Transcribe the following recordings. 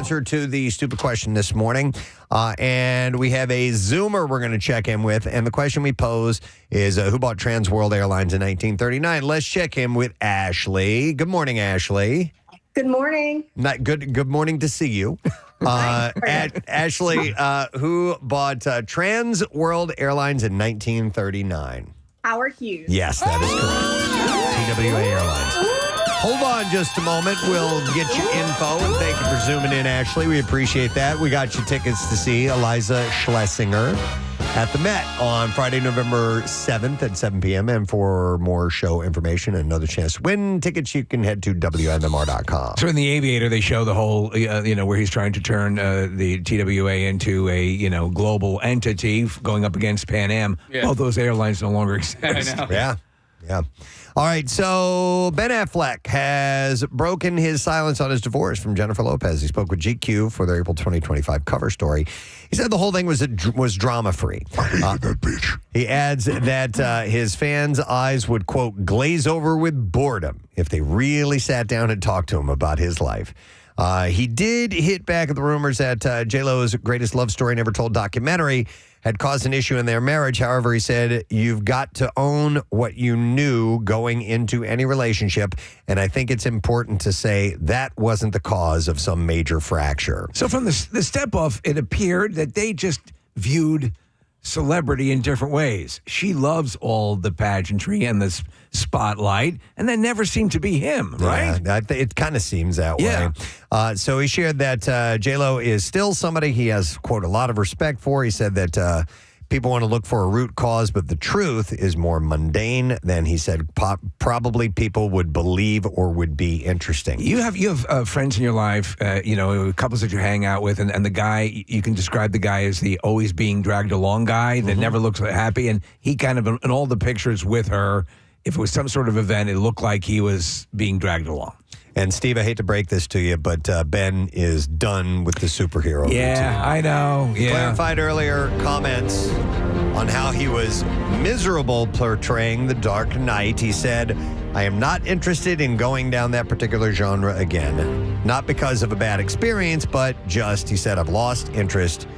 answer to the stupid question this morning. And we have a Zoomer we're going to check in with. And the question we pose is, who bought Trans World Airlines in 1939? Let's check in with Ashley. Good morning, Ashley. Good morning. Good morning to see you. Ashley, who bought Trans World Airlines in 1939? Howard Hughes. Yes, that is correct. TWA Airlines. Hold on just a moment. We'll get you info, and thank you for zooming in, Ashley. We appreciate that. We got you tickets to see Eliza Schlesinger at the Met on Friday, November 7th at 7 p.m. And for more show information and another chance to win tickets, you can head to WMMR.com. So in The Aviator, they show the whole, where he's trying to turn the TWA into a, global entity going up against Pan Am. Yeah. All those airlines no longer exist. I know. Yeah. All right, so Ben Affleck has broken his silence on his divorce from Jennifer Lopez. He spoke with GQ for their April 2025 cover story. He said the whole thing was drama-free. I hated that bitch. He adds that his fans' eyes would, quote, glaze over with boredom if they really sat down and talked to him about his life. He did hit back at the rumors that J-Lo's Greatest Love Story Never Told documentary had caused an issue in their marriage. However, he said, you've got to own what you knew going into any relationship. And I think it's important to say that wasn't the cause of some major fracture. So from the step-off, it appeared that they just viewed celebrity in different ways. She loves all the pageantry and the spotlight, and that never seemed to be him, right? Yeah, it kind of seems that way. So he shared that J-Lo is still somebody he has, quote, a lot of respect for. He said that people want to look for a root cause, but the truth is more mundane than he said probably people would believe or would be interesting. You have friends in your life, couples that you hang out with, and the guy, you can describe the guy as the always being dragged along guy that never looks happy, and he kind of, in all the pictures with her, if it was some sort of event, it looked like he was being dragged along. And Steve, I hate to break this to you, but Ben is done with the superhero routine. Yeah, I know. Yeah. Clarified earlier comments on how he was miserable portraying the Dark Knight. He said, I am not interested in going down that particular genre again. Not because of a bad experience, but just, he said, I've lost interest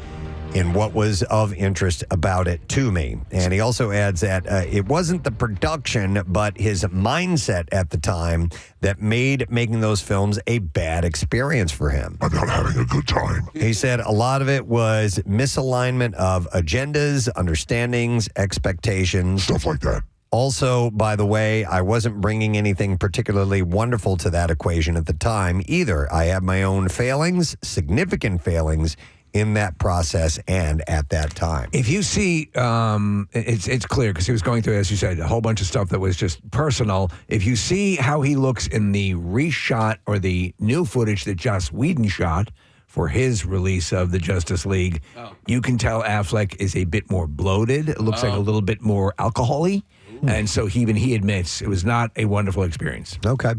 in what was of interest about it to me. And he also adds that it wasn't the production, but his mindset at the time that made making those films a bad experience for him. I'm not having a good time. He said a lot of it was misalignment of agendas, understandings, expectations. Stuff like that. Also, by the way, I wasn't bringing anything particularly wonderful to that equation at the time either. I had my own failings, significant failings, in that process and at that time. If you see, it's clear because he was going through, as you said, a whole bunch of stuff that was just personal. If you see how he looks in the reshot or the new footage that Joss Whedon shot for his release of the Justice League, you can tell Affleck is a bit more bloated. It looks like a little bit more alcohol-y. And so he admits it was not a wonderful experience. Okay.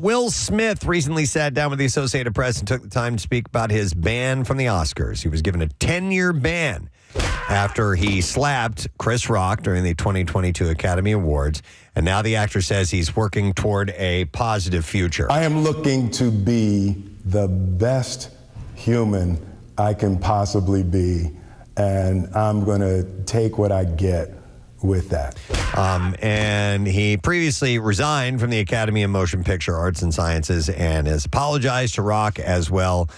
Will Smith recently sat down with the Associated Press and took the time to speak about his ban from the Oscars. He was given a 10-year ban after he slapped Chris Rock during the 2022 Academy Awards. And now the actor says he's working toward a positive future. I am looking to be the best human I can possibly be. And I'm going to take what I get with that. And he previously resigned from the Academy of Motion Picture Arts and Sciences and has apologized to Rock as well,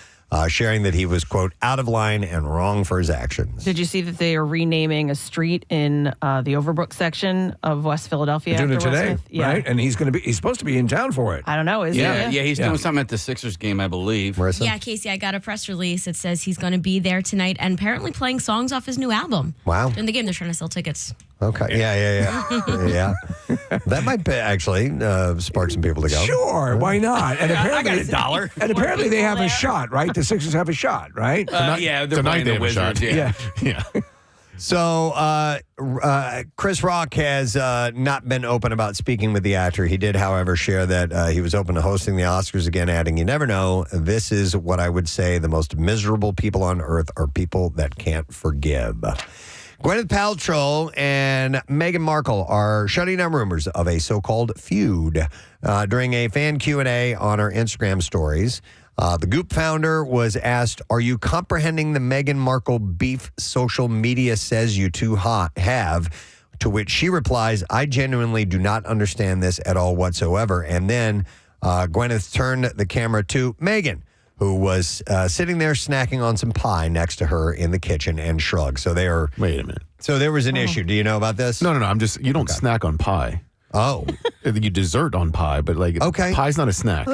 sharing that he was, quote, out of line and wrong for his actions. Did you see that they are renaming a street in the Overbrook section of West Philadelphia? They're doing it after Will today, Smith? Yeah. right? And he's supposed to be in town for it. I don't know. Is he? Yeah, he's doing something at the Sixers game, I believe. Marissa? Yeah, Casey, I got a press release. It says he's going to be there tonight and apparently playing songs off his new album. Wow. During the game, they're trying to sell tickets. Okay. Yeah. That might be actually spark some people to go. Sure, why not? And apparently, I got $1. And apparently they have a shot, right? The Sixers have a shot, right? Yeah, they're playing the Wizards. Yeah. So Chris Rock has not been open about speaking with the actor. He did, however, share that he was open to hosting the Oscars again, adding, you never know. This is what I would say the most miserable people on earth are people that can't forgive. Gwyneth Paltrow and Meghan Markle are shutting down rumors of a so-called feud during a fan Q&A on her Instagram stories. The Goop founder was asked, "Are you comprehending the Meghan Markle beef social media says you two have?" To which she replies, "I genuinely do not understand this at all whatsoever." And then Gwyneth turned the camera to Meghan, who was sitting there snacking on some pie next to her in the kitchen, and shrugged. So they are. Wait a minute. So there was an issue. Do you know about this? No. You don't snack on pie. Oh. You dessert on pie, but pie's not a snack.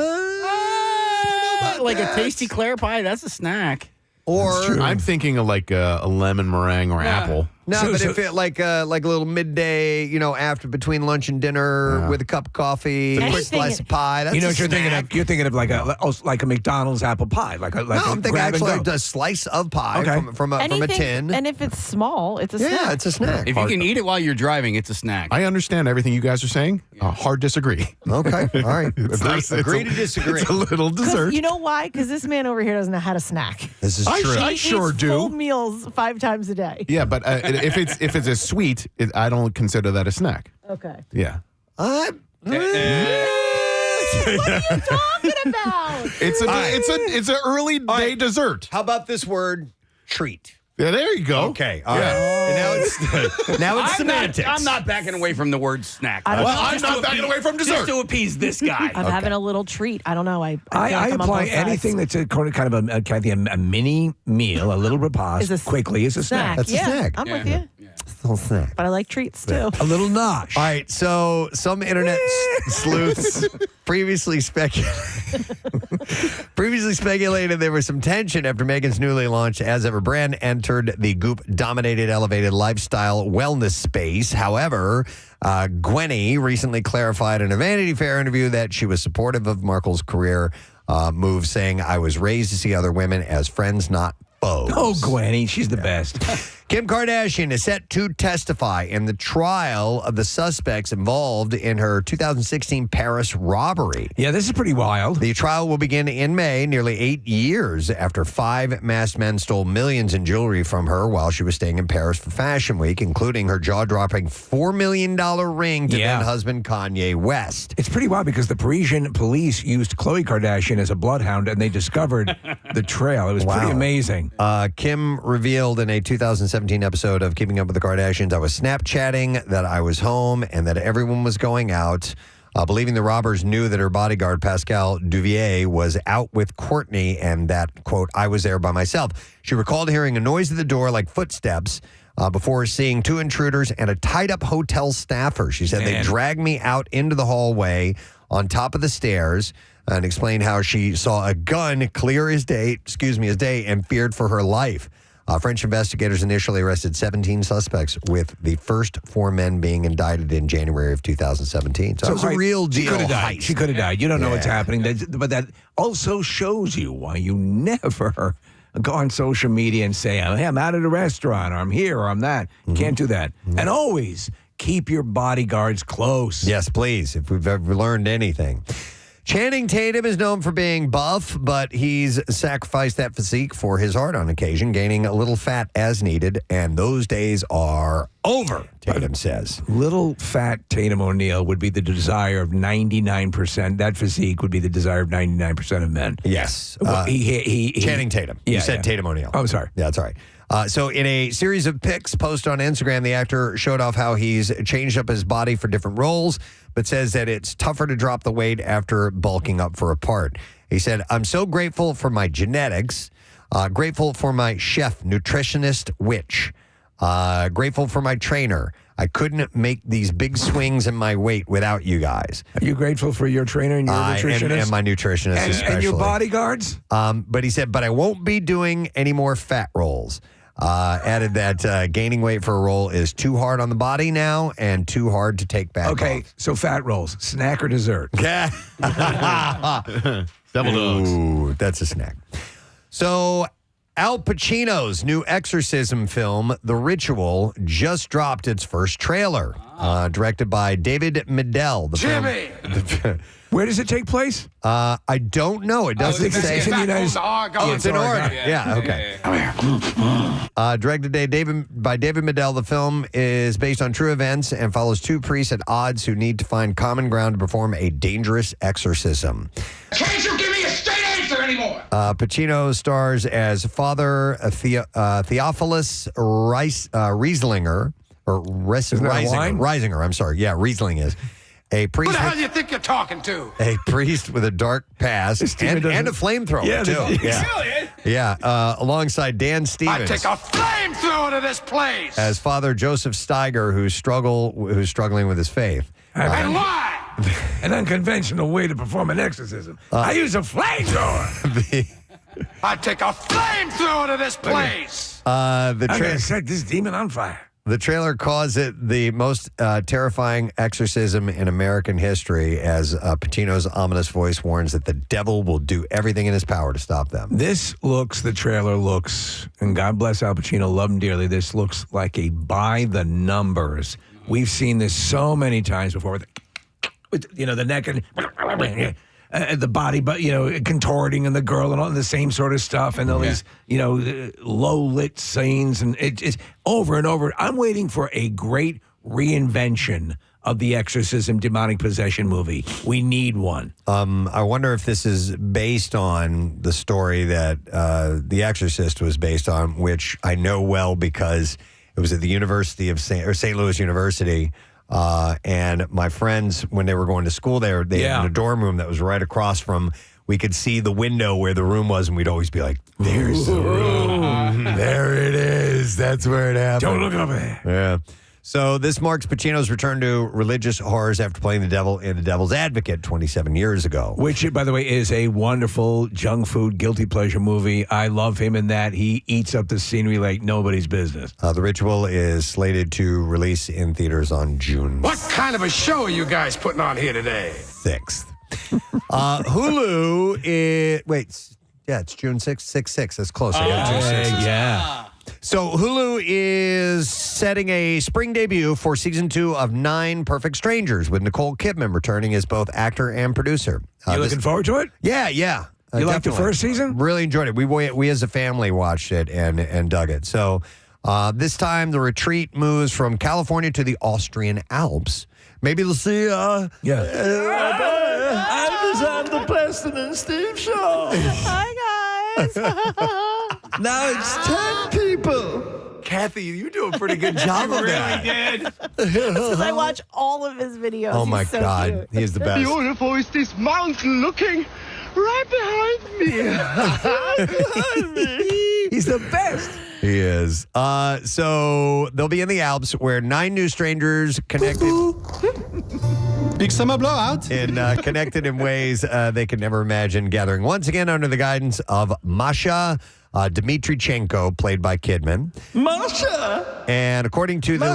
Like a tasty Claire pie, that's a snack. Or I'm thinking of like a lemon meringue or apple. No, but if it like a little midday, after between lunch and dinner with a cup of coffee, a quick slice of pie. That's what you're thinking of? You're thinking of like a McDonald's apple pie, no, I'm thinking actually a slice of pie from a tin. And if it's small, it's a snack. Yeah, it's a snack. If you can eat it while you're driving, it's a snack. I understand everything you guys are saying. Hard disagree. Okay, all right. Agree to disagree. It's a little dessert. You know why? Because this man over here doesn't know how to snack. This is true. He I sure eats do. Full meals 5 times a day. Yeah, but if it's a sweet, I don't consider that a snack. Okay. Yeah. What are you talking about? It's an early day dessert. How about this word, treat? Yeah, there you go. Okay, all right. And now it's semantics. I'm not backing away from the word snack. I'm not backing away from dessert. Just to appease this guy. I'm having a little treat. I don't know. I apply anything that's kind of a mini meal, a little repast, quickly as a snack. That's a snack. I'm with you. It's a little snack. But I like treats too. A little nosh. All right, so some internet sleuths previously speculated there was some tension after Meghan's newly launched As Ever brand entered the Goop-dominated elevated lifestyle wellness space. However, Gwenny recently clarified in a Vanity Fair interview that she was supportive of Markle's career move, saying, "I was raised to see other women as friends, not foes." Oh, Gwenny, she's the best. Kim Kardashian is set to testify in the trial of the suspects involved in her 2016 Paris robbery. Yeah, this is pretty wild. The trial will begin in May, nearly 8 years after 5 masked men stole millions in jewelry from her while she was staying in Paris for Fashion Week, including her jaw-dropping $4 million ring to then-husband Kanye West. It's pretty wild because the Parisian police used Khloe Kardashian as a bloodhound, and they discovered the trail. It was pretty amazing. Kim revealed in a 2017 episode of Keeping Up with the Kardashians, "I was Snapchatting that I was home and that everyone was going out, believing the robbers knew that her bodyguard, Pascal Duvier, was out with Courtney and that, quote, I was there by myself." She recalled hearing a noise at the door like footsteps before seeing 2 intruders and a tied-up hotel staffer. She said they dragged me out into the hallway on top of the stairs and explained how she saw a gun clear as day, and feared for her life. French investigators initially arrested 17 suspects, with the first 4 men being indicted in January of 2017. So it was a real deal. She could have died. You don't know what's happening. But that also shows you why you never go on social media and say, "Hey, I'm out at a restaurant," or "I'm here," or "I'm that." You can't do that. And always keep your bodyguards close. Yes, please, if we've ever learned anything. Channing Tatum is known for being buff, but he's sacrificed that physique for his art on occasion, gaining a little fat as needed, and those days are over, Tatum says. Little fat Tatum O'Neal would be the desire of 99%. That physique would be the desire of 99% of men. Yes. Channing Tatum. You said Tatum O'Neal. Oh, I'm sorry. Yeah, that's all right. So in a series of pics posted on Instagram, the actor showed off how he's changed up his body for different roles, but says that it's tougher to drop the weight after bulking up for a part. He said, "I'm so grateful for my genetics, grateful for my chef, nutritionist, witch, grateful for my trainer. I couldn't make these big swings in my weight without you guys." Are you grateful for your trainer and your nutritionist? And my nutritionist especially. And your bodyguards? But he said, "But I won't be doing any more fat rolls." Added that gaining weight for a roll is too hard on the body now and too hard to take back Okay, off. so fat rolls, snack or dessert? Yeah. Double dogs. Ooh, that's a snack. So Al Pacino's new exorcism film, The Ritual, just dropped its first trailer, directed by David Midell. Jimmy! Where does it take place? I don't know. It doesn't say. It's in the United States. It's in Oregon. Yeah, okay. Directed by David Midell, the film is based on true events and follows 2 priests at odds who need to find common ground to perform a dangerous exorcism. Can't you give me a straight answer anymore? Pacino stars as Father Theophilus Rieslinger, or Riesinger. I'm sorry. Yeah, Riesling is. A priest. Who the hell do you think you're talking to? A priest with a dark past and a flamethrower, too. Alongside Dan Stevens. I take a flamethrower to this place. As Father Joseph Steiger, who's struggling with his faith. And why? An unconventional way to perform an exorcism. I use a flamethrower. I take a flamethrower to this place. I'm going to set this demon on fire. The trailer calls it the most terrifying exorcism in American history, as Pacino's ominous voice warns that the devil will do everything in his power to stop them. The trailer looks, and God bless Al Pacino, love him dearly, this looks like a by the numbers. We've seen this so many times before with the neck and the body, but contorting and the girl and all the same sort of stuff, and all these low lit scenes, and it's over and over. I'm waiting for a great reinvention of the exorcism demonic possession movie. We need one. I wonder if this is based on the story that The Exorcist was based on, which I know well because it was at the University of St. Louis University. And my friends, when they were going to school there, they had a dorm room that was right across from, we could see the window where the room was, and we'd always be like, there's the room. There it is. That's where it happened. Don't look over there. Yeah. So this marks Pacino's return to religious horrors after playing the devil in The Devil's Advocate 27 years ago. Which, by the way, is a wonderful junk food, guilty pleasure movie. I love him in that. He eats up the scenery like nobody's business. The Ritual is slated to release in theaters on June What kind of a show are you guys putting on here today? 6th. Hulu is... it's June 6th. 6/6. That's close. I got 2 6s. Yeah. So Hulu is setting a spring debut for season 2 of 9 Perfect Strangers, with Nicole Kidman returning as both actor and producer. You looking forward to it? Yeah. You liked the first season? Really enjoyed it. We as a family watched it and dug it. So this time the retreat moves from California to the Austrian Alps. Maybe we'll see. I designed the Preston and Steve show. Hi, guys. Now it's 10 people. Kathy, you do a pretty good job of that. Really did. Because I watch all of his videos. Oh, my He's so God. cute. He is the best. Beautiful is this mountain looking right behind me. He's the best. He is. So they'll be in the Alps where 9 new strangers connected. Big summer blowout. Connected in ways they could never imagine, gathering once again under the guidance of Masha Dmitrichenko, played by Kidman. Masha! And according to the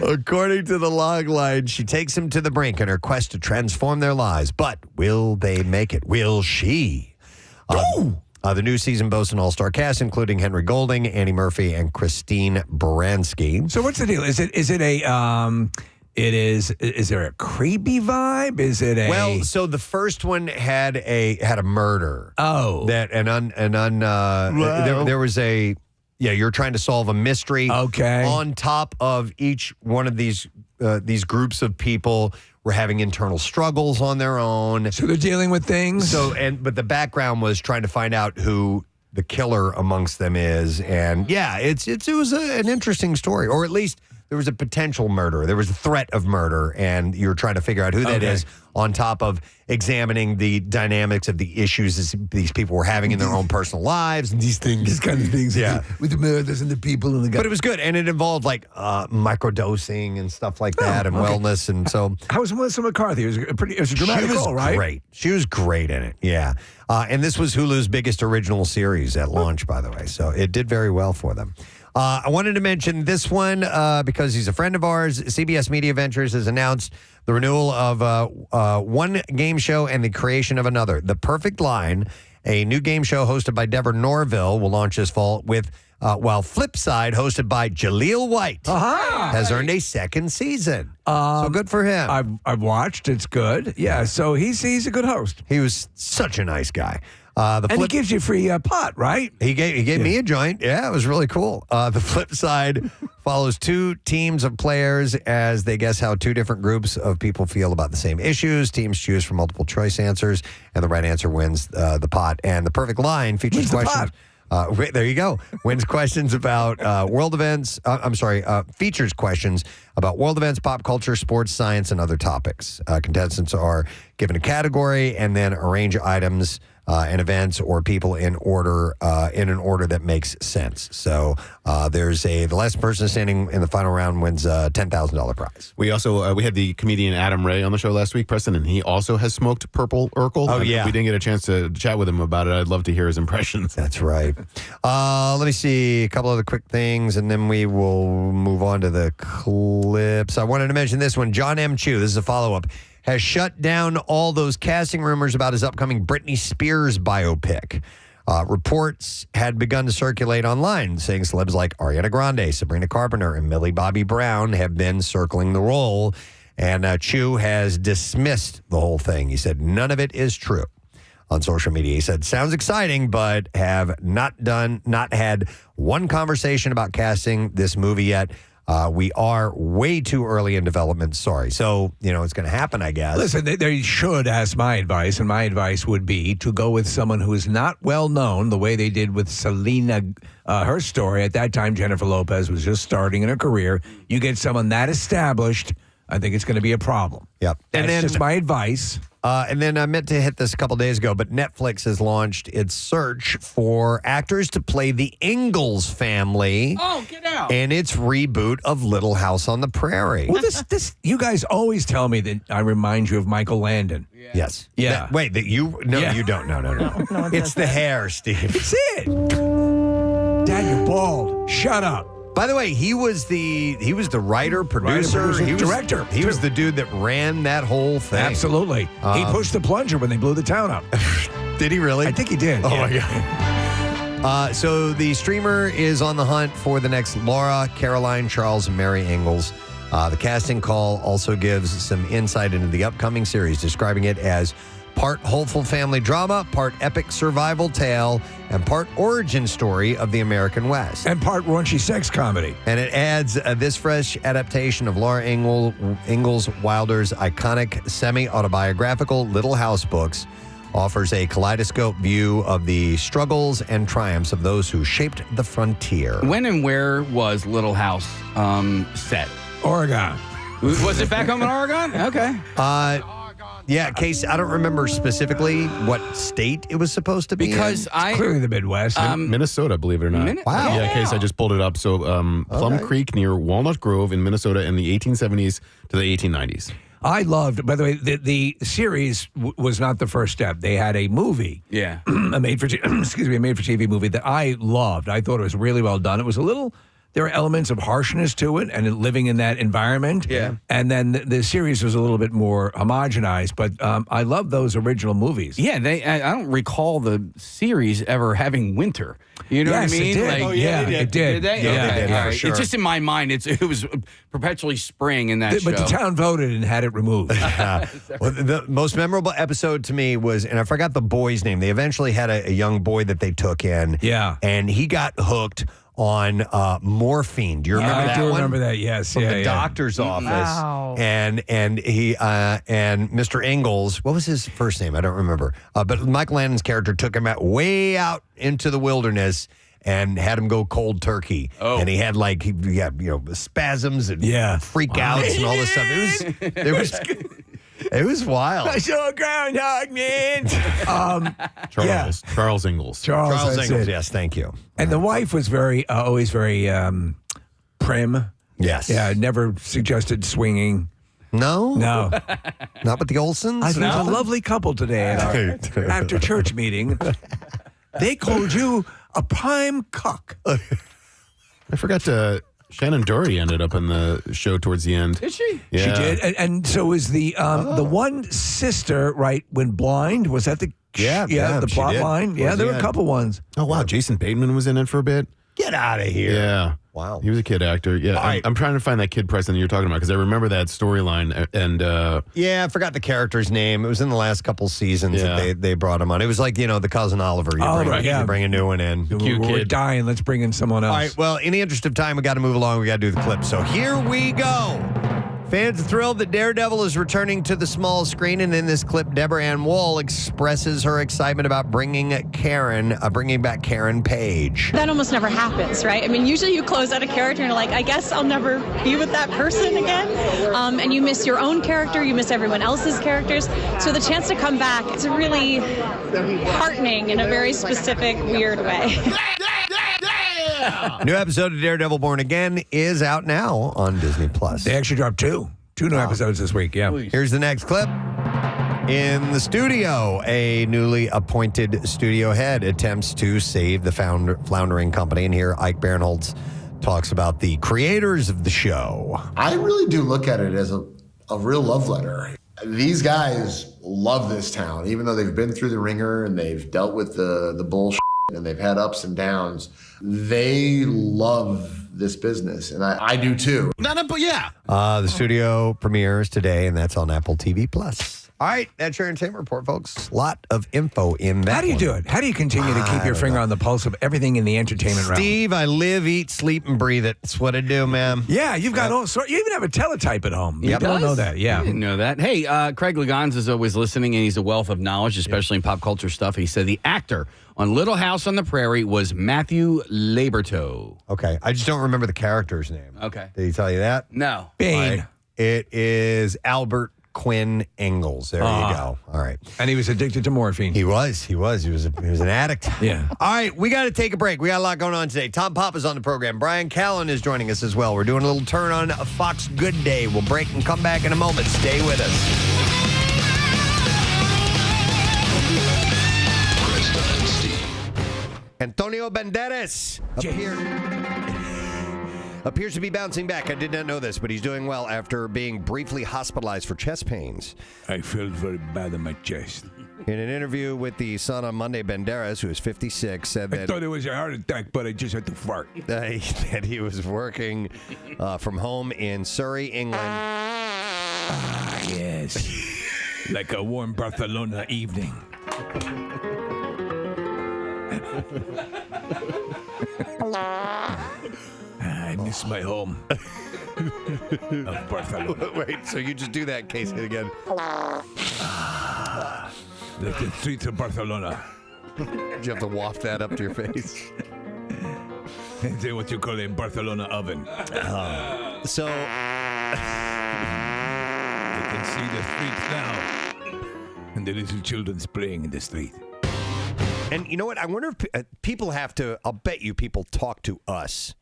according to the log line, she takes him to the brink in her quest to transform their lives. But will they make it? Will she? The new season boasts an all-star cast, including Henry Golding, Annie Murphy, and Christine Baranski. So what's the deal? Is there a creepy vibe? Is it a... Well, so the first one had a murder. Oh. That there was a... Yeah, you're trying to solve a mystery. Okay. On top of each one of these groups of people were having internal struggles on their own. So they're dealing with things. But the background was trying to find out who the killer amongst them is, and yeah, it was an interesting story, or at least there was a potential murder. There was a threat of murder, and you're trying to figure out who that is, on top of examining the dynamics of the issues these people were having in their own personal lives and these kind of things. Yeah. With the murders and the people and the guys. But it was good, and it involved like microdosing and stuff like that, and wellness, and so. How was Melissa McCarthy? It was a dramatic role, right? Great. She was great in it. Yeah. And this was Hulu's biggest original series at launch, by the way. So it did very well for them. I wanted to mention this one because he's a friend of ours. CBS Media Ventures has announced the renewal of one game show and the creation of another. The Perfect Line, a new game show hosted by Deborah Norville, will launch this fall with while Flipside, hosted by Jaleel White, has earned a second season. So good for him. I've watched. It's good. Yeah, so he's a good host. He was such a nice guy. The And he flip, gives you free pot, right? he gave me a joint. Yeah, it was really cool. The flip side follows two teams of players as they guess how two different groups of people feel about the same issues. Teams choose from multiple choice answers, and the right answer wins the pot. And the perfect line features Wins the questions. There you go. Wins questions about world events. Features questions about world events, pop culture, sports, science, and other topics. Contestants are given a category and then arrange items and events or people in order in an order that makes sense. So there's the last person standing in the final round wins a $10,000 prize. We also we had the comedian Adam Ray on the show last week, Preston, and he also has smoked Purple Urkel. Oh, yeah. We didn't get a chance to chat with him about it. I'd love to hear his impressions. That's right. Let me see a couple other quick things, and then we will move on to the clips. I wanted to mention this one. John M. Chu, this is a follow-up, has shut down all those casting rumors about his upcoming Britney Spears biopic. Reports had begun to circulate online, saying celebs like Ariana Grande, Sabrina Carpenter, and Millie Bobby Brown have been circling the role. And Chu has dismissed the whole thing. He said none of it is true. On social media, he said, sounds exciting, but have not had one conversation about casting this movie yet. We are way too early in development. Sorry. So, it's going to happen, I guess. Listen, they should ask my advice, and my advice would be to go with someone who is not well known, the way they did with Selena, her story. At that time, Jennifer Lopez was just starting in her career. You get someone that established, I think it's going to be a problem. Yep. That's just my advice. And then I meant to hit this a couple days ago, but Netflix has launched its search for actors to play the Ingalls family. Oh, get out. And its reboot of Little House on the Prairie. Well, this you guys always tell me that I remind you of Michael Landon. Yes. Yeah. You don't. No. It's the hair, Steve. That's it. Dad, you're bald. Shut up. By the way, he was the writer, producer, director. He was the dude that ran that whole thing. Absolutely. He pushed the plunger when they blew the town up. Did he really? I think he did. Oh, my God. So the streamer is on the hunt for the next Laura, Caroline, Charles, and Mary Ingalls. The casting call also gives some insight into the upcoming series, describing it as part hopeful family drama, part epic survival tale, and part origin story of the American West. And part raunchy sex comedy. And it adds this fresh adaptation of Laura Ingalls Wilder's iconic semi-autobiographical Little House books, offers a kaleidoscope view of the struggles and triumphs of those who shaped the frontier. When and where was Little House set? Oregon. Was it back home in Oregon? Okay. Yeah, Case, I don't remember specifically what state it was supposed to be Because in. Clearly the Midwest. Minnesota, believe it or not. Wow. Yeah, Case, I just pulled it up. So Plum Creek near Walnut Grove in Minnesota in the 1870s to the 1890s. I loved, by the way, the series was not the first step. They had a movie. Yeah. a made for TV movie that I loved. I thought it was really well done. It was there were elements of harshness to it and living in that environment. Yeah. And then the series was a little bit more homogenized, but I love those original movies. Yeah, I don't recall the series ever having winter. You know Yes, what I mean? it did. It did. Did they? Yeah, Okay, they did, all for right. sure. It's just in my mind. It was perpetually spring in that show. But the town voted and had it removed. Well, the most memorable episode to me was, and I forgot the boy's name. They eventually had a young boy that they took in. Yeah. And he got hooked on morphine. Do you remember that I do one? remember that, yes. From the doctor's office. Wow. And he and Mr. Ingalls, what was his first name? I don't remember. But Mike Landon's character took him way out into the wilderness and had him go cold turkey. Oh. And he had spasms and freak outs and all this stuff. It was wild. I saw a groundhog, man. Charles Ingalls. Charles that's Ingalls, it. yes, thank you. And the wife was always very prim. Yes. Yeah, never suggested swinging. No? No. Not with the Olsons? I think a lovely couple today at our after church meeting. They called you a prime cock. I forgot to... Shannon Doherty ended up in the show towards the end. Did she? Yeah. She did. And so was the one sister, right, when blind? Was that the Yeah, the she plot did. line? Yeah, there were a couple ones. Oh, wow. Jason Bateman was in it for a bit. Get out of here. Yeah. Wow. He was a kid actor. Yeah. Right. I'm trying to find that kid Preston that you're talking about because I remember that storyline. And Yeah, I forgot the character's name. It was in the last couple seasons that they brought him on. It was like, the cousin Oliver. You bring a new one in. We're kid. dying. Let's bring in someone else. All right, well, in the interest of time, we got to move along. We got to do the clip. So here we go. Fans are thrilled that Daredevil is returning to the small screen, and in this clip, Deborah Ann Woll expresses her excitement about bringing back Karen Page. That almost never happens, right? I mean, usually you close out a character and you're like, I guess I'll never be with that person again. And you miss your own character, you miss everyone else's characters. So the chance to come back, it's really heartening in a very specific, weird way. New episode of Daredevil Born Again is out now on Disney+. They actually dropped two new episodes this week. Yeah. Here's the next clip. In the studio, a newly appointed studio head attempts to save the floundering company. And here, Ike Barinholtz talks about the creators of the show. I really do look at it as a real love letter. These guys love this town, even though they've been through the ringer and they've dealt with the bullshit and they've had ups and downs. They love this business, and I do too. The studio premieres today, and that's on Apple TV+. All right, that's your entertainment report, folks. A lot of info in that. How do you do it? How do you continue to keep your finger on the pulse of everything in the entertainment realm? Steve, I live, eat, sleep, and breathe it. That's what I do, man. Yeah, you've got all sorts. You even have a teletype at home. Yep. People don't know that. Yeah. I didn't know that. Hey, Craig Legans is always listening, and he's a wealth of knowledge, especially in pop culture stuff. He said the actor on Little House on the Prairie was Matthew Laborto. Okay, I just don't remember the character's name. Okay. Did he tell you that? No. Bane. All right. It is Albert Quinn Ingalls. There you go. All right. And he was addicted to morphine. He was. He was an addict. Yeah. All right, we got to take a break. We got a lot going on today. Tom Papa's on the program. Bryan Callen is joining us as well. We're doing a little turn on Fox Good Day. We'll break and come back in a moment. Stay with us. Preston and Steve. Antonio Banderas appears to be bouncing back. I did not know this, but he's doing well after being briefly hospitalized for chest pains. I felt very bad in my chest. In an interview with The Sun on Monday, Banderas, who is 56, said I that thought it was a heart attack, but I just had to fart. that he was working from home in Surrey, England. Ah, yes. Like a warm Barcelona evening. I miss my home of Barcelona. Wait, so you just do that in case it again. Like the streets of Barcelona. Did you have to waft that up to your face? It's what you call a Barcelona oven. So You can see the streets now. And the little children's playing in the street. And you know what? I wonder if people have to, I'll bet you people talk to us.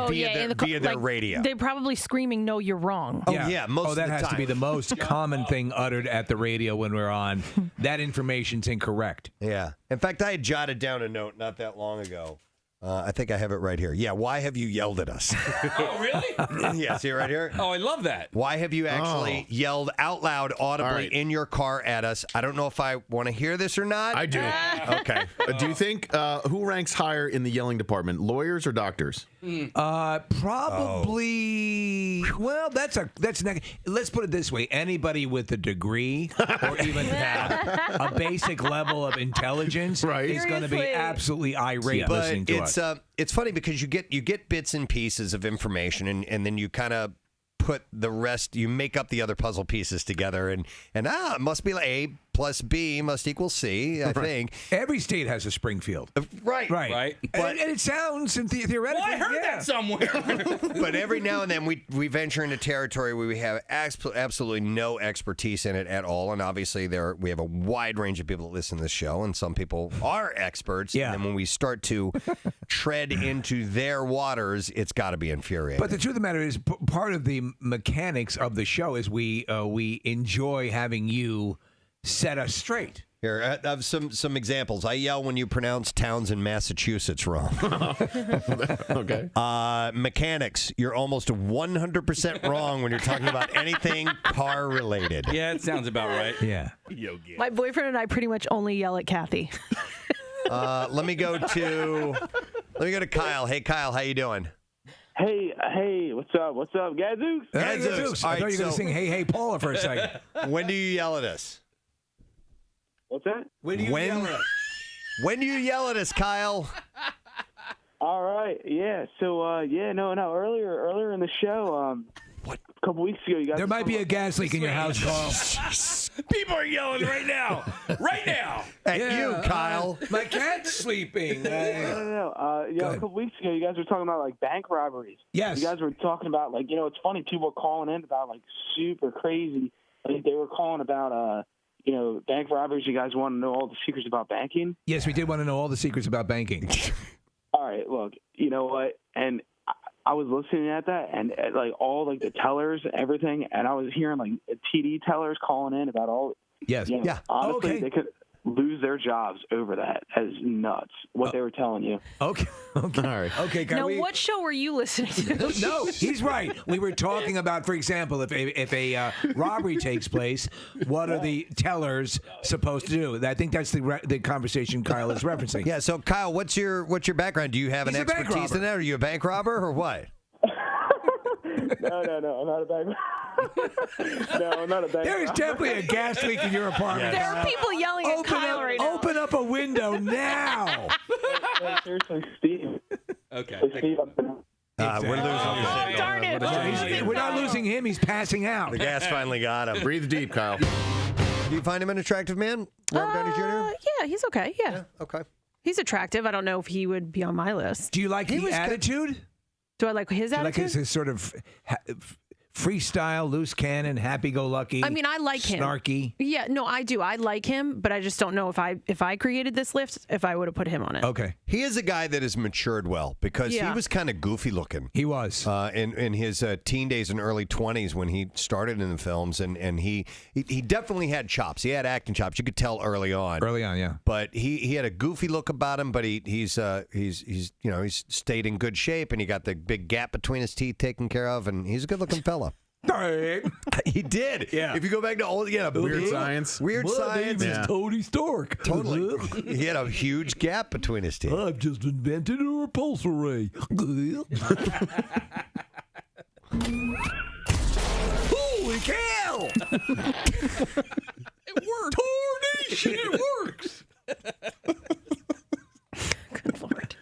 Via their radio. They're probably screaming, "No, you're wrong." Oh, yeah, most of that the has to time. be the most common thing uttered at the radio when we're on. That information's incorrect. Yeah. In fact, I had jotted down a note not that long ago. I think I have it right here. Yeah, why have you yelled at us? Oh, really? Yeah, see it right here? Oh, I love that. Why have you actually yelled out loud, audibly right. in your car at us? I don't know if I want to hear this or not. I do. Okay. Do you think who ranks higher in the yelling department, lawyers or doctors? Probably. Well, that's let's put it this way: anybody with a degree or even a basic level of intelligence is going to be absolutely irate listening to us. It's funny because you get bits and pieces of information, and then you kind of put the rest. You make up the other puzzle pieces together, and it must be like A plus B must equal C. I think Every state has a Springfield. Right. And it sounds theoretically. Well, I heard that somewhere. But every now and then we venture into territory where we have absolutely no expertise in it at all. And obviously we have a wide range of people that listen to this show, and some people are experts. Yeah. And then when we start to tread into their waters, it's got to be infuriating. But the truth of the matter is, part of the mechanics of the show is we enjoy having you set us straight. Here, I have some examples. I yell when you pronounce towns in Massachusetts wrong. Okay. Mechanics, you're almost 100% wrong when you're talking about anything car related. Yeah, it sounds about right. Yeah. My boyfriend and I pretty much only yell at Kathy. Let me go to Let me go to Kyle. Hey, Kyle, how you doing? Hey, what's up, Gadzooks? Gadzooks. I thought you were going to sing Hey, Hey, Paula for a second. When do you yell at us? What's that? When do you yell at us? When do you yell at us, Kyle? All right, yeah. So, earlier in the show, a couple weeks ago, you guys. There might be a gas leak in your house, Carl. People are yelling right now. Right now. At you, Kyle. My cat's sleeping. No. A couple weeks ago, you guys were talking about like bank robberies. Yes. You guys were talking about like, it's funny. People are calling in about like super crazy. Like they were calling about bank robberies. You guys want to know all the secrets about banking? Yes, we did want to know all the secrets about banking. All right, look, you know what? And I was listening at that, and like all like the tellers, everything, and I was hearing like TD tellers calling in about all. Yes. Yeah. Honestly, they could lose their jobs over that. That is nuts. What they were telling you. Okay. All right. Okay. Now, what show were you listening to? No, he's right. We were talking about, for example, if a robbery takes place, what are the tellers supposed to do? I think that's the conversation Kyle is referencing. Yeah. So, Kyle, what's your background? Do you have He's an a bank expertise in robber. that? Are you a bank robber or what? No, I'm not a bank. No, I'm not a bank. There is definitely a gas leak in your apartment. There are people yelling at Kyle right now. Open up a window now. No, seriously, Steve. Okay. Steve, We're losing Oh, darn it. We're not losing him. He's passing out. The gas finally got him. Breathe deep, Kyle. Do you find him an attractive man, Robert Downey Jr.? Yeah, he's okay. Yeah. Okay. He's attractive. I don't know if he would be on my list. Do you like the attitude? Do I like his Do you like attitude? his sort of freestyle, loose cannon, happy-go-lucky? I mean, I like him. Snarky. Yeah, no, I do. I like him, but I just don't know if I created this list, if I would have put him on it. Okay. He is a guy that has matured well because he was kind of goofy looking. He was. In his teen days and early 20s when he started in the films, and he definitely had chops. He had acting chops. You could tell early on. Early on, yeah. But he had a goofy look about him, but he's stayed in good shape, and he got the big gap between his teeth taken care of, and he's a good-looking fella. He did. Yeah. If you go back to Weird Science. Weird Science. Is Tony Stark. Totally. He had a huge gap between his teeth. I've just invented a repulsor ray. Holy cow! It worked. Tornation, it works. Good Lord.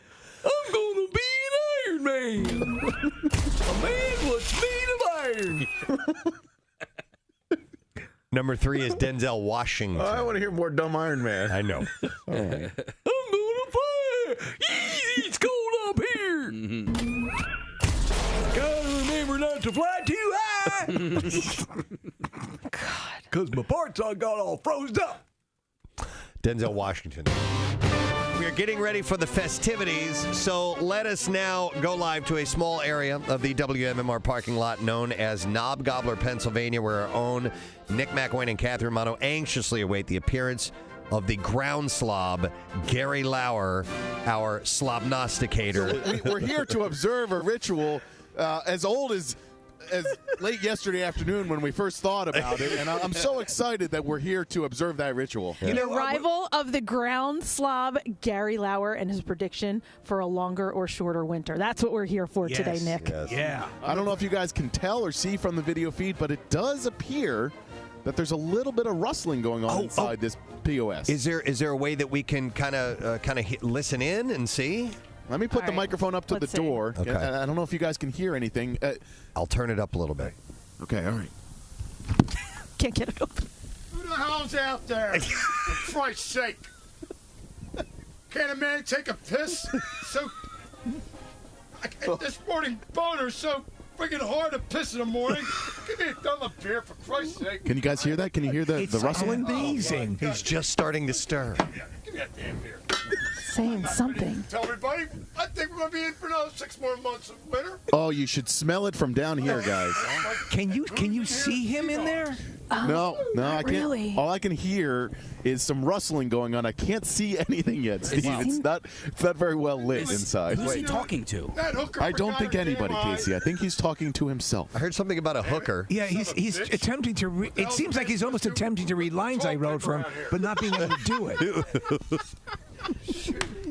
I'm gonna be an Iron Man. A man what's made of iron. Number 3 is Denzel Washington. I want to hear more Dumb Iron Man. I know. I'm gonna fire. It's cold up here. Gotta remember not to fly too high. God. Because my parts all got all froze up. Denzel Washington. We are getting ready for the festivities, so let us now go live to a small area of the WMMR parking lot known as Knob Gobbler, Pennsylvania, where our own Nick McWayne and Catherine Mono anxiously await the appearance of the ground slob, Gary Lauer, our slobnosticator. So we're here to observe a ritual as old as late yesterday afternoon when we first thought about it, and I'm so excited that we're here to observe that ritual. The arrival of the ground slob, Gary Lauer, and his prediction for a longer or shorter winter. That's what we're here for today, Nick. Yes. Yeah. I don't know if you guys can tell or see from the video feed, but it does appear that there's a little bit of rustling going on inside this POS. Is there a way that we can kind of listen in and see? Let me put the microphone up to the door. Okay. I don't know if you guys can hear anything. I'll turn it up a little bit. Okay, all right. Can't get it open. Who the hell's out there? For Christ's sake. Can't a man take a piss? This morning boner's so freaking hard to piss in the morning. Give me a Dunlop beer, for Christ's sake. Can you guys hear that? Can you hear the rustling? Amazing. He's just starting to stir. Give me that damn beer. Saying something. Tell everybody, I think we're going to be in for another 6 more months of winter. Oh, you should smell it from down here, guys. Can you see him in there? No, I can't. really. All I can hear is some rustling going on. I can't see anything yet, Steve. It's not very well lit inside. Who's he talking to? That hooker I don't forgot think her anybody, damn Casey. I think he's talking to himself. I heard something about a hooker. Yeah, he's attempting to. It seems like he's almost attempting to read lines I wrote for him, but not being able to do it.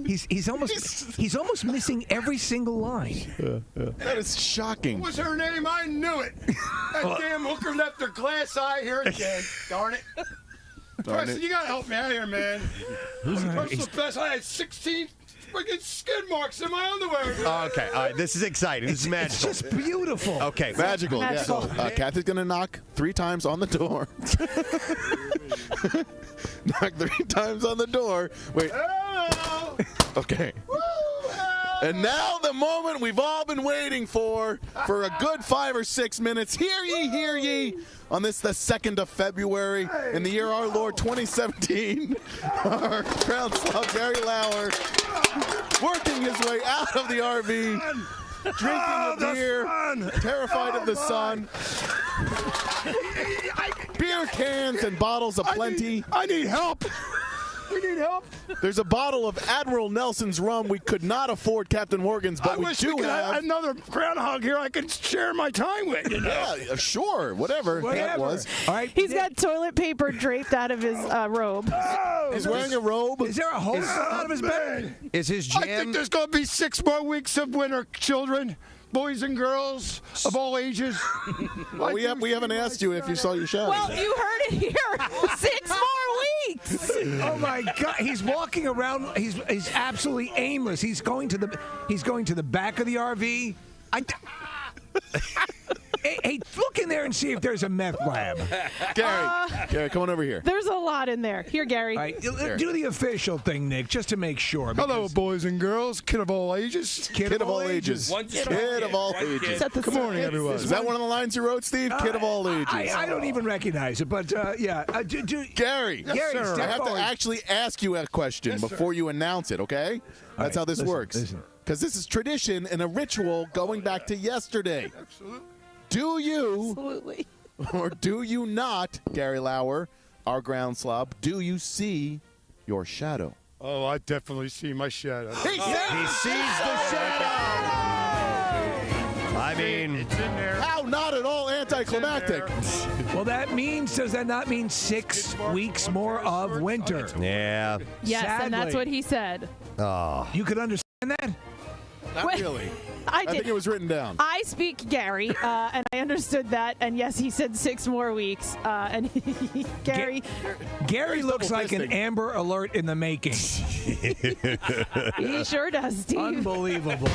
He's almost missing every single line. That is shocking. What was her name? I knew it. That damn hooker left her glass eye here again. Darn it. Preston, you got to help me out here, man. Personal best. I had 16 freaking skid marks in my underwear. Okay, all right. This is exciting. This is magical. It's just beautiful. Okay, Magical. Yeah. So, Kathy's going to knock 3 times on the door. Knock 3 times on the door. Wait. Hello. Okay. And now the moment we've all been waiting for a good 5 or 6 minutes. Hear ye, on this, the 2nd of February, in the year our Lord 2017, our ground slob, Gary Lauer, working his way out of the RV, drinking a beer, terrified of the sun. Beer cans and bottles aplenty. I need help. We need help. There's a bottle of Admiral Nelson's rum. We could not afford Captain Morgan's, but I we wish do we could have another groundhog here I could share my time with. You know? Yeah, sure, whatever that was. All right. He's got toilet paper draped out of his robe. He's wearing a robe. Is there a hole out of his bed? Is his I jam? think there's going to be 6 more weeks of winter, children, boys and girls of all ages. Well, we haven't asked you if you saw your shadow. Well, you heard it here. 6 more weeks. Oh my God! He's walking around. He's absolutely aimless. He's going to the back of the RV. Hey, look in there and see if there's a meth lab. Gary, come on over here. There's a lot in there. Here, Gary. All right, do the official thing, Nick, just to make sure. Hello, boys and girls, kid of all ages. Kid of all ages. Kid of all ages. Good morning, everyone. Is that one of the lines you wrote, Steve? Kid of all ages. I don't even recognize it, but yeah. Gary, Gary, sir. I have forward. to actually ask you a question before you announce it, okay? That's how this works. Because this is tradition and a ritual going back to yesterday. Absolutely. Do you, Absolutely. or do you not, Gary Lauer, our ground slob, do you see your shadow? Oh, I definitely see my shadow. He sees the shadow. I mean, It's in there. How not at all anticlimactic. Well, does that not mean 6 weeks more of winter? yeah. Yes, and that's Sadly. what he said. Oh, You could understand that? Not Wait, really. I I think did. it was written down. I speak Gary, and I understood that. And yes, he said 6 more weeks. And Gary, Gary looks double like an fisting. Amber Alert in the making. he sure does, Steve. Unbelievable.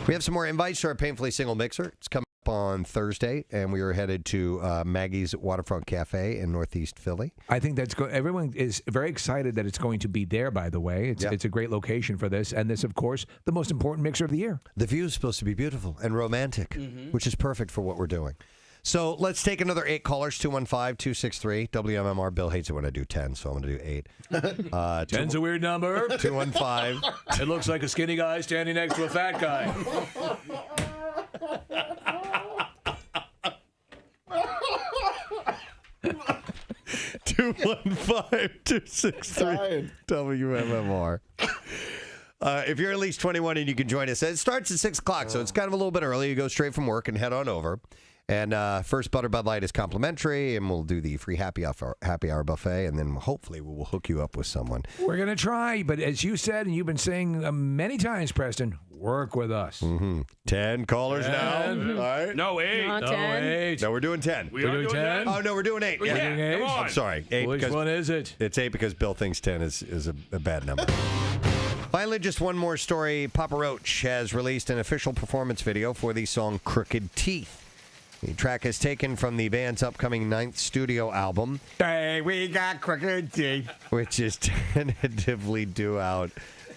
we have some more invites to our Painfully Single Mixer. It's coming up on Thursday, and we are headed to Maggie's Waterfront Cafe in Northeast Philly. I think that's good. Everyone is very excited that it's going to be there, by the way. It's a great location for this. And this, of course, the most important mixer of the year. The view is supposed to be beautiful and romantic, which is perfect for what we're doing. So let's take another 8 callers, 215-263. WMMR. Bill hates it when I do 10, so I'm going to do 8. 10's a weird number. 215. It looks like a skinny guy standing next to a fat guy. 215-263 WMMR. If you're at least 21 and you can join us, it starts at 6 o'clock, so it's kind of a little bit early. You go straight from work and head on over. And first Butter Bud Light is complimentary, and we'll do the free happy hour buffet, and then hopefully we will hook you up with someone. We're going to try, but as you said, and you've been saying many times, Preston, work with us. 10 callers now. All right. No, 8. Not 10. No, we're doing 10. We are doing 10? Oh, no, we're doing 8. Yeah, doing 8? come on. I'm sorry. 8 Which because one is it? it's 8 because Bill thinks 10 is a bad number. Finally, just one more story. Papa Roach has released an official performance video for the song Crooked Teeth. The track is taken from the band's upcoming 9th studio album. Hey, we got crooked teeth. Which is tentatively due out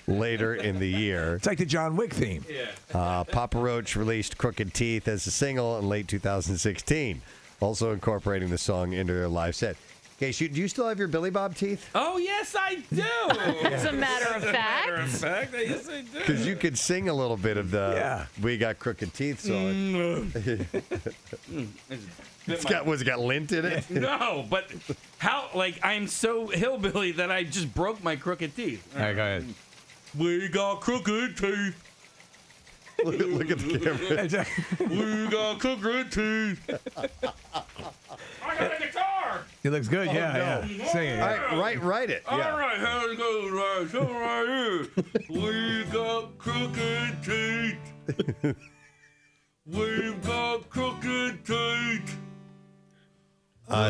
later in the year. It's like the John Wick theme. Papa Roach released Crooked Teeth as a single in late 2016, also incorporating the song into their live set. Okay, do you still have your Billy Bob teeth? Oh, yes, I do. As a matter of fact. Yes, I do. Because you could sing a little bit of the We Got Crooked Teeth song. It's got lint in it? No, but how, I'm so hillbilly that I just broke my crooked teeth. All right, go ahead. We got crooked teeth. Look at the camera. We got crooked teeth. I got a guitar. He looks good. Yeah. Sing it. All right, write it. Yeah. All right, here it goes. Right, so right here. We got crooked teeth. We've got crooked teeth.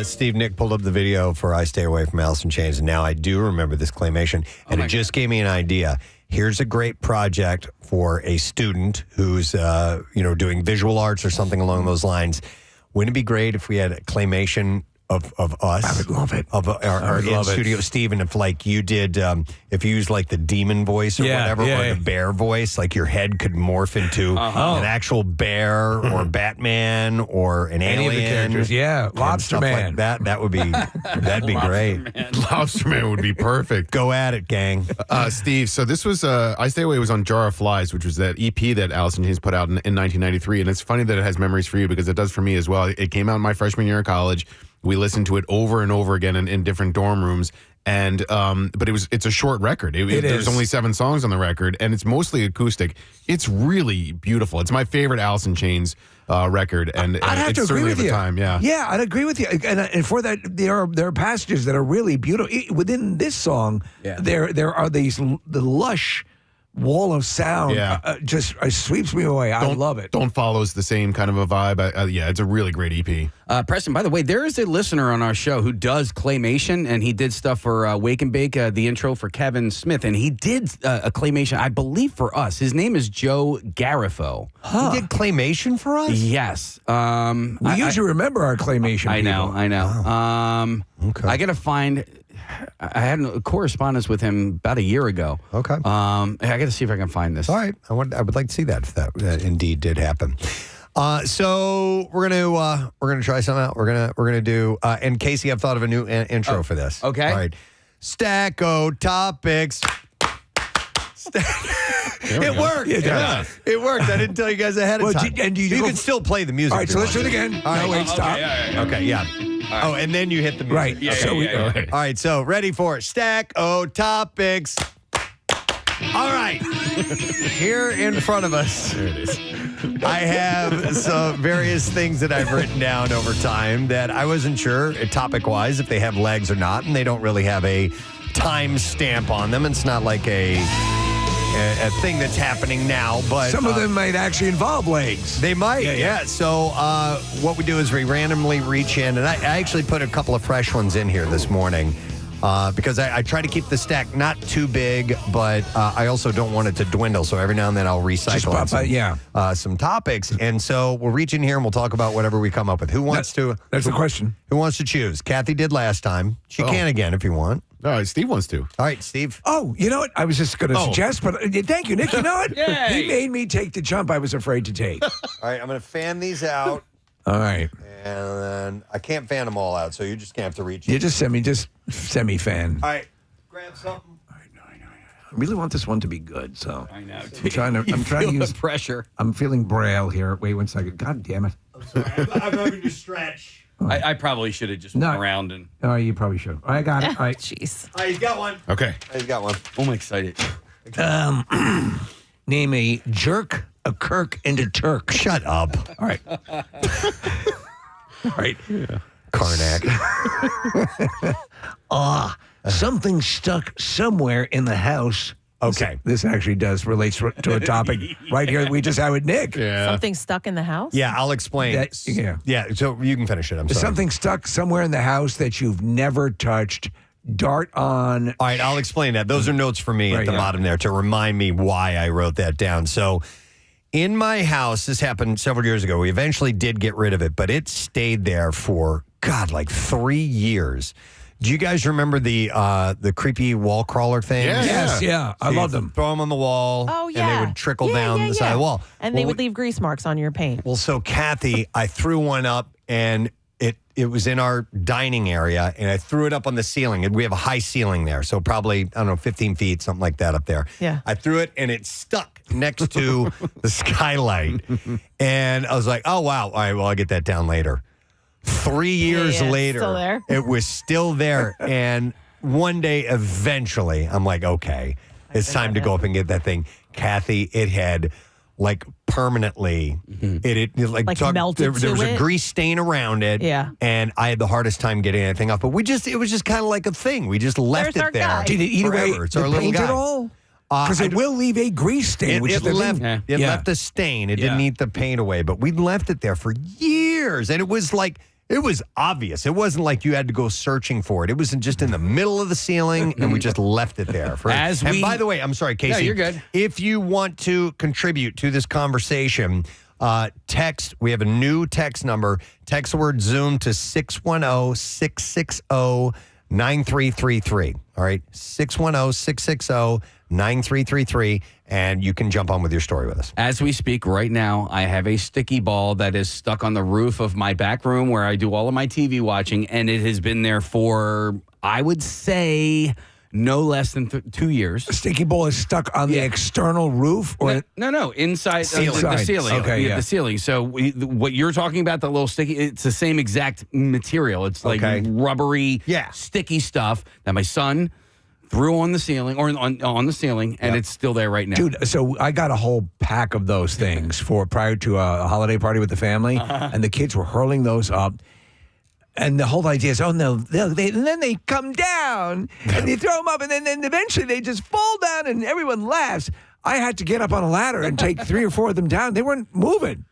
Steve, Nick pulled up the video for I Stay Away from Alice in Chains, and now I do remember this claymation, and it just gave me an idea. Here's a great project for a student who's, doing visual arts or something along those lines. Wouldn't it be great if we had a claymation of us? I would love it. Of our in-studio Steve, and if, like, you did, if you used, like, the demon voice or whatever, or the bear voice, like, your head could morph into an actual bear or Batman or an Any alien. of the characters. Yeah, Lobster Man. Like that would be, that'd be great. Lobster Man would be perfect. Go at it, gang. Steve, so this was, I Stay Away was on Jar of Flies, which was that EP that Alice in Chains put out in 1993. And it's funny that it has memories for you because it does for me as well. It came out in my freshman year of college. We listened to it over and over again in different dorm rooms. And but it's a short record. There's only 7 songs on the record, and it's mostly acoustic. It's really beautiful. It's my favorite Alice in Chains record, and I'd have it's to agree certainly with of the you. time. Yeah, I'd agree with you. And for that, there are passages that are really beautiful within this song. Yeah. There are the lush wall of sound. Just sweeps me away. I love it. Don't Follow's the same kind of a vibe. It's a really great EP. Preston, by the way, there is a listener on our show who does claymation, and he did stuff for Wake and Bake, the intro for Kevin Smith, and he did a claymation, I believe, for us. His name is Joe Garifo. He did claymation for us? Yes. We usually remember our claymation I know. people. Okay. I got to find... I had a correspondence with him about a year ago. Okay. I got to see if I can find this. All right. I would like to see that if that indeed did happen. So we're gonna try something out. We're gonna do. And Casey, I've thought of a new intro for this. Okay. All right. Stacko topics. It worked. Yeah. It worked. I didn't tell you guys ahead of time. You can still play the music. All right, so let's do it again. All right. No, wait, stop. Okay, yeah. Oh, and then you hit the music. Right. Okay. All right, so ready for Stacko topics. All right. Here in front of us, there it is. I have some various things that I've written down over time that I wasn't sure, topic-wise, if they have legs or not, and they don't really have a time stamp on them. It's not like a thing that's happening now, but some of them might actually involve legs. They might, yeah. So what we do is we randomly reach in, and I actually put a couple of fresh ones in here this morning because I try to keep the stack not too big, but I also don't want it to dwindle. So every now and then I'll recycle some topics. And so we'll reach in here and we'll talk about whatever we come up with. Who wants to? That's the question. Who wants to choose? Kathy did last time. She can again if you want. All right, Steve wants to. All right, Steve. Oh, you know what? I was just going to suggest, but thank you, Nick. You know what? Yay. He made me take the jump I was afraid to take. All right, I'm going to fan these out. All right. And then I can't fan them all out, so you're just going to have to reach in. You just semi-fan. All right, grab something. I really want this one to be good, so. I know. I'm trying to use the pressure. I'm feeling braille here. Wait 1 second. God damn it. I'm sorry. I'm having to stretch. I probably should have just went around and. Oh, you probably should. I got it. All right. Jeez. All right, he's got one. Okay. He's got one. Oh, I'm excited. Name a jerk, a Kirk, and a Turk. Shut up. All right. All right. Yeah. Karnak. Something stuck somewhere in the house. Okay. This actually relates to a topic right here we just had with Nick. Yeah. Something stuck in the house? Yeah, I'll explain. Yeah, so you can finish it. I'm sorry. Something stuck somewhere in the house that you've never touched. Dart on. All right, I'll explain that. Those are notes for me at the bottom there to remind me why I wrote that down. So in my house, this happened several years ago. We eventually did get rid of it, but it stayed there for, like 3 years. Do you guys remember the creepy wall crawler thing? Yes, So I love them. Throw them on the wall. Oh, yeah. And they would trickle down the side of the wall. And they would leave grease marks on your paint. Well, so Kathy, I threw one up and it was in our dining area and I threw it up on the ceiling. And we have a high ceiling there. So probably, I don't know, 15 feet, something like that up there. Yeah. I threw it and it stuck next to the skylight. And I was like, oh, wow. All right, well, I'll get that down later. 3 years later, still there. it was still there. And one day, eventually, I'm like, okay, it's time to go up and get that thing. Kathy, it had like permanently. It like melted there was to a it? grease stain around it. Yeah. And I had the hardest time getting anything off. But it was just kind of like a thing. We just left There's our it there. guy. Did it eat away forever. It's the our little paint guy. at all? Because it will leave a grease stain, which It is the left, thing. it left a stain. It didn't eat the paint away, but we left it there for years. And it was like, it was obvious. It wasn't like you had to go searching for it. It was just in the middle of the ceiling, and we just left it there. And by the way, I'm sorry, Casey. No, you're good. If you want to contribute to this conversation, text. We have a new text number. Text the word Zoom to 610-660-9333. All right, 610-660-9333, and you can jump on with your story with us. As we speak right now, I have a sticky ball that is stuck on the roof of my back room where I do all of my TV watching, and it has been there for, I would say, no less than 2 years. The sticky ball is stuck on the external roof? Or No, inside the Inside. ceiling. Okay, yeah. The ceiling. So what you're talking about, the little sticky, it's the same exact material. It's like rubbery, sticky stuff that my son threw on the ceiling or on the ceiling, and it's still there right now. Dude, so I got a whole pack of those things prior to a holiday party with the family, and the kids were hurling those up. And the whole idea is, and then they come down, and you throw them up, and then eventually they just fall down, and everyone laughs. I had to get up on a ladder and take 3 or 4 of them down. They weren't moving.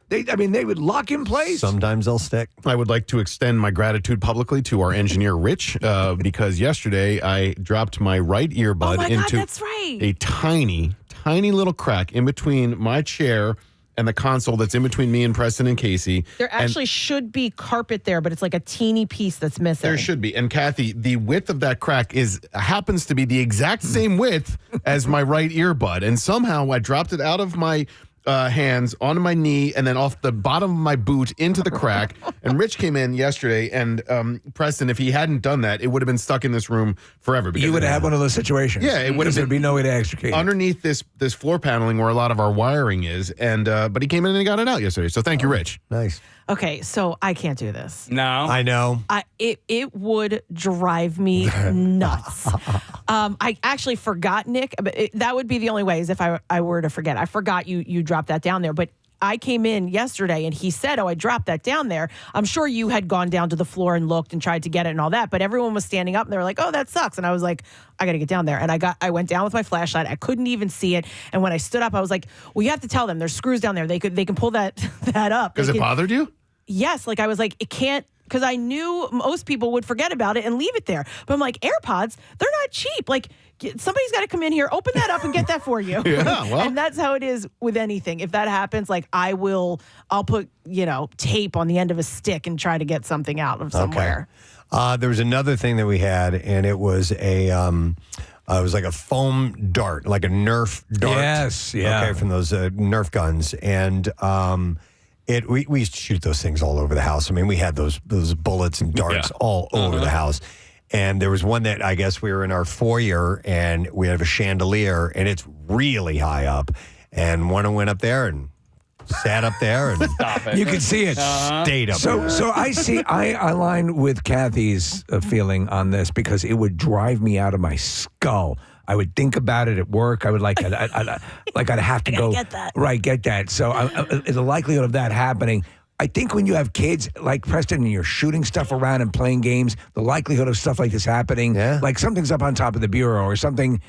They would lock in place. Sometimes they'll stick. I would like to extend my gratitude publicly to our engineer, Rich, because yesterday I dropped my right earbud into that's right. a tiny, tiny little crack in between my chair and the console that's in between me and Preston and Casey. There actually should be carpet there, but it's like a teeny piece that's missing. There should be. And Kathy, the width of that crack happens to be the exact same width as my right earbud. And somehow I dropped it out of my hands onto my knee and then off the bottom of my boot into the crack. And Rich came in yesterday, and Preston, if he hadn't done that, it would have been stuck in this room forever. You would have had one of those situations. Yeah, it would have. There'd be no way to extricate it. Underneath this floor paneling where a lot of our wiring is, and but he came in and he got it out yesterday. So thank you, Rich. Nice. Okay, so I can't do this. No. I know. It would drive me nuts. I actually forgot, Nick. But that would be the only way is if I were to forget. I forgot you dropped that down there. But I came in yesterday and he said, I dropped that down there. I'm sure you had gone down to the floor and looked and tried to get it and all that. But everyone was standing up and they were like, oh, that sucks. And I was like, I got to get down there. And I went down with my flashlight. I couldn't even see it. And when I stood up, I was like, well, you have to tell them there's screws down there. They can pull that up. Because it bothered you? Yes. Like I was like, it can't. Because I knew most people would forget about it and leave it there. But I'm like, AirPods, they're not cheap. Like, somebody's got to come in here, open that up, and get that for you. Yeah, well. And that's how it is with anything. If that happens, like, I'll put, tape on the end of a stick and try to get something out of somewhere. Okay. There was another thing that we had, and it was it was like a foam dart, like a Nerf dart. Yes, yeah. Okay, from those Nerf guns. And we used to shoot those things all over the house. I mean, we had those bullets and darts all over the house. And there was one that I guess we were in our foyer and we have a chandelier and it's really high up. And one went up there and sat up there and you could see it. Stayed up there. So I align with Kathy's feeling on this because it would drive me out of my skull. I would think about it at work. I would I'd have to go get that. Right, get that. So the likelihood of that happening. I think when you have kids like Preston and you're shooting stuff around and playing games, the likelihood of stuff like this happening, like something's up on top of the bureau or something,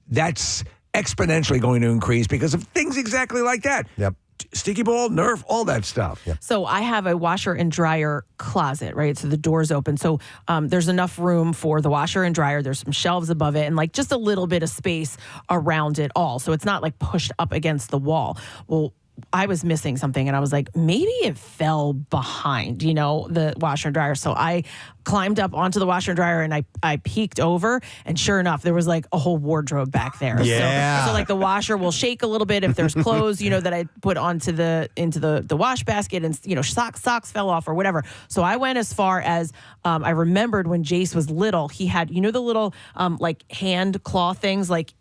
that's exponentially going to increase because of things exactly like that. Yep. Sticky ball, Nerf, all that stuff. Yep. So I have a washer and dryer closet, right? So the door's open. So there's enough room for the washer and dryer. There's some shelves above it and like just a little bit of space around it all. So it's not like pushed up against the wall. Well, I was missing something and I was like, maybe it fell behind, the washer and dryer. So I climbed up onto the washer and dryer and I peeked over and sure enough, there was like a whole wardrobe back there. Yeah. So like the washer will shake a little bit if there's clothes, that I put into the wash basket and, socks fell off or whatever. So I went as far as I remembered when Jace was little, he had, the little like hand claw things like.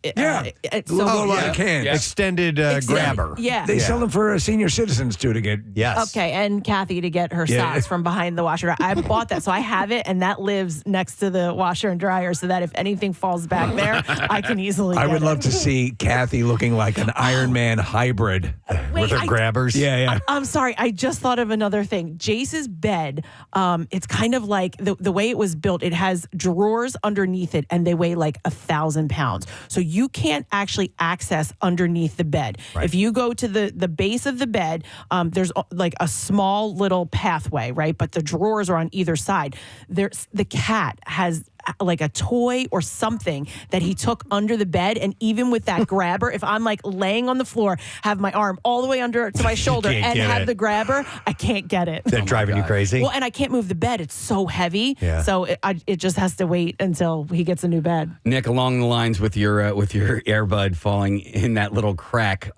Extended grabber. Yeah. They sell them for senior citizens too to get. Yes. Okay. And Kathy to get her socks from behind the washer. I bought that. So I have it it, and that lives next to the washer and dryer, so that if anything falls back there, I can easily. I get would it. love to see Kathy looking like an Iron Man hybrid with her grabbers. Yeah. I'm sorry. I just thought of another thing. Jace's bed, it's kind of like the way it was built. It has drawers underneath it, and they weigh like 1,000 pounds. So you can't actually access underneath the bed. Right. If you go to the base of the bed, there's like a small little pathway, right? But the drawers are on either side. The cat has like a toy or something that he took under the bed, and even with that grabber, if I'm like laying on the floor, have my arm all the way under to my shoulder and have the grabber, I can't get it. They're driving you crazy. Well, and I can't move the bed; it's so heavy. Yeah. So it just has to wait until he gets a new bed. Nick, along the lines with your earbud falling in that little crack,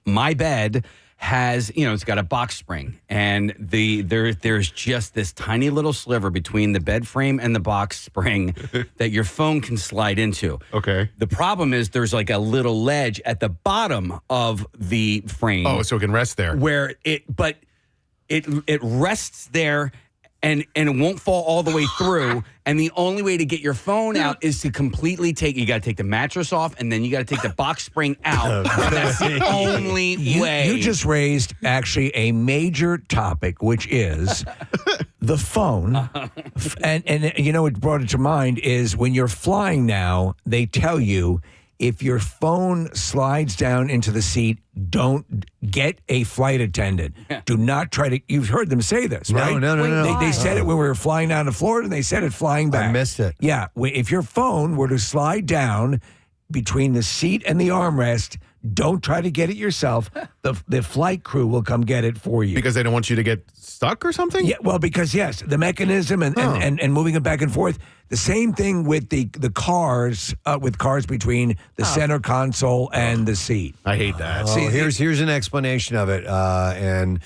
my bed has, it's got a box spring, and there's just this tiny little sliver between the bed frame and the box spring that your phone can slide into. Okay. The problem is there's like a little ledge at the bottom of the frame. Oh, so it can rest there. Where it rests there. And it won't fall all the way through. And the only way to get your phone out is to completely you got to take the mattress off, and then you got to take the box spring out. And that's the only way. You just raised actually a major topic, which is the phone. And you know what brought it to mind is when you're flying now, they tell you if your phone slides down into the seat, don't get a flight attendant. Do not try to. You've heard them say this, right? No. They said it when we were flying down to Florida, and they said it flying back. I missed it. Yeah. If your phone were to slide down between the seat and the armrest, don't try to get it yourself. The flight crew will come get it for you. Because they don't want you to get stuck or something? Yeah, well, because yes, the mechanism and moving it back and forth. The same thing with the cars, with cars between the center console and the seat. I hate that. See, here's an explanation of it, and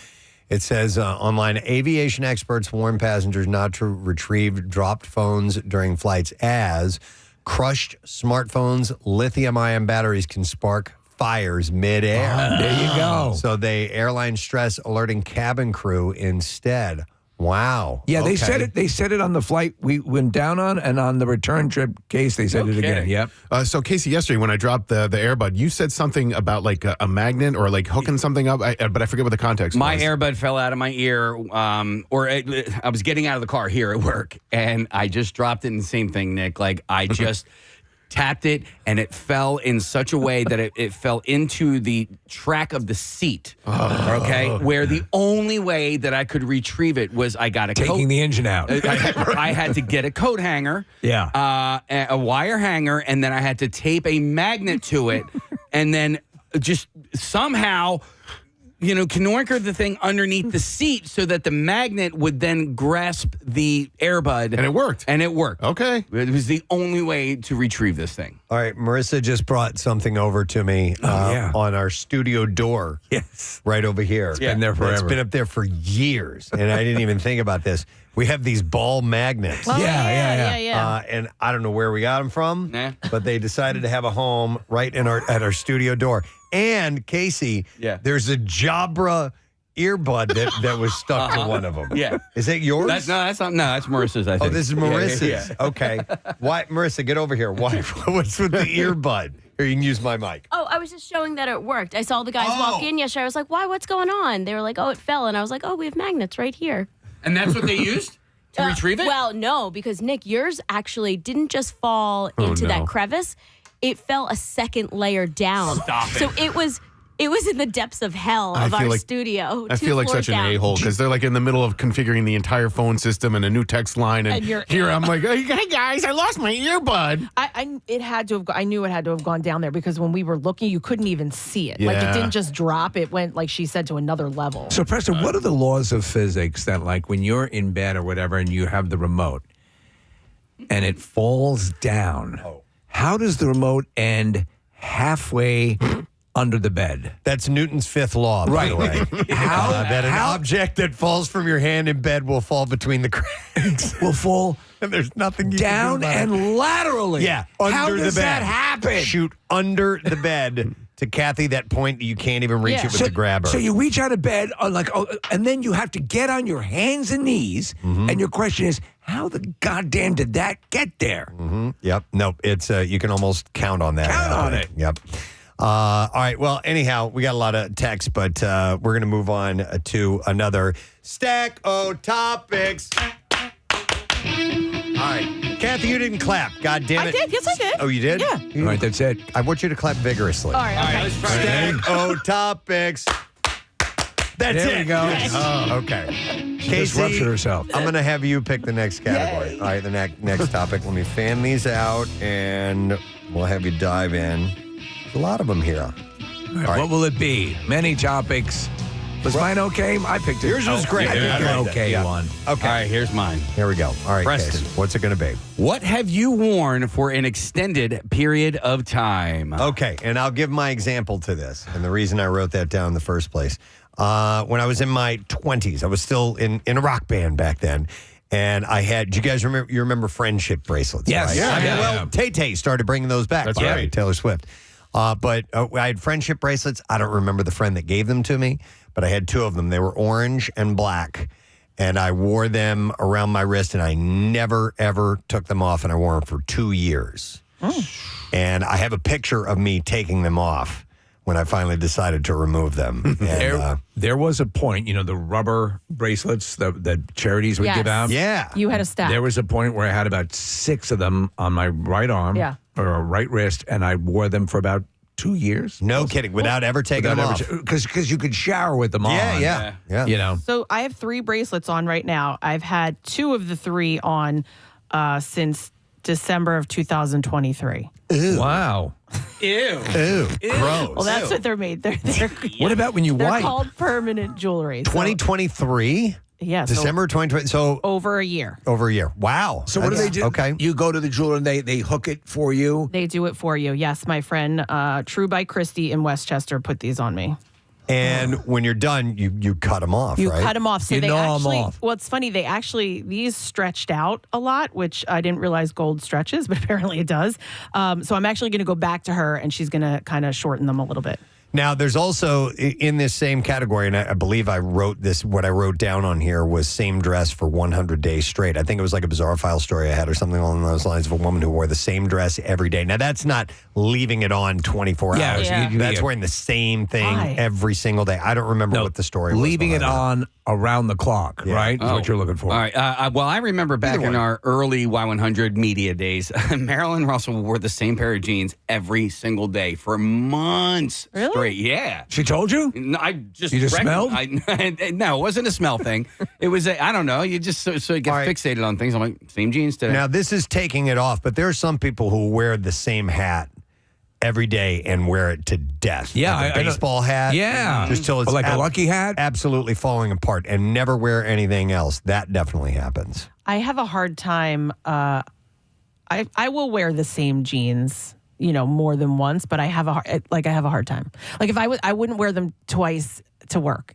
it says online, aviation experts warn passengers not to retrieve dropped phones during flights as crushed smartphones, lithium-ion batteries can spark fires midair. There you go. So the airline stress alerting cabin crew instead. Wow. Yeah, they Okay. said it. They said it on the flight we went down on, and on the return trip, Case, they said it again. Yep. So Casey, yesterday when I dropped the earbud, you said something about like a magnet or like hooking something up, but I forget what the context My was. earbud fell out of my ear, I was getting out of the car here at work, and I just dropped it, and the same thing, Nick. Like, I just tapped it, and it fell in such a way that it fell into the track of the seat, okay? Where the only way that I could retrieve it was I got a Taking coat. the engine out. I had to get a coat hanger, Yeah. a wire hanger, and then I had to tape a magnet to it, and then just somehow, canoiker the thing underneath the seat so that the magnet would then grasp the earbud. And it worked. Okay. It was the only way to retrieve this thing. All right, Marissa just brought something over to me on our studio door. Yes. Right over here. It's been there forever. It's been up there for years, and I didn't even think about this. We have these ball magnets. Oh, Yeah. And I don't know where we got them from, Nah. but they decided to have a home right at our studio door. And Casey, there's a Jabra earbud that was stuck to one of them. Yeah. Is that yours? That's Marissa's, I think. Oh, this is Marissa's. Yeah. Okay. Why, Marissa, get over here. Why? What's with the earbud? Here, you can use my mic. Oh, I was just showing that it worked. I saw the guys walk in yesterday. I was like, why? What's going on? They were like, oh, it fell. And I was like, oh, we have magnets right here. And that's what they used to retrieve it? Well, no, because Nick, yours actually didn't just fall into that crevice. It fell a second layer down. Stop it. So it was in the depths of hell of our studio. I feel like such an a-hole because they're like in the middle of configuring the entire phone system and a new text line. And here I'm like, hey guys, I lost my earbud. I knew it had to have gone down there because when we were looking, you couldn't even see it. Like it didn't just drop. It went, like she said, to another level. So, Preston, what are the laws of physics that, like, when you're in bed or whatever and you have the remote and it falls down, how does the remote end halfway under the bed? That's Newton's fifth law, by the way. That an object that falls from your hand in bed will fall between the cracks. Will fall and there's nothing you down can do about and it. laterally. Yeah, under How the does bed. that happen? Shoot under the bed to Kathy, that point you can't even reach it with the grabber. So you reach out of bed, and then you have to get on your hands and knees, and your question is, How the goddamn did that get there? Mm-hmm. Yep. Nope. It's you can almost count on that. Count on it. Yep. All right. Well, anyhow, we got a lot of text, but we're going to move on to another stack of topics. All right. Kathy, you didn't clap. God damn it. I did. Yes, I did. Oh, you did? Yeah. All right, that's it. I want you to clap vigorously. All right. Okay. Let's try it Stack again. of topics. That's There it. we go. Yes. Oh, okay. She just ruptured herself. I'm going to have you pick the next category. All right, the next topic. Let me fan these out, and we'll have you dive in. There's a lot of them here. All right, what will it be? Many topics. Was mine okay? I picked it. Yours was great. I picked an okay one. Okay. All right, here's mine. Here we go. All right, Preston. Case, what's it going to be? What have you worn for an extended period of time? Okay, and I'll give my example to this, and the reason I wrote that down in the first place. When I was in my 20s, I was still in a rock band back then, and I had, do you guys remember, you remember friendship bracelets? Yes. Right? Yeah, I mean, yeah, well, yeah. Tay-Tay started bringing those back. That's by the right. way, Taylor Swift. But I had friendship bracelets. I don't remember the friend that gave them to me, but I had two of them. They were orange and black, and I wore them around my wrist, and I never, ever took them off, and I wore them for 2 years. And I have a picture of me taking them off when I finally decided to remove them. And, There was a point, the rubber bracelets that charities would Yes. give out. yeah. You had a stack. There was a point where I had about 6 of them on my right arm or right wrist, and I wore them for about 2 years. No kidding. Without ever taking them off. Because you could shower with them on. Yeah. So I have 3 bracelets on right now. I've had 2 of the 3 on since December of 2023. Ew. Wow. Ew. Ew. Gross. Well, that's what they're made. They're What about when you they're wipe? called permanent jewelry. So, 2023? yeah, so December 2020. So over a year. over a year. Wow. So what do they do? Okay. You go to the jeweler and they hook it for you? They do it for you. Yes, my friend True by Christie in Westchester put these on me. And when you're done, you cut them off, You right? cut them off. So You they gnaw 'em actually, off. well, it's funny. These stretched out a lot, which I didn't realize gold stretches, but apparently it does. So I'm actually going to go back to her and she's going to kind of shorten them a little bit. Now, there's also in this same category, and I believe I wrote this, what I wrote down on here was same dress for 100 days straight. I think it was like a bizarre file story I had or something along those lines of a woman who wore the same dress every day. Now, that's not leaving it on 24 Yeah, hours. yeah. That's wearing the same thing Why? every single day. I don't remember what the story was. Leaving it behind that. on around the clock, right? Is what you're looking for. All right. Well, I remember back in our early Y100 media days, Marilyn Russell wore the same pair of jeans every single day for months straight. Yeah. She told you? No, I just You just smelled? No, it wasn't a smell thing. It was I don't know. You just so you get fixated on things. I'm like, same jeans today. Now, this is taking it off, but there are some people who wear the same hat every day and wear it to death. Yeah, like a I know. baseball hat. Yeah. Just till it's Or like a lucky hat? absolutely falling apart, and never wear anything else. That definitely happens. I have a hard time. I will wear the same jeans, more than once, but I have a hard time. Like if I wouldn't wear them twice to work.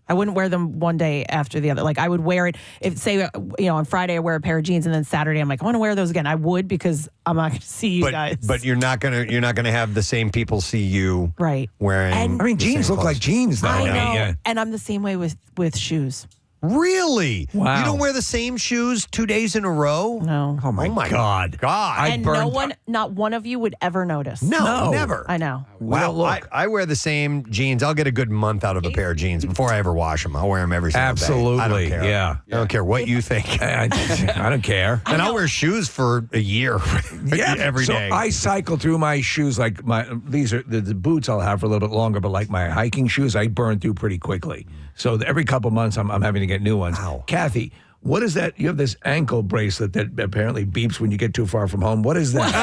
I wouldn't wear them one day after the other. Like I would wear it if, say, on Friday I wear a pair of jeans, and then Saturday I'm like, I want to wear those again. I would, because I'm not going to see you guys. But you're not gonna have the same people see you right wearing. And- I mean, the jeans same look like clothes. jeans, though. I know, Yeah. and I'm the same way with shoes. Really? Wow. You don't wear the same shoes 2 days in a row? No. Oh my God. God. And no one, not one of you would ever notice. No, never. I know. Wow. I wear the same jeans. I'll get a good month out of a pair of jeans before I ever wash them. I'll wear them every single Absolutely. day. I don't care. Yeah. I don't care what you think. I don't care. And I'll wear shoes for a year every day. So I cycle through my shoes like these are the boots I'll have for a little bit longer, but like my hiking shoes, I burn through pretty quickly. So every couple months I'm having to get new ones. Wow. Kathy, what is that? You have this ankle bracelet that apparently beeps when you get too far from home. What is that?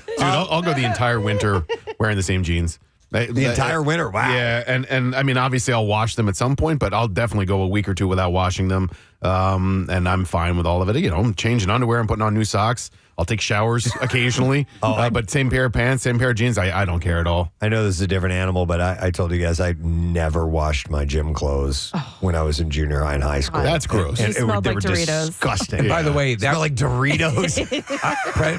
Dude, I'll go the entire winter wearing the same jeans. The entire winter, wow. Yeah, and I mean, obviously I'll wash them at some point, but I'll definitely go a week or two without washing them. and I'm fine with all of it. You know, I'm changing underwear, I'm putting on new socks. I'll take showers occasionally, but same pair of pants, same pair of jeans. I don't care at all. I know this is a different animal, but I told you guys I never washed my gym clothes when I was in junior high and high school. That's gross. And They smelled they like were Doritos. disgusting. And by the way, Smell like Doritos.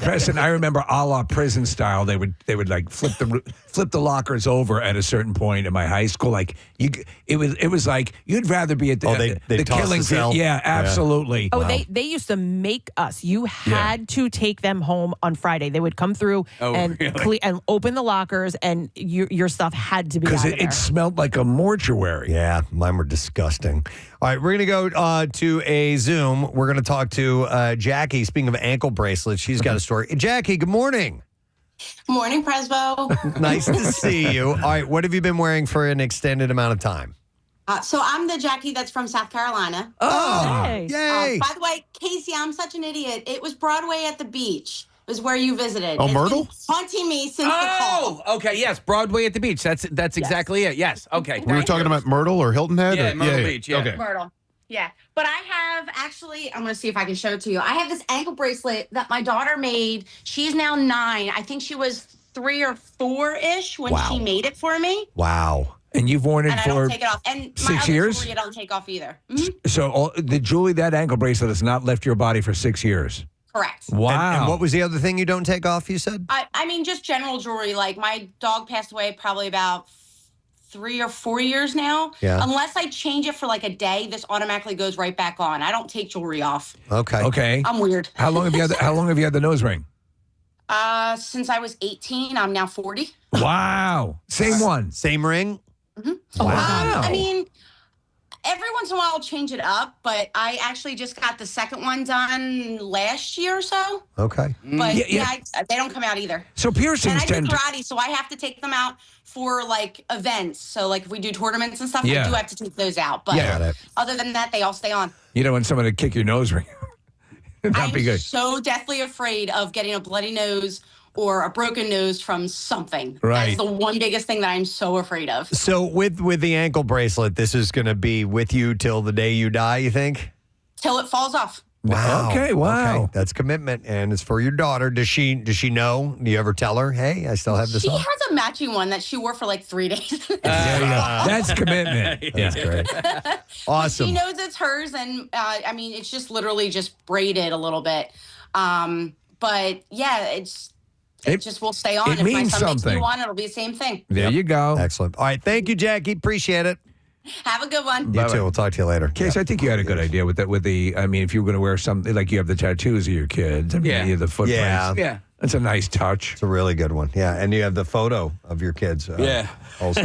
Preston, I remember a la prison style. They would like flip the lockers over at a certain point in my high school. Like it was like you'd rather be at the they the toss killing the cell? field. Yeah, absolutely. Oh, they used to make us. You had to take them home on Friday. They would come through and and open the lockers, and your stuff had to be Because out of there. it smelled like a mortuary. Yeah, mine were disgusting. All right, we're going to go to a Zoom. We're going to talk to Jackie. Speaking of ankle bracelets, she's got a story. Jackie, good morning. Morning, Presbo. Nice to see you. All right, what have you been wearing for an extended amount of time? So I'm the Jackie that's from South Carolina. Oh, Hey. yay. By the way, Casey, I'm such an idiot. It was Broadway at the beach. Was where you visited. Oh, It's Myrtle? been haunting me since the call. Okay, yes, Broadway at the beach. That's exactly it. Yes, okay. We were talking about Myrtle or Hilton Head? Yeah, or? Myrtle Beach, yeah. Okay. Myrtle. Yeah. But I have actually, I'm going to see if I can show it to you. I have this ankle bracelet that my daughter made. She's now 9. I think she was 3 or 4-ish when she made it for me. Wow. And you've worn it And I for don't take it off. And my 6 other years? jewelry I don't take off either. Mhm. So the Julie, that ankle bracelet has not left your body for 6 years. Correct. Wow. And what was the other thing you don't take off, you said? I mean, just general jewelry. Like my dog passed away probably about 3 or 4 years now. Yeah. Unless I change it for like a day, this automatically goes right back on. I don't take jewelry off. Okay. Okay. I'm weird. How long have you had the nose ring? Since I was 18, I'm now 40. Wow. Same one. Same ring? Wow. I mean, every once in a while I'll change it up, but I actually just got the second one done last year or so. Okay. But Yeah. they don't come out either. So piercings And I do tend to. karate, so I have to take them out for like events. So like if we do tournaments and stuff, Yeah. I do have to take those out. But Yeah. Got it. other than that, they all stay on. You don't want someone to kick your nose ring. That'd be I'm good. so deathly afraid of getting a bloody nose or a broken nose from something. Right. That's the one biggest thing that I'm so afraid of. So with the ankle bracelet, this is going to be with you till the day you die, you think? Till it falls off. Wow. Okay, wow. Okay. That's commitment, and it's for your daughter. Does she know? Do you ever tell her, hey, I still have this She on? has a matching one that she wore for like 3 days. There you go. That's commitment. That's great. Awesome. She knows it's hers, and I mean, it's just literally just braided a little bit. But yeah, it just will stay on. it If my means son makes something. me one, it'll be the same thing. There you go. Excellent. All right. Thank you, Jackie. Appreciate it. Have a good one. You too. We'll talk to you later. Case, I think you had a good idea with that. I mean, if you were going to wear something like you have the tattoos of your kids, I mean, Yeah. you have the footprints. Yeah. That's a nice touch. It's a really good one. Yeah. And you have the photo of your kids also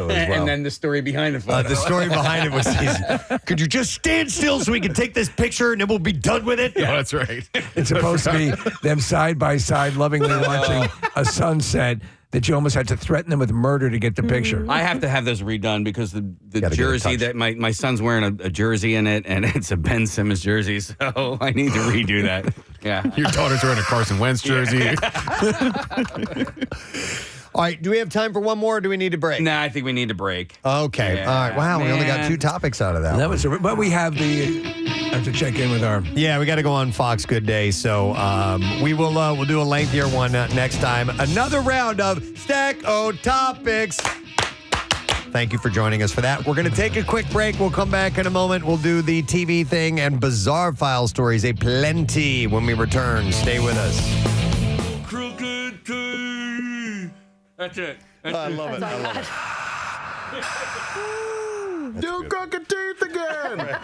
as well. And then the story behind the photo. The story behind it was, could you just stand still so we can take this picture and then we'll be done with it? Yeah, that's right. It's supposed to be them side by side, lovingly watching a sunset that you almost had to threaten them with murder to get the picture. I have to have those redone because the Gotta get a jersey touch. that my son's wearing a jersey in it, and it's a Ben Simmons jersey, so I need to redo that. Yeah. Your daughter's wearing a Carson Wentz jersey. All right. Do we have time for one more or do we need to break? Nah, I think we need to break. Okay. Yeah, All right. Wow. We only got man. 2 topics out of that. That one. was, but we have to check in with our. Yeah, we got to go on Fox Good Day, so we'll do a lengthier one next time. Another round of Stack O Topics. Thank you for joining us for that. We're going to take a quick break. We'll come back in a moment. We'll do the TV thing and bizarre file stories, a plenty when we return. Stay with us. Crooked teeth. That's it. I love it. I love it. Do crooked teeth again.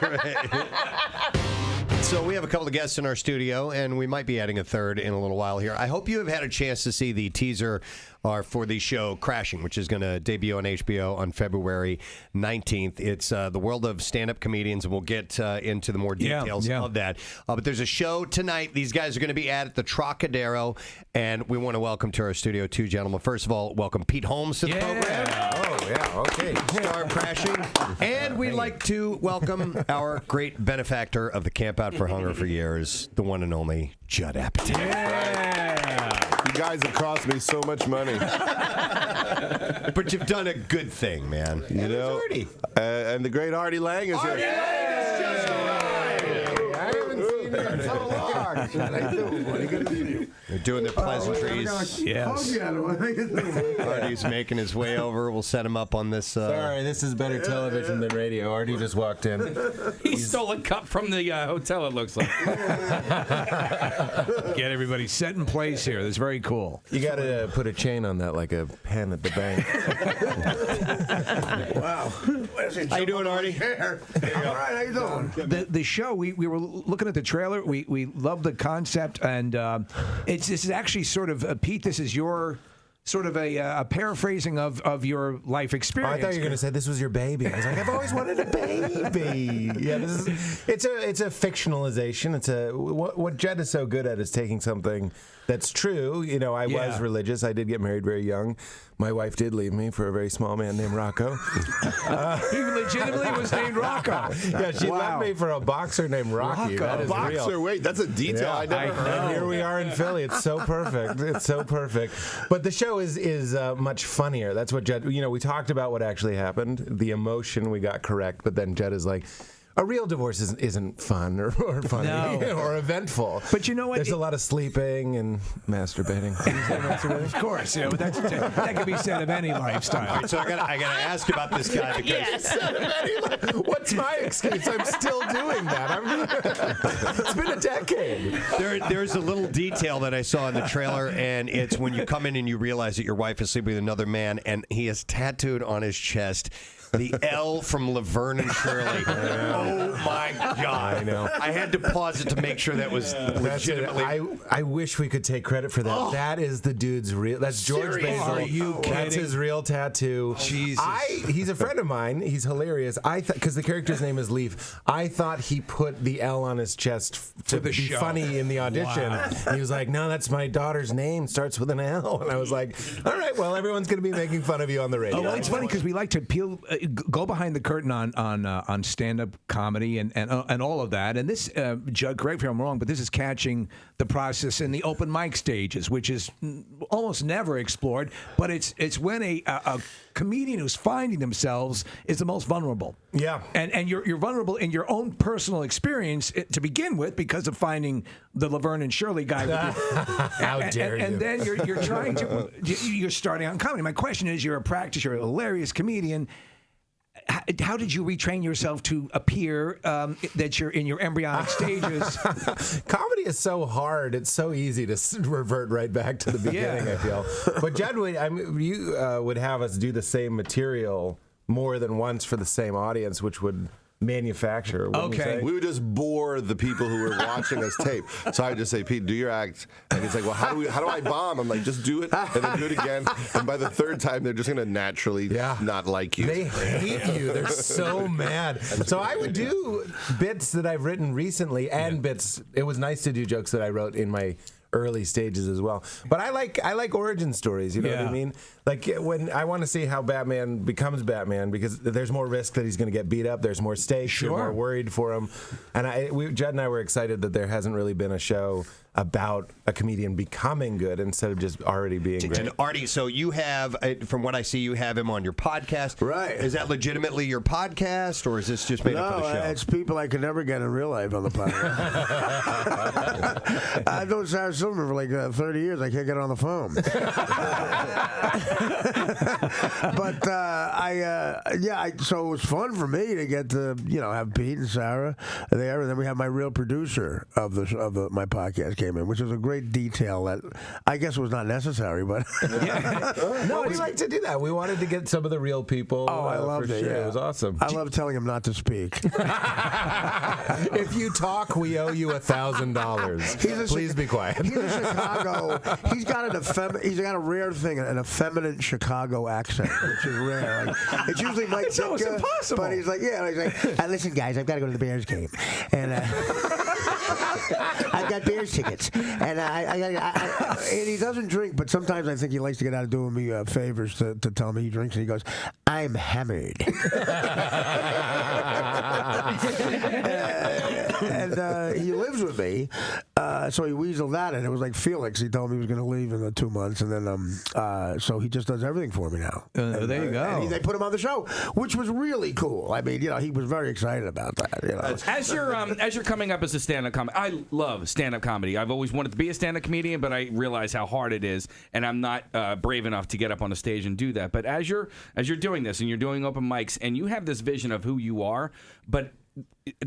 So we have a couple of guests in our studio, and we might be adding a third in a little while here. I hope you have had a chance to see the teaser for the show Crashing, which is going to debut on HBO on February 19th. It's the world of stand-up comedians, and we'll get into the more details of that. But there's a show tonight. These guys are going to be at the Trocadero, and we want to welcome to our studio 2 gentlemen. First of all, welcome Pete Holmes to the program. Oh, yeah, okay. Star of Crashing. And we'd like to welcome our great benefactor of the Camp Out for Hunger for years, the one and only Judd Apatow. You guys have cost me so much money. But you've done a good thing, man. You know, and the great Artie Lang is here. They're doing their pleasantries. Yes. Artie's making his way over. We'll set him up on this. Sorry, this is better television than radio. Artie just walked in. He stole a cup from the hotel, it looks like. Get everybody set in place here. That's very cool. You got to put a chain on that like a pen at the bank. Wow. How you doing, Artie? All right, how you doing? The show, we were looking at the trailer. We love the concept, and this is actually sort of, Pete, this is your sort of a paraphrasing of your life Oh, experience. I thought you were going to say this was your baby. I was like, I've always wanted a baby. Yeah, it's a fictionalization. It's what Jed is so good at is taking something that's true. You know, I was religious. I did get married very young. My wife did leave me for a very small man named Rocco. He legitimately was named Rocco. Yeah, she left me for a boxer named Rocky. That is Boxer, real. wait, that's a detail I never heard. And here we are in Philly. It's so perfect. It's so perfect. But the show is much funnier. That's what Jed. You know, we talked about what actually happened. The emotion we got correct, but then Jed is like, a real divorce isn't fun or funny or eventful. But you know what? There's a lot of sleeping and masturbating. Of course, but that can be said of any lifestyle. All right, so I gotta ask about this guy because What's my excuse? I'm still doing that. It's been a decade. there's a little detail that I saw in the trailer, and it's when you come in and you realize that your wife is sleeping with another man, and he has tattooed on his chest the L from Laverne and Shirley. Oh my God! I know. I had to pause it to make sure that was legitimately. I wish we could take credit for that. Oh. That is the dude's real. That's George Seriously? Basil. Are you That's kidding? his real tattoo. Jesus. He's a friend of mine. He's hilarious. Because the character's name is Leaf. I thought he put the L on his chest to be show. funny in the audition. Wow. And he was like, "No, that's my daughter's name. Starts with an L." And I was like, "All right, well, everyone's going to be making fun of you on the radio." Oh, well, it's funny because we like to go behind the curtain on stand-up comedy and all of that. And this, Judd, correct me if I'm wrong, but this is catching the process in the open mic stages, which is almost never explored. But it's when a comedian who's finding themselves is the most vulnerable. Yeah, and you're vulnerable in your own personal experience to begin with because of finding the Laverne and Shirley guy. How dare you? And then you're trying to you're starting out in comedy. My question is, you're a hilarious comedian. How did you retrain yourself to appear that you're in your embryonic stages? Comedy is so hard. It's so easy to revert right back to the beginning, I feel. But Jed, you would have us do the same material more than once for the same audience, which would manufacture. Okay. We would just bore the people who were watching us tape. So I would just say, Pete, do your act. And he's like, well, how do I bomb? I'm like, just do it and then do it again. And by the third time, they're just going to naturally not like you. They hate you. They're so mad. So I would do bits that I've written recently and bits. It was nice to do jokes that I wrote in my early stages as well. But I like origin stories, you know what I mean? Like when I want to see how Batman becomes Batman, because there's more risk that he's going to get beat up, there's more stakes, you're more worried for him. And Jed and I were excited that there hasn't really been a show about a comedian becoming good instead of just already being great. And Artie, so you have, from what I see, you have him on your podcast. Right. Is that legitimately your podcast, or is this just made up for the show? No, it's people I could never get in real life on the podcast. I've known Sarah Silverman for like 30 years. I can't get her on the phone. But so it was fun for me to get to have Pete and Sarah there, and then we have my real producer of my podcast came in, which was a great detail that I guess was not necessary, but no, we like to do that. We wanted to get some of the real people. Oh, I loved it. Sure. Yeah. It was awesome. I love telling him not to speak. If you talk, we owe you $1,000. Please be quiet. He's in Chicago. He's got a rare thing, an effeminate Chicago accent, which is rare. Like, it's usually Mike It's almost Ditka, impossible. but he's like, listen, guys, I've got to go to the Bears game, and I've got Bears tickets, and and he doesn't drink, but sometimes I think he likes to get out of doing me favors to tell me he drinks, and he goes, "I'm hammered." and he lives with me. So he weaseled that, and it was like Felix. He told me he was going to leave in 2 months, and then so he just does everything for me now. There you go. And they put him on the show, which was really cool. I mean, he was very excited about that. As you're coming up as a stand-up comic, I love stand-up comedy. I've always wanted to be a stand-up comedian, but I realize how hard it is, and I'm not brave enough to get up on a stage and do that. But as you're doing this and you're doing open mics, and you have this vision of who you are, but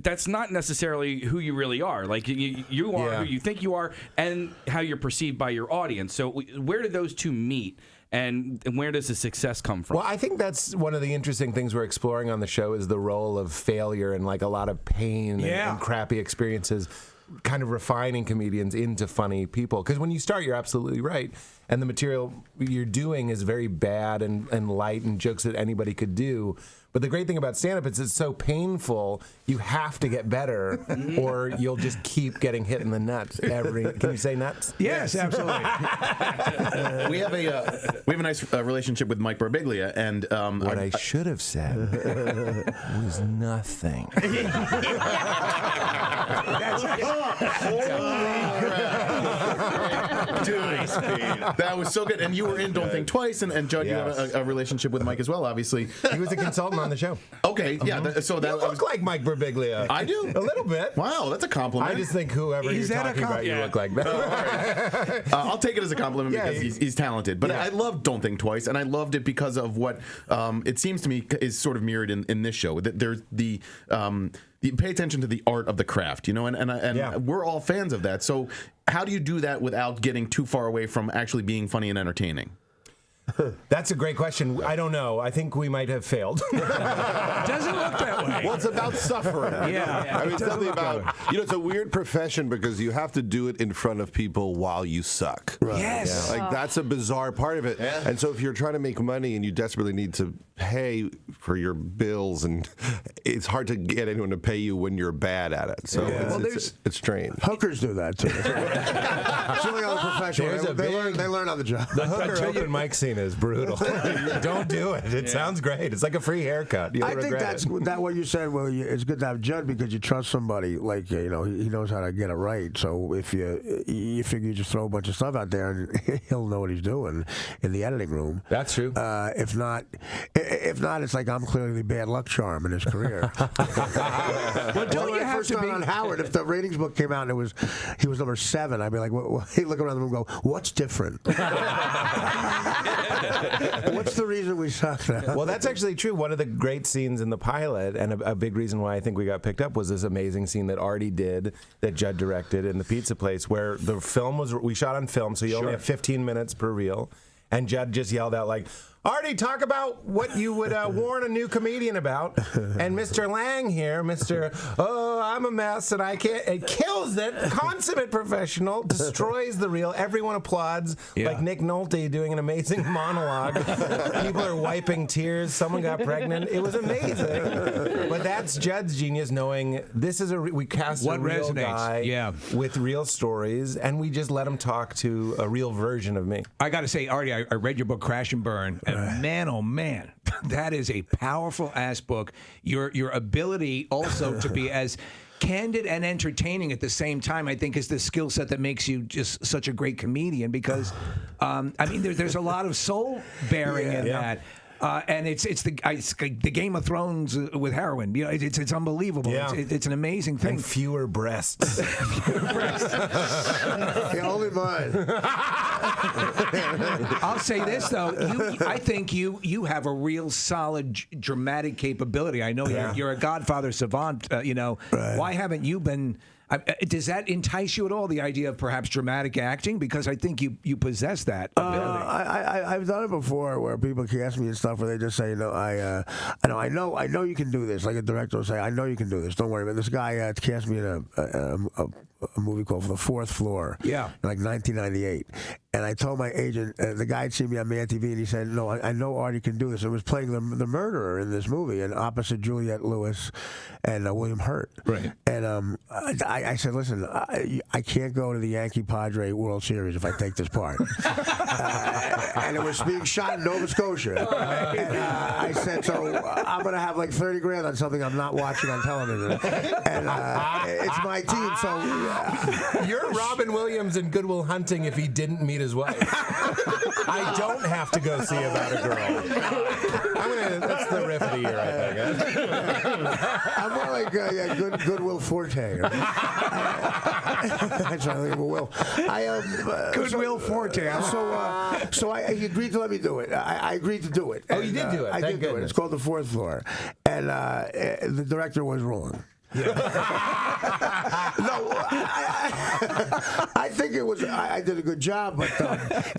that's not necessarily who you really are. Like you are who you think you are, and how you're perceived by your audience. So where do those two meet? And where does the success come from? Well, I think that's one of the interesting things we're exploring on the show is the role of failure and like a lot of pain and crappy experiences, kind of refining comedians into funny people. Because when you start, you're absolutely right. And the material you're doing is very bad and light and jokes that anybody could do. But the great thing about stand-up is it's so painful, you have to get better or you'll just keep getting hit in the nuts. Can you say nuts? Yes, absolutely. We have a nice relationship with Mike Birbiglia, and what I should have said was nothing. Dude, that was so good. And you were in Don't Think Twice, and Judd, you have a relationship with Mike as well, obviously. He was a consultant on the show. Okay, yeah. So that you look like Mike Birbiglia. I do a little bit. Wow, that's a compliment. I just think whoever you're talking about, you look like that. I'll take it as a compliment because he's talented. But I loved Don't Think Twice, and I loved it because of what it seems to me is sort of mirrored in this show. There's you pay attention to the art of the craft, and we're all fans of that. So how do you do that without getting too far away from actually being funny and entertaining? That's a great question. I don't know. I think we might have failed. Doesn't look that way. Well, it's about suffering. I mean, it's something about, it's a weird profession because you have to do it in front of people while you suck. Right. Yes. Like, that's a bizarre part of it. Yeah. And so if you're trying to make money and you desperately need to pay for your bills, and it's hard to get anyone to pay you when you're bad at it. So it's strange. Hookers do that, too. It's really on the professional. They learn on the job. The hooker open mic scene is brutal. Don't do it. It sounds great. It's like a free haircut. You'll regret think that's what you said. Well, it's good to have Judd because you trust somebody. Like he knows how to get it right. So if you figure you just throw a bunch of stuff out there, and he'll know what he's doing in the editing room. That's true. If not, it's like I'm clearly the bad luck charm in his career. Well, don't you have to be on Howard? If the ratings book came out and he was number 7, I'd be like, he'd look around the room and go, "What's different?" What's the reason we suck now? Well, that's actually true. One of the great scenes in the pilot, and a big reason why I think we got picked up, was this amazing scene that Artie did, that Judd directed in the pizza place, where the film we shot on film, so you only have 15 minutes per reel, and Judd just yelled out like, "Artie, talk about what you would warn a new comedian about." And Mr. Lang here, I'm a mess and I can't. It kills it. Consummate professional, destroys the reel. Everyone applauds, like Nick Nolte doing an amazing monologue. People are wiping tears. Someone got pregnant. It was amazing. But that's Judd's genius, knowing this is we cast a real guy with real stories, and we just let him talk to a real version of me. I got to say, Artie, I read your book, Crash and Burn. And man, oh man, that is a powerful ass book. Your ability also to be as candid and entertaining at the same time, I think, is the skill set that makes you just such a great comedian. Because, there's a lot of soul bearing in that. And it's the Game of Thrones with heroin. It's unbelievable. Yeah. It's an amazing thing. And fewer breasts. Only mine. I'll say this though, I think you have a real solid dramatic capability. I know you're a Godfather savant. Why haven't you been? Does that entice you at all? The idea of perhaps dramatic acting, because I think you possess that ability. I've done it before, where people cast me and stuff, where they just say, I know you can do this. Like a director will say, "I know you can do this. Don't worry." But this guy cast me in a movie called The Fourth Floor. Yeah. In like 1998. And I told my agent, the guy had seen me on Man TV, and he said, "No, I know Artie can do this." I was playing the murderer in this movie, and opposite Juliette Lewis and William Hurt. Right. And I said, "Listen, I can't go to the Yankee Padre World Series if I take this part." and it was being shot in Nova Scotia. And I said, so I'm going to have like 30 grand on something I'm not watching on television. And it's my team, so... You're Robin Williams in Good Will Hunting if he didn't meet his wife. I don't have to go see About a Girl. That's the riff of the year, I think. I'm more like Goodwill Forte. That's what I think of a Will. Goodwill Forte. So he agreed to let me do it. I agreed to do it. Oh, you did do it. I did do it. It's called The Fourth Floor. And the director was wrong. Yeah. No, I think it was. I did a good job, but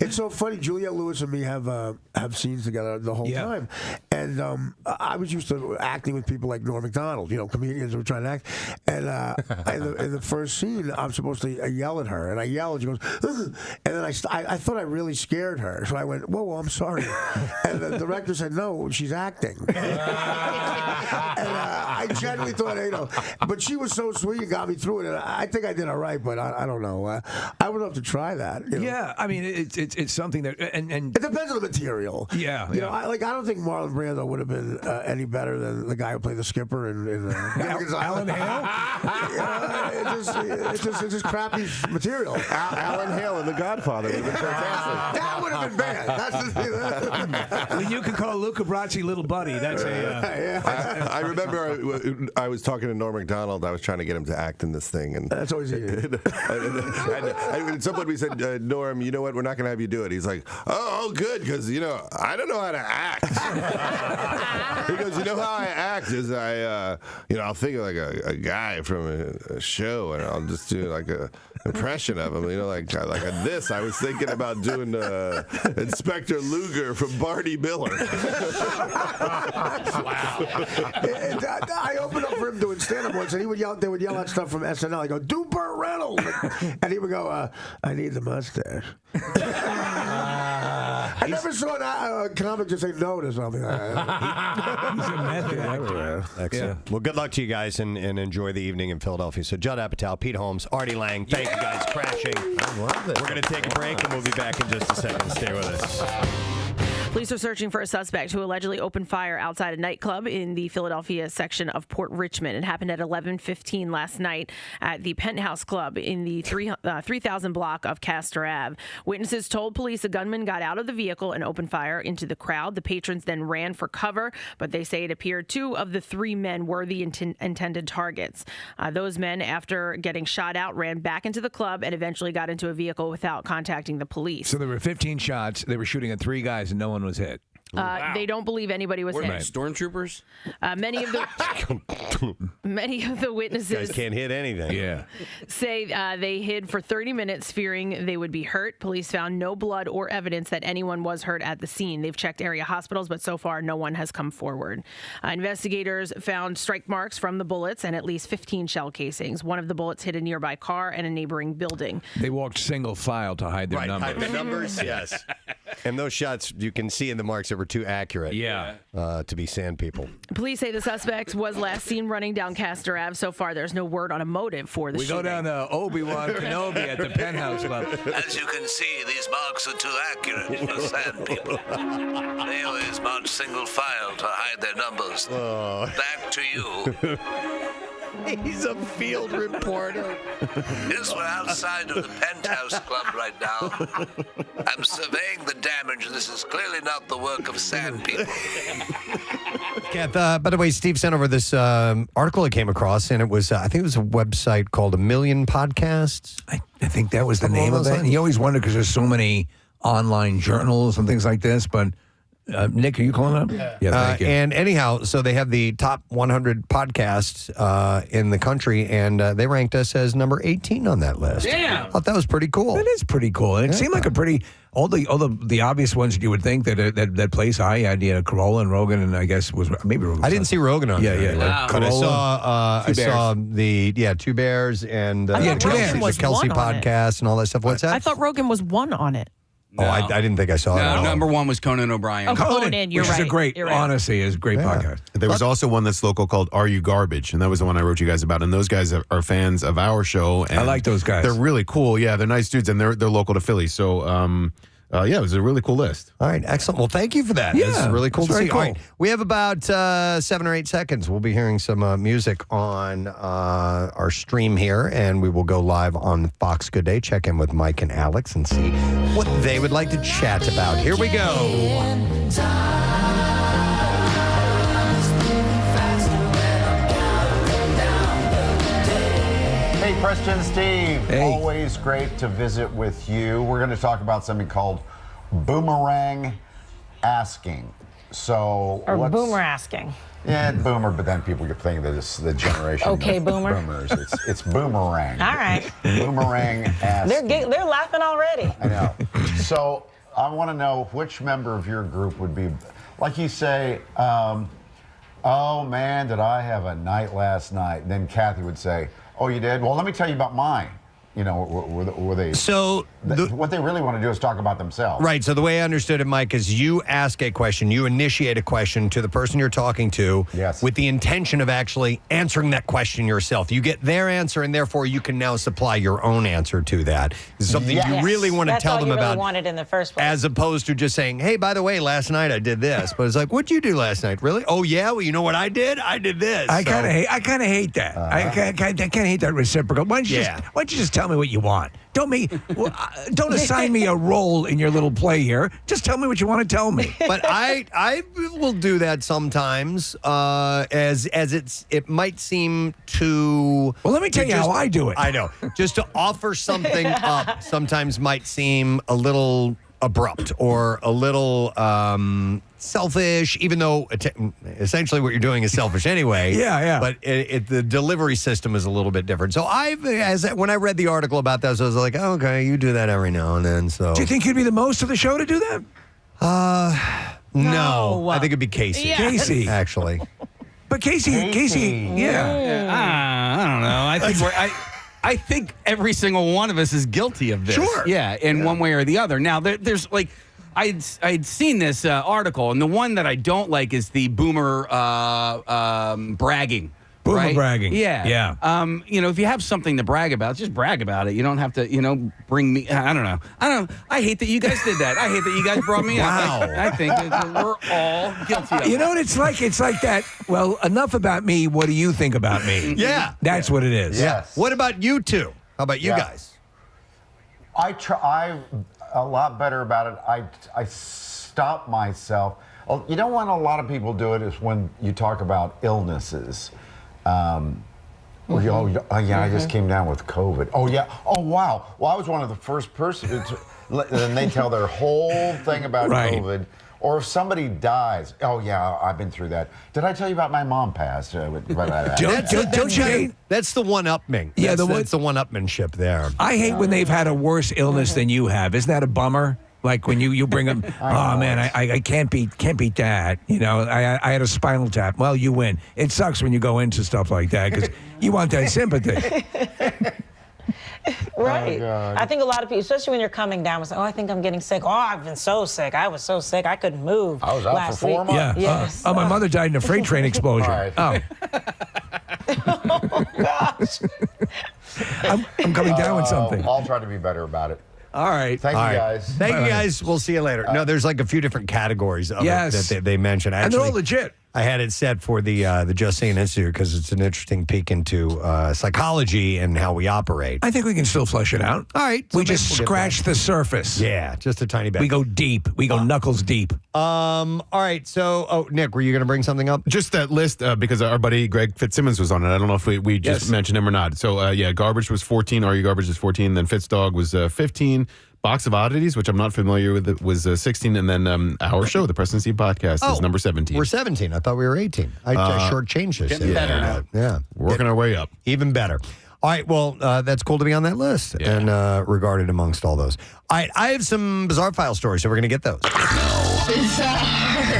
it's so funny. Juliette Lewis and me have scenes together the whole time, and I was used to acting with people like Norm Macdonald, comedians who were trying to act. And in the first scene, I'm supposed to yell at her, and I yell, and she goes, ugh. And then I thought I really scared her, so I went, "Whoa, I'm sorry." And the director said, "No, she's acting." And I genuinely thought, but she was so sweet and got me through it. And I think I did all right, but I don't know. I would love to try that. Yeah, I mean, it's something that and it depends on the material. Yeah, I don't think Marlon Brando would have been any better than the guy who played the skipper in Alan Hale. It's just crappy material. Alan Hale in The Godfather would have been fantastic. That would have been bad. That's the thing. You could call Luca Brasi little buddy. That's I remember I was talking to Norm Macdonald. I was trying to get him to act in this thing, and that's always easy. And at some point we said, Norm, you know what? We're not going to have you do it. He's like, oh, good, because I don't know how to act. He goes, you know how I act is I'll think of like a guy from a show, and I'll just do like a impression of him. Like this. I was thinking about doing Inspector Luger from Barney Miller. Wow. I opened up for him doing stand-up once, and they would yell at stuff from SNL. I go, do Burt Reynolds. And he would go, I need the mustache. I never saw a comic just say no to something. He's a method actor. Excellent. Yeah. Well, good luck to you guys, and enjoy the evening in Philadelphia. So Judd Apatow, Pete Holmes, Artie Lang, thank you guys crashing. I love it. We're going to take a break, and we'll be back in just a second. Stay with us. Police are searching for a suspect who allegedly opened fire outside a nightclub in the Philadelphia section of Port Richmond. It happened at 11:15 last night at the Penthouse Club in the 3000 block of Castor Ave. Witnesses told police a gunman got out of the vehicle and opened fire into the crowd. The patrons then ran for cover, but they say it appeared two of the three men were the intended targets. Those men, after getting shot out, ran back into the club and eventually got into a vehicle without contacting the police. So there were 15 shots. They were shooting at three guys, and no one was hit. They don't believe anybody was hit. Stormtroopers? Many of the witnesses Guys can't hit anything. Yeah. Say they hid for 30 minutes, fearing they would be hurt. Police found no blood or evidence that anyone was hurt at the scene. They've checked area hospitals, but so far no one has come forward. Investigators found strike marks from the bullets and at least 15 shell casings. One of the bullets hit a nearby car and a neighboring building. They walked single file to hide their numbers. Hide their numbers, yes. And those shots, you can see in the marks that were too accurate to be sand people. Police say the suspect was last seen running down Castor Ave. So far, there's no word on a motive for the shooting. We go down to Obi-Wan Kenobi at the Penthouse Club. As you can see, these marks are too accurate for sand people. They always march single file to hide their numbers. Back to you. He's a field reporter. Yes, we're outside of the Penthouse Club right now. I'm surveying the damage. This is clearly not the work of sand people. Kath, by the way, Steve sent over this article I came across, and it was, I think it was a website called A Million Podcasts. I think that was the name of it. And he always wondered because there's so many online journals and things like this, but Nick, are you calling up? Yeah, thank you. And anyhow, so they have the top 100 podcasts in the country, and they ranked us as number 18 on that list. Yeah. I thought that was pretty cool. That is pretty cool. And it seemed like a pretty, all the obvious ones that you would think that place high. You had Corolla and Rogan, and I guess was maybe Rogan. I didn't see Rogan on there. Yeah. But I saw the Two Bears and Two Bears. like Kelsey podcast and all that stuff. What's that? I thought Rogan was one on it. No. Oh, I didn't think I saw it. No, number one was Conan O'Brien. Oh, Conan, you're which right. is a great, honestly, is a great podcast. There was also one that's local called Are You Garbage? And that was the one I wrote you guys about. And those guys are fans of our show. And I like those guys. They're really cool. Yeah, they're nice dudes, and they're local to Philly. So it was a really cool list. All right, excellent. Well, thank you for that. Yeah, it's really cool it's to very see. All cool. right, we have about 7 or 8 seconds. We'll be hearing some music on our stream here, and we will go live on Fox Good Day. Check in with Mike and Alex and see what they would like to chat about. Here we go. Hey, Preston, Steve. Hey. Always great to visit with you. We're going to talk about something called boomerang asking. So, Or boomer asking. Yeah, boomer, but then people get thinking that it's the generation Okay, of boomer. boomers. It's boomerang. All right. Boomerang asking. They're laughing already. I know. So I want to know which member of your group would be, like you say, oh man, did I have a night last night? Then Kathy would say, oh, you did? Well, let me tell you about mine. You know, were they? So what they really want to do is talk about themselves. Right. So the way I understood it, Mike, is you ask a question, you initiate a question to the person you're talking to with the intention of actually answering that question yourself. You get their answer, and therefore you can now supply your own answer to that. It's something you really want to tell them That's all you about. really wanted in the first place. As opposed to just saying, hey, by the way, last night I did this. But it's like, what'd you do last night? Really? Oh, yeah? Well, you know what I did? I did this. I kind of hate that. I kind of hate that reciprocal. Why don't you just tell me what you want? Don't assign me a role in your little play here. Just tell me what you want to tell me. But I will do that sometimes, as it might seem too. Well, let me tell you how I do it. I know. Just to offer something up sometimes might seem a little abrupt or a little selfish, even though essentially what you're doing is selfish anyway. Yeah. But the delivery system is a little bit different. So when I read the article about this, I was like, oh, okay, you do that every now and then. So do you think you'd be the most of the show to do that? No. I think it'd be Casey. Yeah. Casey, actually. But Casey, yeah. I don't know. I think every single one of us is guilty of this. Sure. Yeah, in one way or the other. Now, there's like, I'd seen this article, and the one that I don't like is the boomer bragging. Boomer right? bragging. Yeah. Yeah. If you have something to brag about, just brag about it. You don't have to, bring me. I don't know. I hate that you guys did that. I hate that you guys brought me up. I think that we're all guilty of it. You know what it's like? It's like that. Well, enough about me. What do you think about me? Yeah. That's what it is. Yes. What about you two? How about you guys? I a lot better about it. I stop myself. You know when a lot of people do it is when you talk about illnesses. I just came down with COVID. Oh, yeah. Oh, wow. Well, I was one of the first persons. And they tell their whole thing about COVID. Or if somebody dies, oh, yeah, I've been through that. Did I tell you about my mom passed? Don't you hate? That's the one-upping. Yeah, that's the one-upmanship there. I hate when they've had a worse illness than you have. Isn't that a bummer? Like when you bring them, oh man, I can't beat that. I had a spinal tap. Well, you win. It sucks when you go into stuff like that because you want that sympathy. Right. I think a lot of people, especially when you're coming down, say, oh, I think I'm getting sick. Oh, I've been so sick. I was so sick. I couldn't move. I was out last for 4 week. months. Yeah. Yes. My mother died in a freight train explosion. All right. Oh, gosh. I'm coming down with something. I'll try to be better about it. All right. Thank you, guys. Thank you, guys. We'll see you later. No, there's like a few different categories of it that they mentioned. And Actually, they're all legit. I had it set for the Just Sayin Institute because it's an interesting peek into psychology and how we operate. I think we can still flesh it out. All right. We just scratch the surface. Yeah, just a tiny bit. We go deep. We go knuckles deep. All right. So, Nick, were you going to bring something up? Just that list because our buddy Greg Fitzsimmons was on it. I don't know if we just mentioned him or not. So, Garbage was 14. Are You Garbage is 14. Then Fitzdog was 15. Box of Oddities, which I'm not familiar with, was 16. And then our show, the Preston Steve Podcast, is number 17. We're 17. I thought we were 18. I shortchanged this. Getting better now. Yeah. Working our way up. Even better. All right. Well, that's cool to be on that list and regarded amongst all those. All right. I have some bizarre file stories, so we're going to get those.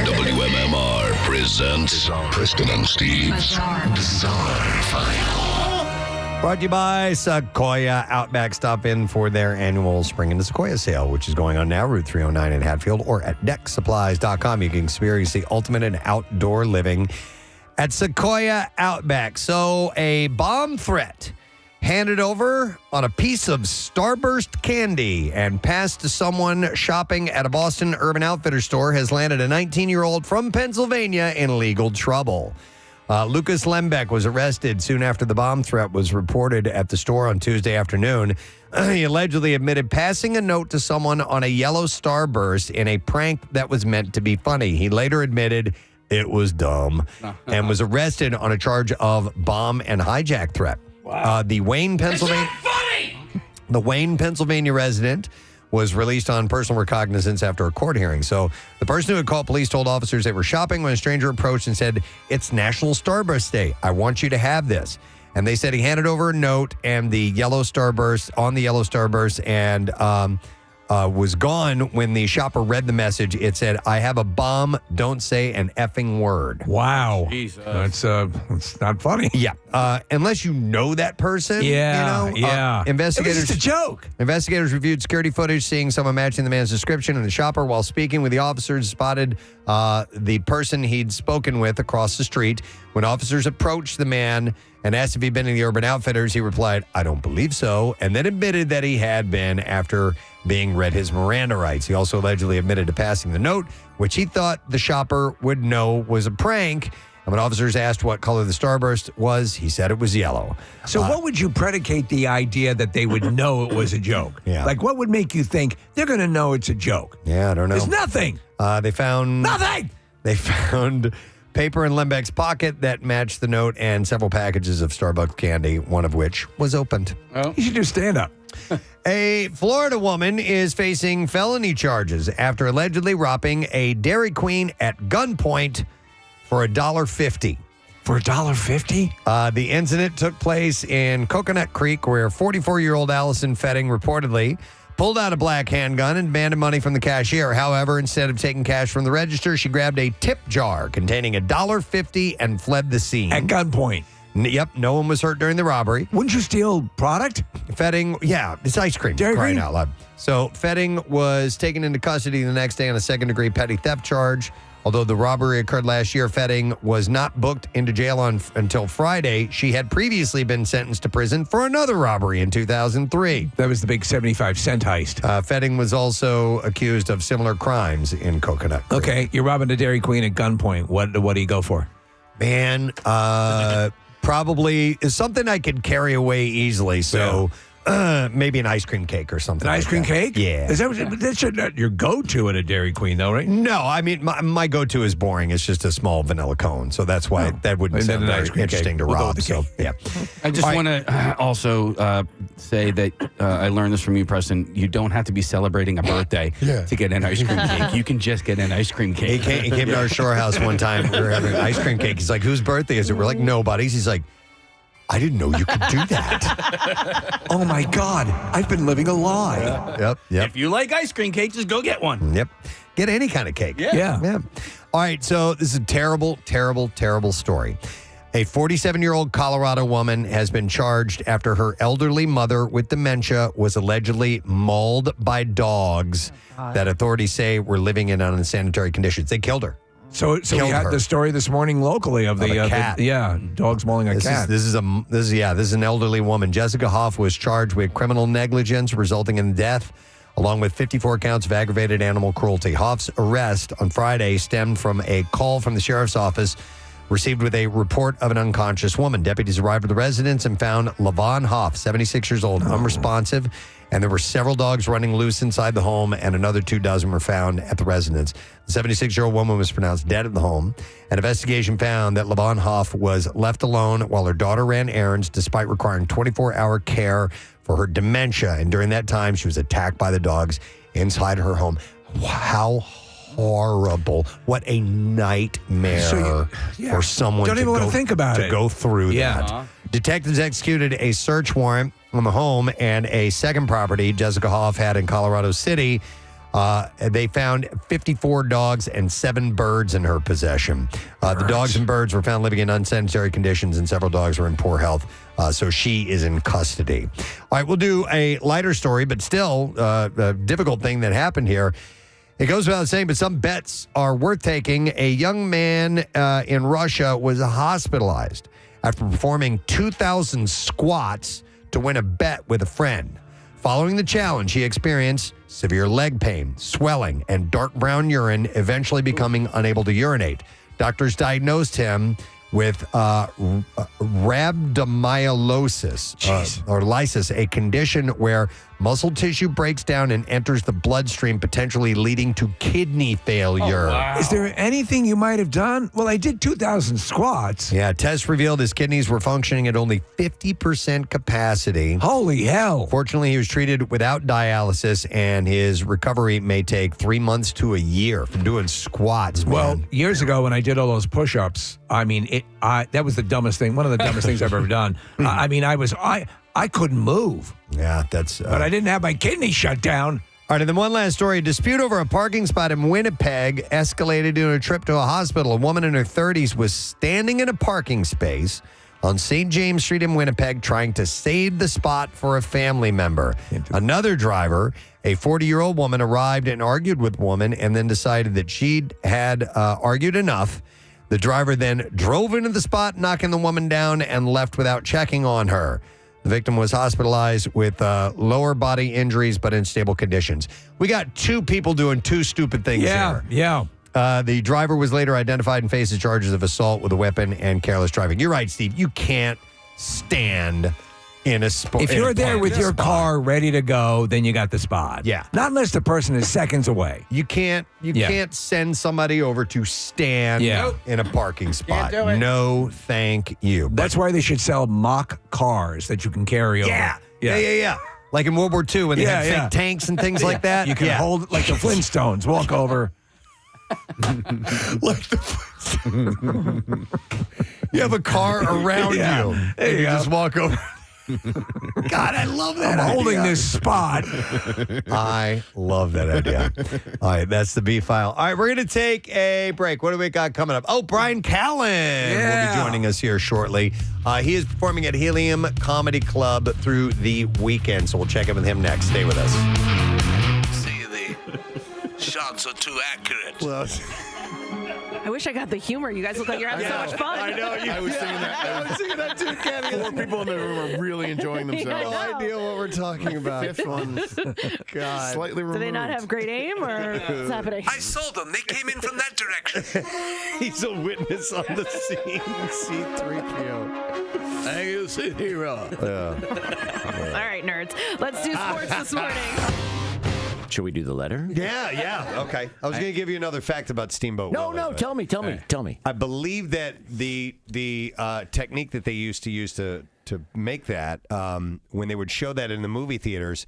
WMMR presents Preston and Steve's Bizarre File. Brought to you by Sequoia Outback. Stop in for their annual Spring into Sequoia sale, which is going on now, Route 309 in Hatfield, or at decksupplies.com. You can experience the ultimate in outdoor living at Sequoia Outback. So a bomb threat handed over on a piece of Starburst candy and passed to someone shopping at a Boston Urban Outfitters store has landed a 19-year-old from Pennsylvania in legal trouble. Lucas Lembeck was arrested soon after the bomb threat was reported at the store on Tuesday afternoon. He allegedly admitted passing a note to someone on a yellow Starburst in a prank that was meant to be funny. He later admitted it was dumb and was arrested on a charge of bomb and hijack threat. Wow. The Wayne, Pennsylvania resident was released on personal recognizance after a court hearing. So the person who had called police told officers they were shopping when a stranger approached and said, "It's National Starburst Day. I want you to have this." And they said he handed over a note and the yellow Starburst and was gone when the shopper read the message. It said, "I have a bomb. Don't say an effing word." Wow. Jesus. That's not funny. Yeah. Unless you know that person. Yeah, You know, yeah. Investigators. It was just a joke. Investigators reviewed security footage, seeing someone matching the man's description, and the shopper, while speaking with the officers, spotted the person he'd spoken with across the street. When officers approached the man and asked if he'd been in the Urban Outfitters, he replied, "I don't believe so," and then admitted that he had been after being read his Miranda rights. He also allegedly admitted to passing the note, which he thought the shopper would know was a prank. And when officers asked what color the Starburst was, he said it was yellow. So what would you predicate the idea that they would know it was a joke? Yeah. Like, what would make you think they're going to know it's a joke? Yeah, I don't know. There's nothing. They found... Nothing! They found paper in Lembeck's pocket that matched the note and several packages of Starbucks candy, one of which was opened. Oh. You should do stand-up. A Florida woman is facing felony charges after allegedly robbing a Dairy Queen at gunpoint for $1.50. For $1.50? The incident took place in Coconut Creek, where 44-year-old Allison Fetting reportedly pulled out a black handgun and demanded money from the cashier. However, instead of taking cash from the register, she grabbed a tip jar containing $1.50 and fled the scene. At gunpoint? Yep, no one was hurt during the robbery. Wouldn't you steal product? Fetting, yeah, it's ice cream. Dairy crying Queen? out loud. So Fetting was taken into custody the next day on a second-degree petty theft charge. Although the robbery occurred last year, Fetting was not booked into jail until Friday. She had previously been sentenced to prison for another robbery in 2003. That was the big 75-cent heist. Fetting was also accused of similar crimes in Coconut Creek. Okay, you're robbing a Dairy Queen at gunpoint. What do you go for? Man, probably is something I could carry away easily. So maybe an ice cream cake or something. An ice cream cake? Yeah. Is that's not your go-to at a Dairy Queen, though, right? No, I mean, my go-to is boring. It's just a small vanilla cone. So that's why that wouldn't And then sound an very ice cream interesting cake. to We'll go rob. with the So, cake. yeah. I just want to also say that I learned this from you, Preston. You don't have to be celebrating a birthday to get an ice cream cake. You can just get an ice cream cake. He came to our shore house one time. We were having an ice cream cake. He's like, "Whose birthday is it?" We're like, "Nobody's." He's like, "I didn't know you could do that." Oh, my God. I've been living a lie. Yep. If you like ice cream cake, just go get one. Yep. Get any kind of cake. Yeah. All right. So this is a terrible, terrible, terrible story. A 47-year-old Colorado woman has been charged after her elderly mother with dementia was allegedly mauled by dogs that authorities say were living in unsanitary conditions. They killed her. So we had the story this morning locally of the cat. Dogs mauling a cat. This is an elderly woman. Jessica Hoff was charged with criminal negligence resulting in death, along with 54 counts of aggravated animal cruelty. Hoff's arrest on Friday stemmed from a call from the sheriff's office received with a report of an unconscious woman. Deputies arrived at the residence and found LaVon Hoff, 76 years old, unresponsive, and there were several dogs running loose inside the home, and another 24 were found at the residence. The 76-year-old woman was pronounced dead at the home. An investigation found that LaVon Hoff was left alone while her daughter ran errands, despite requiring 24-hour care for her dementia. And during that time, she was attacked by the dogs inside her home. How horrible. What a nightmare for someone Don't even want to think about it. to go through that. Uh-huh. Detectives executed a search warrant on the home and a second property Jessica Hoff had in Colorado City. They found 54 dogs and 7 birds in her possession. The dogs and birds were found living in unsanitary conditions, and several dogs were in poor health. So she is in custody. All right, we'll do a lighter story, but still a difficult thing that happened here. It goes without saying, but some bets are worth taking. A young man in Russia was hospitalized after performing 2,000 squats to win a bet with a friend. Following the challenge, he experienced severe leg pain, swelling, and dark brown urine, eventually becoming unable to urinate. Doctors diagnosed him with rhabdomyolysis, or lysis, a condition where muscle tissue breaks down and enters the bloodstream, potentially leading to kidney failure. Is there anything you might have done? Well, I did 2,000 squats. Yeah, tests revealed his kidneys were functioning at only 50% capacity. Holy hell. Fortunately, he was treated without dialysis, and his recovery may take 3 months to a year from doing squats, man. Well, years ago when I did all those push-ups, I mean, that was the dumbest thing, one of the dumbest things I've ever done. I mean, I couldn't move. Yeah, that's... but I didn't have my kidney shut down. All right, and then one last story. A dispute over a parking spot in Winnipeg escalated to a trip to a hospital. A woman in her 30s was standing in a parking space on St. James Street in Winnipeg trying to save the spot for a family member. Another driver, a 40-year-old woman, arrived and argued with the woman and then decided that she'd had argued enough. The driver then drove into the spot, knocking the woman down, and left without checking on her. The victim was hospitalized with lower body injuries, but in stable conditions. We got two people doing two stupid things here. Yeah. The driver was later identified and faces charges of assault with a weapon and careless driving. You're right, Steve. You can't stand in a spot. If you're there with your car ready to go, then you got the spot. Yeah. Not unless the person is seconds away. You can't send somebody over to stand in a parking spot. Can't do it. No, thank you. That's why they should sell mock cars that you can carry over. Yeah. Like in World War II when they had fake tanks and things like that. You can hold like the Flintstones, walk over. Like you have a car around you. There And you you go. just walk over. God, I love that I'm holding idea. this spot. I love that idea. All right, that's the B file. All right, we're going to take a break. What do we got coming up? Oh, Bryan Callen will be joining us here shortly. He is performing at Helium Comedy Club through the weekend, so we'll check in with him next. Stay with us. See, the shots are too accurate. Well, I wish I got the humor. You guys look like you're having so much fun. I know. I was singing that. I was singing that too, Kenny. 4 people in the room are really enjoying themselves. No idea what we're talking about. Fifth one, God. slightly removed. Do they not have great aim, or what's happening? I saw them. They came in from that direction. He's a witness on the scene. C-3PO. Thank you, hero. Yeah. All right, nerds. Let's do sports this morning. Should we do the letter? Yeah. Okay. I was going to give you another fact about Steamboat Willie. No, but- tell me. I believe that the technique that they used to make that when they would show that in the movie theaters,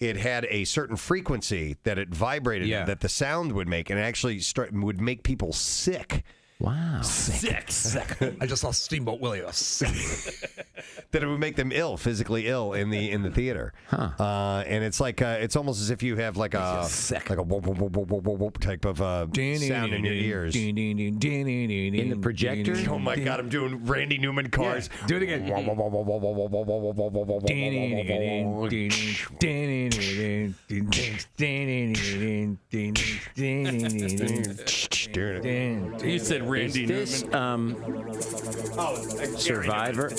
it had a certain frequency that it vibrated that the sound would make, and it actually would make people sick. Wow. Sick. I just saw Steamboat Willie. Sick. That it would make them physically ill in the theater. Huh. And it's like it's almost as if you have like a whoop, whoop, whoop, whoop, whoop, whoop type of sound in your ears. In the projector? Oh my God, I'm doing Randy Newman cars. Do it again. You said Randy Is this, Newman. Survivor?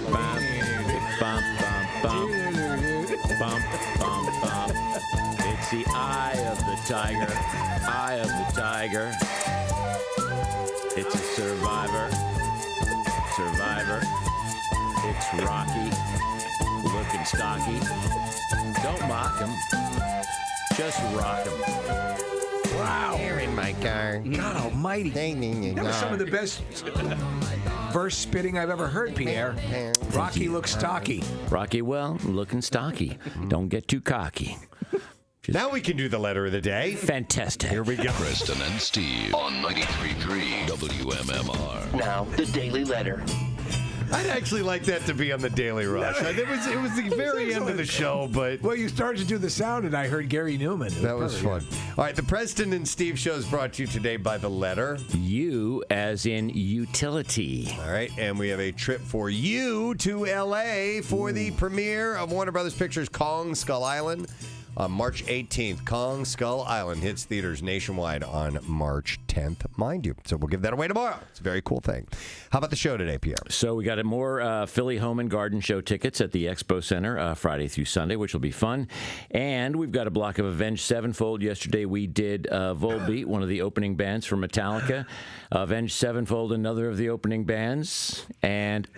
Bum, bum, bum, bum, bum, bum. It's the eye of the tiger. Eye of the tiger. It's a survivor. Survivor. It's Rocky. Looking stocky. Don't mock him. Just rock him. Wow. Here in my car. God almighty. That was some of the best verse spitting I've ever heard, Pierre. Rocky looks stocky. Rocky, well, looking stocky. Don't get too cocky. Now we can do the letter of the day. Fantastic. Here we go. Preston and Steve on 93.3 WMMR. Now, the Daily Letter. I'd actually like that to be on the Daily Rush. It was the very end of the show, but... Well, you started to do the sound, and I heard Gary Neumann. That was fun. All right, the Preston and Steve show is brought to you today by the letter U, as in utility. All right, and we have a trip for you to L.A. for the premiere of Warner Brothers Pictures' Kong Skull Island on March 18th. Kong Skull Island hits theaters nationwide on March 10th, mind you. So we'll give that away tomorrow. It's a very cool thing. How about the show today, Pierre? So we got more Philly Home and Garden Show tickets at the Expo Center Friday through Sunday, which will be fun. And we've got a block of Avenged Sevenfold. Yesterday we did Volbeat, one of the opening bands for Metallica. Avenged Sevenfold, another of the opening bands. And...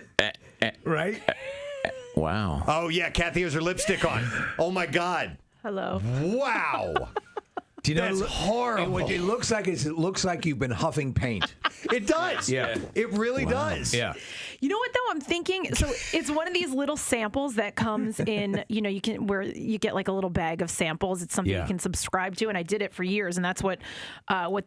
right? Wow. Oh, yeah, Kathy has her lipstick on. Oh, my God. Hello. Wow. Do you know, That's horrible. What it looks like is it looks like you've been huffing paint. It does. Yeah. It really does. Yeah. You know what though? I'm thinking. So it's one of these little samples that comes in. You can where you get like a little bag of samples. It's something you can subscribe to, and I did it for years, and that's what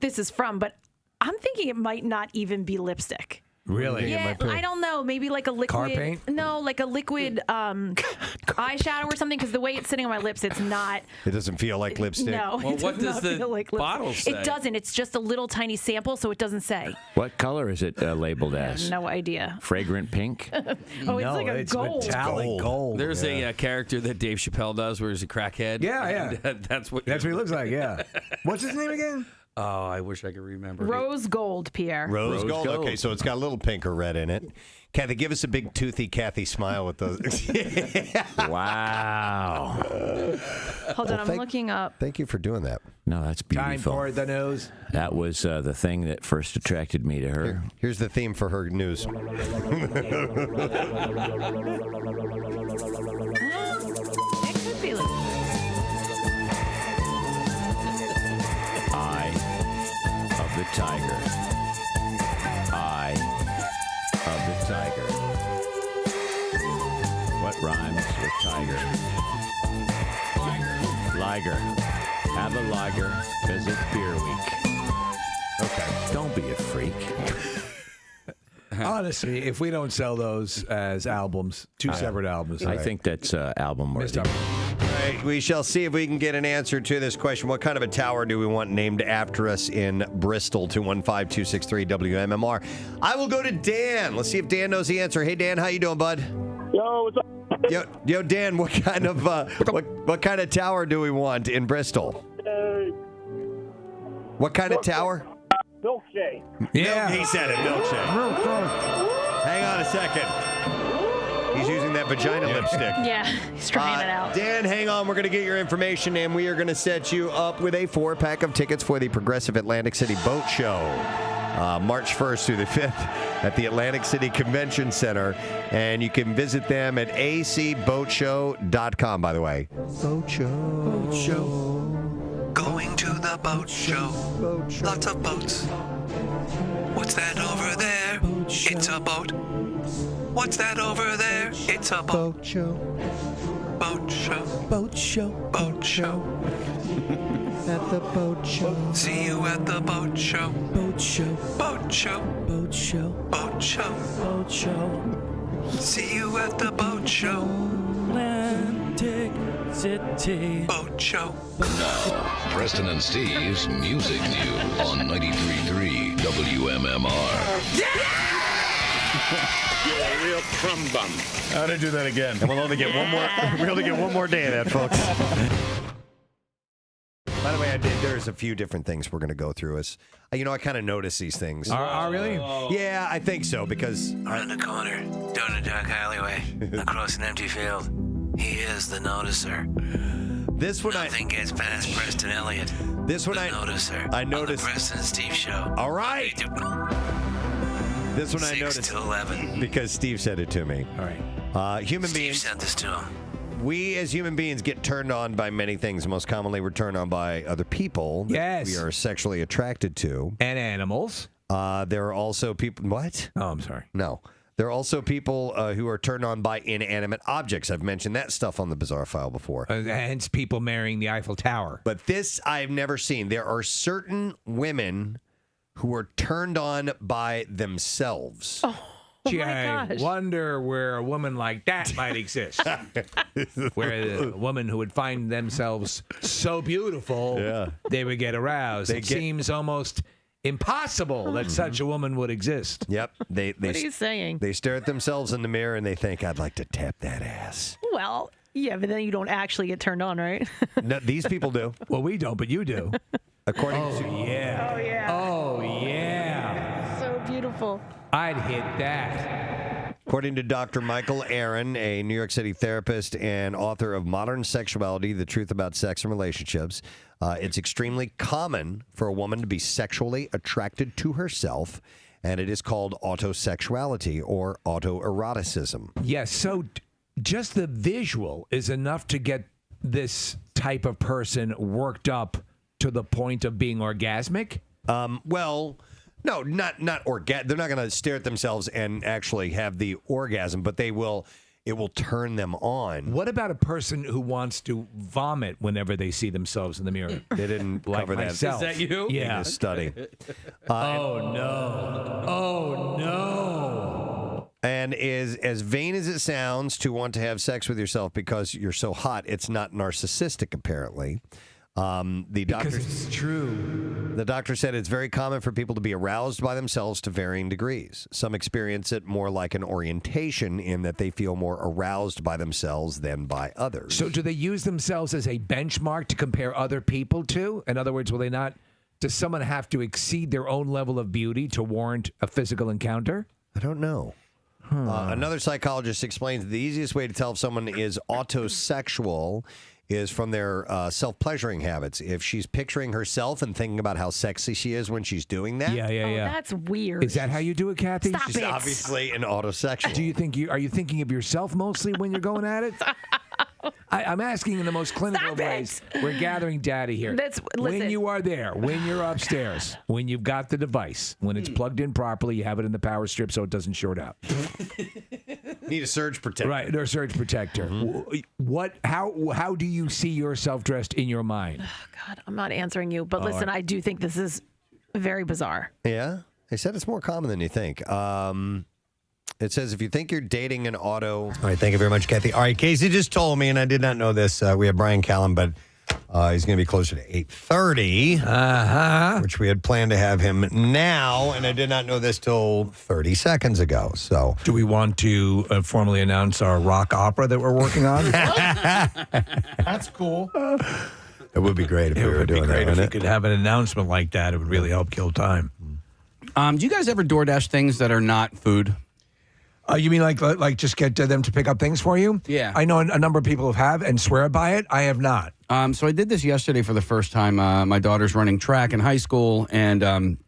this is from. But I'm thinking it might not even be lipstick. Really? Yeah, I don't know. Maybe like a liquid. Car paint? No, like a liquid eyeshadow or something. Because the way it's sitting on my lips, it's not. It doesn't feel like lipstick. No. Well, it what does not the feel like lipstick. bottle say? It doesn't. It's just a little tiny sample, so it doesn't say. What color is it labeled as? No idea. Fragrant pink? Oh, it's like a gold. Metallic gold. There's a character that Dave Chappelle does where he's a crackhead. Yeah. And that's what he looks like, yeah. What's his name again? Oh, I wish I could remember. Rose gold, Pierre. Rose gold. Okay, so it's got a little pink or red in it. Kathy, give us a big toothy Kathy smile with those. Wow. Hold on, I'm looking up. Thank you for doing that. No, that's beautiful. Time for the news. That was the thing that first attracted me to her. Here's the theme for her news. It could be like Eye of the tiger. Eye of the tiger. What rhymes with tiger? Liger. Have a lager, 'cause it's beer week. Okay. Don't be a freak. Honestly, if we don't sell those as albums, two separate albums. I think that's album worthy. All right, we shall see if we can get an answer to this question. What kind of a tower do we want named after us in Bristol? 215-263 WMMR. I will go to Dan. Let's see if Dan knows the answer. Hey, Dan, how you doing, bud? Yo, what's up? Yo, Dan, what kind of what kind of tower do we want in Bristol? What kind of tower? Milkshake. Yeah. He said it, milkshake. Hang on a second. He's using that vagina lipstick. Yeah, he's trying it out. Dan, hang on. We're going to get your information, and we are going to set you up with a 4-pack of tickets for the Progressive Atlantic City Boat Show. March 1st through the 5th at the Atlantic City Convention Center. And you can visit them at acboatshow.com, by the way. Boat show. Boat show. Going to the boat show. Lots of boats. What's that over there? It's a boat. What's that over there? It's a boat. Boat show. Boat show. Boat show. Boat show. At the boat show. See you at the boat show. Boat show. Boat show. Boat show. Boat show. Boat show. See you at the boat show. Atlantic City. Boat show. Now, Preston and Steve's Music News on 93.3 WMMR. You're a real crumb bum. How to do that again? And we'll only get one more. We only get one more day of that, folks. By the way, there's a few different things we're going to go through. As I kind of notice these things. Really? Yeah, I think so because Around the corner, down a dark alleyway, across an empty field. He is the noticer. This one Nothing gets past Preston Elliott. This one the noticer. I noticed. On the Preston and Steve Show. All right. This one I 6 noticed to 11. because Steve said it to me. All right. Human Steve beings. sent this to him. We as human beings get turned on by many things. Most commonly, we're turned on by other people that Yes. we are sexually attracted to. And animals. There are also people. What? Oh, I'm sorry. No. There are also people who are turned on by inanimate objects. I've mentioned that stuff on the Bizarre File before. Hence people marrying the Eiffel Tower. But this I've never seen. There are certain women who are turned on by themselves. Gee, my I gosh. wonder where a woman like that might exist. Where a woman who would find themselves so beautiful, they would get aroused. It seems almost impossible that such a woman would exist. Yep. What are you saying? They stare at themselves in the mirror and they think, I'd like to tap that ass. Well, Yeah, but then you don't actually get turned on, right? No, these people do. Well, we don't, but you do. According Oh, to yeah. Oh, yeah. Oh, yeah. So beautiful. I'd hit that. According to Dr. Michael Aaron, a New York City therapist and author of Modern Sexuality, The Truth About Sex and Relationships, it's extremely common for a woman to be sexually attracted to herself, and it is called autosexuality or autoeroticism. Yes, so just the visual is enough to get this type of person worked up to the point of being orgasmic? Well, no, not they're not going to stare at themselves and actually have the orgasm, but it will turn them on. What about a person who wants to vomit whenever they see themselves in the mirror? They didn't Like cover myself. that. Is that you? Yeah. In this study. Oh, no. Oh, no. And is as vain as it sounds to want to have sex with yourself because you're so hot, it's not narcissistic, apparently. Because it's true. The doctor said it's very common for people to be aroused by themselves to varying degrees. Some experience it more like an orientation in that they feel more aroused by themselves than by others. So do they use themselves as a benchmark to compare other people to? In other words, will they not? Does someone have to exceed their own level of beauty to warrant a physical encounter? I don't know. Another psychologist explains the easiest way to tell if someone is autosexual is from their self-pleasuring habits. If she's picturing herself and thinking about how sexy she is when she's doing that. Yeah. That's weird. Is that how you do it, Kathy? Stop She's it. obviously an autosexual. Do you think are you thinking of yourself mostly when you're going at it? I'm asking in the most clinical Stop ways. it. We're gathering data here. When Listen. you are there, when you're upstairs, when you've got the device, when it's plugged in properly, you have it in the power strip so it doesn't short out. Need a surge protector. Right, or a surge protector. How do you see yourself dressed in your mind? God, I'm not answering you, but listen, I do think this is very bizarre. Yeah? They said it's more common than you think. It says if you think you're dating an auto... All right, thank you very much, Kathy. All right, Casey just told me, and I did not know this. We have Bryan Callen, but he's going to be closer to 8:30, which we had planned to have him now, and I did not know this till 30 seconds ago. So, do we want to formally announce our rock opera that we're working on? That's cool. It would be great if we were doing that. If you could have an announcement like that, it would really help kill time. Do you guys ever DoorDash things that are not food? You mean like just get them to pick up things for you? Yeah. I know a number of people have and swear by it. I have not. So I did this yesterday for the first time. My daughter's running track in high school, and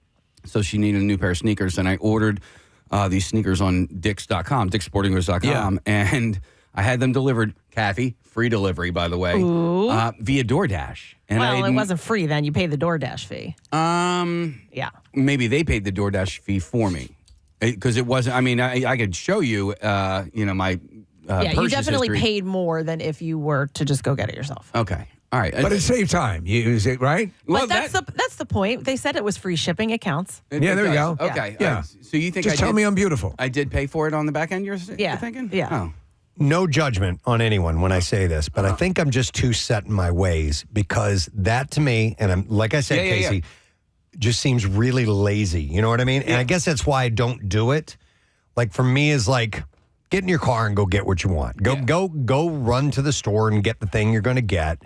so she needed a new pair of sneakers, and I ordered these sneakers on Dick's.com, Dick'sSportingGoods.com, and I had them delivered, Kathy, free delivery, by the way, via DoorDash. And it wasn't free then. You paid the DoorDash fee. Yeah. Maybe they paid the DoorDash fee for me. Because it wasn't, I mean, I could show you, my yeah, you definitely history. paid more than if you were to just go get it yourself. Okay. All right. But it saved time. Is it right? But that's the point. They said it was free shipping. It counts. Yeah, there you go. Okay. Yeah. So you think Just tell me I'm beautiful. I did pay for it on the back end, you're thinking? Yeah. Oh. No judgment on anyone when I say this, but I think I'm just too set in my ways because that to me, and I'm like I said, Casey, just seems really lazy. You know what I mean? And I guess that's why I don't do it. Like for me is like get in your car and go get what you want. Go run to the store and get the thing you're going to get.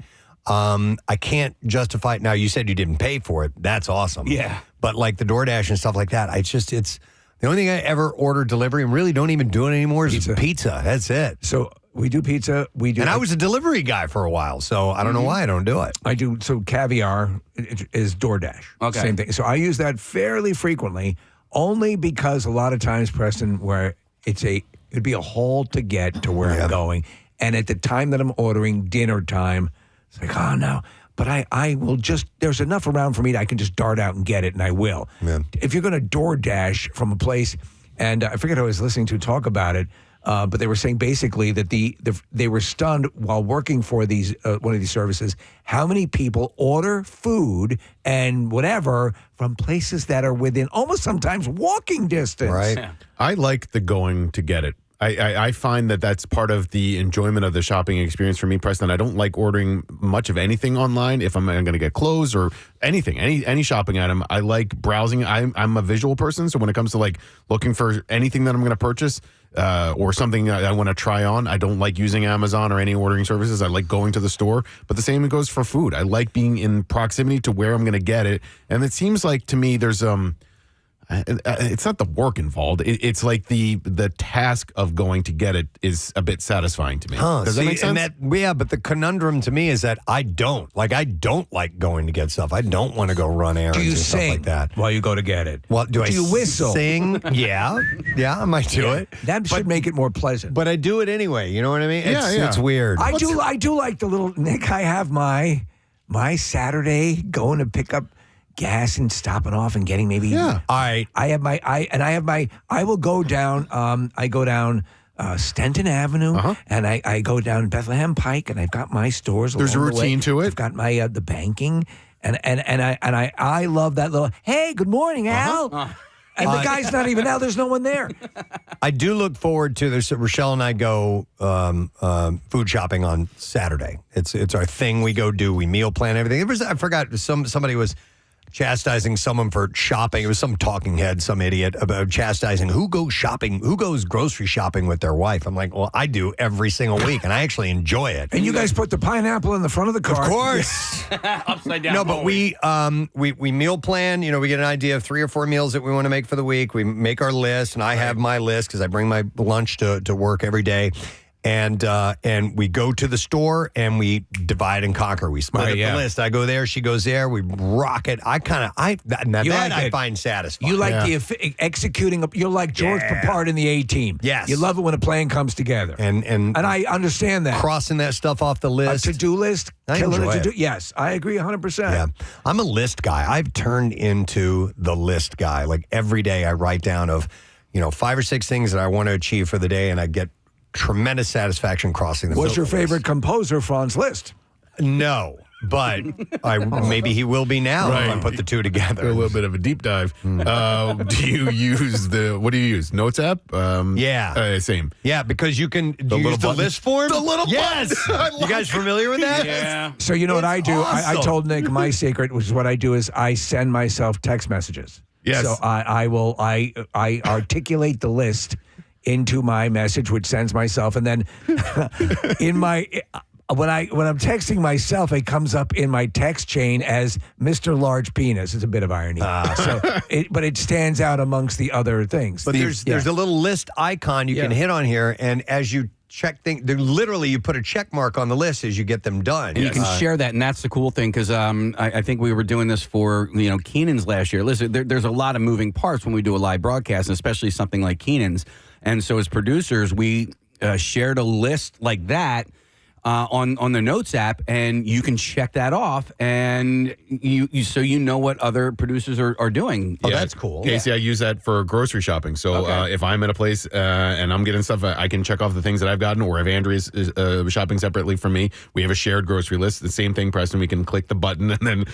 I can't justify it. Now you said you didn't pay for it. That's awesome. Yeah. But like the DoorDash and stuff like that, it's the only thing I ever order delivery and really don't even do it anymore is pizza. That's it. So we do pizza. And I was a delivery guy for a while, so I don't know why I don't do it. I do. So caviar is DoorDash. Okay. Same thing. So I use that fairly frequently, only because a lot of times, Preston, where it'd be a haul to get to where I'm going, and at the time that I'm ordering dinner time, it's like, oh no. But I will just, there's enough around for me that I can just dart out and get it, and I will. Yeah. If you're going to DoorDash from a place, and I forget who I was listening to talk about it, but they were saying basically that they were stunned while working for these one of these services, how many people order food and whatever from places that are within almost sometimes walking distance. Right. I like the going to get it. I find that that's part of the enjoyment of the shopping experience for me, Preston. I don't like ordering much of anything online if I'm going to get clothes or anything, any shopping item. I like browsing. I'm a visual person, so when it comes to like looking for anything that I'm going to purchase or something I want to try on, I don't like using Amazon or any ordering services. I like going to the store, but the same goes for food. I like being in proximity to where I'm going to get it, and it seems like to me there's it's not the work involved. It's like the task of going to get it is a bit satisfying to me. Does that make sense? But the conundrum to me is that I don't like going to get stuff. I don't want to go run errands Do you and stuff sing like that. while you go to get it? Well, do I you whistle? Sing? Yeah, I might do it. That should make it more pleasant. But I do it anyway. You know what I mean? It's weird. I do like the little Nick. I have my Saturday going to pick up gas and stopping off and getting maybe. Yeah. All right. I will go down. I go down Stenton Avenue, and I go down Bethlehem Pike, and I've got my stores. There's a along the way. routine to it. I've got my the banking, and I love that little. Hey, good morning, Al. And the guy's not even out. There's no one there. I do look forward to this. Rochelle and I go food shopping on Saturday. It's our thing. We go do. We meal plan everything. I forgot somebody was chastising someone for shopping. It was some talking head, some idiot, about chastising who goes grocery shopping with their wife. I'm like, well, I do every single week, and I actually enjoy it. And you guys put the pineapple in the front of the car. Of course. Upside down. No, but we meal plan. You know, we get an idea of 3 or 4 meals that we want to make for the week. We make our list, and I have my list because I bring my lunch to work every day. And we go to the store and we divide and conquer. We split up the list. I go there, she goes there. We rock it. I find satisfying. You like the executing. You're like George Papard in the A-Team. Yes, you love it when a plan comes together. And I understand that crossing that stuff off the list. A to-do list. I enjoy it. Yes, I agree 100%. Yeah, I'm a list guy. I've turned into the list guy. Like every day, I write down 5 or 6 things that I want to achieve for the day, and I get tremendous satisfaction crossing them. What's your favorite composer, Franz Liszt? No, but maybe he will be now if I put the two together. A little bit of a deep dive. Do you use what do you use? Notes app? Same. Yeah, because you can use the list form. The little yes. You guys familiar with that? Yeah. So you know what I do? Awesome. I told Nick my secret, which is what I do is I send myself text messages. Yes. So I articulate the list into my message, which sends myself, and then in my when I'm texting myself, it comes up in my text chain as Mr. Large Penis. It's a bit of irony, but it stands out amongst the other things. But there's a little list icon you can hit on here, and as you check things, literally you put a check mark on the list as you get them done. And you can share that, and that's the cool thing, because I think we were doing this for Keenan's last year. Listen, there's a lot of moving parts when we do a live broadcast, and especially something like Keenan's. And so as producers, we shared a list like that on the Notes app, and you can check that off, and you know what other producers are doing. Oh, that's cool. Casey, I use that for grocery shopping. So if I'm at a place and I'm getting stuff, I can check off the things that I've gotten, or if Andrea's shopping separately from me, we have a shared grocery list. The same thing, Preston. We can click the button, and then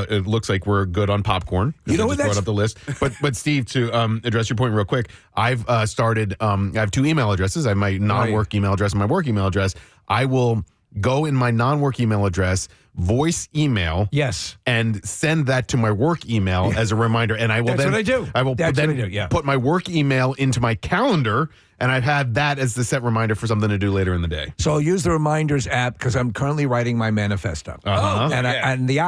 it looks like we're good on popcorn. You know what? Brought up the list. But Steve, to address your point real quick, I've started. I have 2 email addresses. I have my non-work email address and my work email address. I will go in my non-work email address, voice email, and send that to my work email as a reminder. And I will That's what I do. I will put my work email into my calendar, and I've had that as the set reminder for something to do later in the day. So I'll use the Reminders app because I'm currently writing my manifesto. And the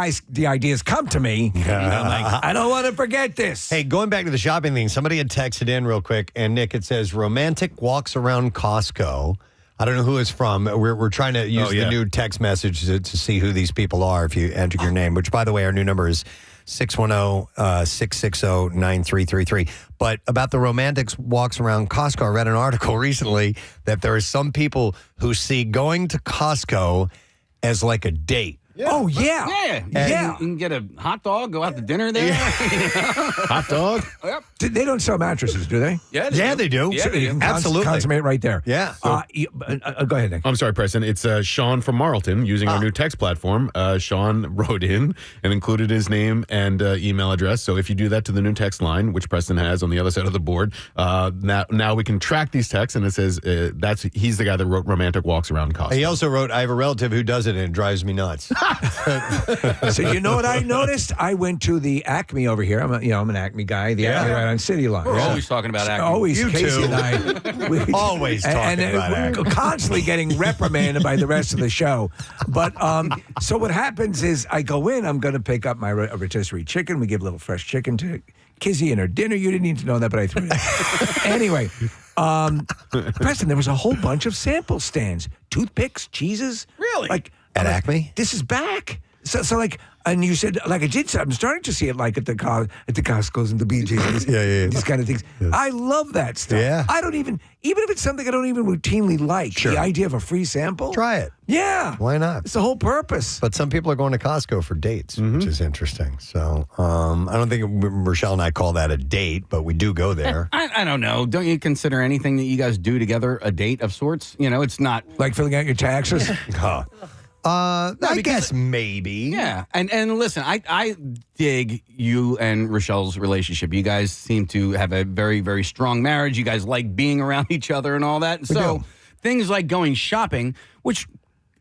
ideas come to me. And I'm like, I don't want to forget this. Hey, going back to the shopping thing, somebody had texted in real quick, and Nick, it says romantic walks around Costco. I don't know who it's from. We're trying to use the new text message to see who these people are if you enter your name, which, by the way, our new number is 610-660-9333. But about the romantics walks around Costco, I read an article recently that there are some people who see going to Costco as like a date. Oh, yeah. Yeah. You can get a hot dog, go out to dinner there. Hot dog? Yep. They don't sell mattresses, do they? Yeah, they do. So you can Absolutely. consummate right there. Yeah. Go ahead, Nick. I'm sorry, Preston. It's Sean from Marlton using our new text platform. Sean wrote in and included his name and email address. So if you do that to the new text line, which Preston has on the other side of the board, now we can track these texts, and it says he's the guy that wrote Romantic Walks Around Costco. He also wrote, I have a relative who does it and it drives me nuts. So you know what I noticed? I went to the Acme over here. I'm an Acme guy. The Acme right on City Line. We're always talking about Acme. Always, You Casey too. and I. Always talking about we're Acme. constantly getting reprimanded by the rest of the show. But so what happens is I go in. I'm going to pick up my rotisserie chicken. We give a little fresh chicken to Kizzy and her dinner. You didn't need to know that, but I threw it in. Anyway, Preston, there was a whole bunch of sample stands, toothpicks, cheeses. Really? Like At Acme? This is back. So like, and you said, like I did, I'm starting to see it like at the Costco's and the BJ's, these kind of things. Yeah. I love that stuff. Yeah. I don't even if it's something I don't even routinely like, the idea of a free sample. Try it. Yeah. Why not? It's the whole purpose. But some people are going to Costco for dates, which is interesting. So I don't think Rochelle and I call that a date, but we do go there. I don't know. Don't you consider anything that you guys do together a date of sorts? You know, it's not like filling out your taxes. I guess maybe. Yeah. And listen, I dig you and Rochelle's relationship. You guys seem to have a very, very strong marriage. You guys like being around each other and all that. So things like going shopping, which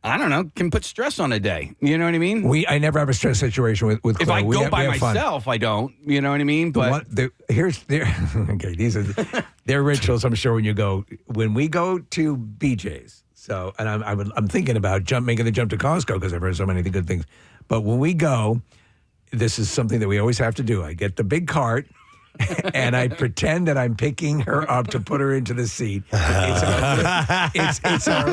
I don't know, can put stress on a day. You know what I mean? I never have a stress situation with if Chloe. I We go have- by we have fun. myself, I don't. You know what I mean? But Okay, these are their rituals. I'm sure when we go to BJ's. So, and I'm thinking about making the jump to Costco because I've heard so many good things. But when we go, this is something that we always have to do. I get the big cart. And I pretend that I'm picking her up to put her into the seat. It's our,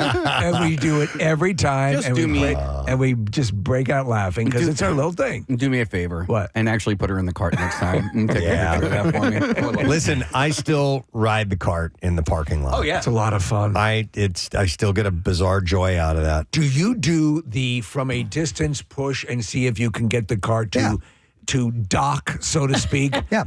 and we do it every time. Just and do me- and we just break out laughing because it's our little thing. do me a favor. What? And actually put her in the cart next time. And take a picture of that for me. Listen, I still ride the cart in the parking lot. Oh, yeah. It's a lot of fun. I still get a bizarre joy out of that. Do you do the from a distance push and see if you can get the car to dock, so to speak? Yeah.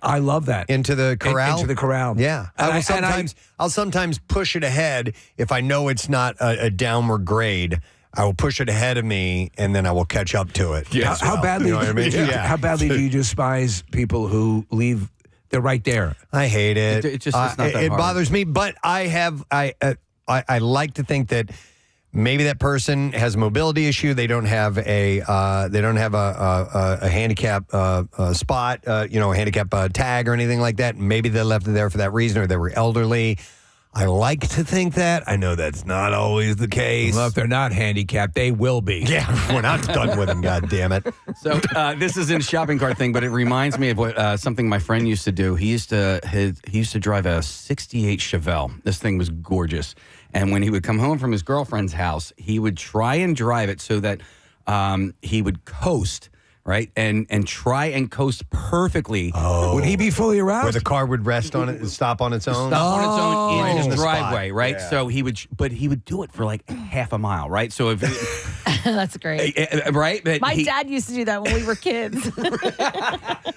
I love that. Into the corral? Into the corral. Yeah. I'll sometimes push it ahead if I know it's not a downward grade. I will push it ahead of me, and then I will catch up to it. How badly? You know what I mean? Yeah. How badly do you despise people who leave? They're right there. I hate it. It's not that it hard. bothers me, but I like to think that maybe that person has a mobility issue. They don't have a handicap spot, a handicap tag or anything like that. Maybe they left it there for that reason, or they were elderly. I like to think that. I know that's not always the case. Well, if they're not handicapped, they will be. Yeah, we're not done with them. God damn it! So this isn't a shopping cart thing, but it reminds me of what something my friend used to do. He used to drive a '68 Chevelle. This thing was gorgeous. And when he would come home from his girlfriend's house, he would try and drive it so that he would coast, right? And try and coast perfectly. Oh. Would he be fully aroused? Where the car would rest on it and stop on its own? Stop on its own in Right his the spot. driveway, right? Yeah. So he would do it for like half a mile, right? So if That's great. right, but My dad used to do that when we were kids.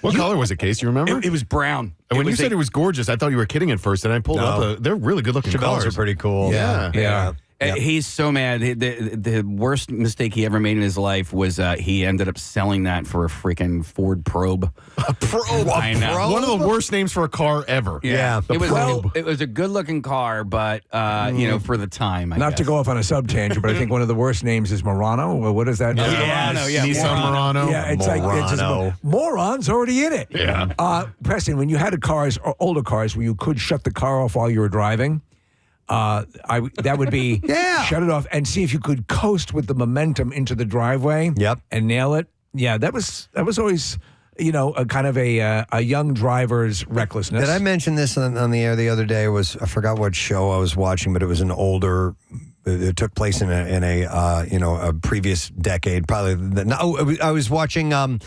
What color was it, Case? You remember? it was brown. And when you said it was gorgeous, I thought you were kidding at first, and I pulled up. They're really good-looking Chevelles cars. are pretty cool. Yeah. He's so mad. The worst mistake he ever made in his life was he ended up selling that for a freaking Ford Probe. A Probe? I know. One of the worst names for a car ever. Yeah. The It was Probe. it was a good looking car, but for the time. I Not guess. to go off on a sub tangent, but I think one of the worst names is Murano. Well, what is that? Murano, yeah, Nissan Murano. Yeah, it's like it's Murano. just moron's already in it. Yeah. Preston, when you had cars or older cars where you could shut the car off while you were driving, that would be shut it off and see if you could coast with the momentum into the driveway. Yep. And nail it. Yeah, that was always a kind of a young driver's recklessness. Did I mention this on the air the other day? I forgot what show I was watching, but it was an older. It took place in a previous decade, probably. I was watching on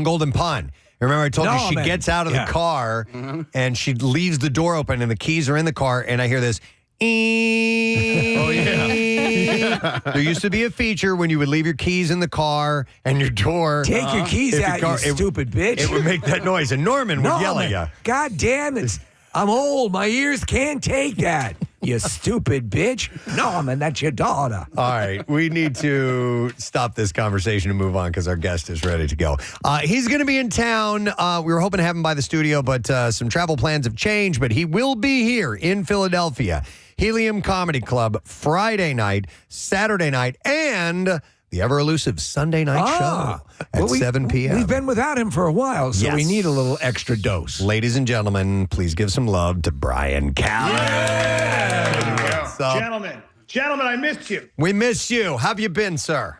Golden Pond. Remember, I told you she gets out of the car and she leaves the door open and the keys are in the car, and I hear this. Oh, yeah. There used to be a feature when you would leave your keys in the car and your door. Take your keys if the out, car- you stupid bitch. It would make that noise, and Norman would yell at you. God damn it. I'm old. My ears can't take that. You stupid bitch. Norman, that's your daughter. All right, we need to stop this conversation and move on because our guest is ready to go. He's going to be in town. We were hoping to have him by the studio, but some travel plans have changed, but he will be here in Philadelphia. Helium Comedy Club, Friday night, Saturday night, and the ever-elusive Sunday night show at 7 p.m. We've been without him for a while, so we Yes. need a little extra dose. Ladies and gentlemen, please give some love to Bryan Callen. What's up? Gentlemen, I missed you. We miss you. How have you been, sir?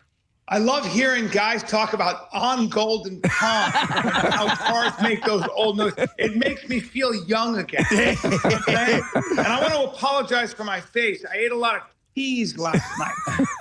I love hearing guys talk about on Golden Pond and how cars make those old noises. It makes me feel young again. Okay? And I want to apologize for my face. I ate a lot of cheese last night.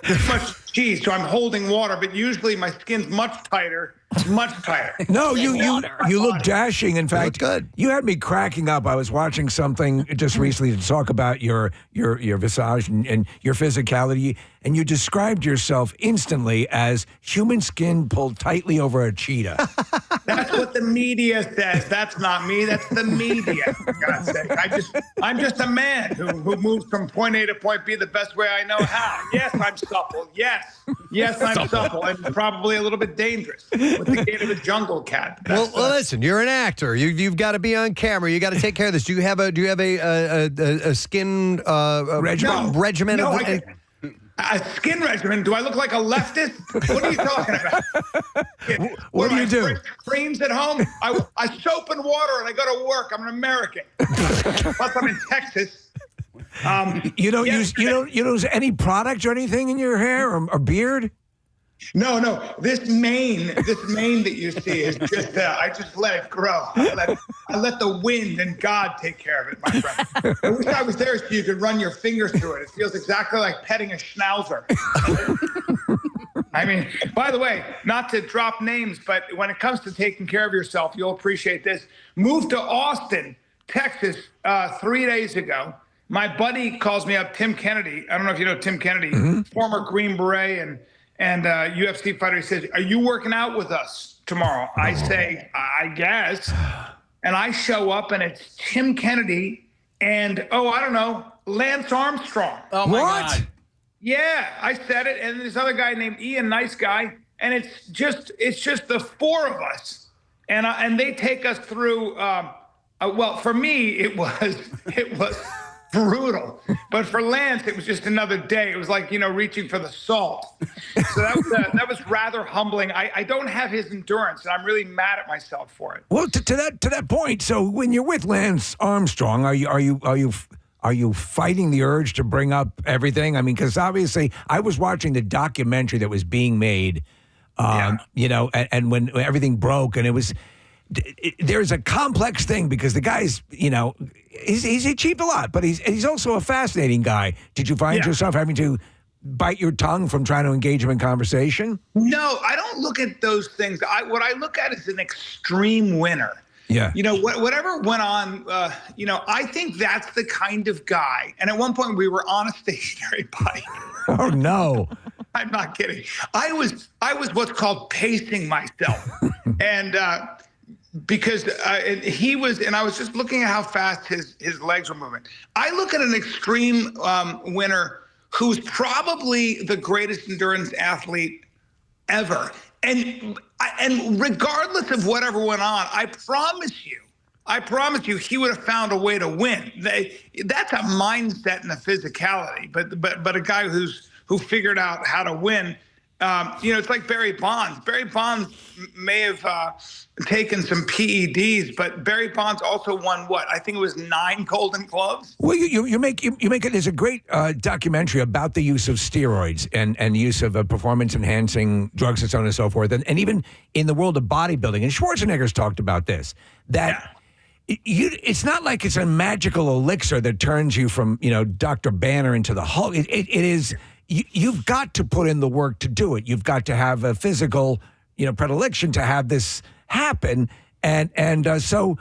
Too much cheese, so I'm holding water, but usually my skin's much tighter. Much tighter. No, you look dashing. In fact, good. You had me cracking up. I was watching something just recently to talk about your visage and your physicality, and you described yourself instantly as human skin pulled tightly over a cheetah. That's what the media says. That's not me. That's the media, for God's sake. I'm just a man who moves from point A to point B the best way I know how. Yes, I'm supple. Yes, I'm supple and probably a little bit dangerous with the gait of a jungle cat. Well, listen, you're an actor. You've got to be on camera. You got to take care of this. Do you have a skin regimen? No, a skin regimen? Do I look like a leftist? What are you talking about? What do you do? Creams at home? I soap and water and I go to work. I'm an American. Plus I'm in Texas. You don't use any product or anything in your hair or beard? No. This mane that you see is just I just let it grow. I let the wind and God take care of it, my friend. I wish I was there so you could run your fingers through it. It feels exactly like petting a schnauzer. I mean, by the way, not to drop names, but when it comes to taking care of yourself, you'll appreciate this. Moved to Austin, Texas, 3 days ago. My buddy calls me up, Tim Kennedy. I don't know if you know Tim Kennedy, former Green Beret and UFC fighter. He says, "Are you working out with us tomorrow?" I say, "I guess." And I show up and it's Tim Kennedy and, I don't know, Lance Armstrong. Oh, my God. Yeah, I said it. And this other guy named Ian, nice guy. And it's just the four of us. And they take us through, well, for me, it was brutal. But for Lance, it was just another day. It was like, reaching for the salt. So that was rather humbling. I don't have his endurance, and I'm really mad at myself for it. Well, to that point, so when you're with Lance Armstrong, are you fighting the urge to bring up everything? I mean, because obviously I was watching the documentary that was being made, and when everything broke, and it was. There's a complex thing because the guy's, he's achieved a lot, but he's also a fascinating guy. Did you find yourself having to bite your tongue from trying to engage him in conversation? No, I don't look at those things. What I look at is an extreme winner. Yeah. Whatever went on, I think that's the kind of guy. And at one point we were on a stationary bike. Oh, no. I'm not kidding. I was what's called pacing myself. And, because he was, and I was just looking at how fast his legs were moving. I look at an extreme winner who's probably the greatest endurance athlete ever. And regardless of whatever went on, I promise you, he would have found a way to win. That's a mindset and a physicality. But a guy who figured out how to win. It's like Barry Bonds. Barry Bonds may have taken some PEDs, but Barry Bonds also won I think it was 9 Golden Gloves. Well, you make it. There's a great documentary about the use of steroids and use of performance enhancing drugs and so on and so forth, and even in the world of bodybuilding. And Schwarzenegger's talked about this. It's not like it's a magical elixir that turns you from Dr. Banner into the Hulk. It is. You've got to put in the work to do it. You've got to have a physical, predilection to have this happen. And so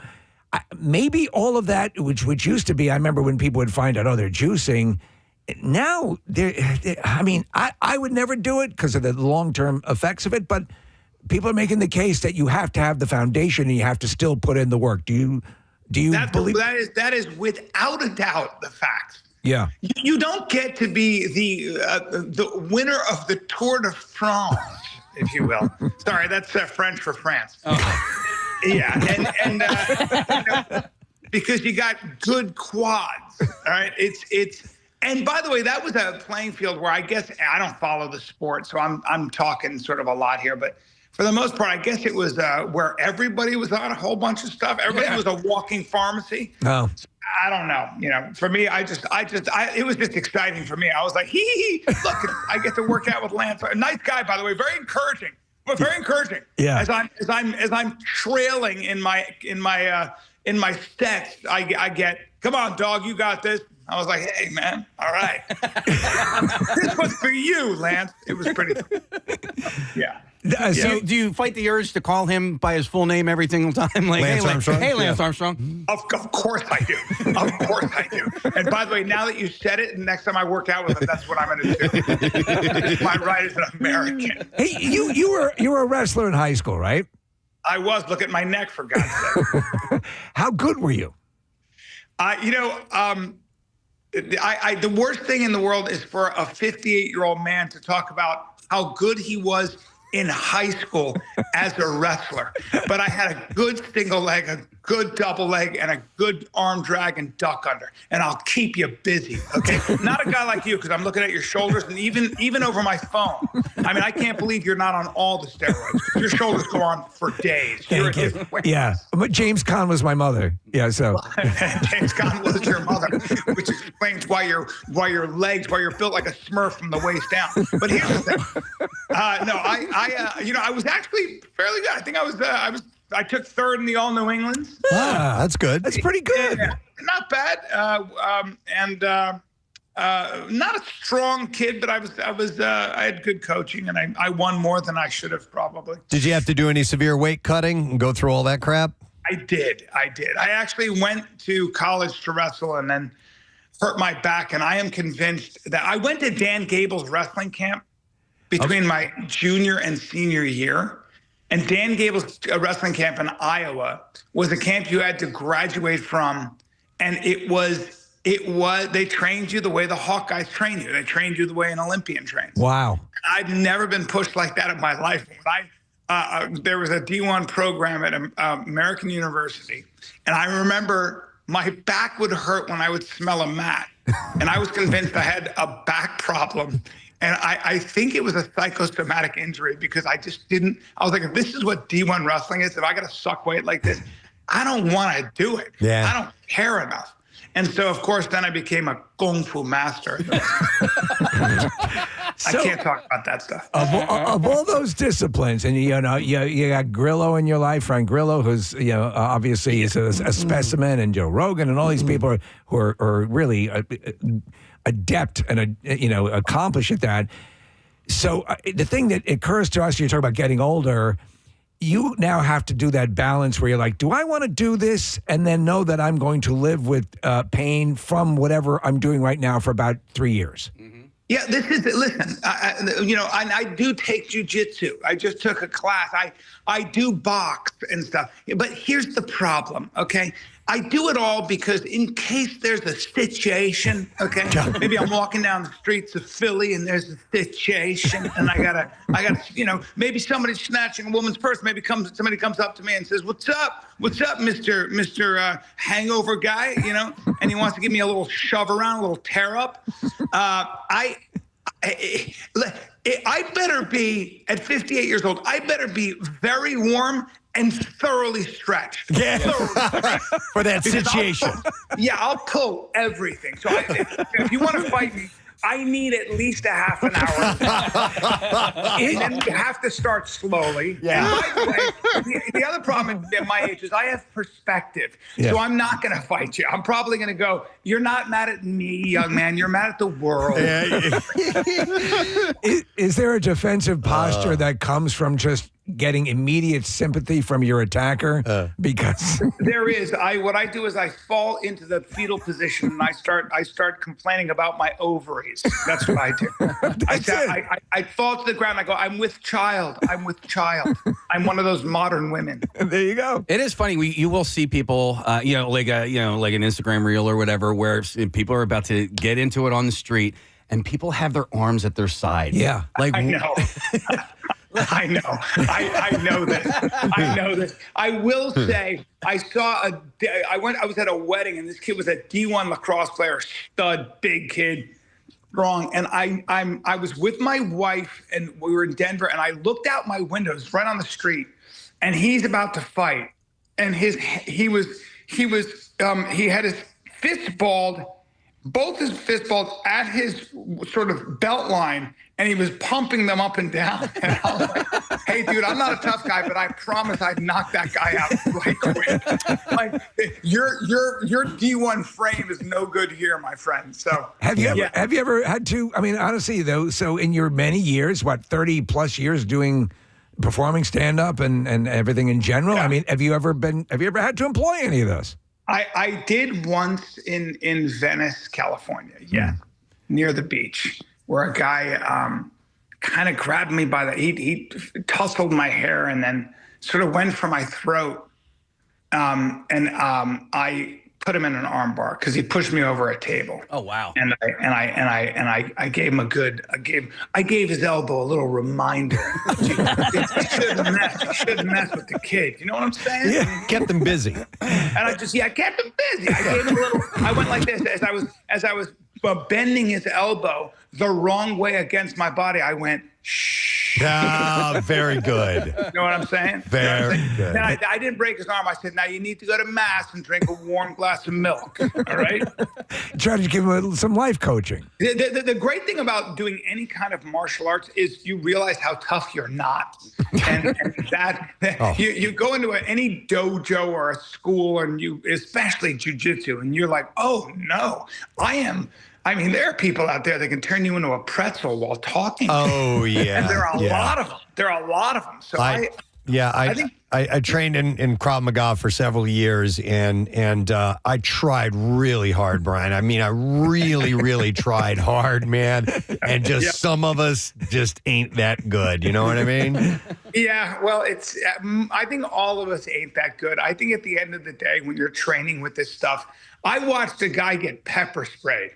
maybe all of that, which used to be, I remember when people would find out, oh, they're juicing. Now, I would never do it because of the long-term effects of it, but people are making the case that you have to have the foundation and you have to still put in the work. Do you believe that is without a doubt the fact? Yeah. You don't get to be the winner of the Tour de France, if you will. Sorry, that's French for France. Yeah, and because you got good quads. All right, it's. And by the way, that was a playing field where I guess I don't follow the sport, so I'm talking sort of a lot here, but for the most part, I guess it was where everybody was on a whole bunch of stuff. Everybody was a walking pharmacy. Oh. So I don't know. For me, it was just exciting for me. I was like, hee. Look, I get to work out with Lance. A nice guy, by the way, very encouraging. But very encouraging. Yeah. As I'm trailing in my steps, I get, come on, dog, you got this. I was like, hey, man, all right. This was for you, Lance. It was pretty cool. Yeah. Do you fight the urge to call him by his full name every single time? Like, Lance Armstrong? Hey, Lance Armstrong. Of course I do. Of course I do. And by the way, now that you said it, next time I work out with him, that's what I'm going to do. It's my right as an American. Hey, you were a wrestler in high school, right? I was. Look at my neck, for God's sake. How good were you? The worst thing in the world is for a 58-year-old man to talk about how good he was in high school as a wrestler. But I had a good single leg, a good double leg, and a good arm drag and duck under. And I'll keep you busy, okay? Not a guy like you, because I'm looking at your shoulders, and even over my phone. I mean, I can't believe you're not on all the steroids. Your shoulders go on for days. You're a different way. Yeah, but James Caan was my mother. Yeah, so James Caan was your mother, which explains why your legs, why you're built like a Smurf from the waist down. But here's the thing. I was actually fairly good. I think I took third in the All New Englands. That's good. That's pretty good. Yeah, not bad. Not a strong kid, but I had good coaching, and I won more than I should have probably. Did you have to do any severe weight cutting and go through all that crap? I did. I actually went to college to wrestle and then hurt my back, and I am convinced that I went to Dan Gable's wrestling camp between my junior and senior year. And Dan Gable's wrestling camp in Iowa was a camp you had to graduate from. And they trained you the way the Hawkeyes train you. They trained you the way an Olympian trains. Wow. I've never been pushed like that in my life. There was a D1 program at American University. And I remember my back would hurt when I would smell a mat. And I was convinced I had a back problem. And I think it was a psychosomatic injury because I was like, if this is what D1 wrestling is, if I got to suck weight like this, I don't want to do it. Yeah. I don't care enough. And so, of course, then I became a Kung Fu master. I can't talk about that stuff. Of all those disciplines, and you got Grillo in your life, Frank Grillo, who's obviously is a specimen, and Joe Rogan, and all these people who are really adept and accomplish at that. So the thing that occurs to us, you talk about getting older. You now have to do that balance where you're like, do I want to do this and then know that I'm going to live with pain from whatever I'm doing right now for about 3 years? Mm-hmm. Yeah, listen, I do take jujitsu. I just took a class. I do box and stuff. But here's the problem, okay? I do it all because in case there's a situation, okay? Maybe I'm walking down the streets of Philly and there's a situation and I gotta, maybe somebody's snatching a woman's purse. Maybe somebody comes up to me and says, "What's up, Mr. Hangover guy?" And he wants to give me a little shove around, a little tear up. I better be, at 58 years old, I better be very warm and thoroughly stretched. Yeah. For that situation. I'll pull everything. So if you want to fight me, I need at least a half an hour. And then you have to start slowly. Yeah. And by the way, the other problem at my age is I have perspective. Yeah. So I'm not going to fight you. I'm probably going to go, "You're not mad at me, young man. You're mad at the world." Is there a defensive posture that comes from just getting immediate sympathy from your attacker because There is. What I do is I fall into the fetal position and I start complaining about my ovaries. That's what I do. I fall to the ground. I go, I'm with child. I'm with child. I'm one of those modern women. There you go. It is funny. You will see people, like an Instagram reel or whatever, where people are about to get into it on the street, and people have their arms at their side. Yeah, like I know. I know. I know this. I know this. I will say, I was at a wedding, and this kid was a D1 lacrosse player, stud, big kid, strong. And I was with my wife, and we were in Denver, and I looked out my windows right on the street, and he's about to fight, and he had his fist balled. Both his fist balls at his sort of belt line, and he was pumping them up and down. And I was like, hey, dude, I'm not a tough guy, but I promise I'd knock that guy out right quick. Like, your D1 frame is no good here, my friend. So have you ever had to, I mean, honestly, though, so in your many years, 30 plus years performing stand-up and everything in general, I mean, have you ever had to employ any of this? I did once in Venice, California, near the beach, where a guy kind of grabbed me by he tussled my hair and then sort of went for my throat, and I put him in an arm bar because he pushed me over a table. Oh wow! And I gave him I gave his elbow a little reminder. You shouldn't mess with the kid. You know what I'm saying? Yeah, kept them busy. And I kept him busy. I gave him a little. I went like this as I was bending his elbow the wrong way against my body. I went shh. Ah, very good. You know what I'm saying? Very good. Then I didn't break his arm. I said, now you need to go to mass and drink a warm glass of milk. All right? Try to give him some life coaching. The great thing about doing any kind of martial arts is you realize how tough you're not. And you go into any dojo or a school, and especially jiu-jitsu, and you're like, oh no, I mean, there are people out there that can turn you into a pretzel while talking. Oh, yeah. And there are a lot of them. There are a lot of them. So I trained in Krav Maga for several years, and I tried really hard, Brian. I mean, I really, really tried hard, man. And some of us just ain't that good. You know what I mean? Yeah, well, I think all of us ain't that good. I think at the end of the day, when you're training with this stuff, I watched a guy get pepper sprayed.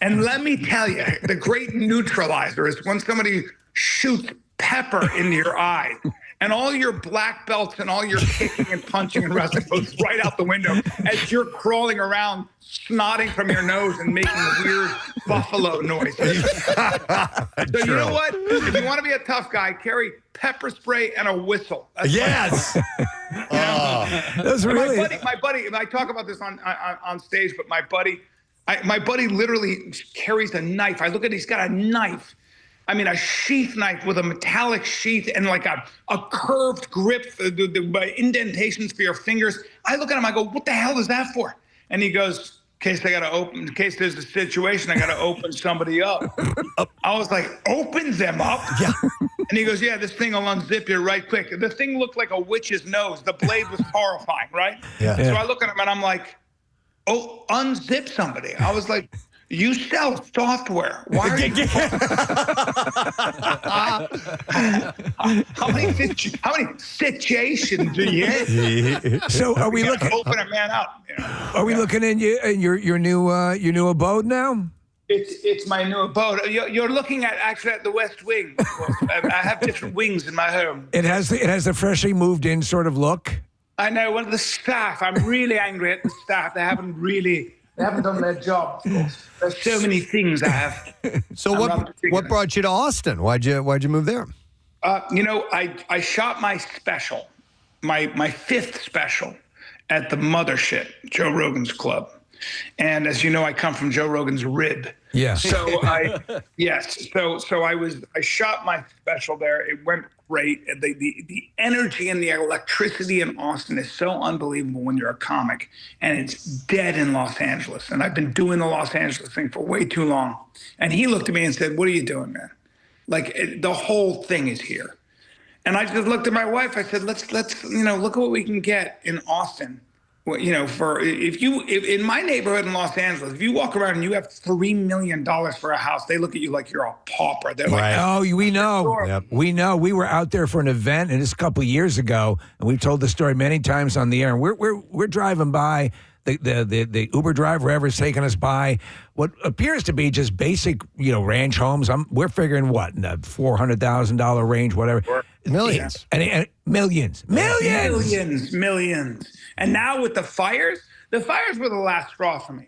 And let me tell you, the great neutralizer is when somebody shoots pepper into your eye, and all your black belts and all your kicking and punching and wrestling goes right out the window as you're crawling around, snotting from your nose and making weird buffalo noises. So you know what? If you want to be a tough guy, carry pepper spray and a whistle. That's yes. Those are really... My buddy, and I talk about this on stage, but my buddy literally carries a knife. I look at it, he's got a knife. I mean, a sheath knife with a metallic sheath and like a curved grip, the indentations for your fingers. I look at him, I go, what the hell is that for? And he goes, in case there's a situation, I got to open somebody up. I was like, open them up? Yeah. And he goes, yeah, this thing will unzip you right quick. The thing looked like a witch's nose. The blade was horrifying, right? Yeah. So I look at him and I'm like, oh, unzip somebody. I was like, you sell software. Why are you? How many situations do you have? So are we looking? Open a man up. You know? Are we looking in your new abode now? It's my new abode. You're looking at the West Wing. Of course. I have different wings in my home. It has the freshly moved in sort of look. I know. One of the staff. I'm really angry at the staff. They haven't done their job. Of course. There's so many things I have. So what brought you to Austin? Why'd you move there? I shot my special, my fifth special, at the Mothership, Joe Rogan's club, and as you know, I come from Joe Rogan's rib. Yeah. So I shot my special there. It went great. The energy and the electricity in Austin is so unbelievable when you're a comic, and it's dead in Los Angeles. And I've been doing the Los Angeles thing for way too long. And he looked at me and said, "What are you doing, man? Like the whole thing is here." And I just looked at my wife. I said, let's look at what we can get in Austin. Well, for if in my neighborhood in Los Angeles, if you walk around and you have $3 million for a house, they look at you like you're a pauper. They're like, oh, we know. Yep. We know. We were out there for an event, and this a couple of years ago, and we've told the story many times on the air. And we're driving by the Uber driver, whoever's taking us by what appears to be just basic, ranch homes. We're figuring what in the $400,000 range, whatever. Millions. And millions. And now with the fires were the last straw for me.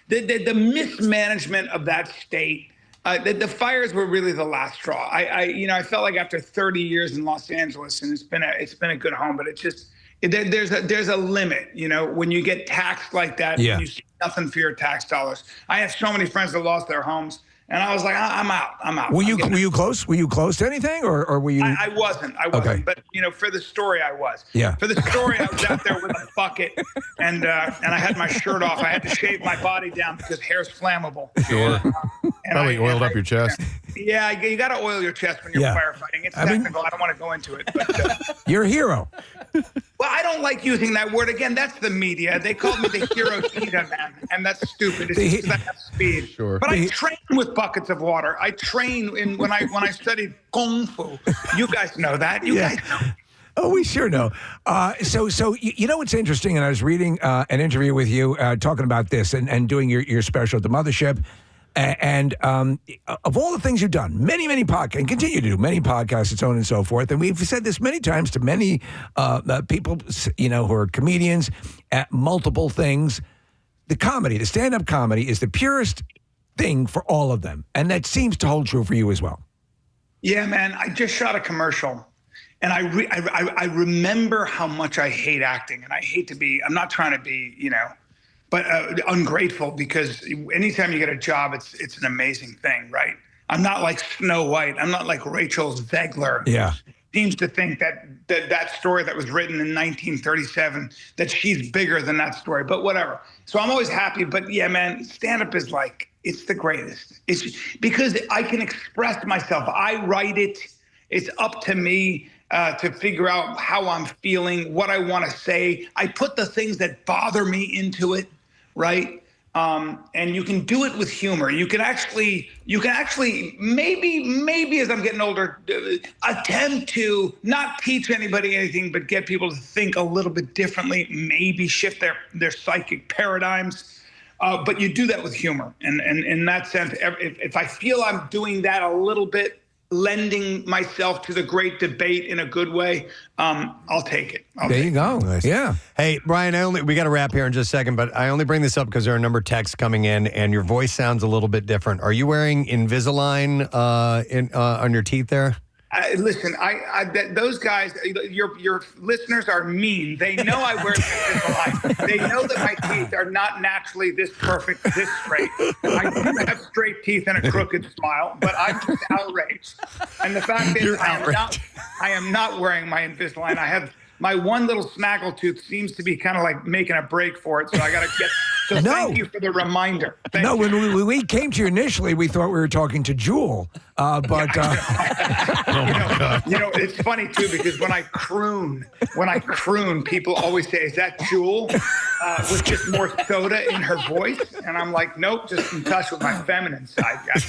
The mismanagement of that state, the fires were really the last straw. I felt like after 30 years in Los Angeles, and it's been a good home, but it's just there's a limit, when you get taxed like that. Yeah. And you see nothing for your tax dollars. I have so many friends that lost their homes. And I was like, I'm out. Were you close? Were you close to anything, or were you? I wasn't. Okay. But for the story, I was. Yeah. For the story, I was out there with a bucket, and I had my shirt off. I had to shave my body down because hair's flammable. Sure. Probably oiled up your chest. Yeah, you got to oil your chest when you're firefighting. It's technical. I don't want to go into it. But, you're a hero. Well, I don't like using that word again. That's the media. They called me the hero cheetah man, and that's stupid. It's because I have speed. Sure. But I train with buckets of water. I train when I studied kung fu. You guys know that. You guys know. Oh, we sure know. So you know what's interesting, and I was reading an interview with you talking about this and doing your special at the Mothership. And of all the things you've done, many podcasts, and continue to do many podcasts, and so on and so forth. And we've said this many times to many people, who are comedians at multiple things. The stand-up comedy is the purest thing for all of them. And that seems to hold true for you as well. Yeah, man. I just shot a commercial. And I remember how much I hate acting. And I'm not trying to be, but ungrateful, because anytime you get a job, it's an amazing thing, right? I'm not like Snow White. I'm not like Rachel Zegler. Yeah. Seems to think that story that was written in 1937, that she's bigger than that story, but whatever. So I'm always happy. But yeah, man, stand-up is like, it's the greatest. It's because I can express myself. I write it. It's up to me to figure out how I'm feeling, what I want to say. I put the things that bother me into it, right? And you can do it with humor. You can actually maybe as I'm getting older, attempt to not teach anybody anything, but get people to think a little bit differently, maybe shift their psychic paradigms. But you do that with humor. And in that sense, if I feel I'm doing that a little bit, lending myself to the great debate in a good way, I'll take it. There you go. Nice. Yeah. Hey, Bryan, we got to wrap here in just a second, but I only bring this up because there are a number of texts coming in, and your voice sounds a little bit different. Are you wearing Invisalign on your teeth there? Listen, those guys, your listeners are mean. They know I wear Invisalign. They know that my teeth are not naturally this perfect, this straight. I do have straight teeth and a crooked smile, but I'm just outraged. And the fact is, I am not wearing my Invisalign. I have my one little snaggle tooth seems to be kind of like making a break for it, so I got to get. So thank you for the reminder. When we came to you initially, we thought we were talking to Jewel, but it's funny too, because when I croon, people always say, "Is that Jewel?" With just more soda in her voice, and I'm like, nope, just in touch with my feminine side, guys.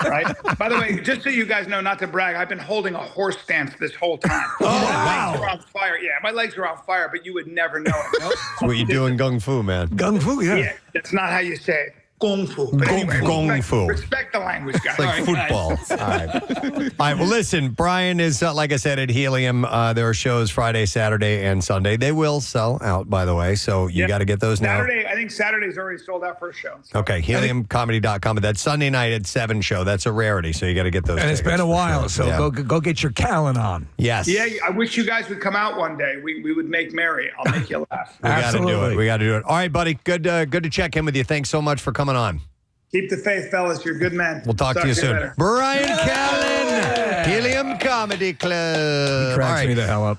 Right? By the way, just so you guys know, not to brag, I've been holding a horse stance this whole time. Oh, my legs are on fire. Yeah, my legs are on fire, but you would never know it. Nope. That's what you do in Gung Fu, man. Gung Fu, yeah. Yeah, that's not how you say it. Kung Fu. But anyway, Gong Fu. Respect the language, guys. It's like football. All right. Well, listen, Bryan is, like I said, at Helium. There are shows Friday, Saturday, and Sunday. They will sell out, by the way, so you got to get those now. I think Saturday's already sold out for a show. So. Okay, heliumcomedy.com. But that Sunday night at 7 show, that's a rarity, so you got to get those And tickets. it's been a while, so go get your Callen on. Yes. Yeah, I wish you guys would come out one day. We would make merry. I'll make you laugh. We got to do it. We got to do it. All right, buddy. Good to check in with you. Thanks so much for coming on. Keep the faith, fellas. You're good men. We'll talk to you soon. Later. Bryan Callen, Helium Comedy Club. He cracks me the hell up.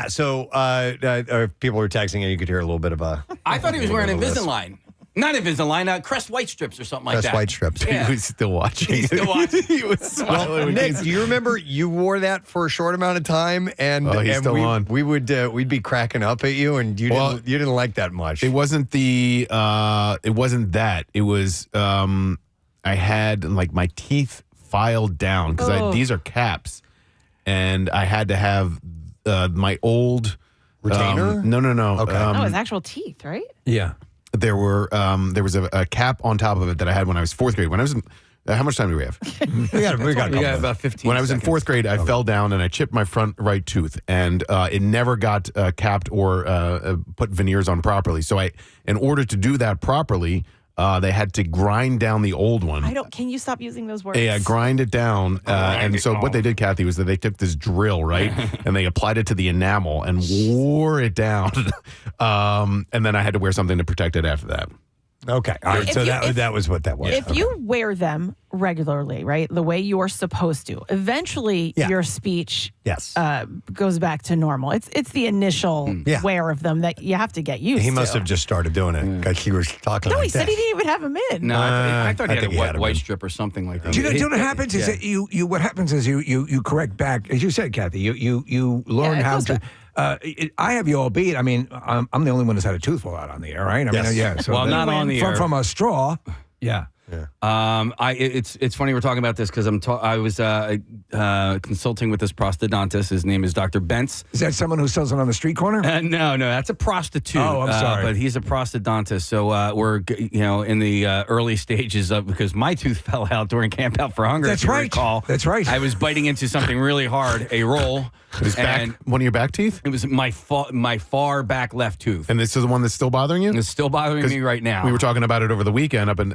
So people were texting and you could hear a little bit of a... I thought he was wearing Invisalign. Not Invisalign, Crest White Strips or something like Crest that. White Strips. Yeah. He was still watching. He's still watching. He was smiling. Well, when Nick, he- do you remember you wore that for a short amount of time, and he's and still on. we'd be cracking up at you, and you didn't like that much. It wasn't it wasn't that. It was I had like my teeth filed down because these are caps, and I had to have my old retainer. No. Okay. No, it's actual teeth, right? Yeah. There was a cap on top of it that I had when I was fourth grade. When I was in, how much time do we have? we got about 15 When I was in fourth grade, I fell down and I chipped my front right tooth, and it never got capped or put veneers on properly. So in order to do that properly, they had to grind down the old one. Can you stop using those words? Yeah, grind it down. And so what they did, Kathy, was that they took this drill, right, and they applied it to the enamel and wore it down. And then I had to wear something to protect it after that. Okay. All right. So that was what that was. If you wear them regularly, right, the way you're supposed to, eventually your speech goes back to normal. It's the initial wear of them that you have to get used to. He must have just started doing it because he was talking. No, like he said that. he didn't even have them in. No, I thought he I had think a he had him white in. strip or something like that. Do you know what happens is that you what happens is you correct back, as you said, Kathy. You learn how to. I have you all beat. I mean, I'm the only one who's had a tooth fall out on the air, right? I mean, yeah. So well, not on the air. From a straw. Yeah. It's funny we're talking about this because I was consulting with this prosthodontist. His name is Dr. Bentz. Is that someone who sells it on the street corner? No, that's a prostitute. Oh, I'm sorry. But he's a prosthodontist. So we're in the early stages of because my tooth fell out during Camp Out for Hunger. That's if you right. recall. That's right. I was biting into something really hard, a roll. His back, one of your back teeth? It was my far back left tooth. And this is the one that's still bothering you? It's still bothering me right now. We were talking about it over the weekend up in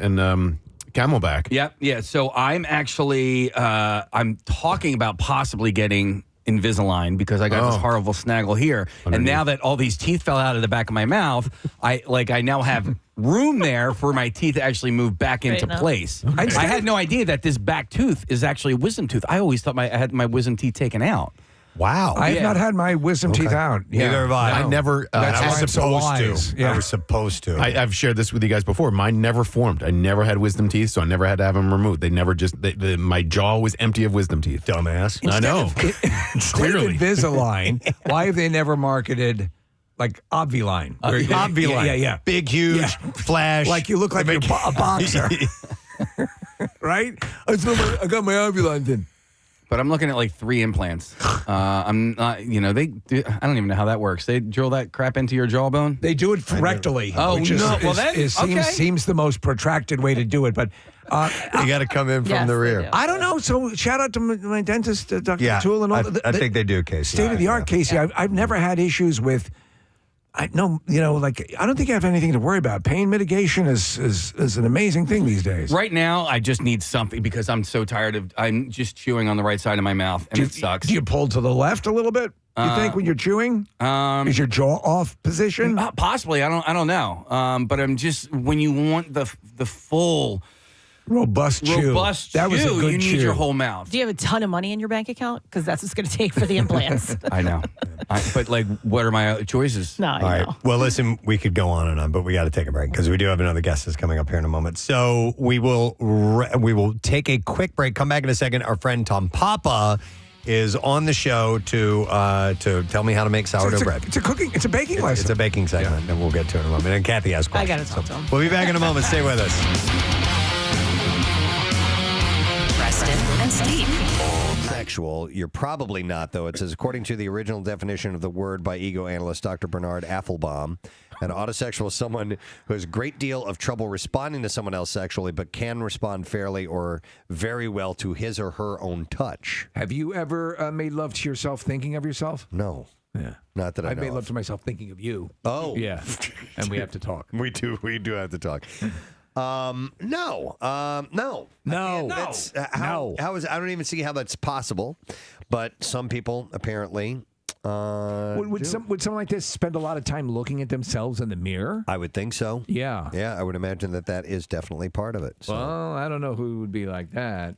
Camelback. Yep. Yeah. So I'm actually I'm talking about possibly getting Invisalign because I got this horrible snaggle here. And now that all these teeth fell out of the back of my mouth, I now have room there for my teeth to actually move back into place. I had no idea that this back tooth is actually a wisdom tooth. I always thought I had my wisdom teeth taken out. Wow. I have not had my wisdom teeth out. Neither have I. I never. I was supposed to. Yeah. I was supposed to. I've shared this with you guys before. Mine never formed. I never had wisdom teeth, so I never had to have them removed. They never just. My jaw was empty of wisdom teeth. Dumbass. I know. Clearly, Invisalign. Why have they never marketed like Obviline? Obviline. Yeah. Big, huge, flash. Like you look like you're a boxer, right? I got my Obviline thing. But I'm looking at like 3 implants. I'm not, I don't even know how that works. They drill that crap into your jawbone? They do it rectally. Oh, which no. Well, then, seems the most protracted way to do it. But you got to come in from the rear. I don't know. So shout out to my dentist, Dr. Yeah, Toole, and all. I think they do, Casey. State of the art, Casey. I've never had issues with. I don't think I have anything to worry about. Pain mitigation is an amazing thing these days. Right now, I just need something because I'm so tired I'm just chewing on the right side of my mouth, and it sucks. Do you pull to the left a little bit? You think when you're chewing? Is your jaw off position? Possibly. I don't know. But I'm just when you want the full robust chew. That was a good you need your whole mouth. Do you have a ton of money in your bank account? Because that's what's going to take for the implants. I know. But what are my choices? No, All right. Well, listen, we could go on and on, but we got to take a break because we do have another guest that's coming up here in a moment. So we will take a quick break. Come back in a second. Our friend Tom Papa is on the show to tell me how to make sourdough bread. It's a baking lesson. It's a baking segment, and we'll get to it in a moment. And Kathy has questions. I got to talk to him. We'll be back in a moment. Stay with us. Preston and Steve. Sexual. You're probably not, though. It says, according to the original definition of the word by ego analyst Dr. Bernard Affelbaum, an autosexual is someone who has a great deal of trouble responding to someone else sexually, but can respond fairly or very well to his or her own touch. Have you ever made love to yourself thinking of yourself? No. Yeah. Not that I I've know made of. love to myself thinking of you. Oh. Yeah. And we have to talk. We do have to talk. No. That's, how is I don't even see how that's possible, but some people apparently would someone like this spend a lot of time looking at themselves in the mirror? I would think so. Yeah. Yeah, I would imagine that is definitely part of it. So. Well, I don't know who would be like that.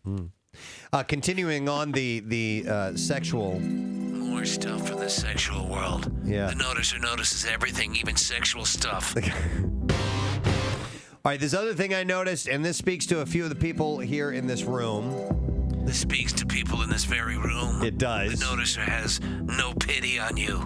Continuing on the sexual. More stuff from the sexual world. Yeah. The noticer notices everything, even sexual stuff. All right, this other thing I noticed, and this speaks to a few of the people here in this room. This speaks to people in this very room. It does. The noticer has no pity on you.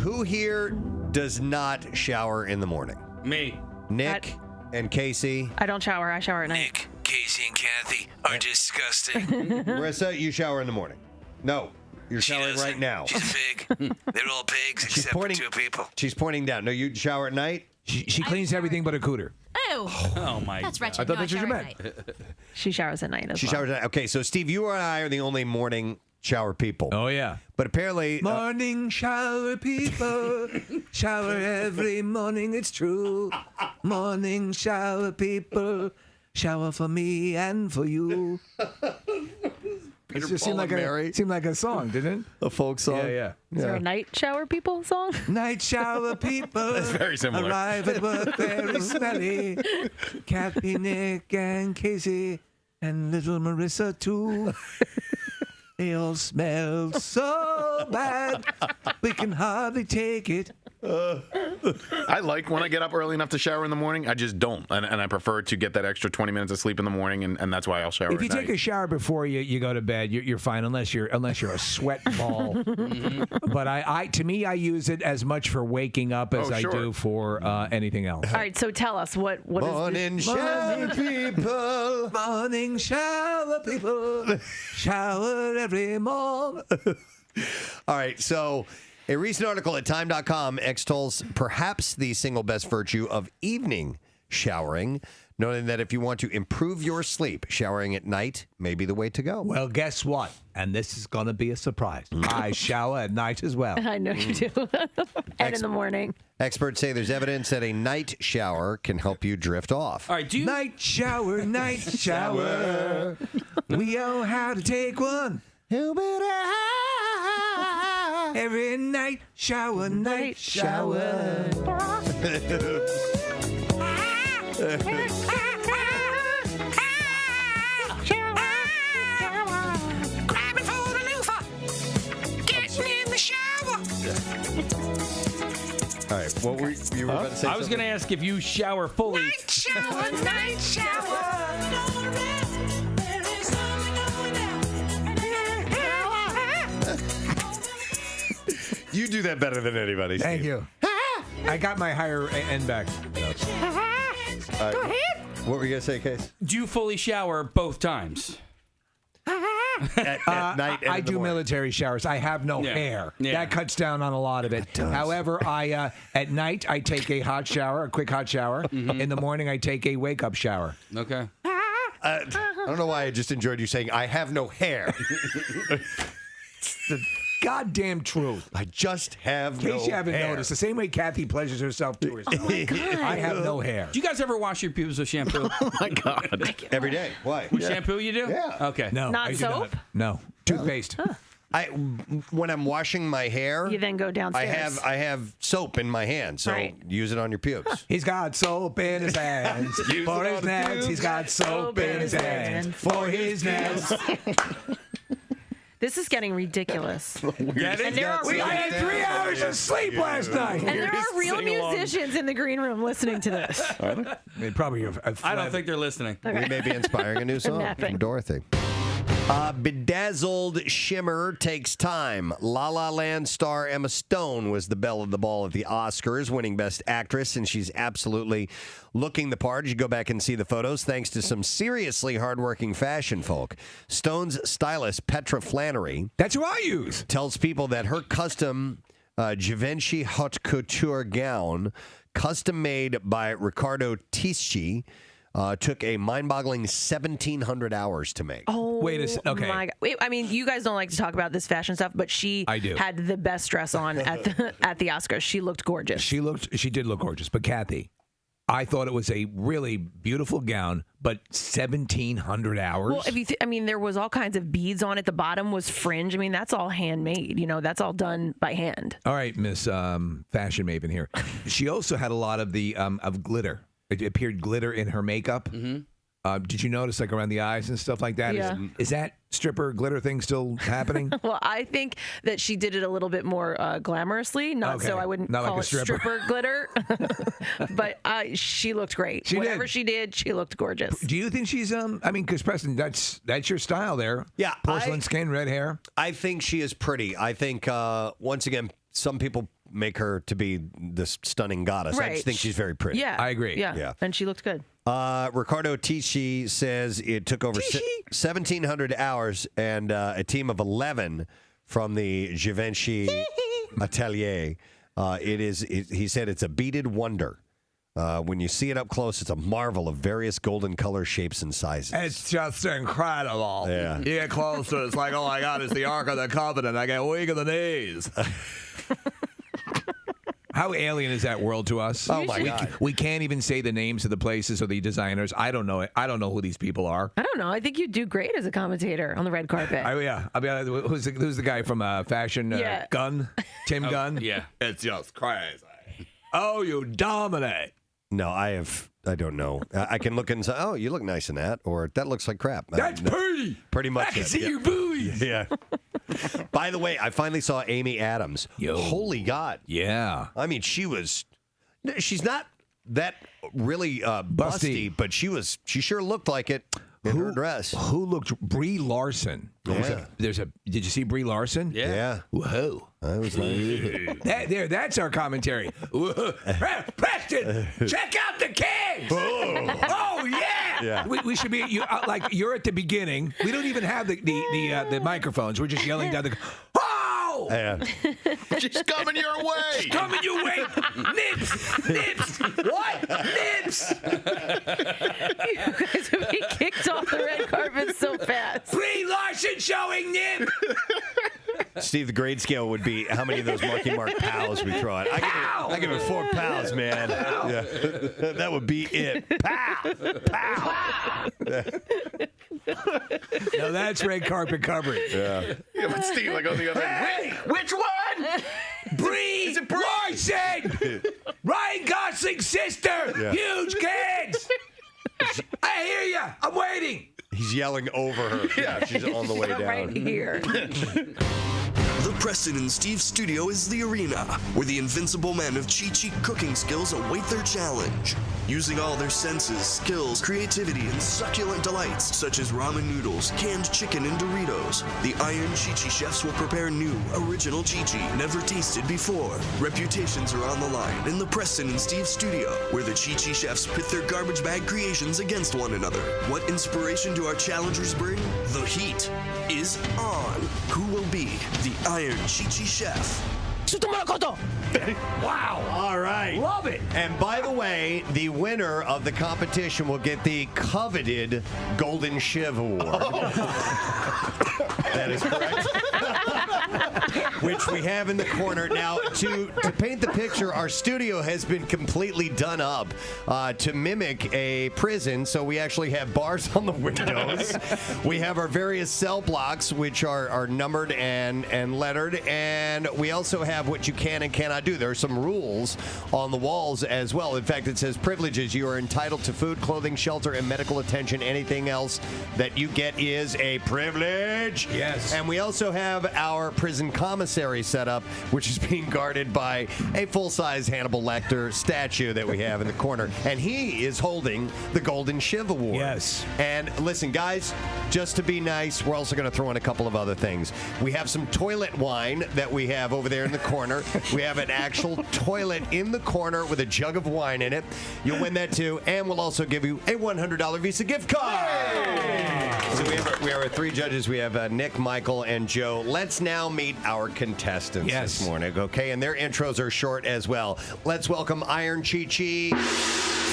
Who here does not shower in the morning? Me. Nick and Casey. I don't shower. I shower at night. Nick, Casey, and Kathy are disgusting. Marissa, you shower in the morning. No, you're showering right now. She's big. They're all pigs except for two people. She's pointing down. No, you shower at night? She cleans everything but a cooter. Oh my! That's wretched. I thought No, that's what you shower meant. at night. She showers at night as She well. showers at night. Okay, so Steve, you and I are the only morning shower people. Oh, yeah. But apparently... Morning shower people, shower every morning, it's true. Morning shower people, shower for me and for you. It just seemed like a song, didn't it? A folk song? Yeah. Is there a night shower people song? Night shower people. That's very similar. Arrive at work very smelly. Kathy, Nick, and Casey, and little Marissa, too. They all smell so bad, we can hardly take it. I like when I get up early enough to shower in the morning. I just don't, and I prefer to get that extra 20 minutes of sleep in the morning, and that's why I'll shower. If you at take night. a shower before you go to bed, you're fine unless you're a sweat ball. But to me, I use it as much for waking up as I do for anything else. All right, so tell us what is Morning this? shower people. Morning shower people, shower every morning. All right, so a recent article at time.com extols perhaps the single best virtue of evening showering, noting that if you want to improve your sleep, showering at night may be the way to go. Well, guess what? And this is going to be a surprise. I shower at night as well. I know you do. And in the morning. Experts say there's evidence that a night shower can help you drift off. All right, do you? Night shower, night shower. We all have to take one. Every night shower, night shower. Grabbing for the loofah. Getting in the shower. All right, what were you were about to say? I was going to ask if you shower fully. Night shower, night shower. You do that better than anybody. Thank Steve. you. I got my higher end back. All right, what were you going to say, Case? Do you fully shower both times? At night and I in the do morning. military showers. I have no hair. Yeah. That cuts down on a lot of it. However, I at night I take a hot shower, a quick hot shower. In the morning I take a wake up shower. Okay. I don't know why I just enjoyed you saying, I have no hair. It's the goddamn truth. I just have In case no you haven't hair. noticed, the same way Kathy pleasures herself to herself. Oh my God. I have no hair. Do you guys ever wash your pubes with shampoo? Oh my God. Every day. Why? With shampoo you do? Yeah. Okay. No. Not I do soap? No. Toothpaste. When I'm washing my hair, You then go downstairs. I have soap in my hand, so Right. use it on your pubes. He's got soap in his hands. Use For it his on the nails, pubes. he's got soap in his hands. For his nails. This is getting ridiculous. Get it? And there are We real, had 3 hours of sleep last night. and there are real musicians in the green room listening to this. They probably have I don't think they're listening. We may be inspiring a new song napping. from Dorothy. Bedazzled Shimmer takes time. La La Land star Emma Stone was the belle of the ball at the Oscars, winning Best Actress, and she's absolutely looking the part. You should go back and see the photos, thanks to some seriously hardworking fashion folk. Stone's stylist, Petra Flannery, That's who I use. tells people that her custom Givenchy haute couture gown, custom made by Riccardo Tisci, took a mind-boggling 1,700 hours to make. Oh, Wait a second. Okay. My God. Wait, I mean, you guys don't like to talk about this fashion stuff, but she I do. had the best dress on at the Oscars. She looked gorgeous. She did look gorgeous. But Kathy, I thought it was a really beautiful gown, but 1,700 hours. Well, if you, I mean, there was all kinds of beads on it. The bottom was fringe. I mean, that's all handmade. You know, that's all done by hand. All right, Miss Fashion Maven here. She also had a lot of the of glitter. It appeared glitter in her makeup. Did you notice like around the eyes and stuff like that? Yeah. Is that stripper glitter thing still happening? Well, I think that she did it a little bit more glamorously, not so I wouldn't Not call like it a stripper. glitter. But she looked great. Whatever she did, she looked gorgeous. Do you think she's I mean, because Preston, that's your style there. Yeah, porcelain skin, red hair. I think she is pretty. I think once again, some people make her to be this stunning goddess. I Right. just think she's very pretty. Yeah, I agree. Yeah, and she looked good. Ricardo Tisci says it took over 1,700 hours and a team of 11 from the Givenchy Atelier. He said it's a beaded wonder. When you see it up close, it's a marvel of various golden color shapes and sizes. It's just incredible. Yeah. You get closer, it's like, oh my God, it's the Ark of the Covenant. I get weak in the knees. How alien is that world to us? Oh, my God. We can't even say the names of the places or the designers. I don't know it. I don't know who these people are. I don't know. I think you'd do great as a commentator on the red carpet. I mean, who's the guy from Fashion Yeah. Gunn? Tim Gunn? Yeah. It's just crazy. Oh, you dominate. No, I don't know. I can look and say, oh, you look nice in that, or that looks like crap. That's pretty. Pretty much. I can it. see Yeah. your buoys. Yeah. By the way, I finally saw Amy Adams. Yo. Holy God. Yeah. I mean, she's not that really busty, but she sure looked like it in her dress. Who looked? Brie Larson. Yeah. Did you see Brie Larson? Yeah. Whoa. That was nice. That's our commentary. Preston, check out the kids. Oh yeah. Yeah. We should be like you're at the beginning. We don't even have the microphones. We're just yelling down the. Oh! Yeah. She's coming your way. She's coming your way. Nips. What? Nips. You guys would be kicked off the red carpet so fast. Brie Larson showing nip. Steve, the grade scale would be how many of those Marky Mark pals we throw out. I give it 4 pals, man. Yeah. That would be it. Pow! Pow! Now that's red carpet coverage. Yeah. Yeah, but Steve, like on the other end. Which one? Brie Larson! Ryan Gosling's sister! Yeah. Huge kids! I hear you. I'm waiting. He's yelling over her. Yeah, she's on the way down. Right here. The Preston and Steve studio is the arena where the invincible men of Chi-Chi cooking skills await their challenge. Using all their senses, skills, creativity, and succulent delights such as ramen noodles, canned chicken, and Doritos, the Iron Chi-Chi chefs will prepare new, original Chi-Chi never tasted before. Reputations are on the line in the Preston and Steve studio, where the Chi-Chi chefs pit their garbage bag creations against one another. What inspiration do our challengers bring? The heat is on. Who will be the Iron Chi-Chi chef? Wow. All right. Love it. And by the way, the winner of the competition will get the coveted Golden Shiv Award. That is correct. Which we have in the corner. Now, to paint the picture, our studio has been completely done up to mimic a prison. So we actually have bars on the windows. We have our various cell blocks, which are numbered and lettered. And we also have what you can and cannot do. There are some rules on the walls as well. In fact, it says privileges. You are entitled to food, clothing, shelter, and medical attention. Anything else that you get is a privilege. Yes. And we also have our prison commissary set up, which is being guarded by a full-size Hannibal Lecter statue that we have in the corner. And he is holding the Golden Shiv Award. Yes. And listen, guys, just to be nice, we're also going to throw in a couple of other things. We have some toilet wine that we have over there in the corner. We have an actual toilet in the corner with a jug of wine in it. You'll win that too. And we'll also give you a $100 Visa gift card. So we have our 3 judges. We have Nick, Michael, and Joe. Let's now meet our contestants this morning, okay? And their intros are short as well. Let's welcome Iron Chi-Chi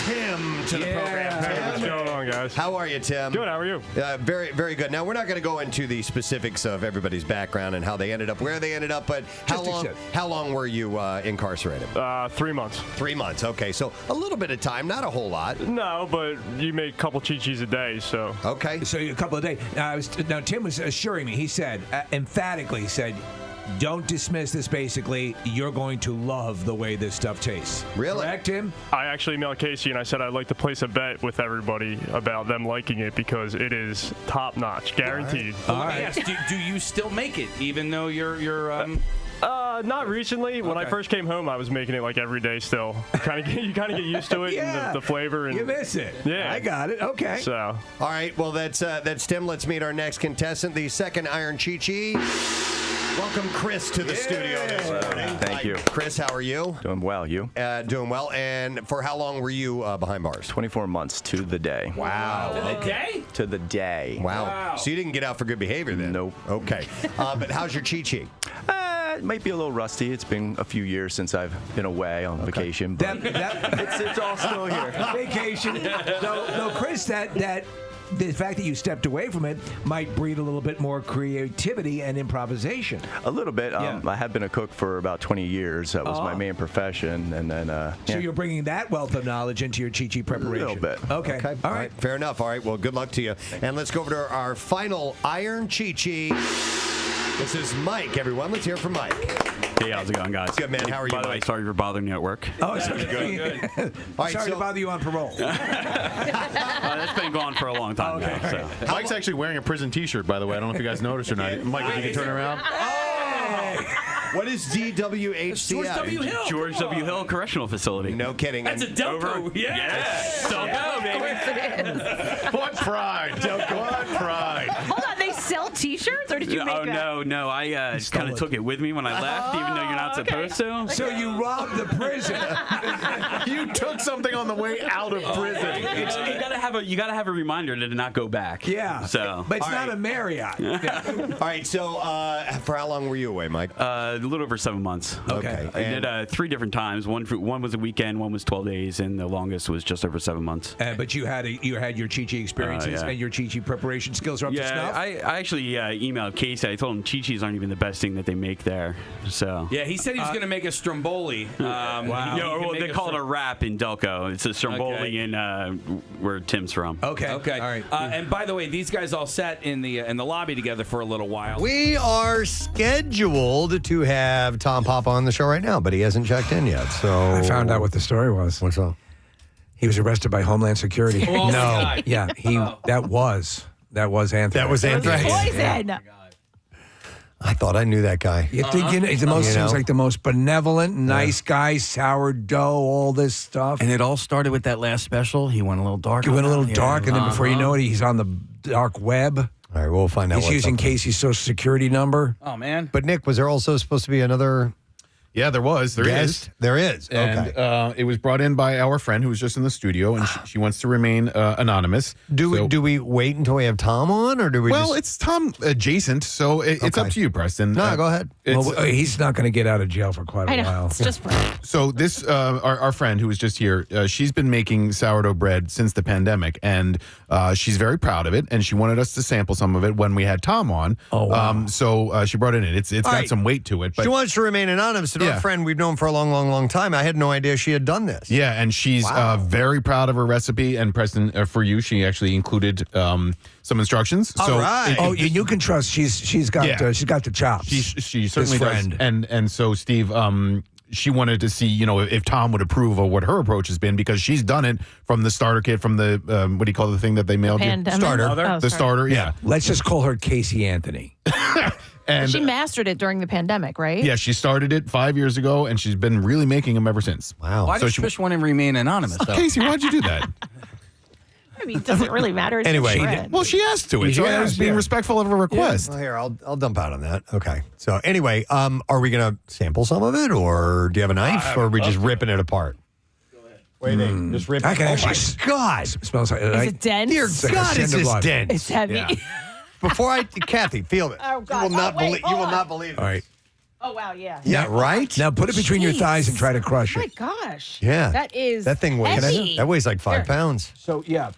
Tim to the program. Tim. What's going on, guys? How are you, Tim? Good. How are you? Very, very good. Now, we're not going to go into the specifics of everybody's background and how they ended up, where they ended up, but how long were you incarcerated? 3 months. 3 months. Okay, so a little bit of time, not a whole lot. No, but you make a couple Chi-Chis a day, so. Okay. So a couple of days. Now, Tim was assuring me. He said, emphatically said, don't dismiss this. Basically, you're going to love the way this stuff tastes. Really? Correct, Tim? I actually emailed Casey and I said I'd like to place a bet with everybody about them liking it because it is top notch, guaranteed. All right. Yes. Do you still make it, even though you're Not recently. When I first came home, I was making it like every day still. You kind of get used to it and the flavor. And You miss it. Yeah. I got it. Okay. So. All right, well, that's Tim. Let's meet our next contestant, the second Iron Chi-Chi. Welcome, Chris, to the studio this morning. Thank you. Chris, how are you? Doing well, you? Doing well. And for how long were you behind bars? 24 months to the day. Wow. To the day? To the day. Wow. So you didn't get out for good behavior then? Nope. Okay. But how's your Chi-Chi? It might be a little rusty. It's been a few years since I've been away on vacation, but it's all still here. Vacation. No, Chris, that the fact that you stepped away from it might breed a little bit more creativity and improvisation. A little bit. I have been a cook for about 20 years. That was my main profession, and then. So you're bringing that wealth of knowledge into your Chi-Chi preparation. A little bit. Okay. All right. Fair enough. All right. Well, good luck to you. And let's go over to our final Iron Chi-Chi. This is Mike, everyone. Let's hear from Mike. Hey, how's it going, guys? Good, man. How are you, By the way, Mike? sorry for bothering you at work. Oh, it's okay. All right, Sorry to bother you on parole. That's been going for a long time now. So. Mike's actually wearing a prison T-shirt, by the way. I don't know if you guys noticed or not. Mike, if you can turn around. What is DWHCF? George W. Hill. George W. Hill Correctional Facility. No kidding. That's a Delco. Yes. Delco, baby. What pride. What pride. Hold on, they sell T-shirts, or did you make that? No. I kind of took it with me when I left, even though you're not supposed to. So you robbed the prison. You took something on the way out of prison. You gotta have a reminder to not go back. Yeah. So. But it's not a Marriott. All right. So for how long were you away, Mike? A little over 7 months. Okay. I did 3 different times. One was a weekend, one was 12 days, and the longest was just over 7 months. But you had your Chi-Chi experiences and your Chi-Chi preparation skills are up to snuff? I actually emailed Casey. I told him Chi-Chis aren't even the best thing that they make there. So Yeah, he said he was going to make a Stromboli. Wow. They call it a wrap in Delco. It's a Stromboli in where Tim's from. Okay. All right. And by the way, these guys all sat in the lobby together for a little while. We are scheduled to have Tom Papa on the show right now, but he hasn't checked in yet. So I found out what the story was. What's up? He was arrested by Homeland Security. Oh, my God. Yeah, that was anthrax. That was anthrax. Poison. I thought I knew that guy. You think seems like the most benevolent, nice guy, sourdough, all this stuff. And it all started with that last special. He went a little dark. He went a little dark, and then before you know it, he's on the dark web. All right, we'll find out. He's using Casey's social security number. Oh, man. But Nick, was there also supposed to be another? Yeah, there was. There is. There is. And Okay. it was brought in by our friend who was just in the studio, and she wants to remain anonymous. Do we wait until we have Tom on, or do we? Well, it's Tom adjacent, so it's up to you, Preston. No, go ahead. Well, he's not going to get out of jail for quite a while. It's just So this, our friend who was just here, she's been making sourdough bread since the pandemic, and she's very proud of it, and she wanted us to sample some of it when we had Tom on. Oh, wow. So she brought it in. It's got right. some weight to it. But She wants to remain anonymous. To our friend we've known for a long, long, long time. I had no idea she had done this. Yeah, and she's very proud of her recipe. And Preston, for you, she actually included some instructions. All right. You can trust she's got the chops. She certainly does. friend. And so Steve, she wanted to see, if Tom would approve of what her approach has been, because she's done it from the starter kit, from the what do you call the thing that they mailed you? Pandemic? Starter. The starter. Yeah. Let's just call her Casey Anthony. And she mastered it during the pandemic, right? yeah, she started it 5 years ago, and she's been really making them ever since. Wow. Why does Fish want to remain anonymous, though? Casey, why'd you do that? I mean, does it really matter? It's Anyway, bread. Well, she asked to it, so I was being respectful of her request. Well, here, I'll dump out on that. Okay. So anyway, are we gonna sample some of it, or do you have a knife, or are we just ripping it apart? Waiting, just rip. I can Oh actually my God! Smells like Is it dense? Dear like a God, is cinder this block. dense? It's heavy. Yeah. Before Kathy, feel it. Oh, God. You will not Oh, wait, believe. You hold will on. not believe. All right. Oh, wow, yeah. Yeah. Right. Now put it between your Jeez. thighs and try to crush Oh, my it. gosh. Yeah. That is That thing weighs. heavy. That weighs like 5 pounds. So yeah.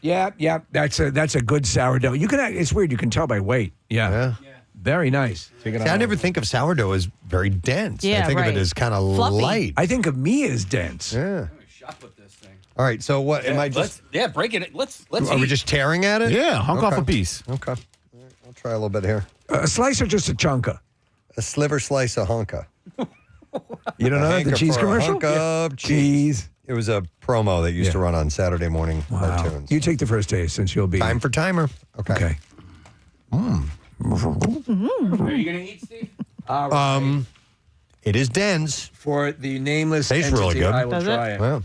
That's a good sourdough. You can. It's weird. You can tell by weight. Yeah. Very nice. See, I never think of sourdough as very dense. I Yeah, think of right. it as kind of Fluffy. light. I think of me as dense. Yeah. Shot with this thing. All right. So what? Am I just? Break it. Let's Are we just tearing at it? Yeah, hunk off Okay. a piece. Okay. All right, I'll try a little bit here. A slice or just a chunka? A sliver slice of hunka. You don't know that, the cheese commercial? Hunk of cheese. It was a promo that used to run on Saturday morning cartoons. You take the first taste since you'll be... Time for timer. Okay. Are you going to eat, Steve? It is dense. For the nameless Tastes entity, really good. I will try it. Well,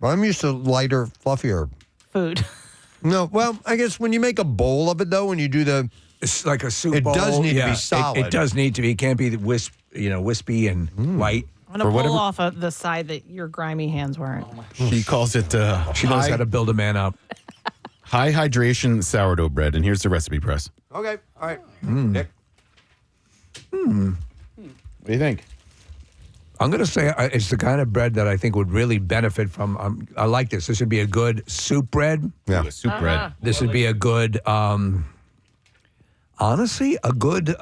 I'm used to lighter, fluffier food. No, well, I guess when you make a bowl of it, though, when you do it's like a soup it bowl. does need to Yeah, be solid. It does need to be. It can't be wispy and white. I'm going to pull off of the side that your grimy hands weren't. She calls it. She knows how to build a man up. High hydration sourdough bread, and here's the recipe press. Okay, all right. Nick? What do you think? I'm going to say it's the kind of bread that I think would really benefit from. I like this. This would be a good soup bread. Yeah, soup bread. This would be a good, honestly, a good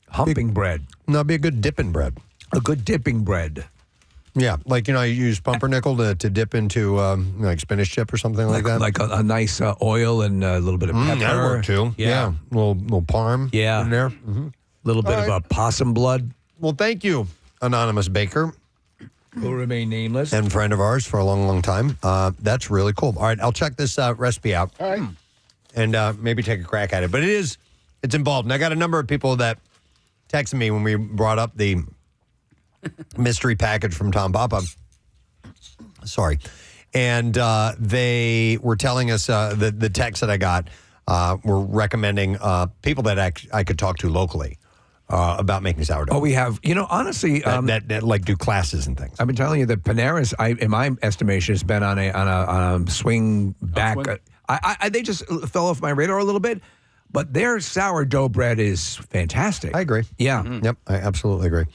humping bread. No, it'd be a good dipping bread. A good dipping bread. Yeah, like, you use pumpernickel to dip into like spinach chip or something like that. Like a nice oil and a little bit of pepper. That'll work too. Yeah. Little parm in there. A little bit of possum blood. Well, thank you, Anonymous Baker. Who remain nameless. And friend of ours for a long, long time. That's really cool. All right, I'll check this recipe out. All right. And maybe take a crack at it. But it's involved. And I got a number of people that texted me when we brought up the mystery package from Tom Papa. Sorry. And they were telling us the text that I got were recommending people that I could talk to locally about making sourdough. Oh, we have, honestly, that like do classes and things. I've been telling you that Panera's, in my estimation, has been on a swing back. They just fell off my radar a little bit, but their sourdough bread is fantastic. I agree. Yeah. Yep, I absolutely agree.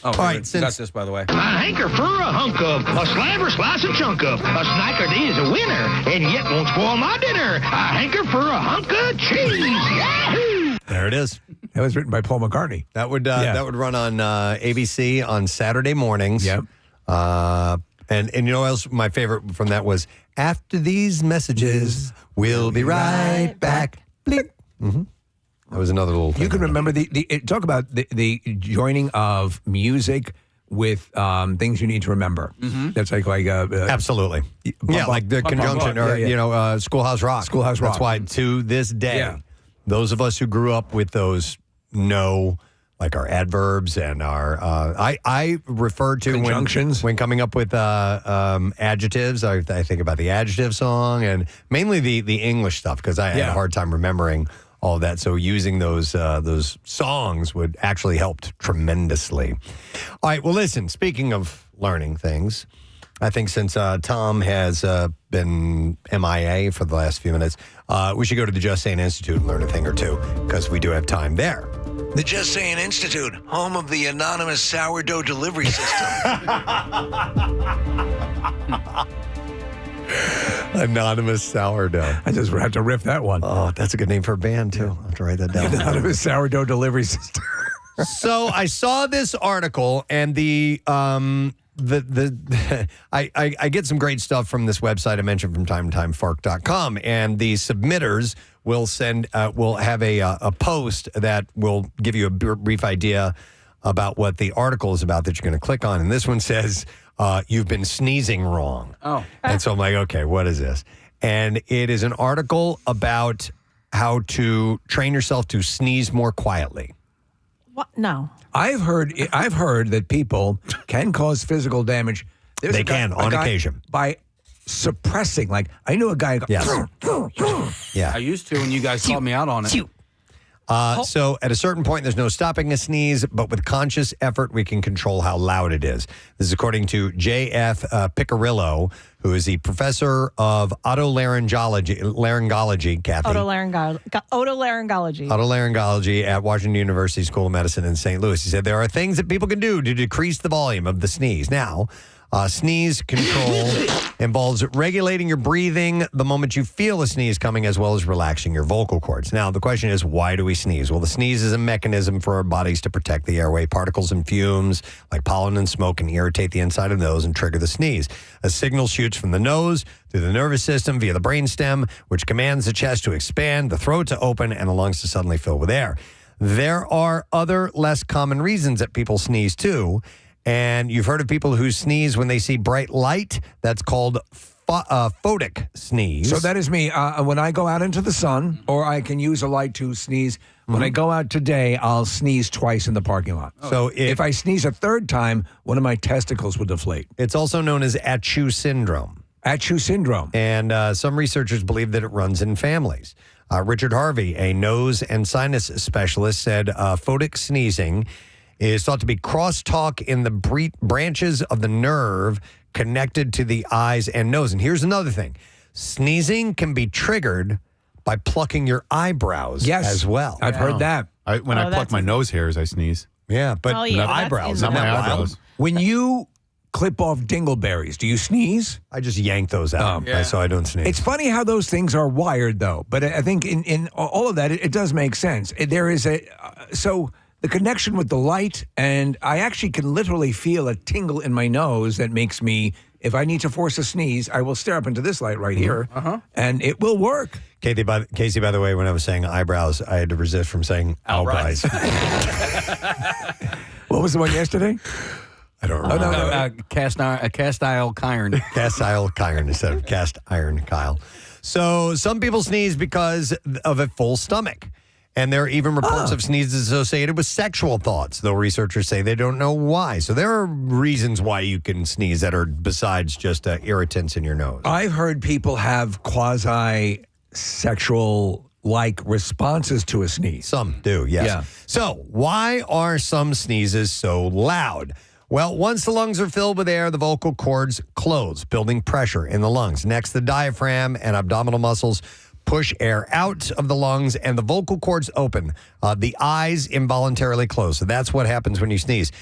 Oh, all right. Got this, by the way. A hanker for a hunk of, a sliver slice of chunk of, a snicker is a winner, and yet won't spoil my dinner. A hanker for a hunk of cheese. Yahoo! There it is. That was written by Paul McCartney. That would run on ABC on Saturday mornings. Yep. And you know what else? My favorite from that was, after these messages, we'll be right back. Blink. Mm-hmm. That was another little thing. You can remember talk about the joining of music with things you need to remember. Mm-hmm. That's like absolutely. Like the conjunction or Schoolhouse Rock. Schoolhouse Rock. That's why to this day, those of us who grew up with those know like our adverbs and our I refer to conjunctions when coming up with adjectives. I think about the adjective song and mainly the English stuff because I had a hard time remembering all of that. So using those songs would actually help tremendously. All right. Well, listen. Speaking of learning things, I think since Tom has been MIA for the last few minutes, we should go to the Just Saying Institute and learn a thing or two because we do have time there. The Just Saying Institute, home of the anonymous sourdough delivery system. Anonymous sourdough. I just have to riff that one. Oh, that's a good name for a band, too. I'll have to write that down. Anonymous sourdough delivery system. So I saw this article, and I get some great stuff from this website I mentioned from time to time, fark.com, and the submitters will have a post that will give you a brief idea about what the article is about that you're going to click on. And this one says, you've been sneezing wrong. Oh. And so I'm like, okay, what is this? And it is an article about how to train yourself to sneeze more quietly. What? No. I've heard that people can cause physical damage. They can on occasion by suppressing. Like I knew a guy. Yes. Yeah. I used to, and you guys called me out on it. So at a certain point, there's no stopping a sneeze, but with conscious effort, we can control how loud it is. This is according to J.F. Piccirillo, who is the professor of otolaryngology, Kathy. Otolaryngology at Washington University School of Medicine in St. Louis. He said there are things that people can do to decrease the volume of the sneeze. Now, sneeze control involves regulating your breathing the moment you feel a sneeze coming, as well as relaxing your vocal cords. Now, the question is, why do we sneeze? Well, the sneeze is a mechanism for our bodies to protect the airway. Particles and fumes, like pollen and smoke, can irritate the inside of the nose and trigger the sneeze. A signal shoots from the nose through the nervous system via the brainstem, which commands the chest to expand, the throat to open, and the lungs to suddenly fill with air. There are other less common reasons that people sneeze too. And you've heard of people who sneeze when they see bright light. That's called photic sneeze. So that is me. When I go out into the sun, or I can use a light to sneeze. When I go out today, I'll sneeze twice in the parking lot. So if I sneeze a third time, one of my testicles will deflate. It's also known as Achoo syndrome. Achoo syndrome. And some researchers believe that it runs in families. Richard Harvey, a nose and sinus specialist, said photic sneezing is thought to be crosstalk in the branches of the nerve connected to the eyes and nose. And here's another thing. Sneezing can be triggered by plucking your eyebrows as well. I've heard that. When I pluck my nose hairs, I sneeze. Yeah, but eyebrows, not my eyebrows. When you clip off dingleberries, do you sneeze? I just yank those out, so I don't sneeze. It's funny how those things are wired, though. But I think in all of that, it does make sense. There is so the connection with the light, and I actually can literally feel a tingle in my nose that makes me, if I need to force a sneeze, I will stare up into this light right here, and it will work. Casey, by the way, when I was saying eyebrows, I had to resist from saying eyebrows. What was the one yesterday? I don't remember. Cast iron Kyron. Cast iron Kyron instead of cast iron Kyle. So some people sneeze because of a full stomach. And there are even reports of sneezes associated with sexual thoughts, though researchers say they don't know why. So there are reasons why you can sneeze that are besides just irritants in your nose. I've heard people have quasi-sexual-like responses to a sneeze. Some do, yes. Yeah. So why are some sneezes so loud? Well, once the lungs are filled with air, the vocal cords close, building pressure in the lungs. Next, the diaphragm and abdominal muscles push air out of the lungs, and the vocal cords open. The eyes involuntarily close. So that's what happens when you sneeze.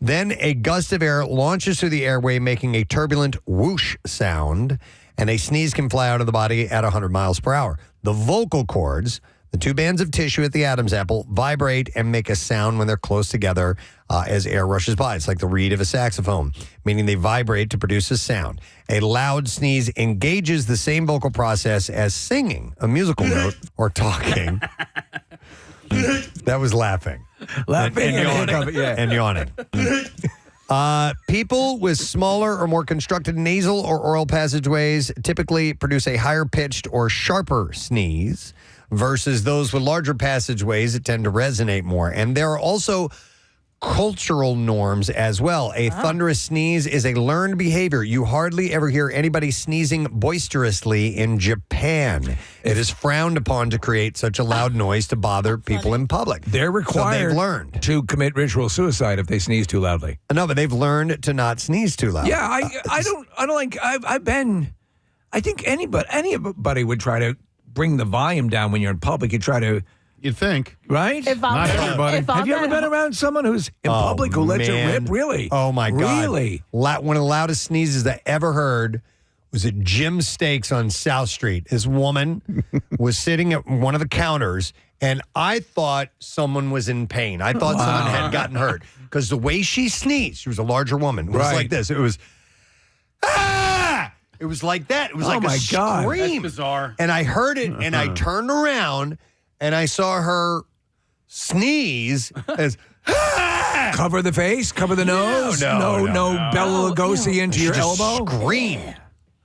Then a gust of air launches through the airway, making a turbulent whoosh sound, and a sneeze can fly out of the body at 100 miles per hour. The vocal cords, the two bands of tissue at the Adam's apple, vibrate and make a sound when they're close together as air rushes by. It's like the reed of a saxophone, meaning they vibrate to produce a sound. A loud sneeze engages the same vocal process as singing a musical note or talking. That was laughing. Laughing and yawning. And yawning. People with smaller or more constructed nasal or oral passageways typically produce a higher pitched or sharper sneeze versus those with larger passageways that tend to resonate more. And there are also cultural norms as well. A thunderous sneeze is a learned behavior. You hardly ever hear anybody sneezing boisterously in Japan. It is frowned upon to create such a loud noise to bother people in public. They're required so they've learned to commit ritual suicide if they sneeze too loudly. No, but they've learned to not sneeze too loud. Yeah, I don't like. I think anybody would try to bring the volume down when you're in public. You'd think. Right? Not everybody. Have you ever been around someone who's in public who lets it rip? Really? Oh, my God. Really? One of the loudest sneezes I ever heard was at Jim Steaks on South Street. This woman was sitting at one of the counters, and I thought someone was in pain. I thought someone had gotten hurt because the way she sneezed, she was a larger woman. It was like this. It was, ah! It was like that. It was like a scream. That's bizarre. And I heard it, and I turned around, and I saw her sneeze as cover the face, cover the nose. No, Bela Lugosi into your elbow. Scream.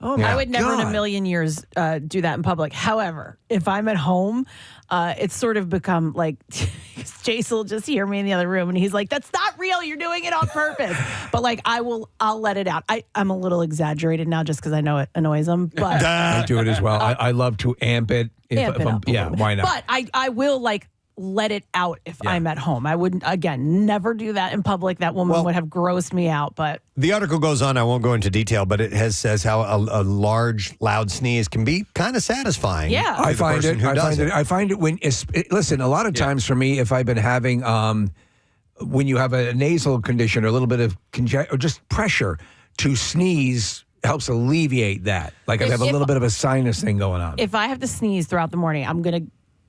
Oh, I would never in a million years do that in public. However, if I'm at home, it's sort of become like Jace will just hear me in the other room and he's like, "That's not real. You're doing it on purpose." But like, I'll let it out. I'm a little exaggerated now just because I know it annoys him. But I do it as well. I love to amp it. Why not? But I will like let it out if I'm at home. I wouldn't, again, never do that in public. That woman would have grossed me out. But the article goes on. I won't go into detail, but it says how a large, loud sneeze can be kind of satisfying. Yeah, I find it when listen. A lot of times for me, if I've been having when you have a nasal condition or a little bit of or just pressure to sneeze helps alleviate that. Like I have a little bit of a sinus thing going on. If I have to sneeze throughout the morning, I'm gonna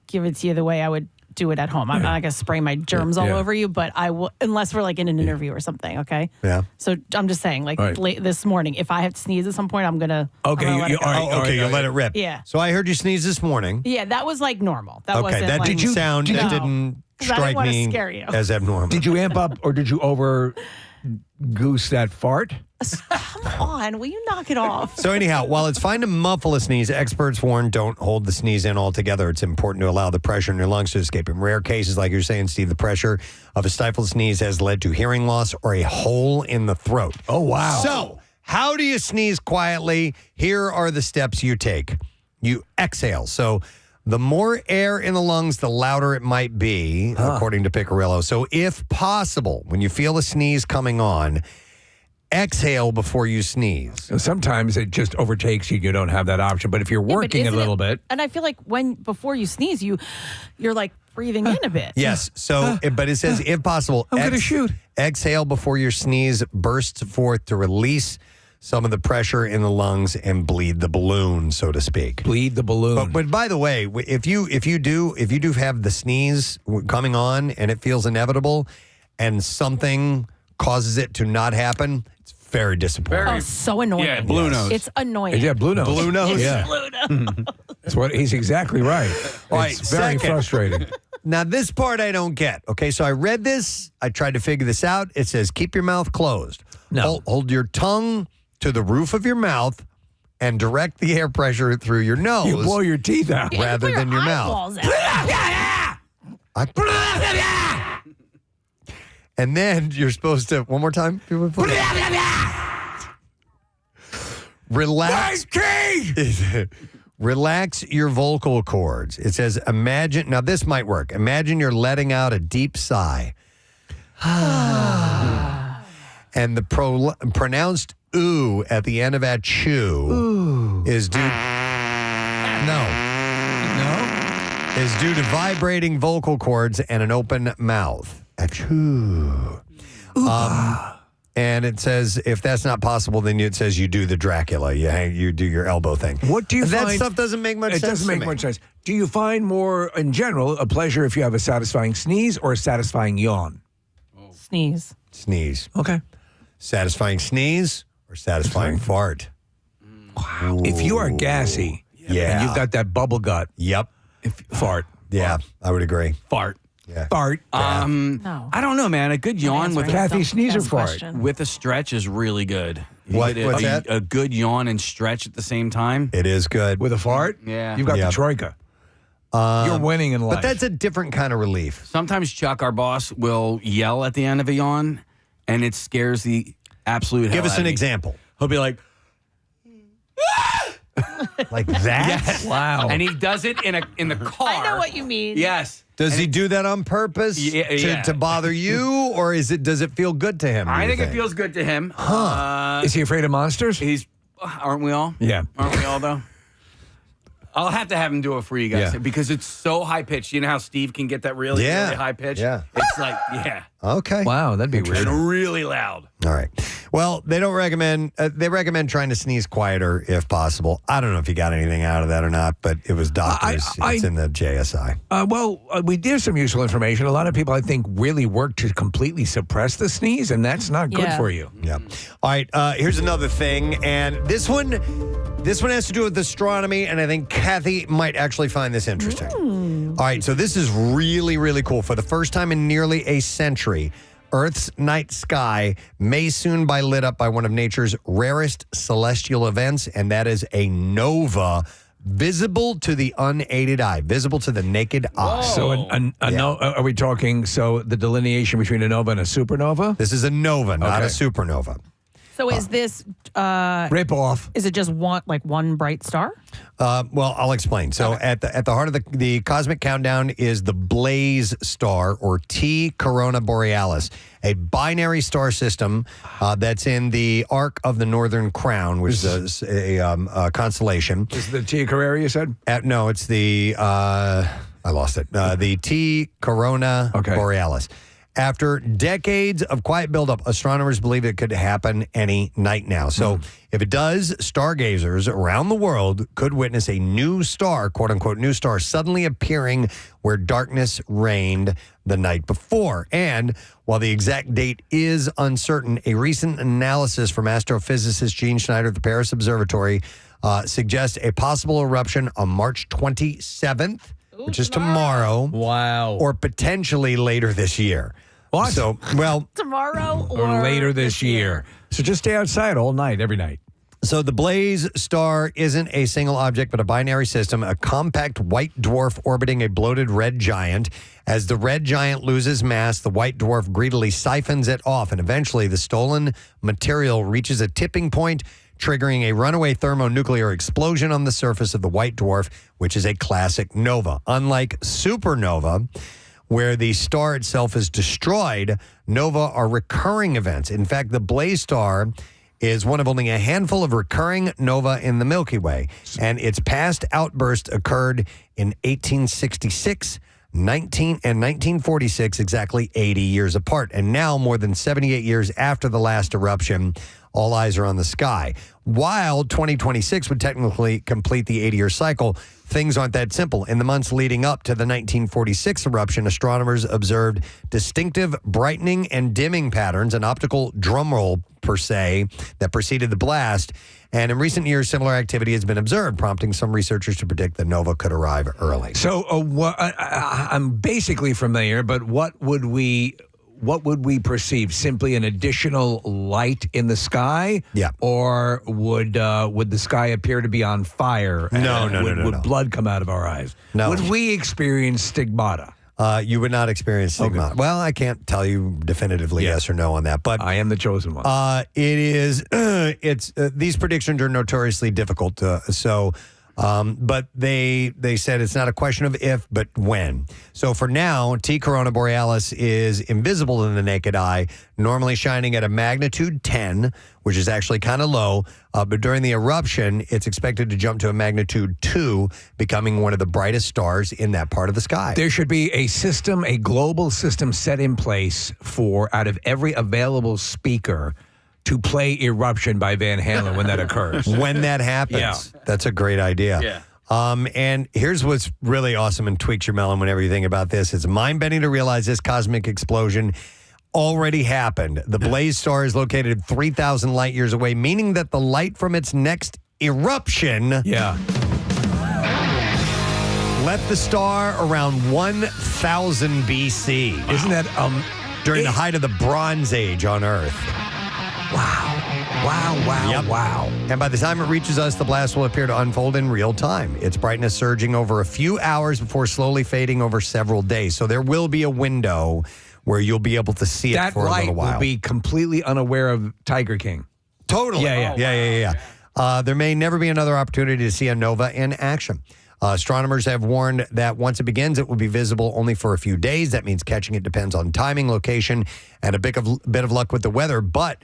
give it to you the way I would do it at home. I'm not going to spray my germs all over you, but I will, unless we're like in an interview or something, okay? Yeah. So I'm just saying, like late this morning, if I have to sneeze at some point, I'm going to. Okay, you'll let it rip. Yeah. So I heard you sneeze this morning. Yeah, that was like normal. That wasn't that like, didn't sound. No. That didn't. 'Cause I didn't strike wanna me scare you. as abnormal. Did you amp up or did you over goose that fart? Come on, will you knock it off? So anyhow, while it's fine to muffle a sneeze, experts warn don't hold the sneeze in altogether. It's important to allow the pressure in your lungs to escape. In rare cases, like you're saying, Steve, the pressure of a stifled sneeze has led to hearing loss or a hole in the throat. Oh, wow. So how do you sneeze quietly? Here are the steps you take. You exhale. So the more air in the lungs, the louder it might be, according to Piccirillo. So if possible, when you feel a sneeze coming on, exhale before you sneeze. Sometimes it just overtakes you. You don't have that option. But if you're Yeah, but working a isn't little it- bit, And I feel like before you sneeze, you're like breathing in a bit. Yes. So, but it says, if possible, I'm gonna shoot. Exhale before your sneeze bursts forth to release some of the pressure in the lungs and bleed the balloon, so to speak. Bleed the balloon. But by the way, if you do have the sneeze coming on and it feels inevitable, and something causes it to not happen, it's very disappointing. Oh, so annoying. Yeah, blue nose. It's annoying. Yeah, blue nose. Blue nose? Yeah. Blue nose. That's what he's exactly right. All right, It's very second. frustrating. Now, this part I don't get. Okay, so I read this. I tried to figure this out. It says, keep your mouth closed. No. Hold your tongue to the roof of your mouth and direct the air pressure through your nose. You blow your teeth out. Yeah, rather you pull than your your mouth. eyeballs out. And then you're supposed to, one more time. Relax. Relax your vocal cords. It says, imagine, now this might work. Imagine you're letting out a deep sigh. And the pronounced ooh at the end of that chew is due. Is due to vibrating vocal cords and an open mouth. Achoo. And it says, if that's not possible, then it says you do the Dracula. You do your elbow thing. What do you that find? stuff doesn't make much sense. It doesn't make to me. much sense. Do you find more, in general, a pleasure if you have a satisfying sneeze or a satisfying yawn? Sneeze. Sneeze. Okay. Satisfying sneeze or satisfying fart? Wow. If you are gassy, and you've got that bubble gut, yep. Fart. Yeah, I would agree. Fart. Yeah. Fart. No. I don't know, man. A good yawn with Kathy Sneezer fart. with a stretch is really good. You What- get what's that? A good yawn and stretch at the same time. It is good. With a fart? Yeah. You've got Yep. the troika. You're winning in life. But that's a different kind of relief. Sometimes Chuck, our boss, will yell at the end of a yawn, and it scares the absolute hell Give us out an of me. example. He'll be like, Like that? yes. Wow. And he does it in the car. I know what you mean. Yes. Does he do that on purpose to bother you, or does it feel good to him? I do you think it feels good to him. Is he afraid of monsters? Aren't we all? Yeah. Aren't we all, though? I'll have to have him do it for you guys Yeah. because it's so high pitched. You know how Steve can get that really, really high pitch? Yeah. It's like, yeah. Okay. Wow, that'd be weird. And really loud. All right. Well, they don't recommend. They recommend trying to sneeze quieter if possible. I don't know if you got anything out of that or not, but it was doctors. It's in the JSI. We did some useful information. A lot of people, I think, really work to completely suppress the sneeze, and that's not good Yeah. for you. Yeah. All right. Here's another thing, and this one has to do with astronomy, and I think Kathy might actually find this interesting. All right. So this is really, really cool. For the first time in nearly a century, Earth's night sky may soon be lit up by one of nature's rarest celestial events, and that is a nova visible to the unaided eye, visible to the naked eye. So, are we talking? So, the delineation between a nova and a supernova? This is a nova, not a Okay. supernova. So is this Rip off. Is it just one bright star? Well, I'll explain. So at the heart of the cosmic countdown is the Blaze star, or T Corona Borealis, a binary star system that's in the arc of the Northern Crown, which is a constellation. Is it the Tia Carrera you said? No, it's the I lost it. The T Corona Borealis. After decades of quiet buildup, astronomers believe it could happen any night now. So if it does, stargazers around the world could witness a new star, quote unquote, new star, suddenly appearing where darkness reigned the night before. And while the exact date is uncertain, a recent analysis from astrophysicist Gene Schneider at the Paris Observatory suggests a possible eruption on March 27th. which is tomorrow. Wow. Or potentially later this year. What? So, well, Tomorrow or later this year. So just stay outside all night, every night. So the Blaze star isn't a single object, but a binary system, a compact white dwarf orbiting a bloated red giant. As the red giant loses mass, the white dwarf greedily siphons it off, and eventually the stolen material reaches a tipping point, triggering a runaway thermonuclear explosion on the surface of the white dwarf, which is a classic nova. Unlike supernova, where the star itself is destroyed, nova are recurring events. In fact, the Blaze star is one of only a handful of recurring nova in the Milky Way, and its past outburst occurred in 1866, 1946, exactly 80 years apart. And now, more than 78 years after the last eruption, all eyes are on the sky. While 2026 would technically complete the 80-year cycle, things aren't that simple. In the months leading up to the 1946 eruption, astronomers observed distinctive brightening and dimming patterns, an optical drumroll per se, that preceded the blast. And in recent years, similar activity has been observed, prompting some researchers to predict that nova could arrive early. So I'm basically familiar, but what would we perceive? Simply an additional light in the sky? Yeah. Or would the sky appear to be on fire? No. Would blood come out of our eyes? No. Would we experience stigmata? You would not experience stigmata. Okay. Well, I can't tell you definitively yes or no on that, but I am the chosen one. It is. It's these predictions are notoriously difficult. But they said it's not a question of if, but when. So for now, T Corona Borealis is invisible in the naked eye, normally shining at a magnitude 10, which is actually kind of low. But during the eruption, it's expected to jump to a magnitude 2, becoming one of the brightest stars in that part of the sky. There should be a system, a global system set in place for, out of every available speaker, to play Eruption by Van Halen when that occurs. When that happens. That's a great idea. Yeah. And here's what's really awesome and tweaks your melon whenever you think about this. It's mind-bending to realize this cosmic explosion already happened. The Blaze star is located 3,000 light years away, meaning that the light from its next eruption left the star around 1000 BC. Wow. Isn't that during the height of the Bronze Age on Earth? Wow. And by the time it reaches us, the blast will appear to unfold in real time. Its brightness surging over a few hours before slowly fading over several days. So there will be a window where you'll be able to see it for a little while. That light will be completely unaware of Tiger King. Totally. Yeah. There may never be another opportunity to see a nova in action. Astronomers have warned that once it begins, it will be visible only for a few days. That means catching it depends on timing, location, and a bit of luck with the weather. But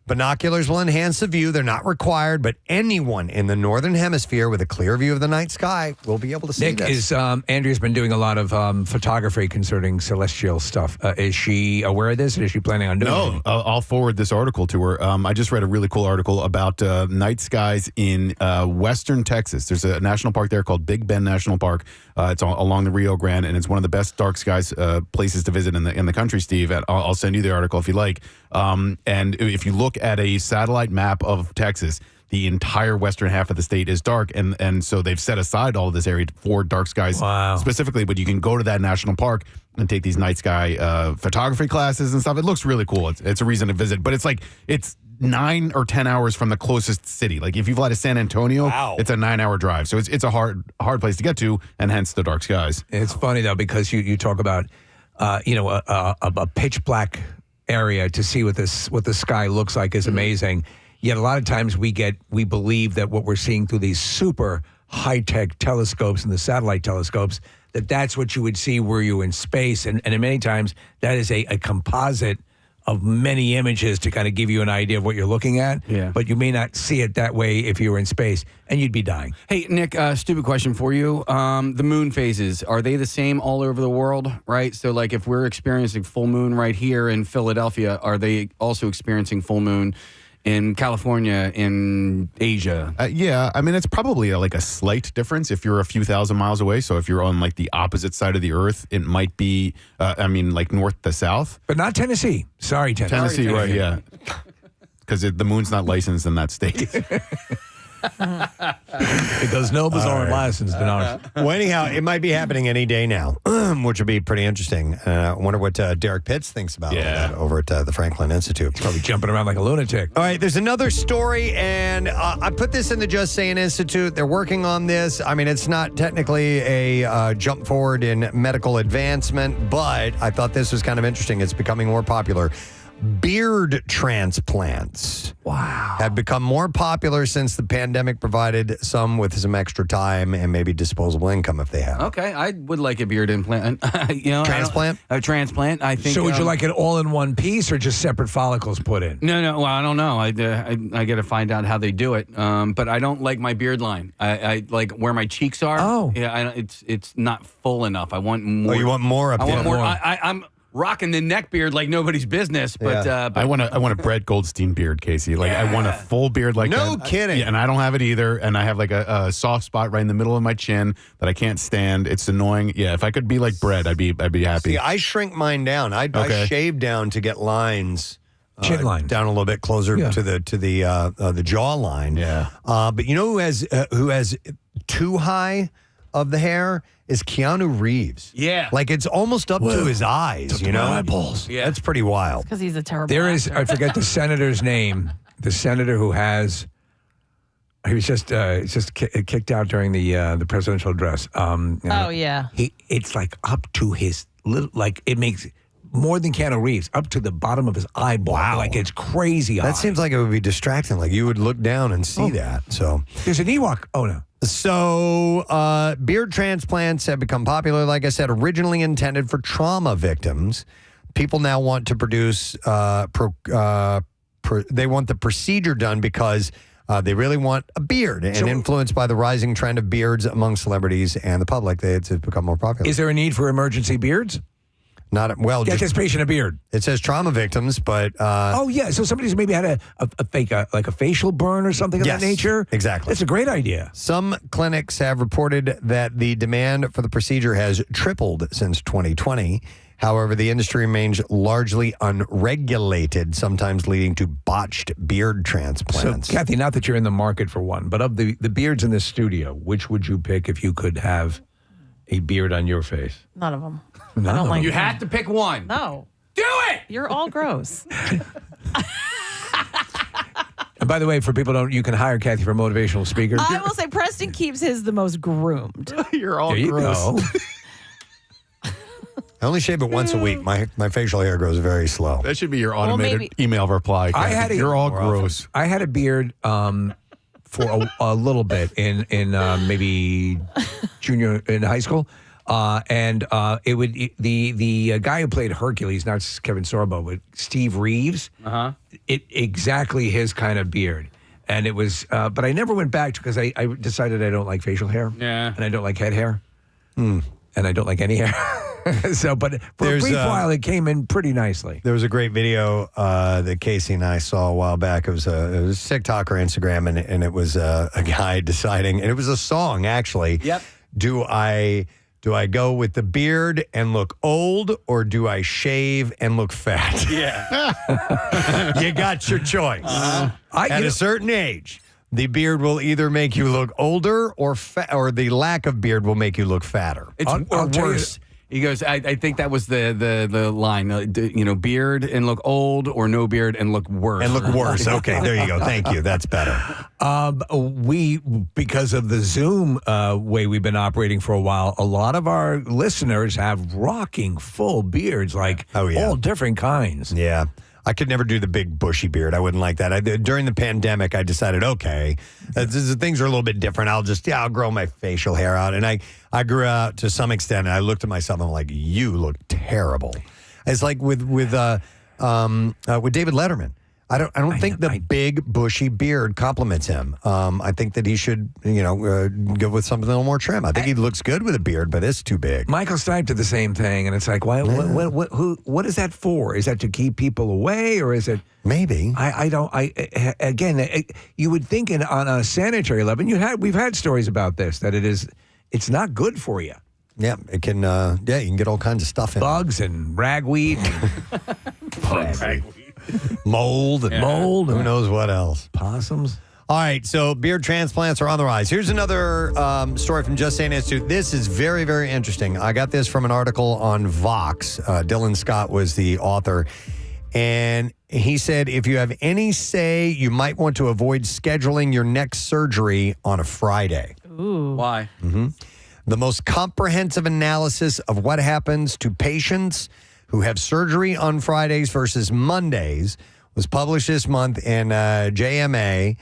binoculars will enhance the view. They're not required, but anyone in the northern hemisphere with a clear view of the night sky will be able to see this. Andrea's been doing a lot of photography concerning celestial stuff. Is she aware of this, or is she planning on doing it? No, I'll forward this article to her. I just read a really cool article about night skies in western Texas. There's a national park there called Big Bend National Park. It's along the Rio Grande, and it's one of the best dark skies places to visit in the country, Steve. I'll send you the article if you like. And if you look at a satellite map of Texas, the entire western half of the state is dark, and so they've set aside all of this area for dark skies specifically. But you can go to that national park and take these night sky photography classes and stuff. It looks really cool. It's a reason to visit, but it's 9 or 10 hours from the closest city. Like if you fly to San Antonio, it's a 9-hour drive. So it's a hard place to get to, and hence the dark skies. It's funny though, because you talk about a pitch black area to see what the sky looks like is amazing. Yet a lot of times we believe that what we're seeing through these super high-tech telescopes and the satellite telescopes, that's what you would see were you in space. And many times that is a composite of many images to kind of give you an idea of what you're looking at. Yeah. But you may not see it that way if you were in space, and you'd be dying. Hey, Nick, stupid question for you. The moon phases, are they the same all over the world, right? So, like, if we're experiencing full moon right here in Philadelphia, are they also experiencing full moon in California, in Asia? Yeah, I mean, it's probably like a slight difference if you're a few thousand miles away. So if you're on like the opposite side of the earth, it might be, like north to south. But not Tennessee. Sorry, Tennessee. Right, yeah. Because the moon's not licensed in that state. Because nobles aren't licensed in ours. Well, anyhow, it might be happening any day now, which would be pretty interesting. I wonder what Derek Pitts thinks about all that over at the Franklin Institute. Probably jumping around like a lunatic. All right, there's another story, and I put this in the Just Saying Institute. They're working on this. I mean, it's not technically a jump forward in medical advancement, but I thought this was kind of interesting. It's becoming more popular. Beard transplants have become more popular since the pandemic provided some with some extra time and maybe disposable income if they have. Okay, I would like a beard implant. Transplant? A transplant, I think. So would you like it all in one piece or just separate follicles put in? No. Well, I don't know. I got to find out how they do it. But I don't like my beard line. I like where my cheeks are. Oh, yeah. It's not full enough. I want more. Oh, you want more up I there? want more. I'm rocking the neck beard like nobody's business, but I want a Brett Goldstein beard, Casey. Like I want a full beard like No that. kidding. Yeah, and I don't have it either. And I have like a soft spot right in the middle of my chin that I can't stand. It's annoying. Yeah, if I could be like Brett, I'd be happy. See, I shrink mine down. I shave down to get lines. Chin line down a little bit closer to the jaw line. Yeah. But you know who has too high of the hair is Keanu Reeves. Yeah. Like it's almost up to his eyes, you know? eyeballs. Yeah. That's pretty wild. Because he's a terrible There is, actor. I forget the senator's name, the senator who has, he was just kicked out during the presidential address. Yeah. It's like up to his little, like it makes more than Keanu Reeves, up to the bottom of his eyeball. Wow. Like it's crazy. That seems like it would be distracting. Like you would look down and see that. So there's an Ewok. Oh, no. So, beard transplants have become popular, like I said, originally intended for trauma victims. People now want to produce, they want the procedure done because they really want a beard. And influenced by the rising trend of beards among celebrities and the public, it's become more popular. Is there a need for emergency beards? Not well. Get this patient a beard. It says trauma victims, but oh yeah, so somebody's maybe had a fake like a facial burn or something of that nature. Exactly, that's a great idea. Some clinics have reported that the demand for the procedure has tripled since 2020. However, the industry remains largely unregulated, sometimes leading to botched beard transplants. So, Kathy, not that you're in the market for one, but of the beards in this studio, which would you pick if you could have a beard on your face? None of them. None I don't of like you them. have to pick one. No. Do it! You're all gross. And by the way, for people who don't, you can hire Kathy for motivational speaker. I will say Preston keeps his the most groomed. You're all there you gross. go. I only shave it once a week. My facial hair grows very slow. That should be your automated email reply. Kathy. You're all gross. I had a beard for a little bit in maybe junior in high school. And it would the guy who played Hercules, not Kevin Sorbo, but Steve Reeves. It exactly his kind of beard, and it was. But I never went back because I decided I don't like facial hair. Yeah, and I don't like head hair, and I don't like any hair. So, but for a brief while, it came in pretty nicely. There was a great video that Casey and I saw a while back. It was TikTok or Instagram, and it was a guy deciding, and it was a song actually. Yep. Do I go with the beard and look old, or do I shave and look fat? Yeah. You got your choice. At a certain age, the beard will either make you look older, or the lack of beard will make you look fatter. It's worse. He goes, I think that was the line, beard and look old, or no beard and look worse. And look worse. Okay, there you go. Thank you. That's better. Because of the Zoom way we've been operating for a while, a lot of our listeners have rocking full beards, like all different kinds. Yeah. I could never do the big bushy beard. I wouldn't like that. During the pandemic, I decided, okay, things are a little bit different. I'll grow my facial hair out. And I grew out to some extent, and I looked at myself and I'm like, you look terrible. It's like with David Letterman. I don't think the big bushy beard compliments him. I think that he should, go with something a little more trim. I think he looks good with a beard, but it's too big. Michael Stipe did the same thing, and it's like, why? What is that for? Is that to keep people away, or is it? Maybe. You would think on a sanitary level. We've had stories about this that it's not good for you. Yeah, it can. You can get all kinds of stuff in. Bugs and ragweed. Mold. Mold. Who knows what else? Possums. All right, so beard transplants are on the rise. Here's another story from Just Saying Institute. This is very, very interesting. I got this from an article on Vox. Dylan Scott was the author. And he said, if you have any say, you might want to avoid scheduling your next surgery on a Friday. Ooh. Why? The most comprehensive analysis of what happens to patients who have surgery on Fridays versus Mondays was published this month in JMA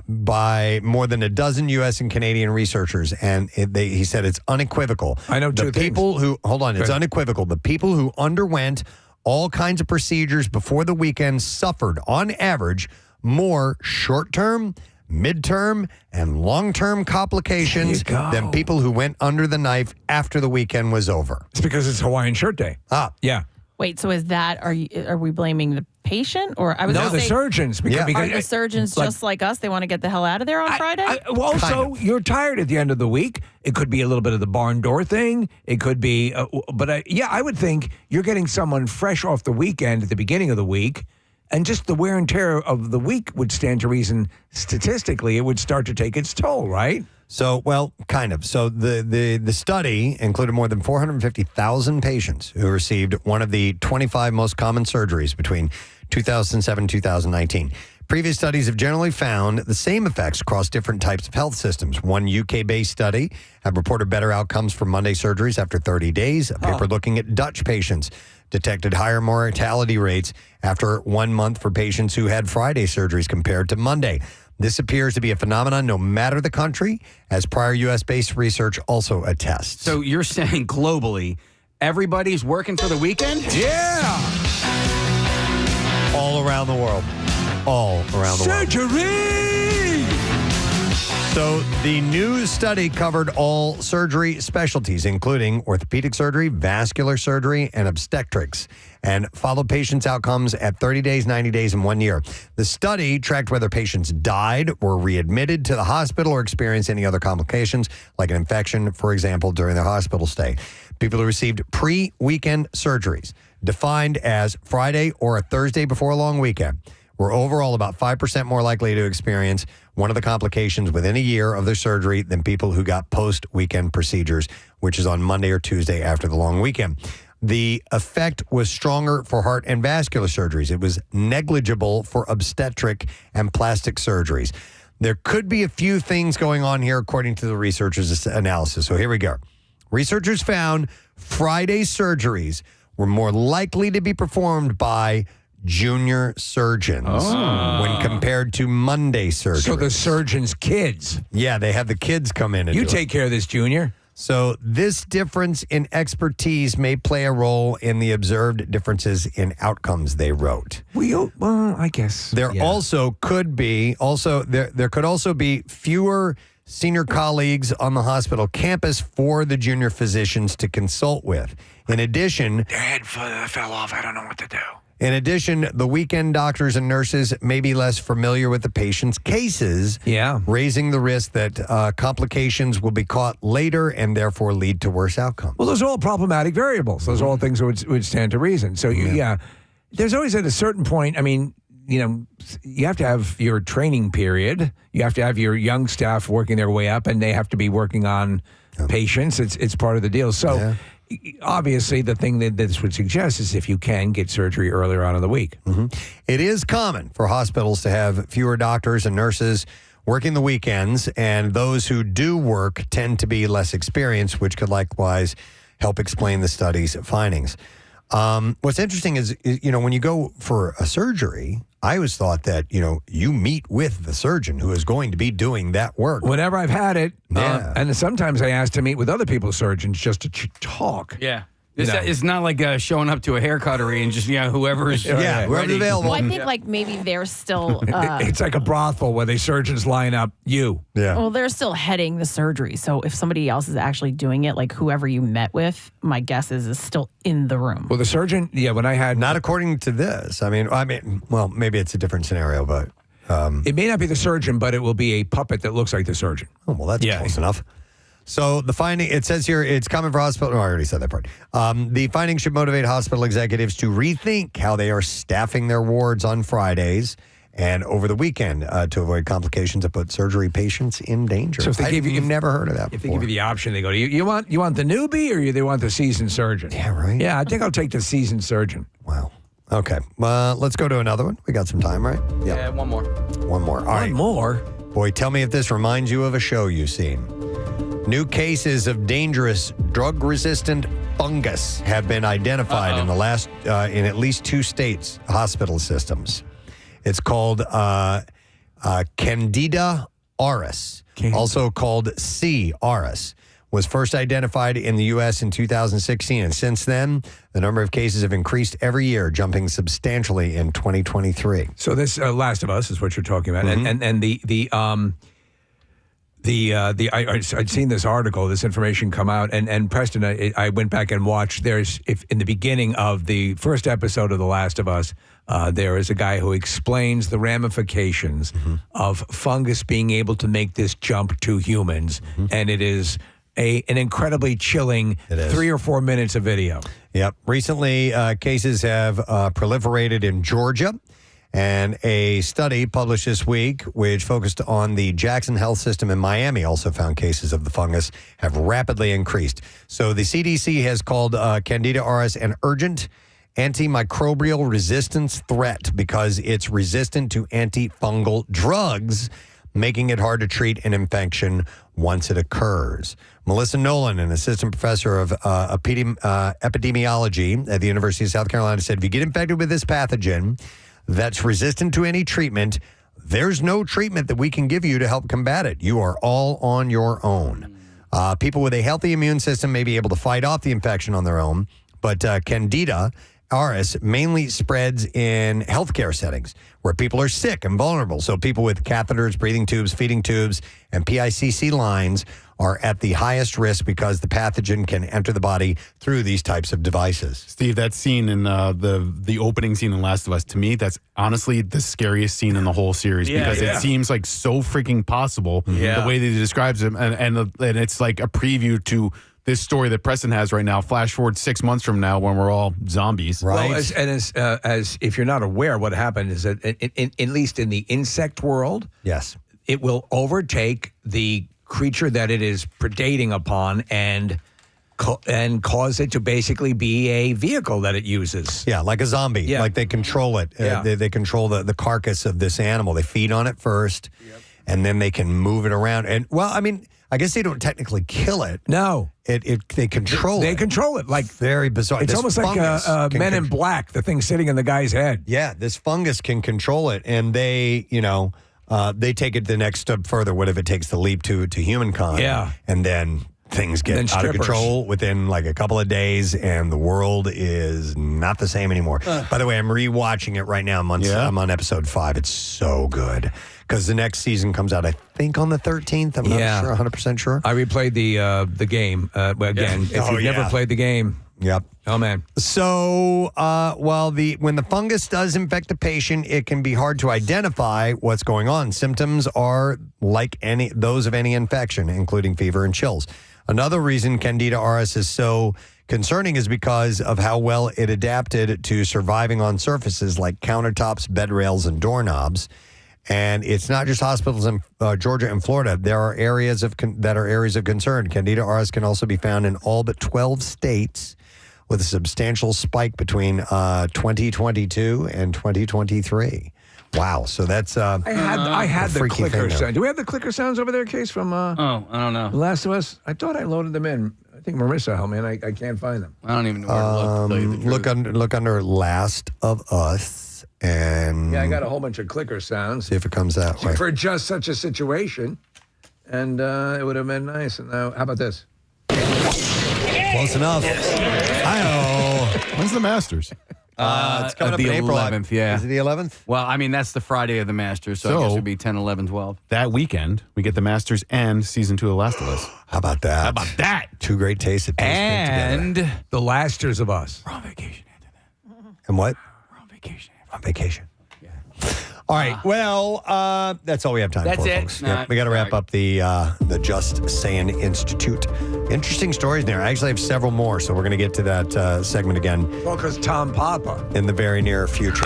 by more than a dozen U.S. and Canadian researchers. And he said it's unequivocal. I know the two people things. It's unequivocal. The people who underwent all kinds of procedures before the weekend suffered, on average, more short-term, midterm, and long-term complications than people who went under the knife after the weekend was over. It's because it's Hawaiian Shirt Day. Yeah. Wait, so is that, are we blaming the patient? Or I was No, gonna the say, surgeons. Are the surgeons just like us? They want to get the hell out of there on Friday? Also, you're tired at the end of the week. It could be a little bit of the barn door thing. It could be, I would think you're getting someone fresh off the weekend at the beginning of the week, and just the wear and tear of the week would stand to reason statistically it would start to take its toll, right? So, well, kind of. So the study included more than 450,000 patients who received one of the 25 most common surgeries between 2007 and 2019. Previous studies have generally found the same effects across different types of health systems. One UK-based study have reported better outcomes for Monday surgeries after 30 days. A paper looking at Dutch patients detected higher mortality rates after 1 month for patients who had Friday surgeries compared to Monday. This appears to be a phenomenon no matter the country, as prior U.S.-based research also attests. So you're saying globally, everybody's working for the weekend? Yeah! All around the world. All around the world. Surgery! So the new study covered all surgery specialties, including orthopedic surgery, vascular surgery, and obstetrics, and followed patients' outcomes at 30 days, 90 days, and 1 year. The study tracked whether patients died, were readmitted to the hospital, or experienced any other complications, like an infection, for example, during their hospital stay. People who received pre-weekend surgeries, defined as Friday or a Thursday before a long weekend, were overall about 5% more likely to experience one of the complications within a year of their surgery than people who got post-weekend procedures, which is on Monday or Tuesday after the long weekend. The effect was stronger for heart and vascular surgeries. It was negligible for obstetric and plastic surgeries. There could be a few things going on here, according to the researchers' analysis. So here we go. Researchers found Friday surgeries were more likely to be performed by junior surgeons when compared to Monday surgeries. So the surgeon's kids. Yeah, they have the kids come in and You do take care of this, Junior. So this difference in expertise may play a role in the observed differences in outcomes, they wrote. Well, I guess. There also could be there could also be fewer senior colleagues on the hospital campus for the junior physicians to consult with. In addition, their head fell off. I don't know what to do. In addition, the weekend doctors and nurses may be less familiar with the patient's cases, raising the risk that complications will be caught later and therefore lead to worse outcomes. Well, those are all problematic variables. Those are all things that would stand to reason. So, there's always at a certain point, I mean, you have to have your training period. You have to have your young staff working their way up, and they have to be working on patients. It's part of the deal. So, obviously, the thing that this would suggest is if you can get surgery earlier on in the week. It is common for hospitals to have fewer doctors and nurses working the weekends, and those who do work tend to be less experienced, which could likewise help explain the study's findings. What's interesting is, when you go for a surgery, I always thought that, you meet with the surgeon who is going to be doing that work. Whenever I've had it, and sometimes I ask to meet with other people's surgeons just to talk. Yeah. It's not like showing up to a haircuttery and just, whoever's whoever's available. Well, I think maybe they're still... it's like a brothel where the surgeons line up you. Yeah. Well, they're still heading the surgery. So if somebody else is actually doing it, like whoever you met with, my guess is still in the room. Well, the surgeon, when I had... Not according to this. I mean, well, maybe it's a different scenario, but... it may not be the surgeon, but it will be a puppet that looks like the surgeon. Oh, well, that's close enough. So the finding, it says here, it's common for hospital. I already said that part. The findings should motivate hospital executives to rethink how they are staffing their wards on Fridays And over the weekend, to avoid complications that put surgery patients in danger. So if they give you, I've never heard of that If before. they give you the option, they go, you want the newbie or they want the seasoned surgeon? Yeah, right. Yeah, I think I'll take the seasoned surgeon. Wow. Okay. Let's go to another one. We got some time, right? Yeah, one more. One more. All right. more? Boy, tell me if this reminds you of a show you've seen. New cases of dangerous drug-resistant fungus have been identified in the last in at least 2 states' hospital systems. It's called Candida auris, also called C. auris. Was first identified in the U.S. in 2016, and since then, the number of cases have increased every year, jumping substantially in 2023. So this Last of Us is what you're talking about, I'd seen this article, this information come out, and Preston, I went back and watched. If in the beginning of the first episode of The Last of Us, there is a guy who explains the ramifications of fungus being able to make this jump to humans, and it is an incredibly chilling 3 or 4 minutes of video. Yep. Recently, cases have proliferated in Georgia. And a study published this week, which focused on the Jackson Health System in Miami, also found cases of the fungus have rapidly increased. So the CDC has called Candida auris an urgent antimicrobial resistance threat because it's resistant to antifungal drugs, making it hard to treat an infection once it occurs. Melissa Nolan, an assistant professor of epidemiology at the University of South Carolina, said, if you get infected with this pathogen that's resistant to any treatment, there's no treatment that we can give you to help combat it. You are all on your own. People with a healthy immune system may be able to fight off the infection on their own, but Candida auris mainly spreads in healthcare settings where people are sick and vulnerable. So people with catheters, breathing tubes, feeding tubes, and PICC lines are at the highest risk because the pathogen can enter the body through these types of devices. Steve, that scene in the opening scene in Last of Us, to me, that's honestly the scariest scene in the whole series because it seems like so freaking possible the way that he describes it. And it's like a preview to this story that Preston has right now. Flash forward 6 months from now when we're all zombies. Right. Well, as if you're not aware, what happened is that at least in the insect world, yes, it will overtake the creature that it is predating upon and cause it to basically be a vehicle that it uses. Yeah, like a zombie. Yeah. Like they control it. Yeah. They control the carcass of this animal. They feed on it first, and then they can move it around. And, well, I mean, I guess they don't technically kill it. No. They control it. They control it. Like very bizarre. It's This almost like fungus Men in Black, the thing sitting in the guy's head. Yeah, this fungus can control it, and they take it the next step further. What if it takes the leap to humankind? Yeah. And then things get And then out of strippers. control within like a couple of days, and the world is not the same anymore. By the way, I'm rewatching it right now. I'm on episode 5. It's so good because the next season comes out, I think, on the 13th. I'm not sure, 100% sure. I replayed the game again. If you've never played the game. Yep. Oh, man. So, when the fungus does infect a patient, it can be hard to identify what's going on. Symptoms are like those of any infection, including fever and chills. Another reason Candida auris is so concerning is because of how well it adapted to surviving on surfaces like countertops, bed rails, and doorknobs. And it's not just hospitals in Georgia and Florida. There are areas that are areas of concern. Candida auris can also be found in all but 12 states, with a substantial spike between 2022 and 2023. Wow. So that's I had the freaky clicker thing there. sound. Do we have the clicker sounds over there, Case, from I don't know. The Last of Us? I thought I loaded them in. I think Marissa helped me, and I can't find them. I don't even know where to look, to tell you the truth. Look under Last of Us, and Yeah, I got a whole bunch of clicker sounds. see if it comes that way. For just such a situation. And it would have been nice. And now, how about this? Close enough. Hi-oh. When's the Masters? It's coming up the in April. 11th, yeah. Is it the 11th? Well, I mean, that's the Friday of the Masters, so I guess it would be 10, 11, 12. That weekend, we get the Masters and season 2 of Last of Us. How about that? How about that? Two great tastes of taste And the Lasters of Us. We're on vacation. And what? We're on vacation. On vacation. All right. Well, that's all we have time That's for, it? folks. All Yep, right. we got to wrap up the Just Sayin Institute. Interesting stories there. I actually have several more, so we're going to get to that segment again Well, because Tom Papa. in the very near future.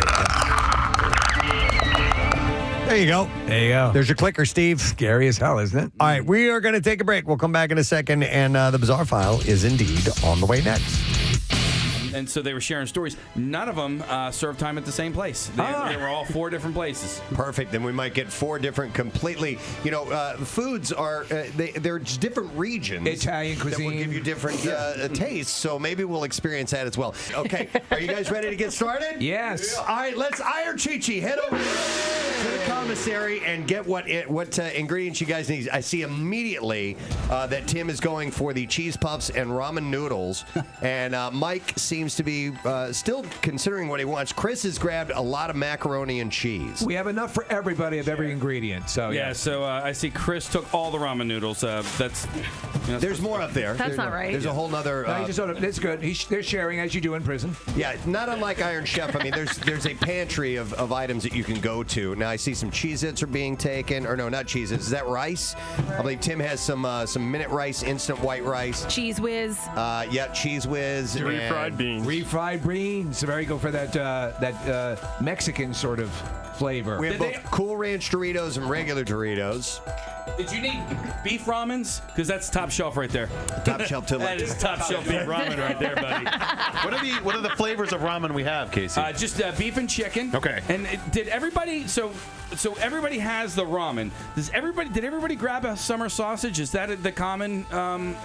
There you go. There you go. There's your clicker, Steve. Scary as hell, isn't it? All right, we are going to take a break. We'll come back in a second, and the Bizarre File is indeed on the way next. And so they were sharing stories. None of them served time at the same place. They were all 4 different places. Perfect. Then we might get 4 different completely, foods are, they're just different regions. Italian cuisine. That will give you different tastes, so maybe we'll experience that as well. Okay, are you guys ready to get started? Yes. All right, let's Iron Chi-Chi. Head over to the commissary and get what ingredients you guys need. I see immediately that Tim is going for the cheese puffs and ramen noodles, and Mike seems to be still considering what he wants. Chris has grabbed a lot of macaroni and cheese. We have enough for everybody of every ingredient. So yeah. So I see Chris took all the ramen noodles. There's more up there. That's not right. There's a whole nother. No, that's good. They're sharing as you do in prison. Yeah, not unlike Iron Chef. I mean, there's a pantry of items that you can go to. Now I see some Cheez-Its are being taken, or no, not Cheez-Its. Is that rice? I believe Tim has some minute rice, instant white rice. Cheese Whiz. Yeah, Cheese Whiz. Refried beans. Refried beans. Very good for that Mexican sort of flavor. We have both Cool Ranch Doritos and regular Doritos. Did you need beef ramens? Because that's top shelf right there. Top shelf to That is top shelf beef ramen right there, buddy. What are the flavors of ramen we have, Casey? Just beef and chicken. Okay. And did everybody? So everybody has the ramen. Did everybody grab a summer sausage? Is that the common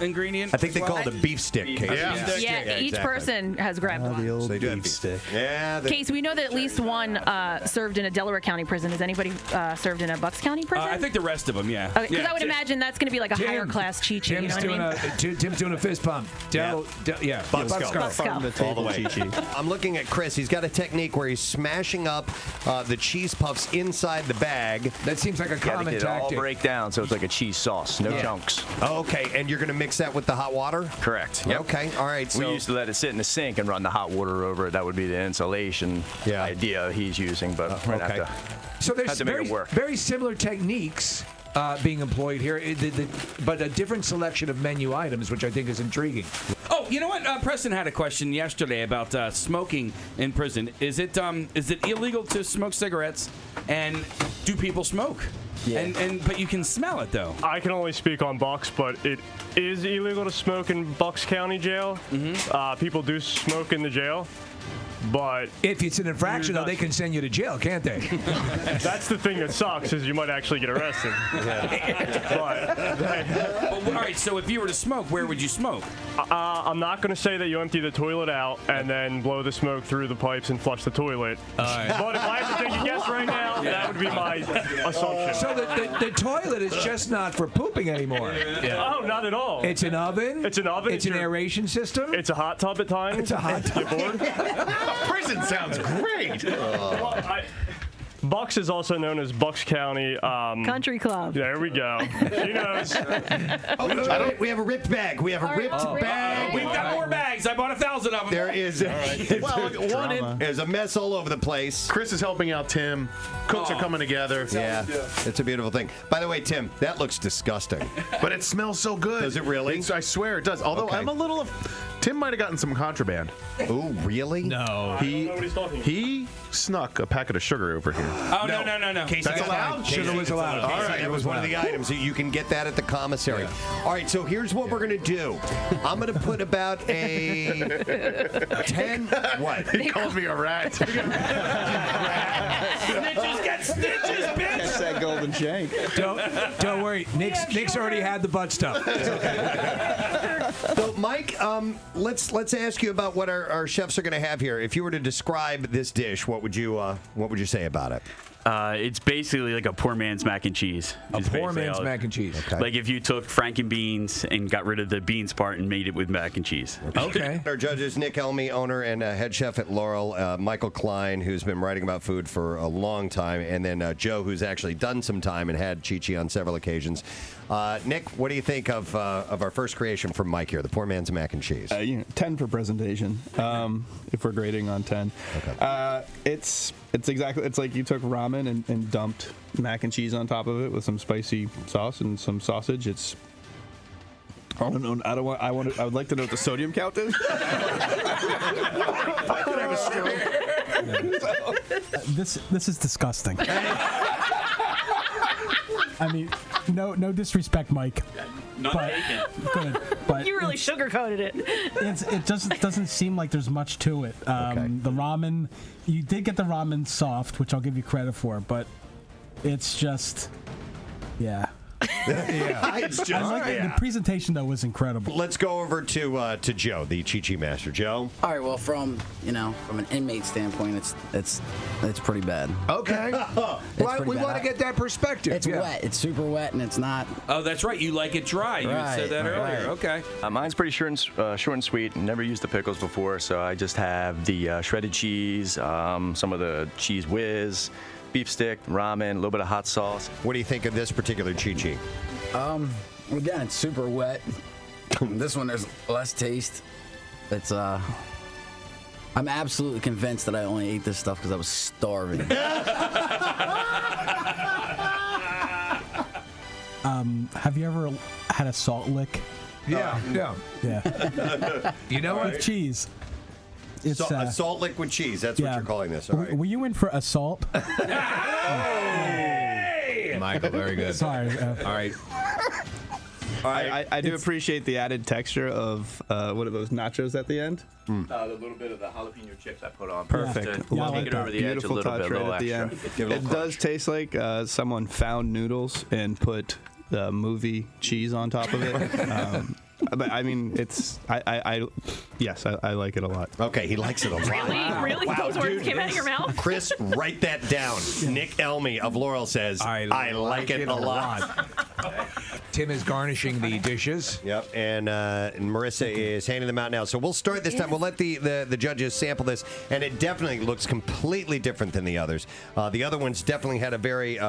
ingredient? I think they call it a beef stick, Casey. Yeah, each person has grabbed one. The old They do have beef stick. Yeah. Case, we know that at least one served in a Delaware County prison. Has anybody served in a Bucks County prison? I think the rest of them, yeah. Because I would imagine that's going to be like a higher class Chi-Chi. You know what I mean? Tim's doing a fist pump. Bucksco. All the way. I'm looking at Chris. He's got a technique where he's smashing up the cheese puffs inside the bag. That seems like a common It all tactic. break down, so it's like a cheese sauce, no chunks. Oh, okay, and you're going to mix that with the hot water? Correct. Yep. Okay, all right. We So used to let it sit in the sink and run the hot water over it. That would be the insulation idea he's using, but we're okay. have to, So there's have to make it work. very similar techniques being employed here, but a different selection of menu items, which I think is intriguing. Oh, you know what? Preston had a question yesterday about smoking in prison. Is it illegal to smoke cigarettes, and do people smoke? Yeah. But you can smell it though. I can only speak on Bucks, but it is illegal to smoke in Bucks County Jail. Mm-hmm. People do smoke in the jail. But if it's an infraction, though, they can send you to jail, can't they? That's the thing that sucks, is you might actually get arrested. All right, so if you were to smoke, where would you smoke? I'm not going to say that you empty the toilet out and then blow the smoke through the pipes and flush the toilet. But if I had to take a guess right now, that would be my assumption. So the toilet is just not for pooping anymore. Oh, not at all. It's an oven. It's an oven. It's an aeration system. It's a hot tub at times. It's a hot tub. Get bored? Prison sounds great. Bucks is also known as Bucks County Country Club. There we go. She knows. We have a ripped bag. We have a ripped bag. We've got more bags. I bought 1,000 of them. There is. There's a mess all over the place. Chris is helping out Tim. Cooks are coming together. Yeah, it's a beautiful thing. By the way, Tim, that looks disgusting. But it smells so good. Does it really? I swear it does. Although I'm a little. Tim might have gotten some contraband. Oh, really? No. He snuck a packet of sugar over here. Oh, no. Casey, That's allowed? Sugar was allowed. All right, that was one of the items. You can get that at the commissary. All right, so here's what we're going to do. I'm going to put about a 10. What? He called me a rat. Snitches get stitches, bitch. That's that golden shank. Don't worry. Nick's already had the butt stuff. So, Mike, let's ask you about what our chefs are going to have here. If you were to describe this dish, what would you say about it? It's basically like a poor man's mac and cheese. A poor man's mac and cheese. Okay. Like if you took Frankenbeans and got rid of the beans part and made it with mac and cheese. Okay. Our judges, Nick Elmy, owner and head chef at Laurel, Michael Klein, who's been writing about food for a long time, and then Joe, who's actually done some time and had Chi-Chi on several occasions. Nick, what do you think of our first creation from Mike here, the poor man's mac and cheese? 10 for presentation, if we're grading on 10. Okay. It's like you took ramen and dumped mac and cheese on top of it with some spicy sauce and some sausage. I don't know. I would like to know what the sodium count is. This is disgusting. I mean, no disrespect, Mike. But good. But You really sugarcoated it. it doesn't seem like there's much to it. The ramen, you did get the ramen soft, which I'll give you credit for, but it's just, yeah. It's just, the presentation though was incredible. Let's go over to Joe, the Chi-Chi master. Joe. All right. Well, from an inmate standpoint, it's pretty bad. Okay. Well, we want to get that perspective. It's wet. It's super wet, and it's not. Oh, that's right. You like it dry. You said that earlier. Okay. Mine's pretty short and sweet. Never used the pickles before, so I just have the shredded cheese, some of the cheese whiz, beef stick, ramen, a little bit of hot sauce. What do you think of this particular Chi-Chi? Again, it's super wet. This one, there's less taste. It's I'm absolutely convinced that I only ate this stuff because I was starving. Have you ever had a salt lick? Yeah. You know what? With cheese. It's a salt lick with cheese. That's what you're calling this. All right. Were you in for assault? Michael, very good. Sorry. All right. I do appreciate the added texture of what are those nachos at the end? The little bit of the jalapeno chips I put on. Perfect. To take it over the edge a Beautiful little touch bit, a right little at the extra. end. It does taste like someone found noodles and put the movie cheese on top of it. But I mean, yes, I like it a lot. Okay, he likes it a lot. Really? Wow, Those words dude. came out of your mouth? Chris, write that down. Nick Elmy of Laurel says, I like it a lot. Tim is garnishing the dishes. Yep, and Marissa is handing them out now. So we'll start this time. We'll let the judges sample this, and it definitely looks completely different than the others. The other ones definitely had a very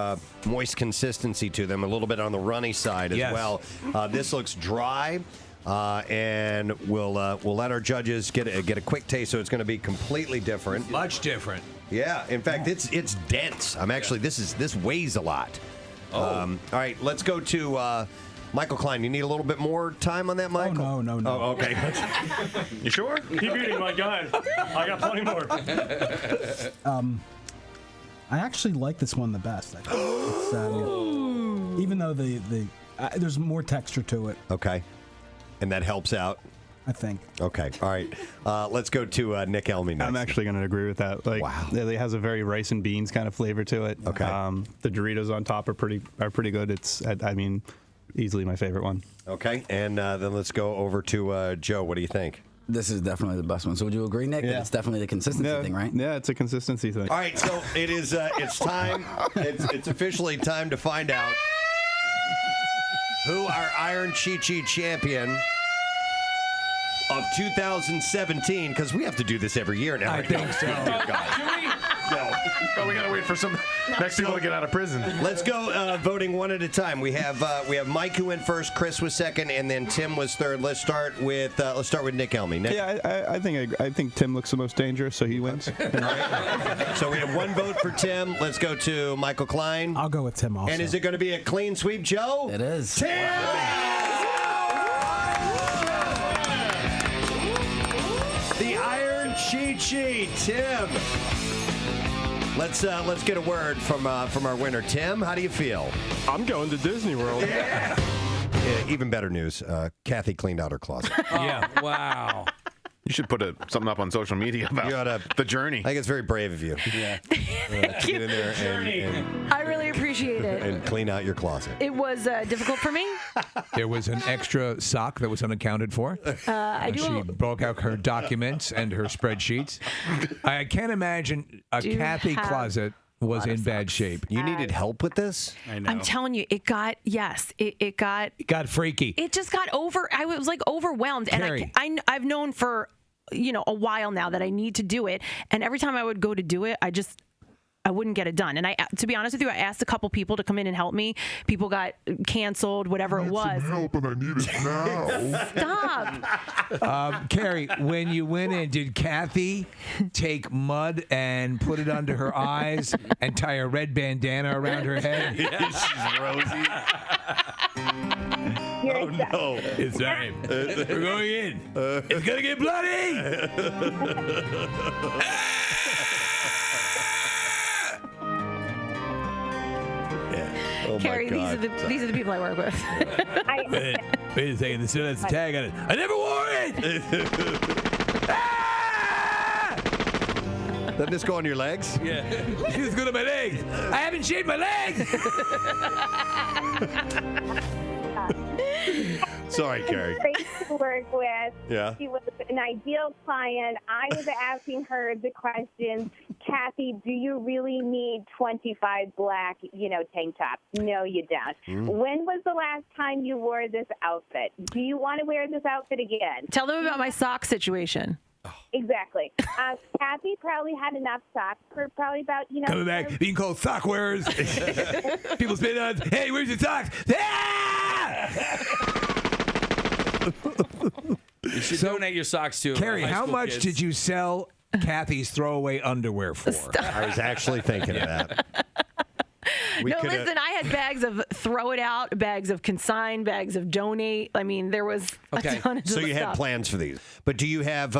moist consistency to them, a little bit on the runny side as well. This looks dry. And we'll let our judges get a quick taste, so it's going to be completely different. Much different. Yeah, in fact, it's dense. This weighs a lot. All right, let's go to Michael Klein. You need a little bit more time on that, Michael? Oh, no. Oh, okay. You sure? Keep eating, my guy. I got plenty more. I actually like this one the best. It's, even though there's more texture to it. Okay. And that helps out. I think. Okay. All right. Let's go to Nick Elmy next. I'm actually going to agree with that. Like, wow. It has a very rice and beans kind of flavor to it. Okay. The Doritos on top are pretty good. It's, I mean, easily my favorite one. Okay. And then let's go over to Joe. What do you think? This is definitely the best one. So would you agree, Nick? Yeah. That it's definitely the consistency thing, right? Yeah, it's a consistency thing. All right. So it is. It's time. It's officially time to find out who our Iron Chi-Chi champion of 2017, because we have to do this every year now. I think so. No, we gotta wait for some next people to get out of prison. Let's go voting one at a time. We have Mike who went first, Chris was second, and then Tim was third. Let's start with Nick Elmy. Nick? Yeah, I think Tim looks the most dangerous, so he wins. So we have one vote for Tim. Let's go to Michael Klein. I'll go with Tim also. And is it going to be a clean sweep, Joe? It is. Tim! The Iron Chi-Chi, Tim. Let's get a word from our winner, Tim. How do you feel? I'm going to Disney World. Yeah, even better news. Kathy cleaned out her closet. Yeah. Wow. You should put something up on social media about the journey. I think it's very brave of you. Yeah. To get in there and I really appreciate it. and clean out your closet. It was difficult for me. There was an extra sock that was unaccounted for. She broke out her documents and her spreadsheets. I can't imagine a Kathy closet was in bad shape. You needed help with this? I know. I'm telling you, it got got freaky. It just got I was like overwhelmed. Carrie. And I've known for, a while now that I need to do it. And every time I would go to do it, I wouldn't get it done. And to be honest with you, I asked a couple people to come in and help me. People got canceled, whatever it was. Help, and I need it now. Stop. Carrie, when you went in, did Kathy take mud and put it under her eyes and tie a red bandana around her head? She's rosy. Oh no! It's time. We're going in. It's gonna get bloody. Oh Carrie, these are the people I work with. Wait a second. This has a tag on it. I never wore it. Doesn't this go on your legs? Yeah. It's good on my legs. I haven't shaved my legs. Sorry, Carrie. Great to work with. Yeah. She was an ideal client. I was asking her the question, Kathy, do you really need 25 black, tank tops? No, you don't. When was the last time you wore this outfit? Do you want to wear this outfit again? Tell them about my sock situation. Exactly. Kathy probably had enough socks for probably about, Coming back, being called sock wearers. People spit on, hey, where's your socks? You should donate your socks to Carrie, high how school much kids. did you sell Kathy's throwaway underwear for? I was actually thinking of that. Listen, I had bags of throw it out, bags of consign, bags of donate. I mean, there was a ton of So you had stuff. plans for these. But do you have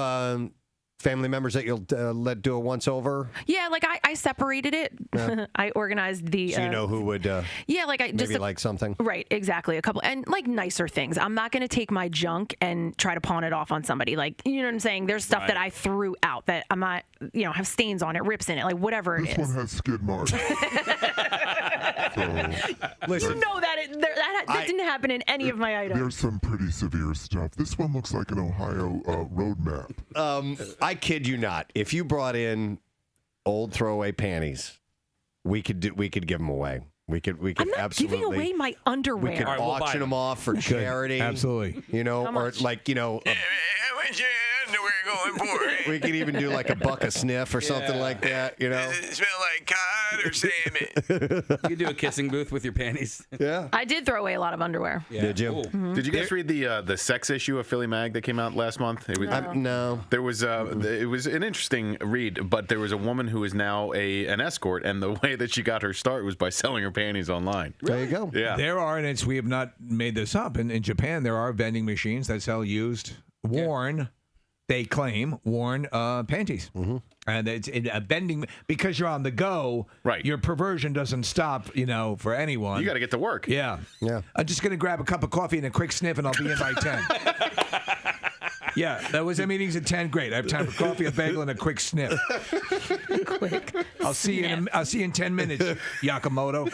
family members that you'll let do a once-over? Yeah, like I separated it. Yeah. I organized the. So you know who would yeah, like I maybe like something? Right, exactly. A couple, and like nicer things. I'm not going to take my junk and try to pawn it off on somebody. Like, you know what I'm saying? There's stuff that I threw out that I'm not, have stains on it, rips in it, like whatever it is. This one has skid marks. Listen, you know that didn't happen in any of my items. There's some pretty severe stuff. This one looks like an Ohio road map. I kid you not. If you brought in old throwaway panties, we could give them away. We could I'm not absolutely giving away my underwear. We could auction them off for charity. Absolutely. Or much? like What's your underwear going for? we could even do like a buck a sniff or something like that. Does it smell like cod or salmon? You could do a kissing booth with your panties. Yeah. I did throw away a lot of underwear. Yeah. Did you? Mm-hmm. Did you guys read the sex issue of Philly Mag that came out last month? It was, no. There was it was an interesting read, but there was a woman who is now an escort, and the way that she got her start was by selling her panties online. There you go. Yeah. There are, and we have not made this up. In Japan, there are vending machines that sell used, worn, they claim, worn panties. Mm-hmm. And it's a vending, because you're on the go, right? Your perversion doesn't stop, for anyone. You got to get to work. Yeah. Yeah. I'm just going to grab a cup of coffee and a quick sniff, and I'll be in by 10. Yeah, that was our meetings at 10. Great. I have time for coffee, a bagel, and a quick sniff. Quick. I'll see you in 10 minutes, Yakamoto.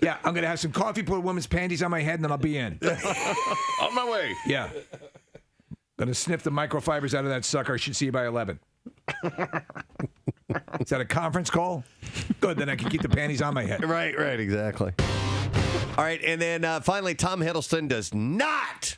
Yeah, I'm going to have some coffee, put a woman's panties on my head, and then I'll be in. On my way. Yeah. Going to sniff the microfibers out of that sucker. I should see you by 11. Is that a conference call? Good, then I can keep the panties on my head. Right, exactly. All right, and then finally, Tom Hiddleston does not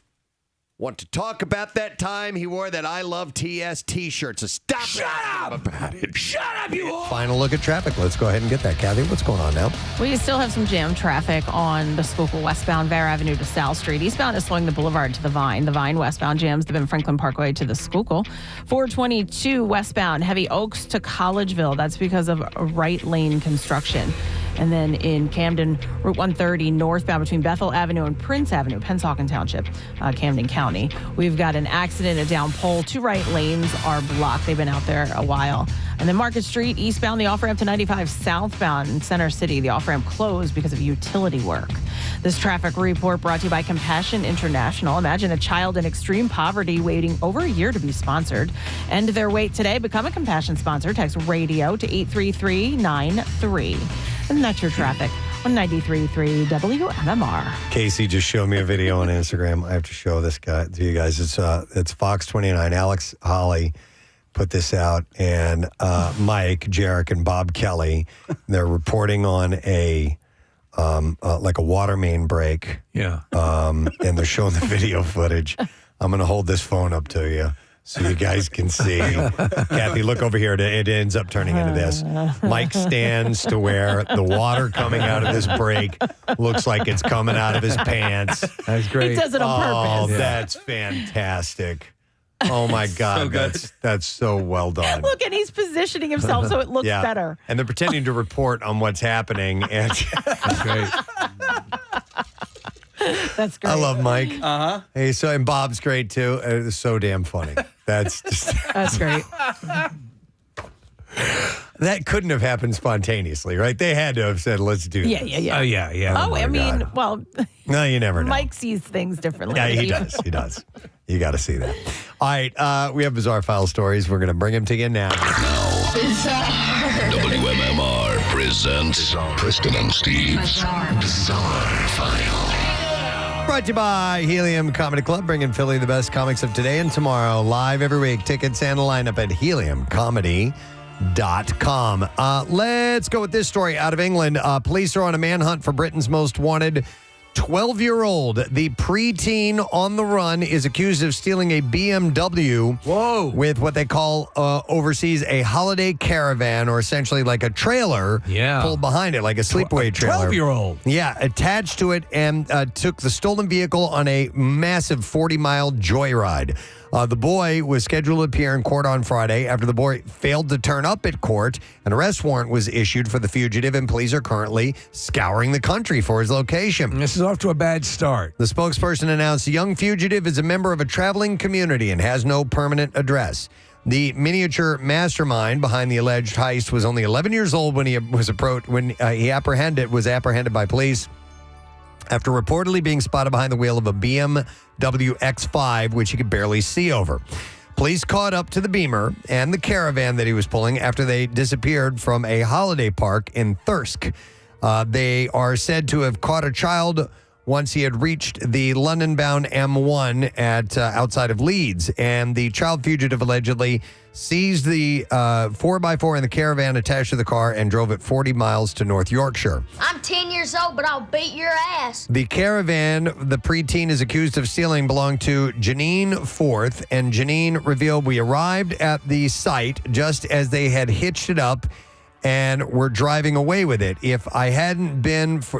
want to talk about that time he wore that I Love TS t-shirt. So stop about it. Shut up, you all! Final look at traffic. Let's go ahead and get that. Kathy, what's going on now? We still have some jam traffic on the Schuylkill westbound Bear Avenue to South Street. Eastbound is slowing the Boulevard to the Vine. The Vine westbound jams the Ben Franklin Parkway to the Schuylkill. 422 westbound Heavy Oaks to Collegeville. That's because of right lane construction. And then in Camden, Route 130 northbound between Bethel Avenue and Prince Avenue, Pennsauken Township, Camden County. We've got an accident, a down pole. 2 right lanes are blocked. They've been out there a while. And then Market Street, eastbound, the off-ramp to 95 southbound in Center City. The off-ramp closed because of utility work. This traffic report brought to you by Compassion International. Imagine a child in extreme poverty waiting over a year to be sponsored. End their wait today. Become a Compassion sponsor. Text RADIO to 83393. And that's your traffic on 93.3 WMMR. Casey just showed me a video on Instagram. I have to show this guy to you guys. It's Fox 29. Alex Holly put this out, and Mike, Jarek, and Bob Kelly, they're reporting on a like a water main break. Yeah. And they're showing the video footage. I'm going to hold this phone up to you so you guys can see. Kathy, look over here. It ends up turning into this. Mike stands to where the water coming out of this break looks like it's coming out of his pants. That's great. He does it on Oh, purpose. that's fantastic. Oh, my God. That's so well done. Look, and he's positioning himself so it looks better. And they're pretending to report on what's happening. And That's great. That's great. I love Mike. Uh-huh. Hey, and Bob's great, too. It's so damn funny. That's just... That's great. That couldn't have happened spontaneously, right? They had to have said, let's do Yeah, this. yeah, yeah. Oh, yeah. Oh, I mean, well, No, you never know. Mike sees things differently. Yeah, than he you. does. He does. You got to see that. All right. We have Bizarre File stories. We're going to bring them to you now. WMMR presents Preston and Steve's Bizarre File. Brought to you by Helium Comedy Club, bringing Philly the best comics of today and tomorrow. Live every week. Tickets and a lineup at heliumcomedy.com. Let's go with this story out of England. Police are on a manhunt for Britain's most wanted 12-year-old. The preteen on the run is accused of stealing a BMW. Whoa. With what they call overseas a holiday caravan, or essentially like a trailer pulled behind it, like a sleepaway trailer. 12-year-old. Yeah, attached to it, and took the stolen vehicle on a massive 40-mile joyride. The boy was scheduled to appear in court on Friday after the boy failed to turn up at court. An arrest warrant was issued for the fugitive, and police are currently scouring the country for his location. This is off to a bad start. The spokesperson announced the young fugitive is a member of a traveling community and has no permanent address. The miniature mastermind behind the alleged heist was only 11 years old when he was apprehended by police after reportedly being spotted behind the wheel of a BMW X5, which he could barely see over. Police caught up to the Beamer and the caravan that he was pulling after they disappeared from a holiday park in Thirsk. They are said to have caught a child once he had reached the London-bound M1 at outside of Leeds, and the child fugitive allegedly seized the 4x4 in the caravan attached to the car and drove it 40 miles to North Yorkshire. I'm 10 years old, but I'll beat your ass. The caravan the preteen is accused of stealing belonged to Janine Forth, and Janine revealed, "We arrived at the site just as they had hitched it up and were driving away with it. If it hadn't been for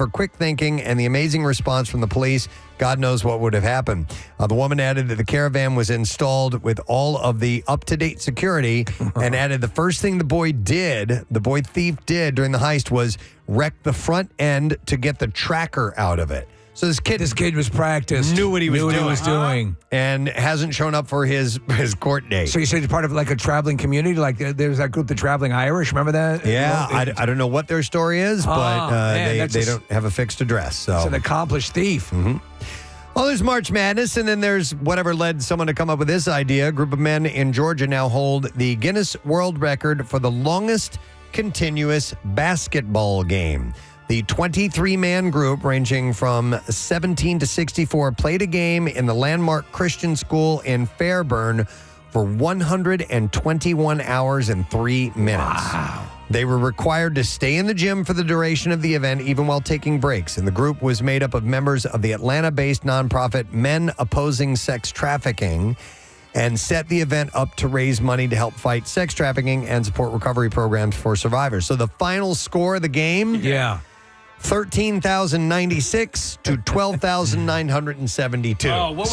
quick thinking and the amazing response from the police, God knows what would have happened." The woman added that the caravan was installed with all of the up-to-date security, and added the first thing the boy thief did during the heist was wreck the front end to get the tracker out of it. So this kid was practiced, knew what he was doing, and hasn't shown up for his court date. So you say it's part of like a traveling community? Like there's that group, the Traveling Irish. Remember that? Yeah, I don't know what their story is, but they don't have a fixed address. So it's an accomplished thief. Mm-hmm. Well, there's March Madness, and then there's whatever led someone to come up with this idea. A group of men in Georgia now hold the Guinness World Record for the longest continuous basketball game. The 23-man group, ranging from 17 to 64, played a game in the landmark Christian school in Fairburn for 121 hours and 3 minutes. Wow. They were required to stay in the gym for the duration of the event, even while taking breaks. And the group was made up of members of the Atlanta-based nonprofit Men Opposing Sex Trafficking, and set the event up to raise money to help fight sex trafficking and support recovery programs for survivors. So the final score of the game? Yeah. 13,096 to 12,972. Oh, what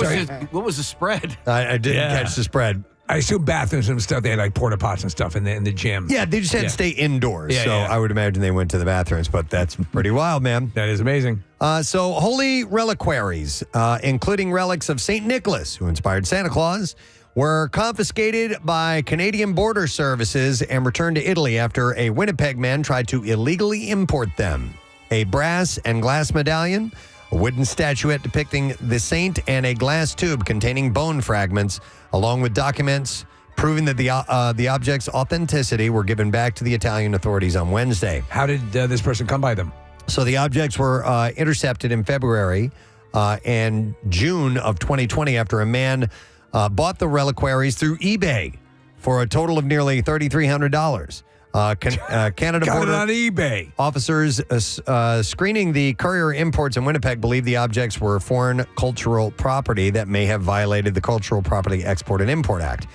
was the spread? I didn't catch the spread. I assume bathrooms and stuff. They had like porta pots and stuff in the gym. Yeah, they just had to stay indoors. Yeah, so yeah. I would imagine they went to the bathrooms, but that's pretty wild, man. That is amazing. So holy reliquaries, including relics of St. Nicholas, who inspired Santa Claus, were confiscated by Canadian Border Services and returned to Italy after a Winnipeg man tried to illegally import them. A brass and glass medallion, a wooden statuette depicting the saint, and a glass tube containing bone fragments, along with documents proving that the object's authenticity, were given back to the Italian authorities on Wednesday. How did this person come by them? So the objects were intercepted in February and June of 2020 after a man bought the reliquaries through eBay for a total of nearly $3,300. Canada Got Border it on eBay. Officers screening the courier imports in Winnipeg believe the objects were foreign cultural property that may have violated the Cultural Property Export and Import Act.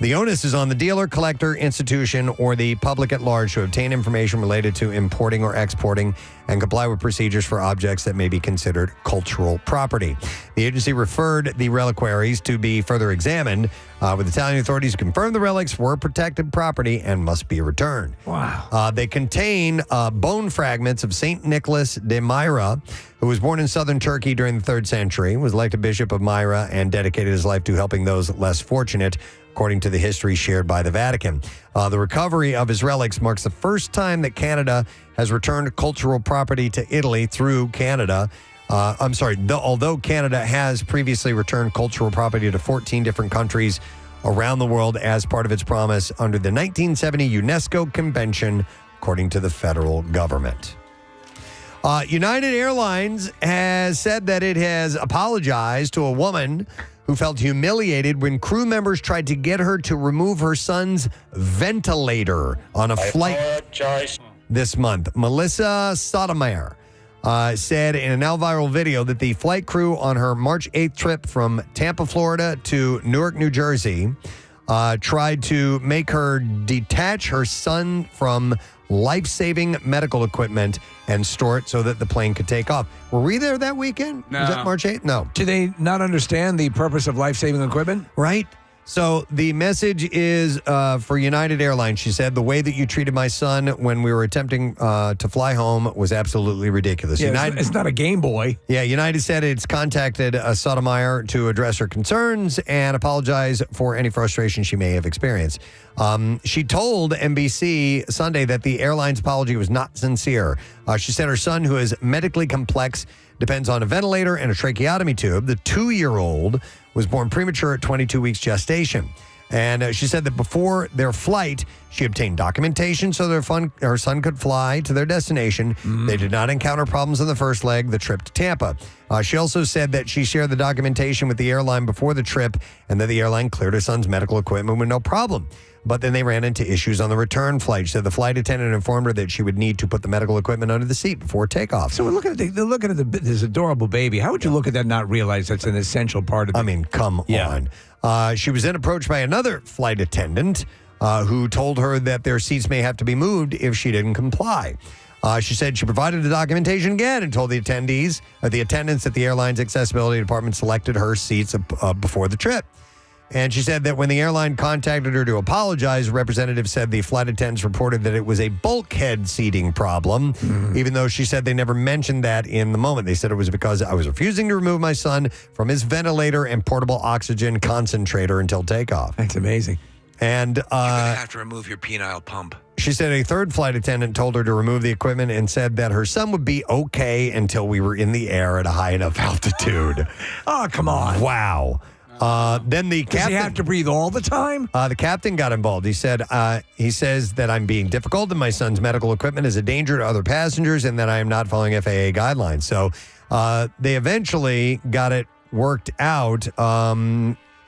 The onus is on the dealer, collector, institution, or the public at large to obtain information related to importing or exporting and comply with procedures for objects that may be considered cultural property. The agency referred the reliquaries to be further examined. with Italian authorities confirmed the relics were protected property and must be returned. Wow. They contain bone fragments of St. Nicholas de Myra, who was born in southern Turkey during the 3rd century, was elected Bishop of Myra, and dedicated his life to helping those less fortunate, according to the history shared by the Vatican. The recovery of his relics marks the first time that Canada has returned cultural property to Italy through Canada. Although Canada has previously returned cultural property to 14 different countries around the world as part of its promise under the 1970 UNESCO Convention, according to the federal government. United Airlines has said that it has apologized to a woman who felt humiliated when crew members tried to get her to remove her son's ventilator on a flight this month. Melissa Sotomayor said in a now viral video that the flight crew on her March 8th trip from Tampa, Florida to Newark, New Jersey, tried to make her detach her son from life-saving medical equipment and store it so that the plane could take off. Were we there that weekend? No. Was that March 8th? No. Do they not understand the purpose of life-saving equipment? Right. So the message is for United Airlines. She said, the way that you treated my son when we were attempting to fly home was absolutely ridiculous. Yeah, it's not a Game Boy. Yeah, United said it's contacted Sotomayor to address her concerns and apologize for any frustration she may have experienced. She told NBC Sunday that the airline's apology was not sincere. She said her son, who is medically complex, depends on a ventilator and a tracheotomy tube. The 2-year-old was born premature at 22 weeks gestation. And she said that before their flight, she obtained documentation so her son could fly to their destination. They did not encounter problems on the first leg, the trip to Tampa. She also said that she shared the documentation with the airline before the trip and that the airline cleared her son's medical equipment with no problem. But then they ran into issues on the return flight. She said the flight attendant informed her that she would need to put the medical equipment under the seat before takeoff. So we're looking at this adorable baby. How would you look at that and not realize that's an essential part of it? I mean, come on. She was then approached by another flight attendant who told her that their seats may have to be moved if she didn't comply. She said she provided the documentation again and told the attendants that the airline's accessibility department selected her seats before the trip. And she said that when the airline contacted her to apologize, representatives said the flight attendants reported that it was a bulkhead seating problem, even though she said they never mentioned that in the moment. They said it was because I was refusing to remove my son from his ventilator and portable oxygen concentrator until takeoff. That's amazing. And you're going to have to remove your penile pump. She said a third flight attendant told her to remove the equipment and said that her son would be okay until we were in the air at a high enough altitude. Oh, come on. Wow. Then the captain. Does he have to breathe all the time? The captain got involved. He said, he says that I'm being difficult and my son's medical equipment is a danger to other passengers and that I am not following FAA guidelines. So they eventually got it worked out.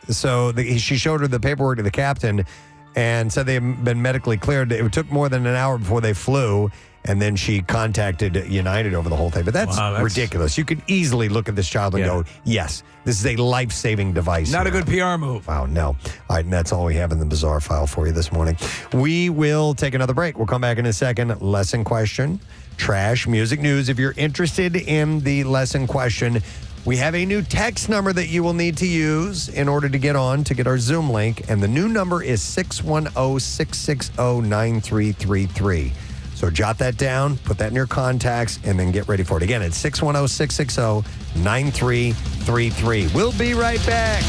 She showed her the paperwork to the captain and said they had been medically cleared. It took more than an hour before they flew. And then she contacted United over the whole thing. But that's ridiculous. You could easily look at this child and go, yes, this is a life-saving device. Not a good PR move. Wow, no. All right, and that's all we have in the bizarre file for you this morning. We will take another break. We'll come back in a second. Lesson question, trash, music news. If you're interested in the lesson question, we have a new text number that you will need to use in order to get on, to get our Zoom link. And the new number is 610-660-9333. So jot that down, put that in your contacts, and then get ready for it. Again, it's 610-660-9333. We'll be right back.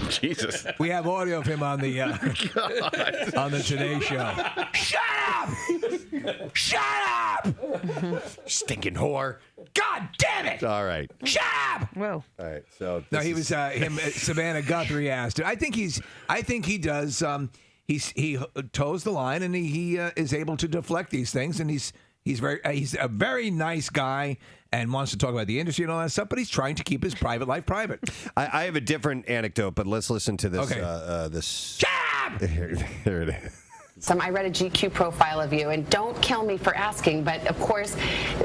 Jesus. We have audio of him on the on the Today Show. Shut up! Shut up! Stinking whore. God damn it! All right. Shut up! Whoa. All right. So no, he was him. Savannah Guthrie asked. I think he does. He toes the line and he is able to deflect these things, and he's a very nice guy and wants to talk about the industry and all that stuff, but he's trying to keep his private life private. I have a different anecdote, but let's listen to this. Okay. This. Here it is. I read a GQ profile of you, and don't kill me for asking, but of course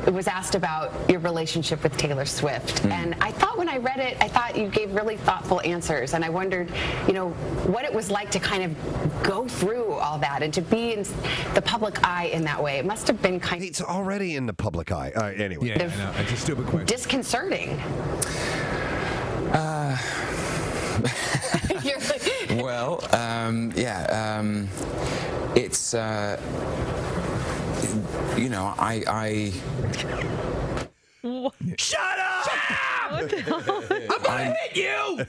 it was asked about your relationship with Taylor Swift. And I thought when I read it, I thought you gave really thoughtful answers, and I wondered, what it was like to kind of go through all that and to be in the public eye in that way. It must have been kind of... It's already in the public eye. All right, anyway. Yeah, I know. It's a stupid question. Disconcerting. Well, it's I Shut up! What the hell? I'm gonna hit you!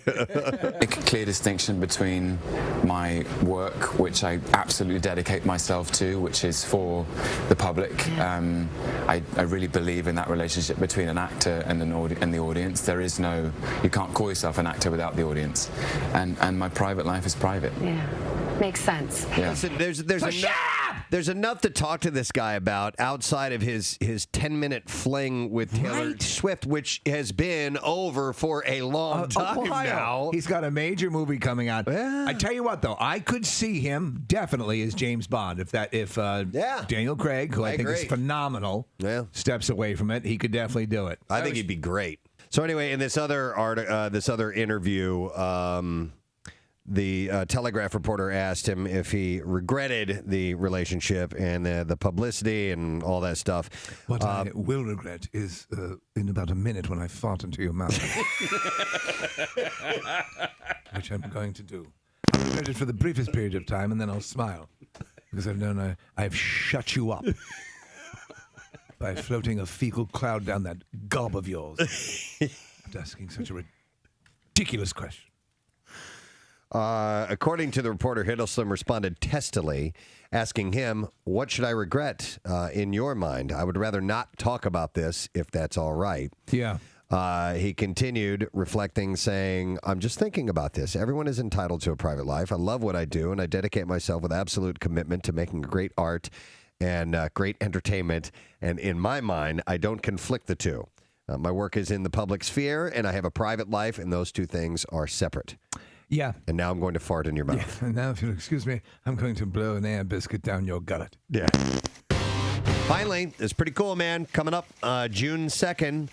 make a clear distinction between my work, which I absolutely dedicate myself to, which is for the public. I really believe in that relationship between an actor and the audience. There is no, you can't call yourself an actor without the audience. And my private life is private. Yeah, makes sense. Yeah. Listen, there's enough to talk to this guy about outside of his 10-minute fling with Taylor Swift, which has been over for a long time now. He's got a major movie coming out. I tell you what, though, I could see him definitely as James Bond if Daniel Craig, who I think is phenomenal, steps away from it. He could definitely do it. I think he'd be great. So anyway, in this other interview, the Telegraph reporter asked him if he regretted the relationship and the publicity and all that stuff. What I will regret is in about a minute when I fart into your mouth, which I'm going to do. I'll regret it for the briefest period of time, and then I'll smile because I've known I've shut you up by floating a fecal cloud down that gob of yours. After asking such a ridiculous question. According to the reporter, Hiddleston responded testily, asking him, "What should I regret in your mind? I would rather not talk about this if that's all right." Yeah. He continued, reflecting, saying, "I'm just thinking about this. Everyone is entitled to a private life. I love what I do, and I dedicate myself with absolute commitment to making great art and great entertainment. And in my mind, I don't conflict the two. My work is in the public sphere, and I have a private life, and those two things are separate." Yeah. And now I'm going to fart in your mouth. Yeah. And now, if you'll excuse me, I'm going to blow an air biscuit down your gullet. Yeah. Finally, it's pretty cool, man. Coming up June 2nd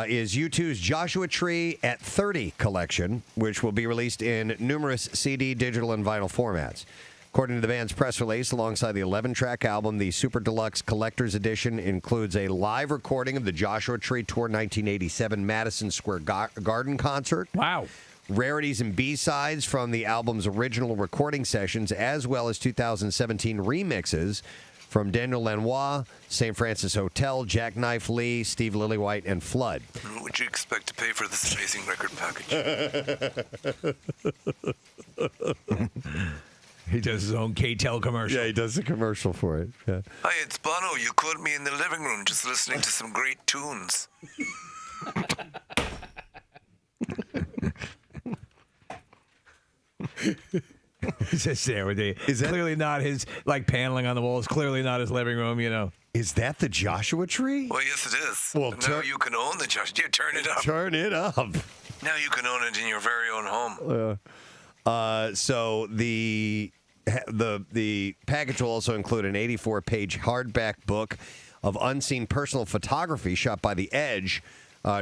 is U2's Joshua Tree at 30 collection, which will be released in numerous CD, digital, and vinyl formats. According to the band's press release, alongside the 11-track album, the Super Deluxe Collector's Edition includes a live recording of the Joshua Tree Tour 1987 Madison Square Garden concert. Wow. Rarities and B-sides from the album's original recording sessions, as well as 2017 remixes from Daniel Lanois, St. Francis Hotel, Jackknife Lee, Steve Lillywhite, and Flood. What would you expect to pay for this amazing record package? He does his own K-Tel commercial. Yeah, he does a commercial for it. Yeah. Hi, it's Bono. You caught me in the living room just listening to some great tunes. He's just there with the. Is that clearly not his paneling on the wall? Is clearly not his living room. You know. Is that the Joshua Tree? Well, yes, it is. Well, now you can own the Joshua. Yeah, turn it up. Turn it up. Now you can own it in your very own home. So the package will also include an 84-page hardback book of unseen personal photography shot by The Edge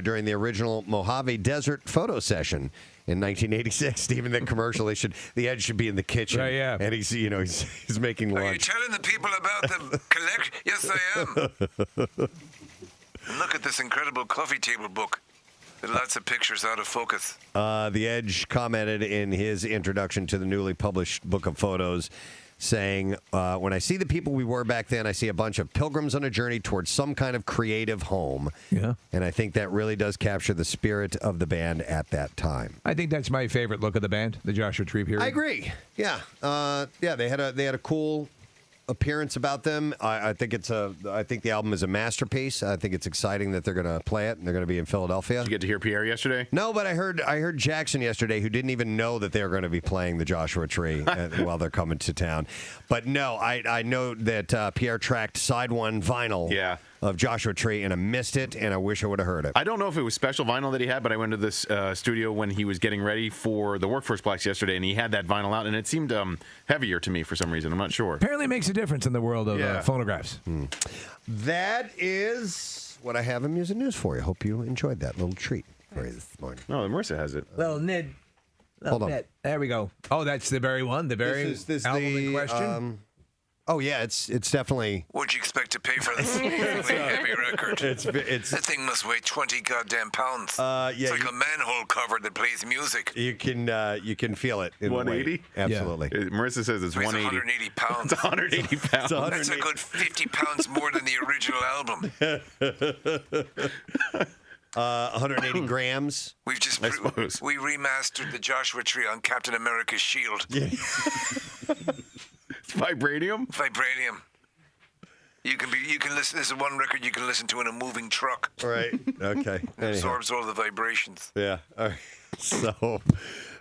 during the original Mojave Desert photo session in 1986. Stephen, the commercial, The Edge should be in the kitchen. Right, yeah. And he's making lunch. Are you telling the people about the collection? Yes, I am. And look at this incredible coffee table book. Lots of pictures out of focus. The Edge commented in his introduction to the newly published book of photos, saying, when I see the people we were back then, I see a bunch of pilgrims on a journey towards some kind of creative home. Yeah. And I think that really does capture the spirit of the band at that time. I think that's my favorite look of the band, the Joshua Tree period. I agree. Yeah. They had a cool appearance about them. I think the album is a masterpiece. I think it's exciting that they're going to play it and they're going to be in Philadelphia. Did you get to hear Pierre yesterday? No, but I heard Jackson yesterday, who didn't even know that they were going to be playing the Joshua Tree while they're coming to town. But no, I know that Pierre tracked side one vinyl of Joshua Tree, and I missed it, and I wish I would have heard it. I don't know if it was special vinyl that he had, but I went to this studio when he was getting ready for the Workforce Blacks yesterday, and he had that vinyl out, and it seemed heavier to me for some reason. I'm not sure. Apparently it makes a difference in the world of phonographs. That is what I have in music news for you. Hope you enjoyed that little treat for you this morning. Oh, Marissa has it. Well, Ned. Hold on. There we go. Oh, that's the very one, the very album in question. Oh yeah, it's definitely. What'd you expect to pay for this heavy record? It's That thing must weigh 20 goddamn pounds. It's like a manhole cover that plays music. You can feel it. In the 180? weight. Absolutely. Marissa says it's 180. 180 pounds. It's 180 pounds. That's a good 50 pounds more than the original album. 180 grams. We've just we remastered the Joshua Tree on Captain America's shield. Yeah. Vibranium? Vibranium. You can listen. This is one record you can listen to in a moving truck. Right. Okay. It absorbs all the vibrations. Yeah. All right. So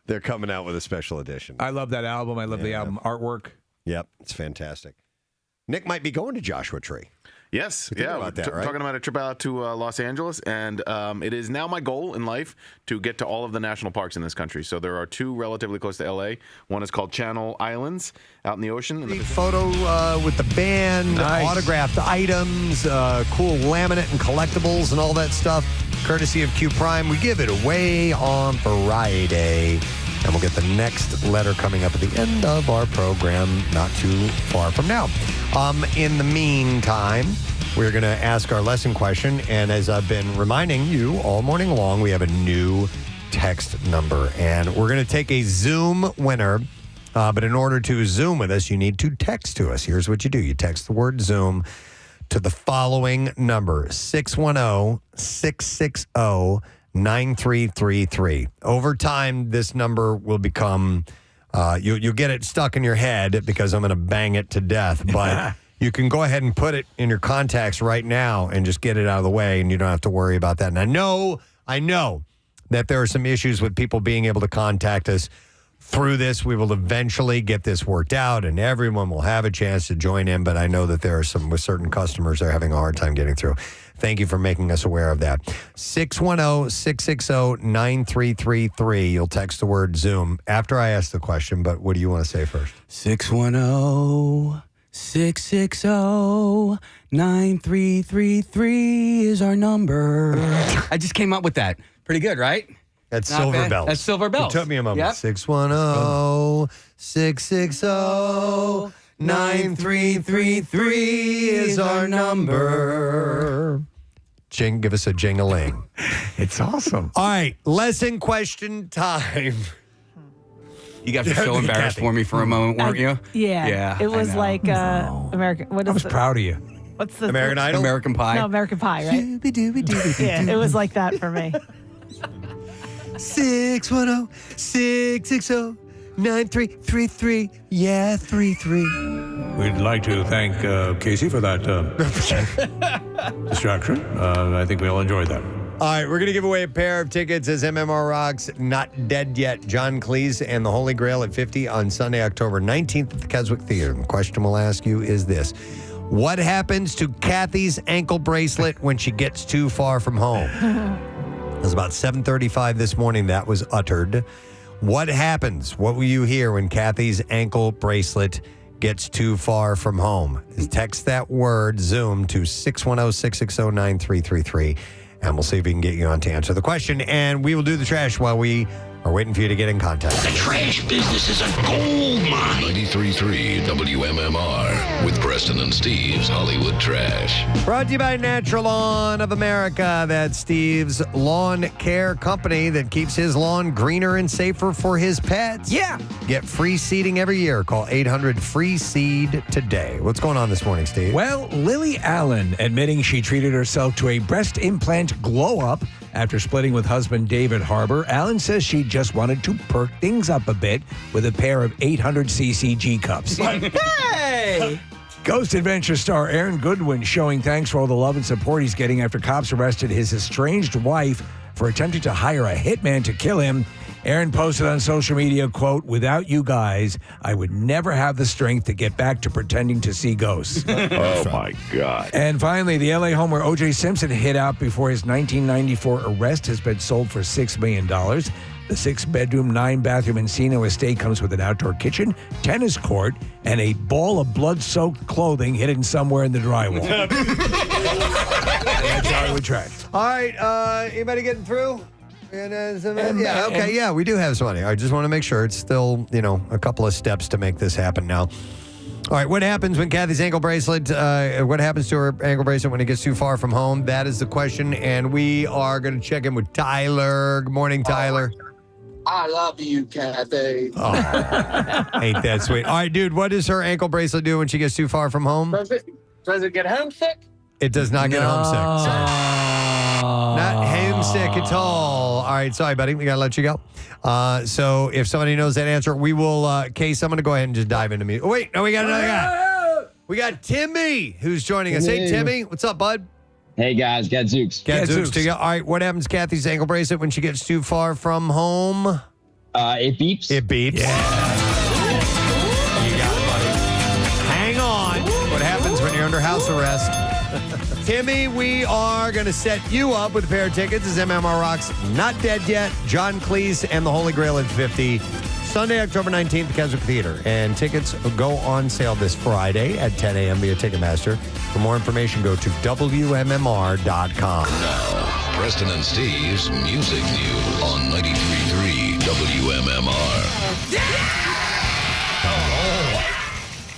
they're coming out with a special edition. I love that album. I love the album artwork. Yep. It's fantastic. Nick might be going to Joshua Tree. Yes, You're thinking about that, right? Talking about a trip out to Los Angeles, and it is now my goal in life to get to all of the national parks in this country. So there are two relatively close to L.A. One is called Channel Islands, out in the ocean. Photo with the band, autographed items, cool laminate and collectibles, and all that stuff, courtesy of Q Prime. We give it away on Friday. And we'll get the next letter coming up at the end of our program, not too far from now. In the meantime, we're going to ask our lesson question. And as I've been reminding you all morning long, we have a new text number. And we're going to take a Zoom winner. But in order to Zoom with us, you need to text to us. Here's what you do. You text the word Zoom to the following number, 610-660-9333. Over time, this number will become, you'll get it stuck in your head because I'm going to bang it to death. But you can go ahead and put it in your contacts right now and just get it out of the way, and you don't have to worry about that. And I know that there are some issues with people being able to contact us through this. We will eventually get this worked out, and everyone will have a chance to join in. But I know that there are some with certain customers that are having a hard time getting through. Thank you for making us aware of that. 610-660-9333. You'll text the word Zoom after I ask the question, but what do you want to say first? 610-660-9333 is our number. I just came up with that. Pretty good, right? That's Not Silver bad. Bells. That's Silver Bells. It took me a moment. Yep. 610-660-9333 is our number. Give us a jing-a-ling. It's awesome. All right, lesson question time. You guys were so embarrassed for me for a moment, weren't you? Yeah. Yeah. It was like American. What is I was proud of you. What's the American Idol? American Pie. No, American Pie, right? Yeah, it was like that for me. 610-660-9333. Yeah, 33. We'd like to thank Casey for that distraction. I think we all enjoyed that. All right, we're going to give away a pair of tickets as MMR Rocks Not Dead Yet. John Cleese and the Holy Grail at 50 on Sunday, October 19th at the Keswick Theater. The question we'll ask you is this. What happens to Kathy's ankle bracelet when she gets too far from home? It was about 7:35 this morning that was uttered. What happens? What will you hear when Kathy's ankle bracelet gets too far from home? Text that word, Zoom, to 610-660-9333. And we'll see if we can get you on to answer the question. And we will do the trash while we are waiting for you to get in contact. The trash business is a gold mine. 93.3 WMMR with Preston and Steve's Hollywood Trash. Brought to you by Natural Lawn of America. That's Steve's lawn care company that keeps his lawn greener and safer for his pets. Yeah. Get free seeding every year. Call 800-FREE-SEED today. What's going on this morning, Steve? Well, Lily Allen admitting she treated herself to a breast implant glow-up after splitting with husband David Harbour. Allen says she just wanted to perk things up a bit with a pair of 800cc G-cups. Hey! Ghost Adventure star Aaron Goodwin showing thanks for all the love and support he's getting after cops arrested his estranged wife for attempting to hire a hitman to kill him. Aaron posted on social media, quote, "Without you guys, I would never have the strength to get back to pretending to see ghosts." Oh, my God. And finally, the LA home where O.J. Simpson hid out before his 1994 arrest has been sold for $6 million. The 6-bedroom, 9-bathroom Encino estate comes with an outdoor kitchen, tennis court, and a ball of blood-soaked clothing hidden somewhere in the drywall. That's Hollywood Trash. All right, anybody getting through? Yeah, we do have some money. I just want to make sure it's still, a couple of steps to make this happen now. All right, what happens when Kathy's ankle bracelet, what happens to her ankle bracelet when it gets too far from home? That is the question, and we are going to check in with Tyler. Good morning, Tyler. I love you, Kathy. Oh, ain't that sweet. All right, dude, what does her ankle bracelet do when she gets too far from home? Does it get homesick? It does not get homesick. Sorry. Not homesick at all. All right, sorry, buddy. We got to let you go. So if somebody knows that answer, we will, Case, I'm going to go ahead and just dive into music. Oh, wait, no, we got another guy. We got Timmy who's joining us. Hey, Timmy, what's up, bud? Hey, guys, Gadzooks. Gadzooks to you. All right, what happens to Kathy's ankle bracelet when she gets too far from home? It beeps. It beeps. Yeah. You got it, buddy. Hang on. What happens when you're under house arrest? Timmy, we are going to set you up with a pair of tickets as MMR Rocks Not Dead Yet, John Cleese, and the Holy Grail at 50. Sunday, October 19th, at Keswick Theater. And tickets go on sale this Friday at 10 a.m. via Ticketmaster. For more information, go to WMMR.com. Now, Preston and Steve's Music News on 93.3 WMMR.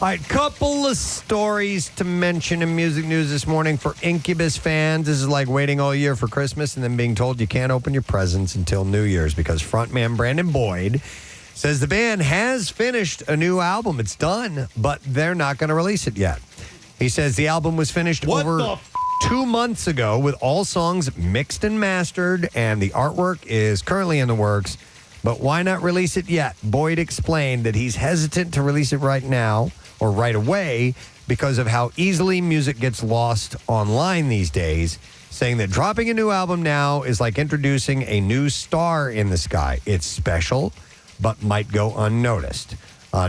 All right, couple of stories to mention in music news this morning for Incubus fans. This is like waiting all year for Christmas and then being told you can't open your presents until New Year's because frontman Brandon Boyd says the band has finished a new album. It's done, but they're not going to release it yet. He says the album was finished over 2 months ago with all songs mixed and mastered, and the artwork is currently in the works. But why not release it yet? Boyd explained that he's hesitant to release it right now or right away because of how easily music gets lost online these days, saying that dropping a new album now is like introducing a new star in the sky. It's special, but might go unnoticed.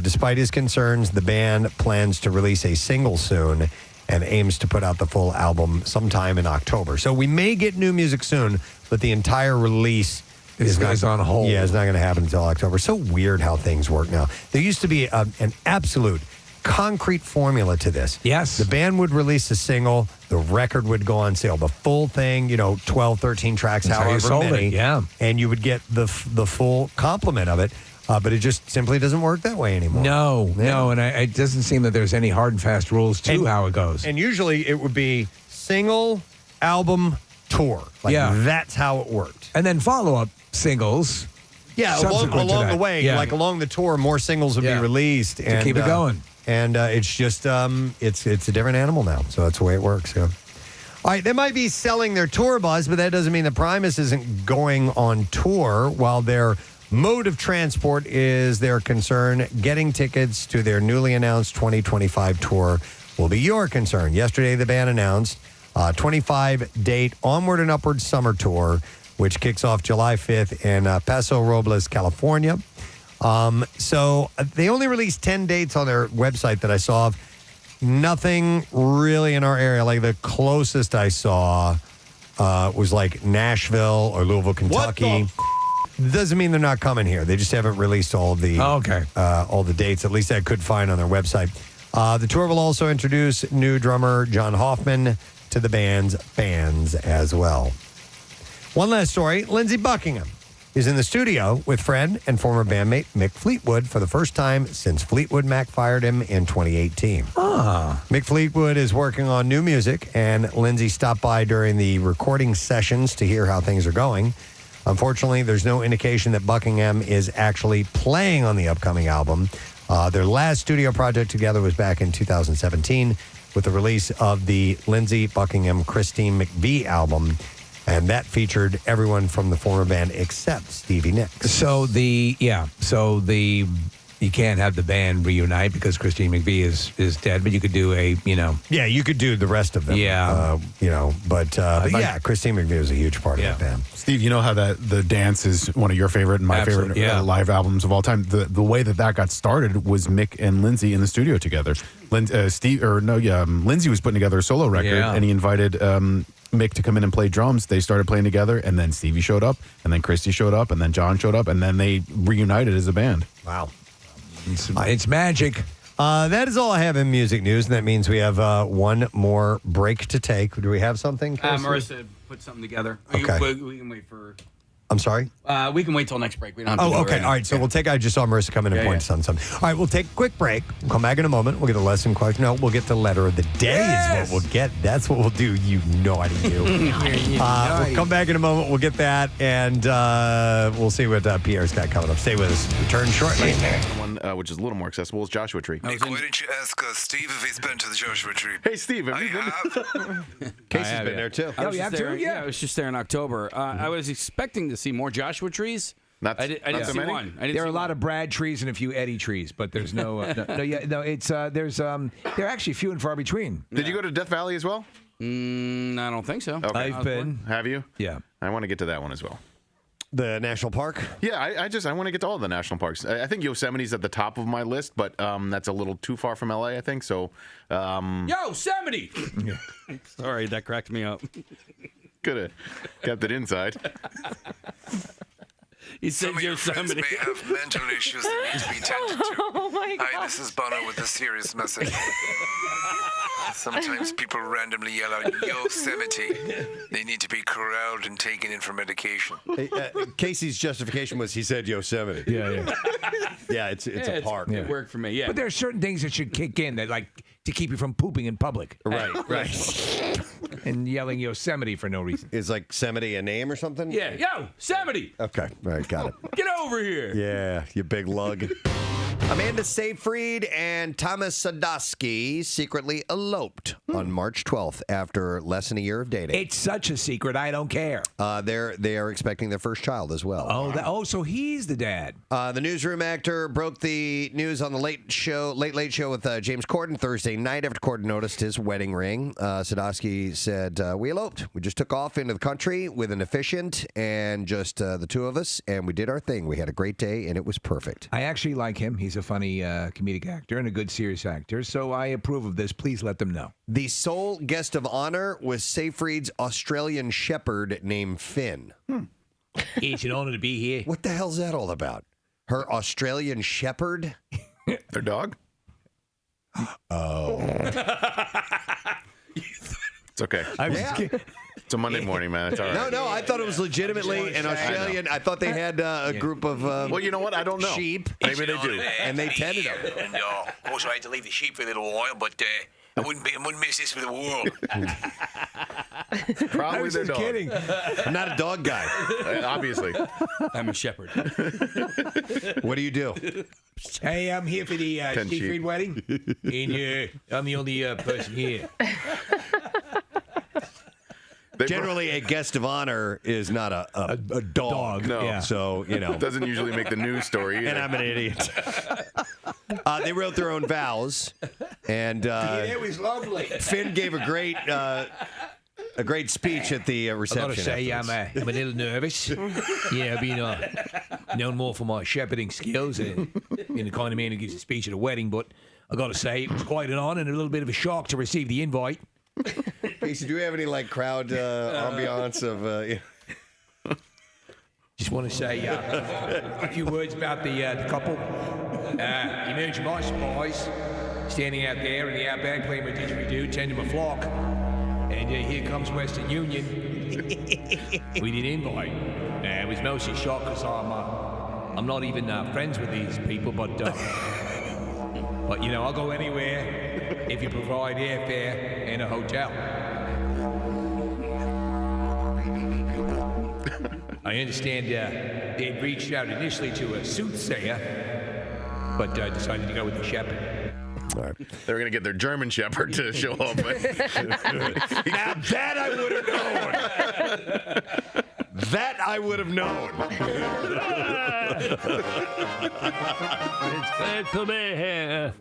Despite his concerns, the band plans to release a single soon and aims to put out the full album sometime in October. So we may get new music soon, but the entire release is on hold. Yeah, it's not going to happen until October. So weird how things work now. There used to be an absolute concrete formula to this. Yes. The band would release a single, the record would go on sale. The full thing, 12, 13 tracks, That's how you however sold many. it, yeah. And you would get the full complement of it. But it just simply doesn't work that way anymore. No, and it doesn't seem that there's any hard and fast rules to how it goes. And usually it would be single, album, tour. That's how it worked. And then follow-up singles. Yeah, along the way, like along the tour, more singles would be released. To keep it going. And it's just, it's a different animal now. So that's the way it works, yeah. All right, they might be selling their tour bus, but that doesn't mean that Primus isn't going on tour. While their mode of transport is their concern, getting tickets to their newly announced 2025 tour will be your concern. Yesterday, the band announced a 25-date Onward and Upward Summer Tour, which kicks off July 5th in Paso Robles, California. So they only released 10 dates on their website that I saw of. Nothing really in our area. Like the closest I saw was like Nashville or Louisville, Kentucky. Doesn't mean they're not coming here. They just haven't released all the all the dates. At least I could find on their website. The tour will also introduce new drummer John Hoffman to the band's fans as well. One last story. Lindsey Buckingham is in the studio with friend and former bandmate Mick Fleetwood for the first time since Fleetwood Mac fired him in 2018. Mick Fleetwood is working on new music, and Lindsey stopped by during the recording sessions to hear how things are going. Unfortunately, there's no indication that Buckingham is actually playing on the upcoming album. Their last studio project together was back in 2017 with the release of the Lindsey Buckingham Christine McVie album. And that featured everyone from the former band except Stevie Nicks. So you can't have the band reunite because Christine McVie is dead, but you could do Yeah, you could do the rest of them. Yeah. But Christine McVie was a huge part of that band. Steve, you know how the dance is one of your favorite and my favorite live albums of all time. The way that got started was Mick and Lindsey in the studio together. Lindsey was putting together a solo record, and he invited Mick to come in and play drums. They started playing together, and then Stevie showed up, and then Christy showed up, and then John showed up, and then they reunited as a band. Wow. It's magic. That is all I have in music news, and that means we have one more break to take. Do we have something? Marissa put something together. Okay. We can wait for... I'm sorry? We can wait till next break. We don't have to do it okay. right now. All right. So we'll take. I just saw Marissa come in and point us on something. All right. We'll take a quick break. We'll come back in a moment. We'll get the lesson question. No, we'll get the letter of the day. Is what we'll get. That's what we'll do. You naughty you. We'll come back in a moment. We'll get that, and we'll see what Pierre's got coming up. Stay with us. Return shortly. One which is a little more accessible is Joshua Tree. Nick, why didn't you ask Steve if he's been to the Joshua Tree? Hey, Steve, have you been? Casey's been there too. I was just there, yeah, I was just there in October. I was expecting to see more Joshua trees. I didn't see one. There are a lot of Brad trees and a few Eddie trees, but there's no. It's they're actually few and far between. Did you go to Death Valley as well? I don't think so. Okay. I've been. Have you? Yeah. I want to get to that one as well. The national park? Yeah, I want to get to all the national parks. I think Yosemite's at the top of my list, but that's a little too far from LA, I think. So, Yosemite. Sorry, that cracked me up. Could have kept it inside. He said Some of your friends Yosemite. may have mental issues that need to be tended to. Oh my God. Hi, this is Bono with a serious message. Sometimes people randomly yell out Yosemite. They need to be corralled and taken in for medication. Hey, Casey's justification was he said Yosemite. Yeah. Yeah, it's a park. It worked for me. Yeah. But there are certain things that should kick in that like to keep you from pooping in public. Right. And yelling Yosemite for no reason. Is like Yosemite a name or something? Yeah. Yosemite. Okay. All right. Got it. Get over here. Yeah, you big lug. Amanda Seyfried and Thomas Sadowski secretly eloped on March 12th after less than a year of dating. It's such a secret, I don't care. They are expecting their first child as well. Oh, so he's the dad. The newsroom actor broke the news on the Late Late Show with James Corden Thursday night after Corden noticed his wedding ring. Sadowski said, "We eloped. We just took off into the country with an efficient and just the two of us, and we did our thing. We had a great day, and it was perfect." I actually like him. He's a funny comedic actor and a good serious actor, so I approve of this. Please let them know. The sole guest of honor was Seyfried's Australian Shepherd named Finn. It's an honor to be here. What the hell's that all about? Her Australian Shepherd? Their dog? Oh. It's okay. It's a Monday morning, man. It's all right. No, I thought it was legitimately an Australian. I thought they had a group of well, you know what? I don't know. Sheep. Maybe they do. And they tended them. And of course, I had to leave the sheep for a little while, but I wouldn't miss this for the world. Probably I was their just dog. kidding. I'm not a dog guy. Obviously. I'm a shepherd. What do you do? Hey, I'm here for the Ten Seyfried sheep. wedding. And I'm the only person here. Generally, a guest of honor is not a dog. No. Yeah. So, It doesn't usually make the news story either. And I'm an idiot. They wrote their own vows. And It was lovely. Finn gave a great speech at the reception. I gotta say, I'm afterwards. a little nervous. Yeah, being known more for my shepherding skills and being the kind of man who gives a speech at a wedding. But I gotta say, it was quite an honor and a little bit of a shock to receive the invite. Casey, do we have any crowd ambiance of? Just want to say a few words about the couple. Emerged my surprise, standing out there in the outback playing with didgeridoo, tending my flock, and here comes Western Union. We didn't invite. It was mostly a shock because I'm not even friends with these people, but I'll go anywhere if you provide airfare and a hotel. I understand they'd reached out initially to a soothsayer, but decided to go with the shepherd. All right. They were going to get their German Shepherd to show up. Now that I would have known. That I would have known. It's glad to be here.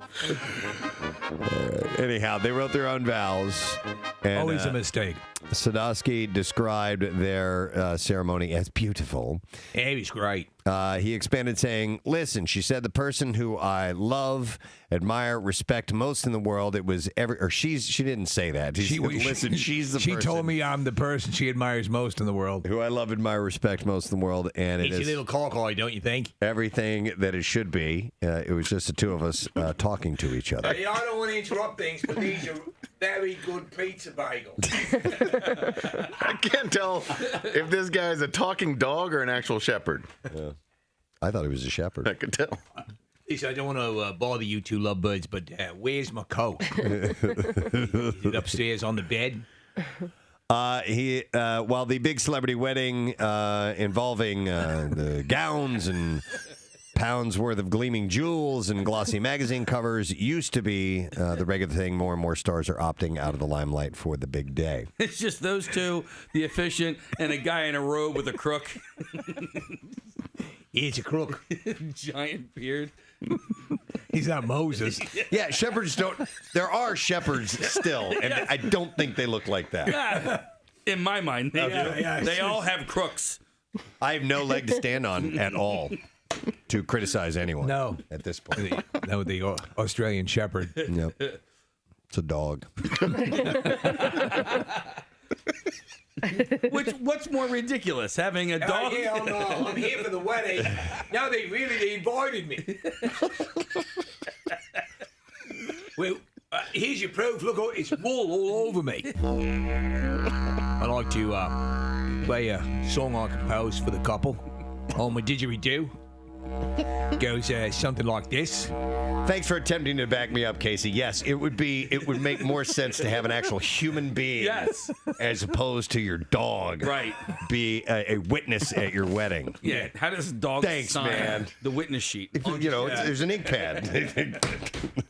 Anyhow, they wrote their own vows. And, Always a mistake. Sadowski described their ceremony as beautiful. Yeah, it was great. He expanded saying, "Listen," she said, "the person who I love, admire, respect most in the world, it was she didn't say that. She said, listen, she's the She person told me I'm the person she admires most in the world. who I love, admire, respect most in the world, and it It's a is little cockeye, don't you think? everything that it should be." It was just the two of us talking to each other. I don't want to interrupt things, but these are very good pizza bagels. I can't tell if this guy is a talking dog or an actual shepherd. Yeah. I thought he was a shepherd. I could tell. Lisa, I don't want to bother you two lovebirds, but where's my coat? Is it upstairs on the bed? While the big celebrity wedding involving the gowns and pounds worth of gleaming jewels and glossy magazine covers used to be the regular thing, more and more stars are opting out of the limelight for the big day. It's just those two, the efficient, and a guy in a robe with a crook. He's a crook. Giant beard. He's not Moses. Yeah, shepherds don't. There are shepherds still, and I don't think they look like that. Yeah. In my mind, they do. They all have crooks. I have no leg to stand on at all to criticize anyone. No. At this point. The Australian shepherd. Yep. It's a dog. What's more ridiculous, having a dog? Hell no. I'm here for the wedding. Now they invited me. Well, here's your proof. Look, it's wool all over me. I'd like to play a song I composed for the couple on my didgeridoo. Goes something like this. Thanks for attempting to back me up, Casey. Yes, it would make more sense to have an actual human being, as opposed to your dog, be a witness at your wedding. Yeah. How does a dog sign the witness sheet? There's an ink pad.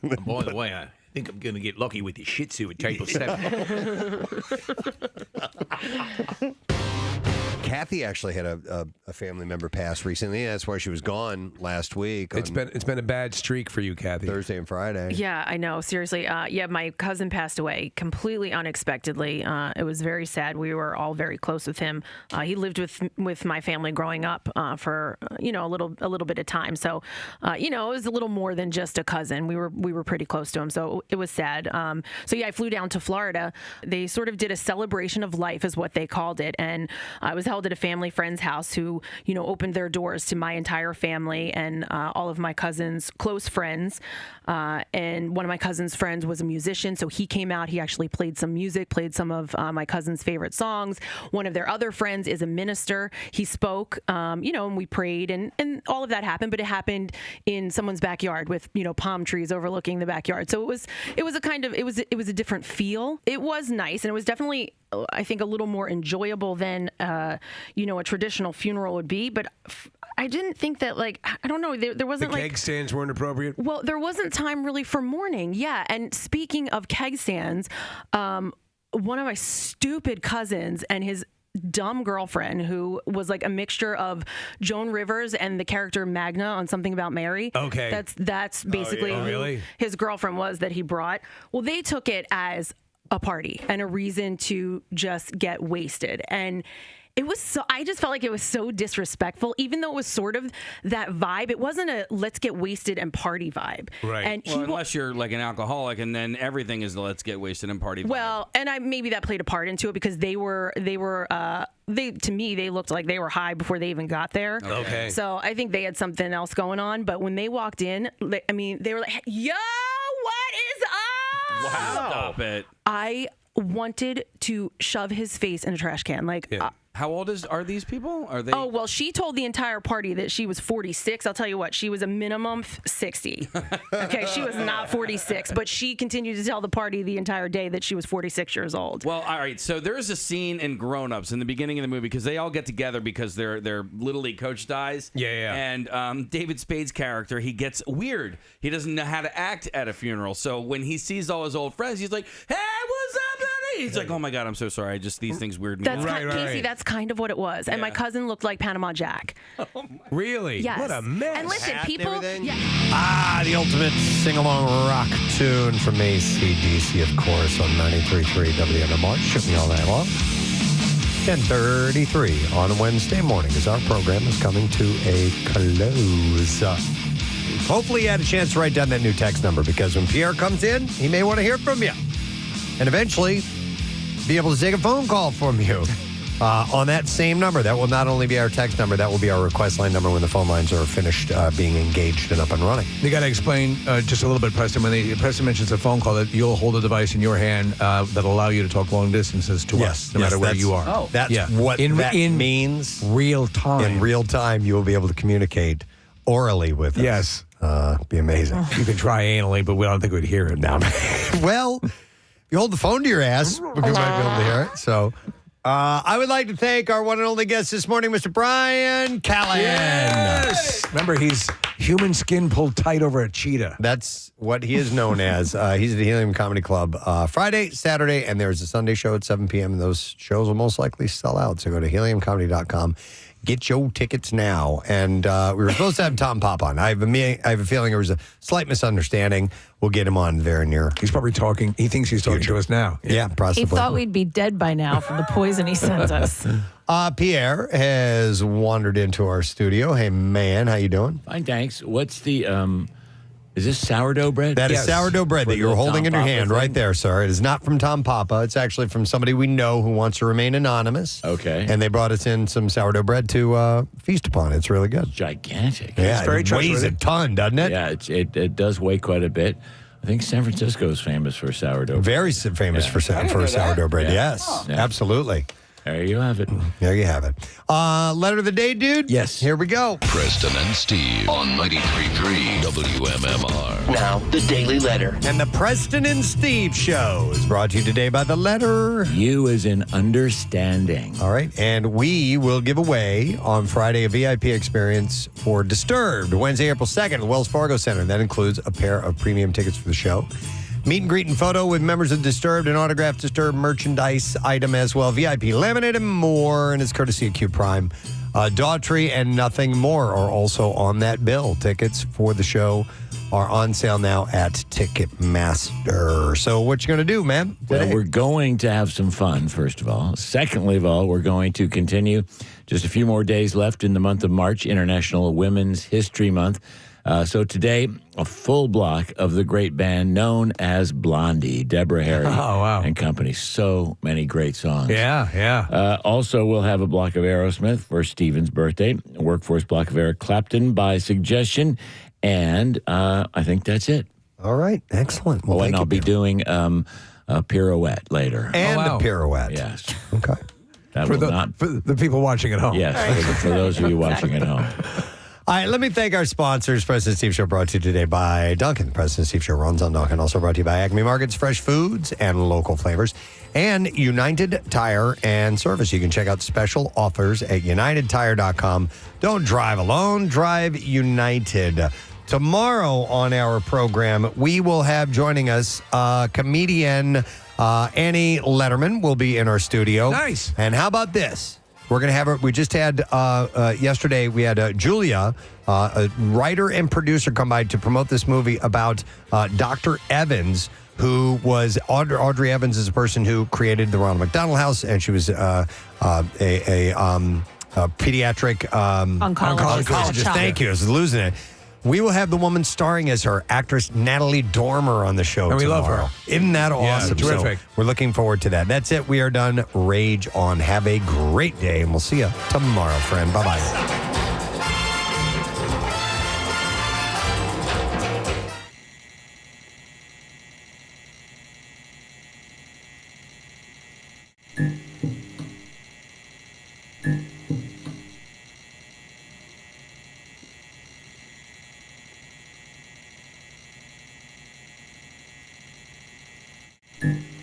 By the way, I think I'm going to get lucky with the Shih Tzu at table 7. Kathy actually had a family member pass recently. That's why she was gone last week. It's been a bad streak for you, Kathy. Thursday and Friday. Yeah, I know. Seriously. Yeah, my cousin passed away completely unexpectedly. It was very sad. We were all very close with him. He lived with my family growing up for a little bit of time. So it was a little more than just a cousin. We were pretty close to him. So it was sad. So yeah, I flew down to Florida. They sort of did a celebration of life, is what they called it, and I was held at a family friend's house who, opened their doors to my entire family and all of my cousins' close friends. And one of my cousin's friends was a musician, so he came out. He actually played some music, played some of my cousin's favorite songs. One of their other friends is a minister. He spoke, and we prayed, and all of that happened. But it happened in someone's backyard with palm trees overlooking the backyard. So it was a different feel. It was nice, and it was definitely, I think, a little more enjoyable than a traditional funeral would be. But I didn't think that, I don't know, there wasn't the keg stands weren't appropriate. Well, there wasn't time really for mourning. Yeah, and speaking of keg stands, one of my stupid cousins and his dumb girlfriend, who was like a mixture of Joan Rivers and the character Magna on Something About Mary. Okay, that's basically who his girlfriend was that he brought. Well, they took it as a party and a reason to just get wasted. And I just felt like it was so disrespectful, even though it was sort of that vibe. It wasn't a let's get wasted and party vibe. Right. And unless you're like an alcoholic, and then everything is the let's get wasted and party vibe. Well, and maybe that played a part into it, because they to me, they looked like they were high before they even got there. Okay. So I think they had something else going on. But when they walked in, they were like, yo, what is up? Wow. Stop it. I wanted to shove his face in a trash can. How old are these people? Are they? Oh, well, she told the entire party that she was 46. I'll tell you what, she was a minimum 60. Okay, she was not 46, but she continued to tell the party the entire day that she was 46 years old. Well, all right, so there's a scene in Grown Ups in the beginning of the movie, because they all get together because their Little League coach dies. Yeah. And David Spade's character, he gets weird. He doesn't know how to act at a funeral. So when he sees all his old friends, he's like, hey, what's up, buddy? He's like, oh my God, I'm so sorry. These things weird me out. Casey, that's kind of what it was. And my cousin looked like Panama Jack. Really? Yes. What a mess. And listen, people. The ultimate sing-along rock tune from AC/DC, of course, on 93.3 WMMR. Shoot me all night long. 10:33 on a Wednesday morning as our program is coming to a close. Hopefully you had a chance to write down that new text number, because when Pierre comes in, he may want to hear from you. And eventually be able to take a phone call from you. on that same number. That will not only be our text number, that will be our request line number when the phone lines are finished being engaged and up and running. You got to explain just a little bit, Preston. When Preston mentions a phone call, that you'll hold a device in your hand that'll allow you to talk long distances to us, no matter where you are. Oh, that's what that means. Real time. In real time, you will be able to communicate orally with us. Yes. Be amazing. You can try anally, but we don't think we'd hear it now. Well, if you hold the phone to your ass, we might be able to hear it. So, I would like to thank our one and only guest this morning, Mr. Bryan Callen. Yes. Remember, he's human skin pulled tight over a cheetah. That's what he is known as. He's at the Helium Comedy Club Friday, Saturday, and there's a Sunday show at 7 p.m. And those shows will most likely sell out. So go to heliumcomedy.com. Get your tickets now. And we were supposed to have Tom Pop on. I have a feeling there was a slight misunderstanding. We'll get him on very near. He's probably talking. He thinks he's talking to us now. Yeah, possibly. He thought we'd be dead by now from the poison he sent us. Pierre has wandered into our studio. Hey, man, how you doing? Fine, thanks. What's the, is this sourdough bread? That is sourdough bread that you're holding in your hand right there, sir. It is not from Tom Papa. It's actually from somebody we know who wants to remain anonymous. Okay. And they brought us in some sourdough bread to feast upon. It's really good. Gigantic. Yeah, It's very it weighs a ton, doesn't it? Yeah, it does weigh quite a bit. I think San Francisco is famous for sourdough. Very famous for sourdough bread. Yeah. Yes, absolutely. There you have it. There you have it. Letter of the day, dude? Yes. Here we go. Preston and Steve on 93.3 WMMR. Now, the Daily Letter. And the Preston and Steve Show is brought to you today by the letter U as in understanding. All right. And we will give away on Friday a VIP experience for Disturbed, Wednesday, April 2nd at the Wells Fargo Center. That includes a pair of premium tickets for the show. Meet and greet and photo with members of Disturbed, an autographed Disturbed merchandise item as well. VIP laminate and more, and it's courtesy of Q Prime. Daughtry and Nothing More are also on that bill. Tickets for the show are on sale now at Ticketmaster. So what you going to do, man? Well, we're going to have some fun, first of all. Secondly of all, we're going to continue. Just a few more days left in the month of March, International Women's History Month. So today, a full block of the great band known as Blondie, Deborah Harry and company. So many great songs. Yeah. Also, we'll have a block of Aerosmith for Steven's birthday, a workforce block of Eric Clapton by suggestion, and I think that's it. All right. Excellent. Well, and I'll be doing a pirouette later. And a pirouette. Yes. Okay. That For will the, not... for the people watching at home. Yes, for those of you watching at home. All right, let me thank our sponsors. President Steve Show brought to you today by Dunkin'. The President Steve Show runs on Dunkin'. Also brought to you by Acme Markets, fresh foods and local flavors. And United Tire and Service. You can check out special offers at UnitedTire.com. Don't drive alone, drive United. Tomorrow on our program, we will have joining us comedian Annie Letterman will be in our studio. Nice. And how about this? We're going to have her. We just had yesterday, we had Julia, a writer and producer, come by to promote this movie about Dr. Evans, who was Audrey Evans is a person who created the Ronald McDonald House, and she was a pediatric oncologist. Thank you. I was losing it. We will have the woman starring as her, actress Natalie Dormer, on the show And we tomorrow. love her. Isn't that awesome? Yeah, terrific. So we're looking forward to that. That's it. We are done. Rage on. Have a great day, and we'll see you tomorrow, friend. Bye-bye. Mm-hmm.